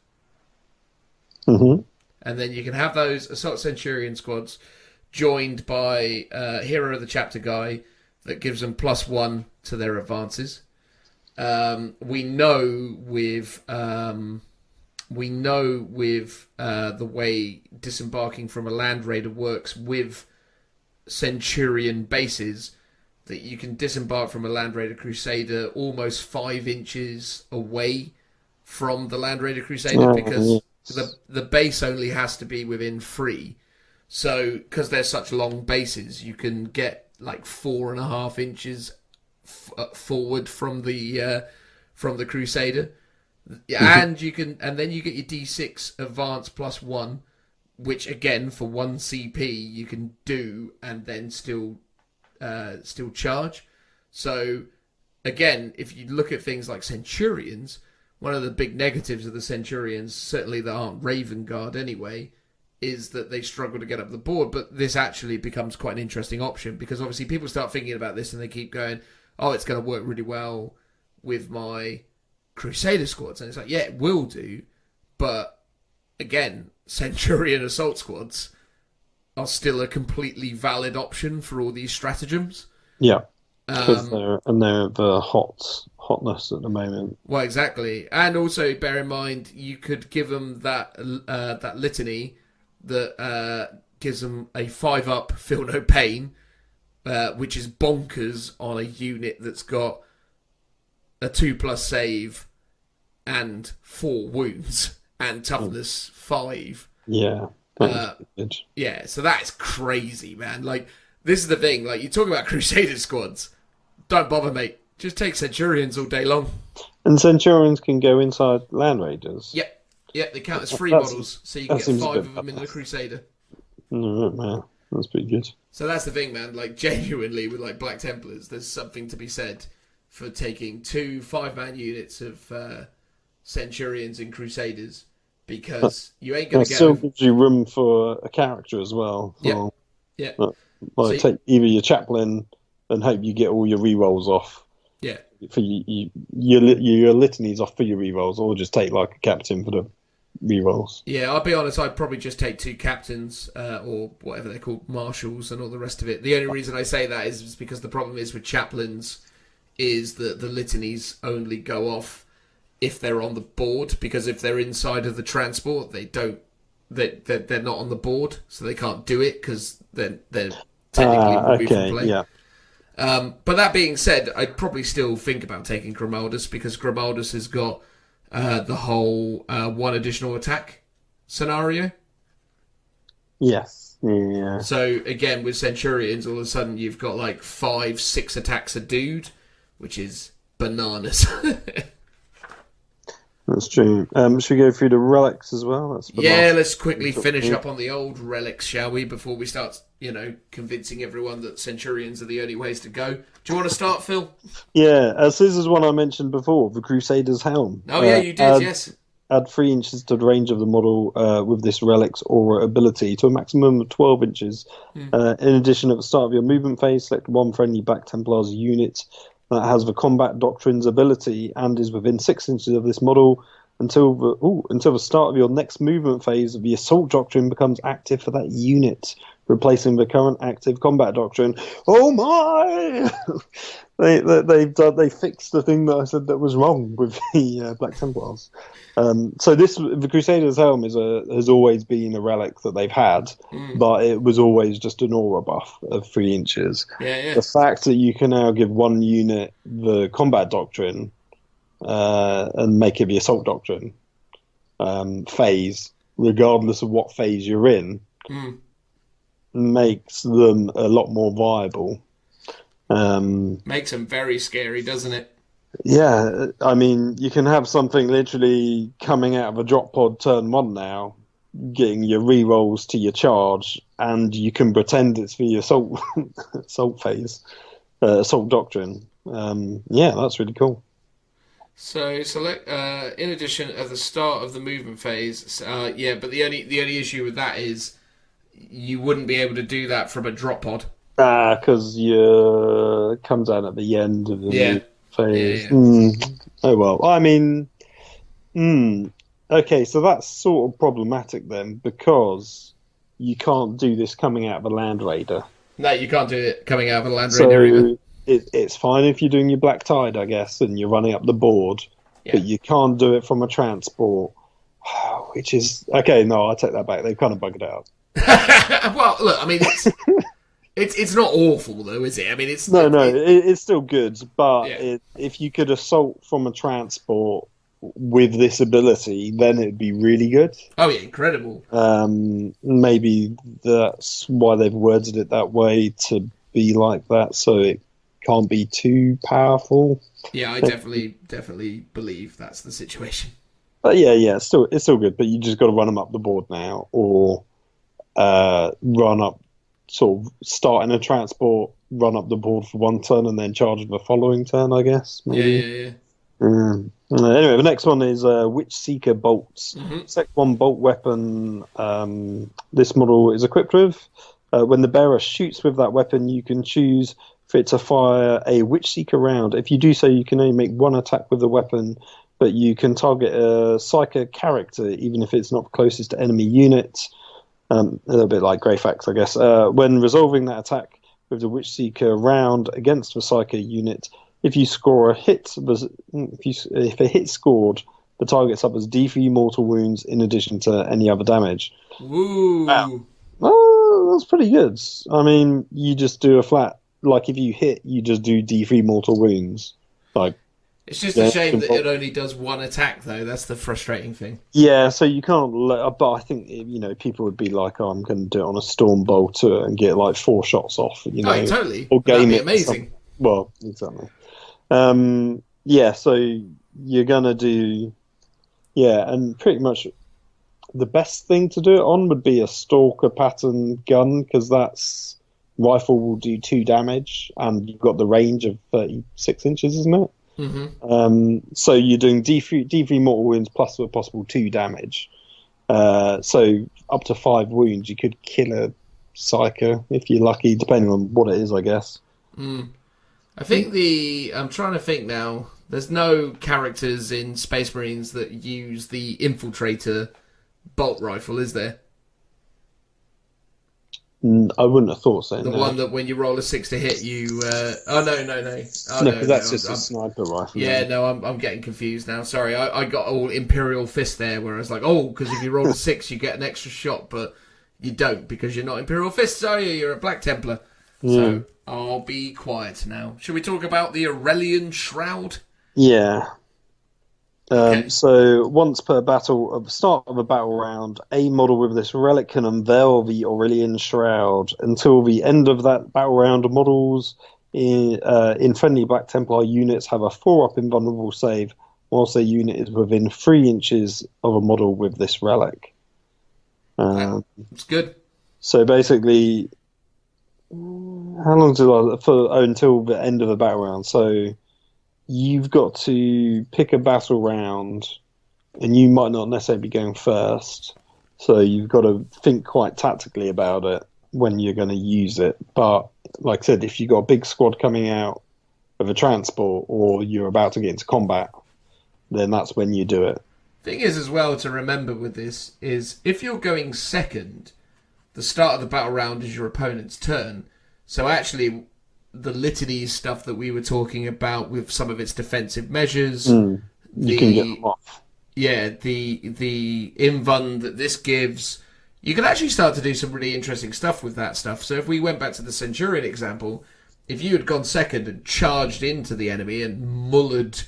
And then you can have those Assault Centurion squads joined by Hero of the Chapter guy that gives them +1 to their advances. We know with the way disembarking from a Land Raider works with Centurion bases, that you can disembark from a Land Raider Crusader almost 5 inches away from the Land Raider Crusader because the base only has to be within 3. So, because they're such long bases, you can get like 4.5 inches forward from the Crusader, and then you get your D6 Advance +1, which again for 1 CP you can do and then still charge. So again, if you look at things like Centurions, one of the big negatives of the Centurions, certainly that aren't Raven Guard anyway, is that they struggle to get up the board. But this actually becomes quite an interesting option because obviously people start thinking about this and they keep going, oh, it's going to work really well with my Crusader squads. And it's like, yeah, it will do. But again, Centurion assault squads are still a completely valid option for all these stratagems. Yeah, because they're the hotness at the moment. Well, exactly. And also bear in mind, you could give them that litany that gives them a 5-up, feel no pain, which is bonkers on a unit that's got a 2+ save and 4 wounds and toughness 5. Yeah. Yeah, so that's crazy, man. Like, this is the thing. Like, you talk about Crusader squads. Don't bother, mate. Just take Centurions all day long. And Centurions can go inside Land Raiders. Yep. Yep, they count as free models, so you can get 5 of them in the Crusader. Man, that's pretty good. So that's the thing, man. Like, genuinely, with like Black Templars, there's something to be said for taking 2 5-man units of Centurions and Crusaders, because you ain't going to get... It still gives you room for a character as well. Yeah. Yeah. Like, take either your chaplain and hope you get all your rerolls off. Yeah. For your litanies off for your rerolls, or just take like a captain for the rerolls. Yeah, I'll be honest, I'd probably just take 2 captains, or whatever they're called, marshals and all the rest of it. The only reason I say that is because the problem is with chaplains is that the litanies only go off if they're on the board, because if they're inside of the transport, they're not on the board, so they can't do it because they're technically removed from play. Yeah. But that being said, I'd probably still think about taking Grimaldus, because Grimaldus has got the whole 1 additional attack scenario. Yes. Yeah. So again, with Centurions, all of a sudden you've got like 5-6 attacks a dude, which is bananas. That's true. Should we go through the relics as well? Let's quickly finish up on the old relics, shall we, before we start, convincing everyone that Centurions are the only ways to go. Do you want to start, Phil? Yeah, this is one I mentioned before, the Crusader's Helm. Oh, yeah, you did, yes. Add 3 inches to the range of the model with this relic's aura ability to a maximum of 12 inches. In addition, at the start of your movement phase, select 1 friendly Black Templars unit that has the Combat Doctrine's ability and is within 6 inches of this model until the start of your next movement phase. The Assault Doctrine becomes active for that unit, replacing the current active Combat Doctrine. Oh my! They fixed the thing that I said that was wrong with the Black Templars. So the Crusader's Helm has always been a relic that they've had, but it was always just an aura buff of 3 inches. Yeah. The fact that you can now give 1 unit the Combat Doctrine and make it the Assault Doctrine phase, regardless of what phase you're in, makes them a lot more viable. Makes them very scary, doesn't it? Yeah, I mean, you can have something literally coming out of a drop pod turn 1 now, getting your rerolls to your charge, and you can pretend it's for your assault phase, assault doctrine. That's really cool. So select in addition at the start of the movement phase. But the only issue with that is you wouldn't be able to do that from a drop pod. Because it comes out at the end of the phase. Yeah. Oh well. I mean, okay, so that's sort of problematic then, because you can't do this coming out of a Land Raider. No, you can't do it coming out of a Land Raider either. It's fine if you're doing your Black Tide, I guess, and you're running up the board, but you can't do it from a transport, which is... Okay, no, I take that back. They've kind of buggered it out. Well, look, I mean, it's not awful, though, is it? I mean, it's still good, but if you could assault from a transport with this ability, then it'd be really good. Oh yeah, incredible. Maybe that's why they've worded it that way, to be like that, so it can't be too powerful. Yeah, I definitely believe that's the situation. But yeah, it's still good. But you just got to run them up the board now, or run up, sort of start in a transport, run up the board for one turn, and then charge the following turn, I guess. Maybe. Yeah. Anyway, the next one is Witch Seeker Bolts. Mm-hmm. Sec 1 bolt weapon. This model is equipped with. When the bearer shoots with that weapon, you can choose for it to fire a Witch Seeker round. If you do so, you can only make one attack with the weapon, but you can target a Psyker character, even if it's not closest to enemy units. A little bit like Greyfax, I guess. When resolving that attack with the Witch Seeker round against the Psyker unit, if you score a hit, if a hit scored, the target suffers D3 mortal wounds in addition to any other damage. Woo! Wow. Oh, that's pretty good. I mean, you just do a flat, like if you hit, you just do D3 mortal wounds. Like, it's just a shame that it only does one attack, though. That's the frustrating thing. Yeah, so you can't. But I think people would be like, "Oh, I'm going to do it on a storm bolter and get like 4 shots off." Oh, totally. Or game That'd be it. amazing. Well, exactly. So you're gonna do, and pretty much the best thing to do it on would be a stalker pattern gun, because that's rifle will do 2 damage, and you've got the range of 36 inches, isn't it? Mm-hmm. So you're doing D3 mortal wounds plus a possible 2 damage. So up to 5 wounds, you could kill a psyker if you're lucky, depending on what it is, I guess. I think I'm trying to think now. There's no characters in Space Marines that use the Infiltrator bolt rifle, is there? I wouldn't have thought so. The one that when you roll a 6 to hit, you. No. Oh, no, because that's just a sniper rifle. Yeah, no, I'm getting confused now. Sorry, I got all Imperial Fist there, where I was like, because if you roll a 6, you get an extra shot, but you don't because you're not Imperial Fists, are you? You're a Black Templar. So I'll be quiet now. Should we talk about the Aurelian Shroud? Yeah. Okay. So once per battle, at the start of a battle round, a model with this relic can unveil the Aurelian Shroud. Until the end of that battle round, models in friendly Black Templar units have a 4-up invulnerable save, whilst their unit is within 3 inches of a model with this relic. It's good. So basically, how long until the end of the battle round? So you've got to pick a battle round, and you might not necessarily be going first. So you've got to think quite tactically about it when you're going to use it. But like I said, if you've got a big squad coming out of a transport, or you're about to get into combat, then that's when you do it. Thing is, as well, to remember with this is if you're going second, the start of the battle round is your opponent's turn. So actually, the litany stuff that we were talking about with some of its defensive measures, you can get them off. Yeah, the invuln that this gives, you can actually start to do some really interesting stuff with that stuff. So if we went back to the Centurion example, if you had gone second and charged into the enemy and mullered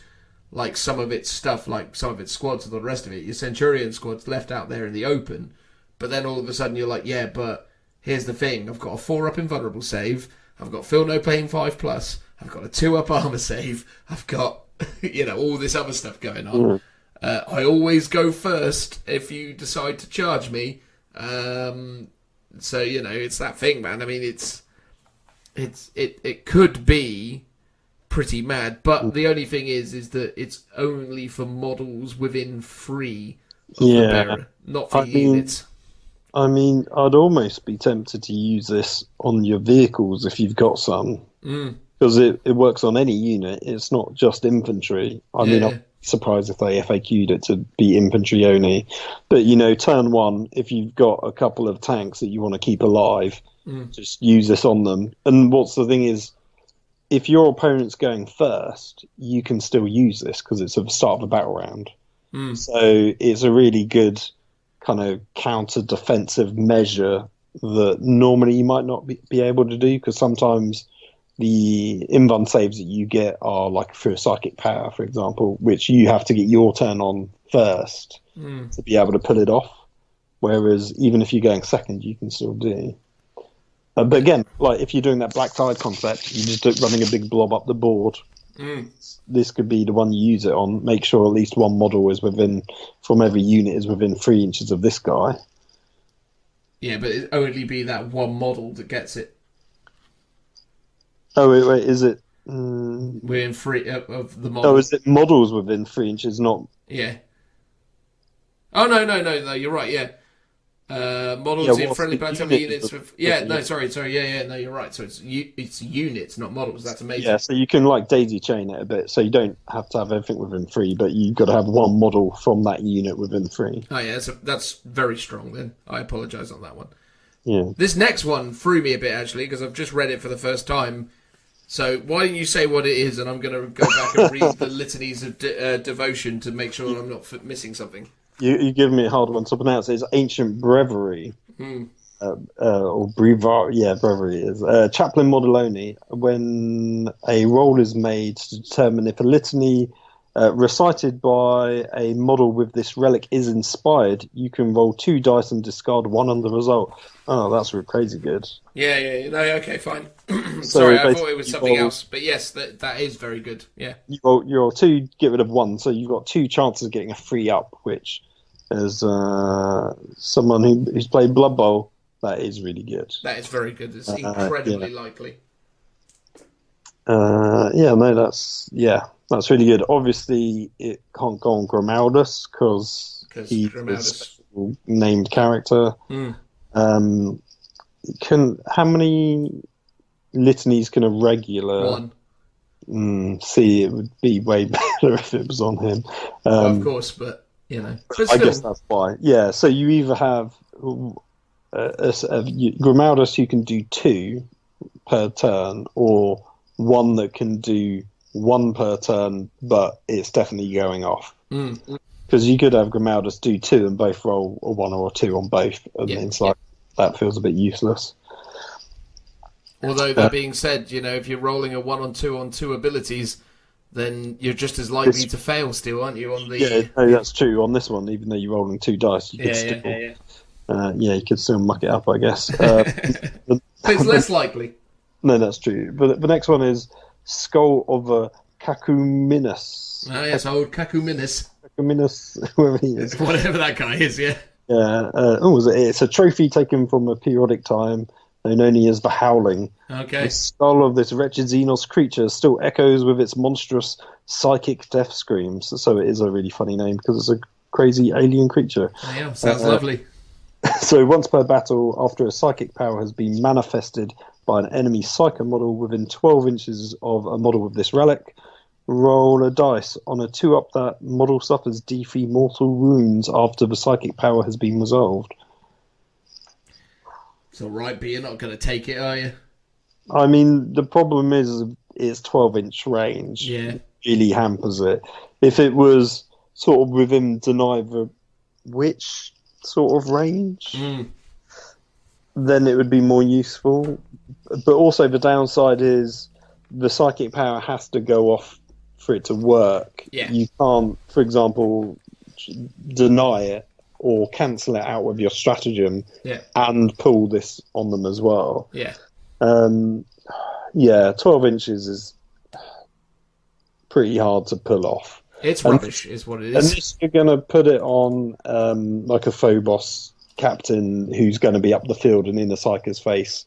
like some of its stuff, like some of its squads and all the rest of it, your Centurion squad's left out there in the open, but then all of a sudden you're like, yeah, but here's the thing, I've got a 4-up invulnerable save, I've got Feel No Pain 5+, I've got a 2-up armor save, I've got, all this other stuff going on. I always go first if you decide to charge me. So, it's that thing, man. I mean, it could be pretty mad, but the only thing is that it's only for models within 3 of the bearer, not for units. I mean, I'd almost be tempted to use this on your vehicles if you've got some, because it works on any unit. It's not just infantry. I mean, I'm surprised if they FAQ'd it to be infantry only. But, turn 1, if you've got a couple of tanks that you want to keep alive, just use this on them. And what's the thing is, if your opponent's going first, you can still use this because it's at the start of a battle round. So it's a really good kind of counter-defensive measure that normally you might not be able to do, because sometimes the invuln saves that you get are like through a psychic power, for example, which you have to get your turn on first to be able to pull it off. Whereas even if you're going second, you can still do. But again, like if you're doing that black tide concept, you're just running a big blob up the board. This could be the one you use it on. Make sure at least one model is from every unit is within 3 inches of this guy. Yeah, but it only be that one model that gets it. Oh, wait, is it... within 3 of the model. Oh, is it models within 3 inches, not... Yeah. Oh, no, you're right, yeah. Models in friendly battalion units with... Yeah, no, sorry, no, you're right. So it's units, not models. That's amazing. Yeah, so you can like daisy chain it a bit, so you don't have to have everything within 3, but you've got to have one model from that unit within 3. Oh, yeah, so that's very strong then. I apologise on that one. Yeah. This next one threw me a bit, actually, because I've just read it for the first time. So why don't you say what it is, and I'm going to go back and read the litanies of devotion to make sure I'm not missing something. You give me a hard one to pronounce. It's Ancient Breviary. Or Breviary. Yeah, Breviary is. Chaplain model only. When a roll is made to determine if a litany recited by a model with this relic is inspired, you can roll 2 dice and discard 1 on the result. Oh, that's crazy good. Yeah. No, okay, fine. Sorry, I thought it was something else. But yes, that is very good. Yeah. You roll 2, get rid of 1, so you've got 2 chances of getting a 3 up, which as someone who's played Blood Bowl, that is really good. That is very good. It's incredibly likely. That's really good. Obviously, it can't go on Grimaldus because he's a special named character. How many litanies can a regular? 1. See, it would be way better if it was on him. Of course, but you know. But I guess that's why. Yeah, so you either have Grimaldus, you can do 2 per turn, or 1 that can do 1 per turn, but it's definitely going off. Because you could have Grimaldus do 2 and both roll a 1 or a 2 on both, and it's like that feels a bit useless. Although that being said, you know, if you're rolling a 1 on 2 on 2 abilities, then you're just as likely to fail still, aren't you? On the that's true. On this one, even though you're rolling 2 dice, you could still you could still muck it up, I guess. But it's less likely. No, that's true. But the next one is Skull of a Cacuminus. Oh yes, old Cacuminus. Cacuminus, whoever he is. Whatever that guy is, yeah. Yeah. It's a trophy taken from a periodic time, known only as the Howling. Okay. The skull of this wretched Xenos creature still echoes with its monstrous psychic death screams. So it is a really funny name because it's a crazy alien creature. Yeah, sounds lovely. So once per battle, after a psychic power has been manifested by an enemy psycho model within 12 inches of a model with this relic, roll a dice. On a 2-up, that model suffers D3 mortal wounds after the psychic power has been resolved. It's all right, but you're not going to take it, are you? I mean, the problem is it's 12-inch range. Yeah. It really hampers it. If it was sort of within deny the witch sort of range, then it would be more useful. But also the downside is the psychic power has to go off for it to work. Yeah. You can't, for example, deny it or cancel it out with your stratagem and pull this on them as well. Yeah. 12 inches is pretty hard to pull off. It's rubbish, is what it is. Unless you're going to put it on like a Phobos captain who's going to be up the field and in the Psyker's face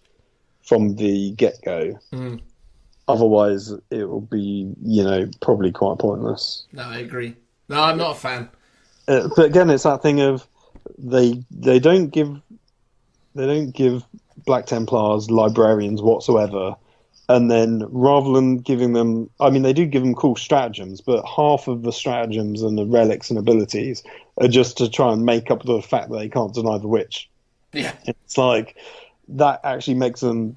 from the get-go. Otherwise, it will be, probably quite pointless. No, I agree. No, I'm not a fan. But again, it's that thing of they don't give Black Templars librarians whatsoever. And then rather than giving them... I mean, they do give them cool stratagems, but half of the stratagems and the relics and abilities are just to try and make up the fact that they can't deny the witch. Yeah. It's like, that actually makes them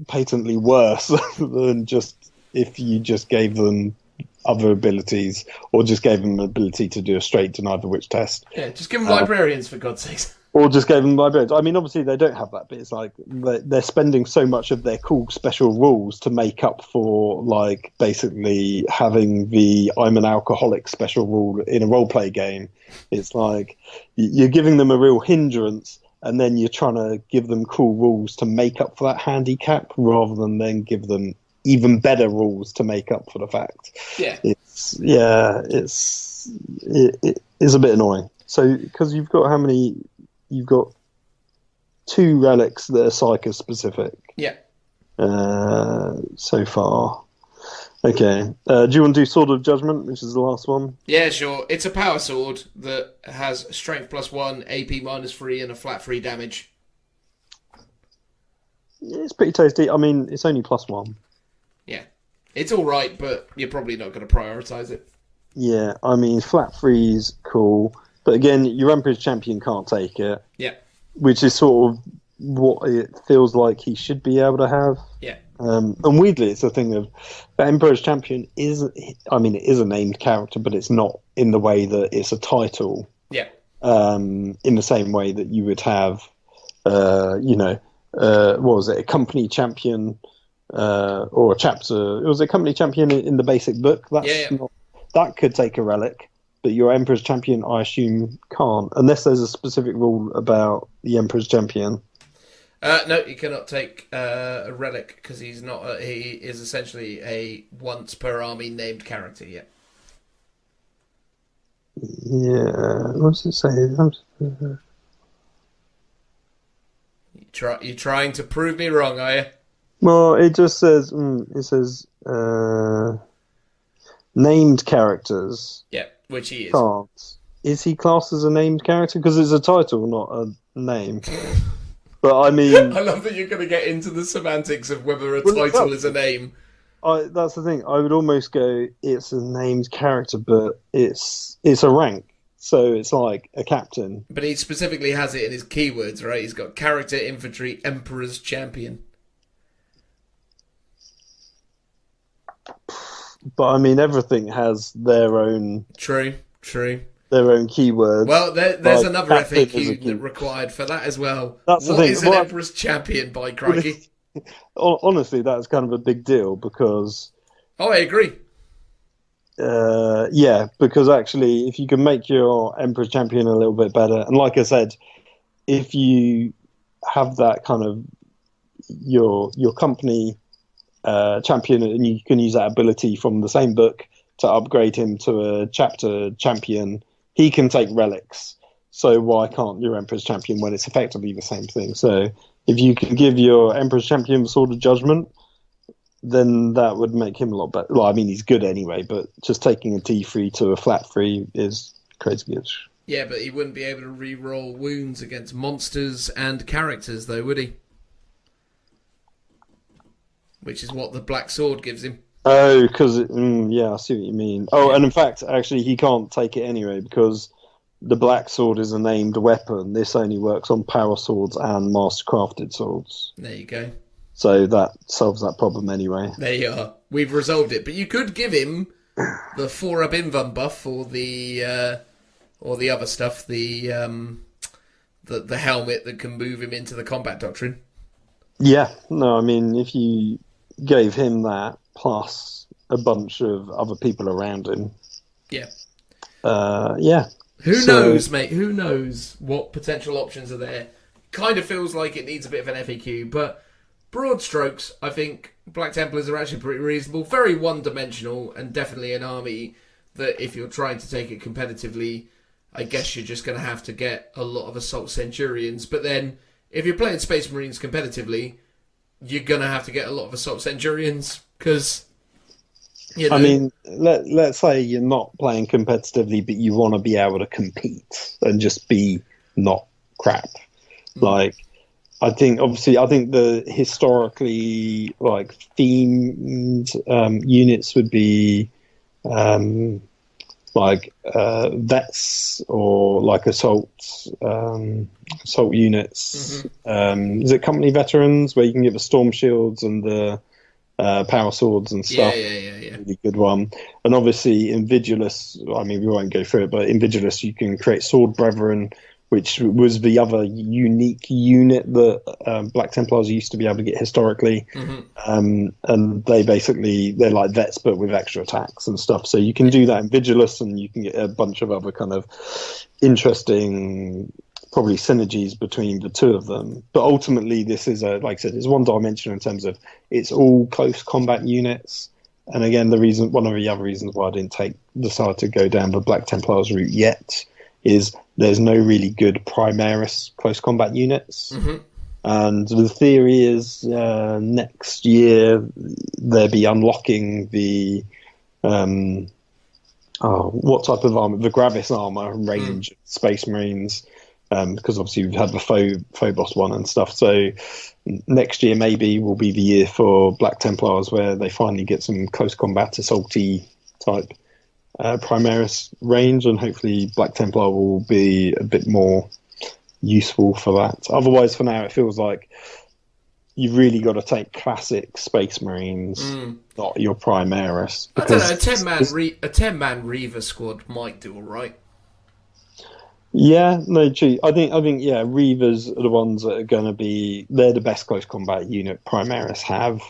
patently worse than just if you just gave them other abilities or just gave them the ability to do a straight deny the witch test. Yeah, just give them librarians, for God's sakes. Or just gave them librarians. I mean, obviously they don't have that, but it's like they're spending so much of their cool special rules to make up for, like, basically having the I'm an alcoholic special rule in a roleplay game. It's like you're giving them a real hindrance, and then you're trying to give them cool rules to make up for that handicap, rather than then give them even better rules to make up for the fact. Yeah. It is a bit annoying. So, because you've got how many? You've got 2 relics that are Psyker specific. Yeah. So far. Okay. Do you want to do Sword of Judgment, which is the last one? Yeah, sure. It's a power sword that has strength +1, AP -3, and a flat 3 damage. It's pretty tasty. I mean, it's only +1. Yeah. It's alright, but you're probably not going to prioritise it. Yeah, I mean, flat 3's cool. But again, your Emperor's Champion can't take it. Yeah. Which is sort of what it feels like he should be able to have. Yeah. And weirdly, it's a thing of the Emperor's Champion is, I mean, it is a named character, but it's not in the way that it's a title. Yeah. In the same way that you would have, what was it, a company champion or a chapter? It was a company champion in the basic book. That could take a relic. But your Emperor's Champion, I assume, can't, unless there's a specific rule about the Emperor's Champion. No, you cannot take a relic because he's not. He is essentially a once per army named character. Yeah. Yeah. What does it say? You're trying to prove me wrong, are you? Well, it just says. It says named characters. Yeah. Which he is. Can't. Is he classed as a named character? Because it's a title, not a name. But I mean... I love that you're going to get into the semantics of whether a title is a name. That's the thing. I would almost go, it's a named character, but it's a rank. So it's like a captain. But he specifically has it in his keywords, right? He's got character, infantry, Emperor's Champion. But I mean, everything has their own. True. Their own keywords. Well, there's another FAQ required for that as well. That's the what thing. is an Emperor's Champion, by crikey? Honestly, that's kind of a big deal because. Oh, I agree. Yeah, because actually, if you can make your Emperor's Champion a little bit better, and like I said, if you have that kind of your company. Champion, and you can use that ability from the same book to upgrade him to a chapter champion. He can take relics, so why can't your Emperor's Champion when it's effectively the same thing? So if you can give your Emperor's Champion the Sword of Judgment, then that would make him a lot better. Well, I mean, he's good anyway, but just taking a T3 to a flat 3 is crazy good. Yeah, but he wouldn't be able to re-roll wounds against monsters and characters, though, would he? Which is what the Black Sword gives him. Oh, because, yeah, I see what you mean. Oh, and in fact, actually, he can't take it anyway, because the Black Sword is a named weapon. This only works on power swords and master-crafted swords. There you go. So that solves that problem anyway. There you are. We've resolved it. But you could give him the 4-up invuln buff or the other stuff, the helmet that can move him into the combat doctrine. Yeah, no, I mean, if you gave him that plus a bunch of other people around him. Yeah. Yeah. Who knows, mate? Who knows what potential options are there? Kind of feels like it needs a bit of an FAQ, but broad strokes, I think Black Templars are actually pretty reasonable. Very one-dimensional, and definitely an army that if you're trying to take it competitively, I guess you're just going to have to get a lot of Assault Centurions. But then, if you're playing Space Marines competitively, you're going to have to get a lot of Assault Centurions, because... You know. I mean, let's say you're not playing competitively, but you want to be able to compete and just be not crap. Like, I think the historically themed units would be vets or assault units. Mm-hmm. Is it company veterans where you can give the storm shields and the power swords and stuff? Yeah. Really good one. And obviously in Vigilus, I mean, we won't go through it, but in Vigilus you can create sword brethren, which was the other unique unit that Black Templars used to be able to get historically. And they're like vets, but with extra attacks and stuff. So you can do that in Vigilus, and you can get a bunch of other kind of interesting, probably synergies between the two of them. But ultimately, this is like I said, it's one dimension in terms of it's all close combat units. And again, one of the other reasons why I didn't decide to go down the Black Templars route yet is there's no really good Primaris close combat units. And the theory is next year they'll be unlocking the what type of armor? The Gravis armor range of Space Marines, because obviously we've had the Phobos one and stuff. So next year maybe will be the year for Black Templars where they finally get some close combat assaulty type Primaris range, and hopefully Black Templar will be a bit more useful for that. Otherwise, for now, it feels like you've really got to take classic Space Marines, not your Primaris. I don't know, a 10-man Reaver squad might do all right. Yeah, no, true. I think, yeah, Reavers are the ones that are going to be. They're the best close combat unit Primaris have,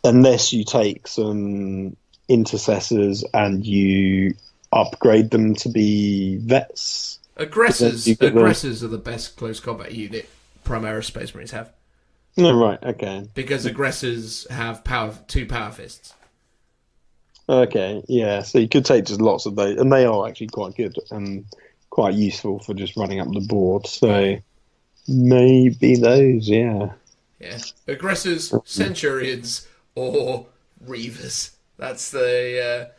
unless you take some intercessors and you upgrade them to be vets. Aggressors are the best close combat unit Primaris Space Marines have. No, right, okay. Because aggressors have two power fists. Okay, yeah, so you could take just lots of those, and they are actually quite good and quite useful for just running up the board, so maybe those, yeah. Yeah, aggressors, Centurions, or Reavers. That's the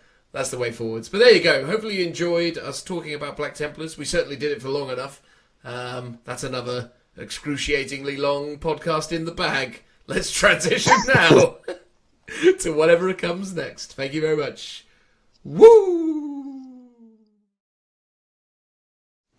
way forwards. But there you go. Hopefully you enjoyed us talking about Black Templars. We certainly did it for long enough. That's another excruciatingly long podcast in the bag. Let's transition now to whatever comes next. Thank you very much. Woo!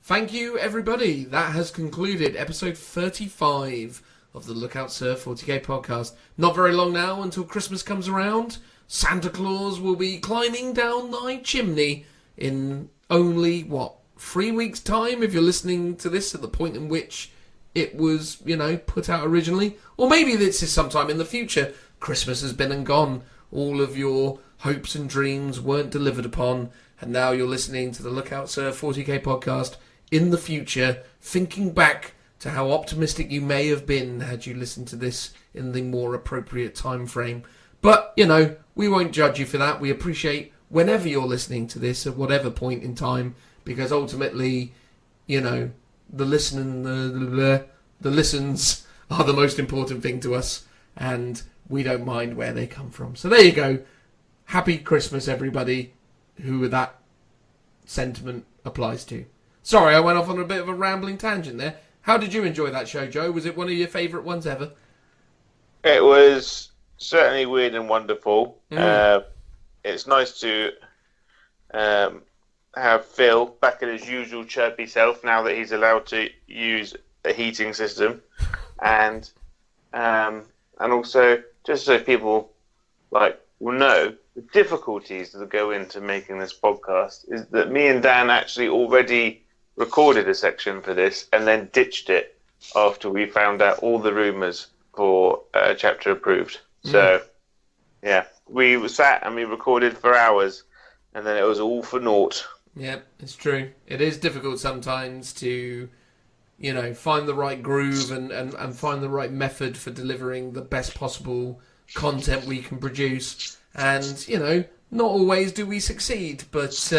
Thank you, everybody. That has concluded episode 35 of the Lookout Sir 40k podcast. Not very long now until Christmas comes around. Santa Claus will be climbing down thy chimney in only, 3 weeks' time, if you're listening to this at the point in which it was, put out originally. Or maybe this is sometime in the future. Christmas has been and gone. All of your hopes and dreams weren't delivered upon, and now you're listening to the Lookout Sir 40k podcast in the future, thinking back to how optimistic you may have been had you listened to this in the more appropriate time frame. But, we won't judge you for that. We appreciate whenever you're listening to this at whatever point in time, because ultimately, the listens are the most important thing to us, and we don't mind where they come from. So there you go. Happy Christmas, everybody, who that sentiment applies to. Sorry, I went off on a bit of a rambling tangent there. How did you enjoy that show, Joe? Was it one of your favourite ones ever? It was certainly weird and wonderful. It's nice to have Phil back at his usual chirpy self now that he's allowed to use a heating system, and also just so people will know the difficulties that go into making this podcast is that me and Dan actually already recorded a section for this and then ditched it after we found out all the rumours for chapter approved. So, yeah, we sat and we recorded for hours, and then it was all for naught. Yeah, it's true. It is difficult sometimes to, find the right groove and find the right method for delivering the best possible content we can produce. And, not always do we succeed, but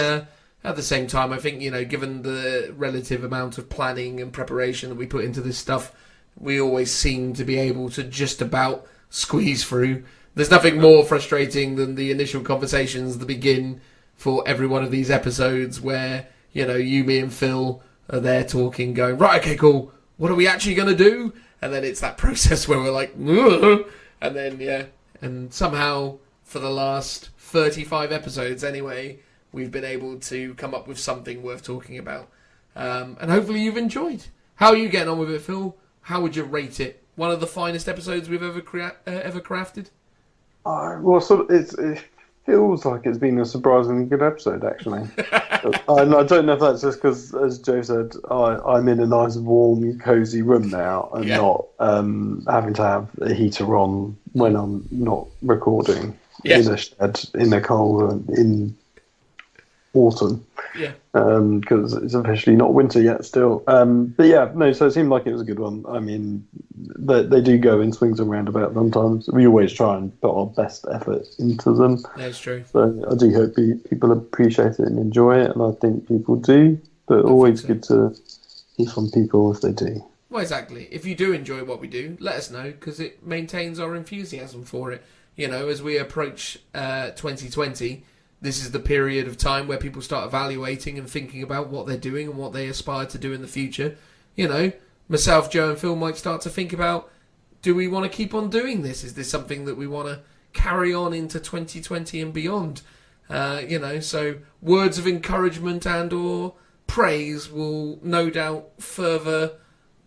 at the same time, I think, given the relative amount of planning and preparation that we put into this stuff, we always seem to be able to just about squeeze through. There's nothing more frustrating than the initial conversations that begin for every one of these episodes where, you, me and Phil are there talking, going, right, okay, cool, what are we actually going to do? And then it's that process where we're like, ugh! And then, yeah, and somehow for the last 35 episodes anyway, we've been able to come up with something worth talking about. And hopefully you've enjoyed. How are you getting on with it, Phil? How would you rate it? One of the finest episodes we've ever crafted? Well, so feels like it's been a surprisingly good episode, actually. And I don't know if that's just because, as Joe said, I'm in a nice, warm, cosy room now and not having to have a heater on when I'm not recording in a shed, in a cold, in autumn. Yeah. Because it's officially not winter yet still. But yeah, no, so it seemed like it was a good one. I mean, they do go in swings and roundabouts sometimes. We always try and put our best effort into them. That's true. So I do hope people appreciate it and enjoy it, and I think people do. But always good to hear from people if they do. Well, exactly. If you do enjoy what we do, let us know, because it maintains our enthusiasm for it. You know, as we approach 2020... this is the period of time where people start evaluating and thinking about what they're doing and what they aspire to do in the future. You know, myself, Joe and Phil might start to think about, do we want to keep on doing this? Is this something that we want to carry on into 2020 and beyond? You know, so words of encouragement and or praise will no doubt further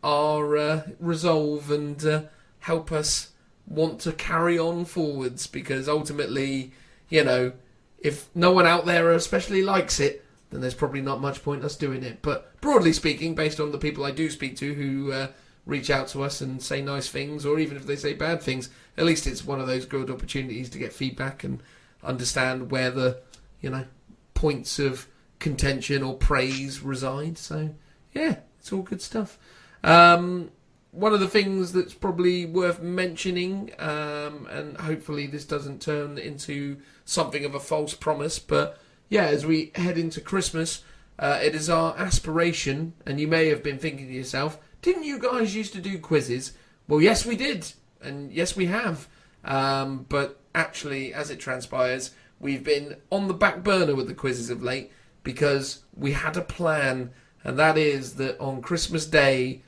our resolve and help us want to carry on forwards, because ultimately, you know, if no one out there especially likes it, then there's probably not much point us doing it. But broadly speaking, based on the people I do speak to who reach out to us and say nice things, or even if they say bad things, at least it's one of those good opportunities to get feedback and understand where the, you know, points of contention or praise reside. So, yeah, it's all good stuff. One of the things that's probably worth mentioning, and hopefully this doesn't turn into something of a false promise, but yeah, as we head into Christmas, it is our aspiration, and you may have been thinking to yourself, didn't you guys used to do quizzes? Well, yes, we did, and yes, we have. But actually, as it transpires, we've been on the back burner with the quizzes of late because we had a plan, and that is that on Christmas Day,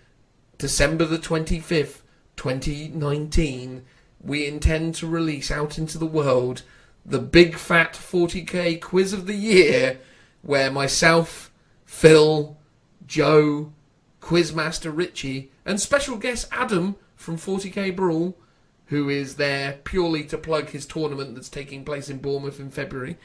December the 25th, 2019, we intend to release out into the world the big fat 40k quiz of the year, where myself, Phil, Joe, Quizmaster Richie, and special guest Adam from 40k Brawl, who is there purely to plug his tournament that's taking place in Bournemouth in February,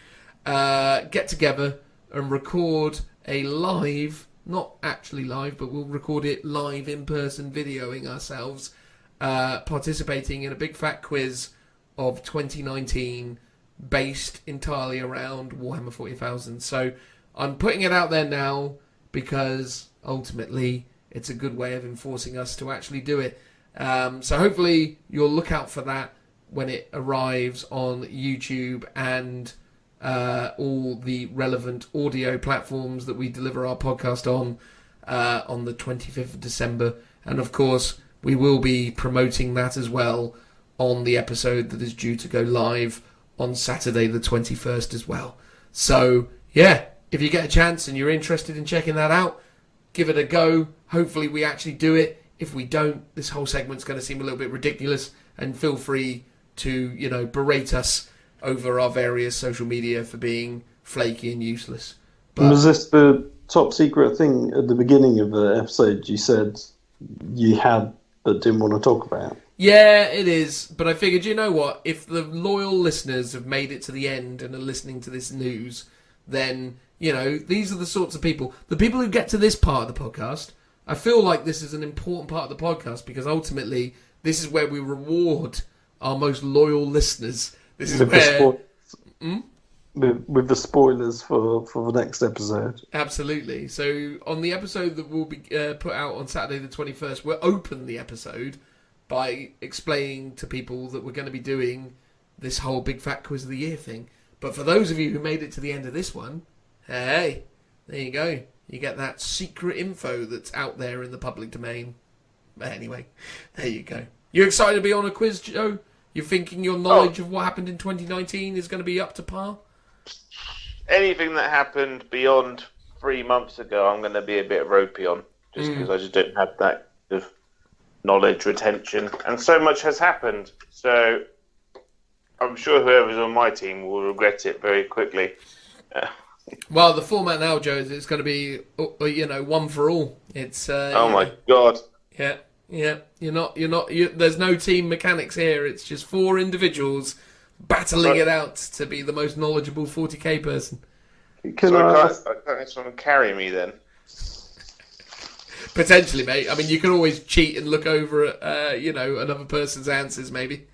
get together and record a live, not actually live, but we'll record it live in person, videoing ourselves, participating in a big fat quiz of 2019 based entirely around Warhammer 40,000. So I'm putting it out there now because ultimately it's a good way of enforcing us to actually do it. So hopefully you'll look out for that when it arrives on YouTube and all the relevant audio platforms that we deliver our podcast on the 25th of December. And of course, we will be promoting that as well on the episode that is due to go live on Saturday the 21st as well. So, yeah, if you get a chance and you're interested in checking that out, give it a go. Hopefully we actually do it. If we don't, this whole segment's going to seem a little bit ridiculous, and feel free to, berate us over our various social media for being flaky and useless. But was this the top secret thing at the beginning of the episode you said you had but didn't want to talk about? Yeah, it is. But I figured, you know what? If the loyal listeners have made it to the end and are listening to this news, then, these are the sorts of people. The people who get to this part of the podcast, I feel like this is an important part of the podcast because ultimately this is where we reward our most loyal listeners. This is with the spoilers for the next episode. Absolutely. So on the episode that will be put out on Saturday the 21st, we'll open the episode by explaining to people that we're going to be doing this whole big fat quiz of the year thing. But for those of you who made it to the end of this one, hey, there you go. You get that secret info that's out there in the public domain. But anyway, there you go. You excited to be on a quiz, Joe? You thinking your knowledge of what happened in 2019 is going to be up to par? Anything that happened beyond 3 months ago, I'm going to be a bit ropey on, just because I just don't have that of knowledge retention. And so much has happened, so I'm sure whoever's on my team will regret it very quickly. Well, the format now, Joe, is it's going to be, one for all. It's oh my god. Yeah. You're not. There's no team mechanics here. It's just 4 individuals battling it out to be the most knowledgeable 40k person. Can So I? I can't have someone carry me then. Potentially, mate. I mean, you can always cheat and look over at, another person's answers, maybe.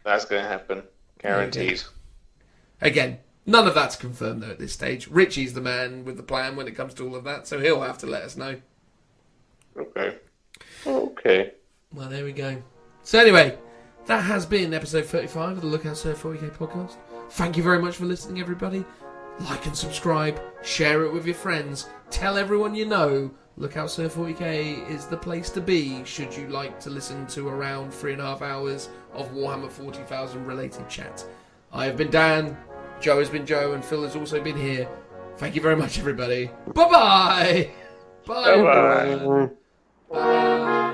That's going to happen. Guaranteed. Again, none of that's confirmed, though, at this stage. Richie's the man with the plan when it comes to all of that, so he'll have to let us know. Okay. Well, there we go. So anyway, that has been episode 35 of the Lookout Sir 40k podcast. Thank you very much for listening, everybody. Like and subscribe. Share it with your friends. Tell everyone you know Lookout Sir 40k is the place to be should you like to listen to around 3.5 hours of Warhammer 40,000 related chat. I have been Dan, Joe has been Joe, and Phil has also been here. Thank you very much, everybody. Bye-bye! Bye, everyone. Bye.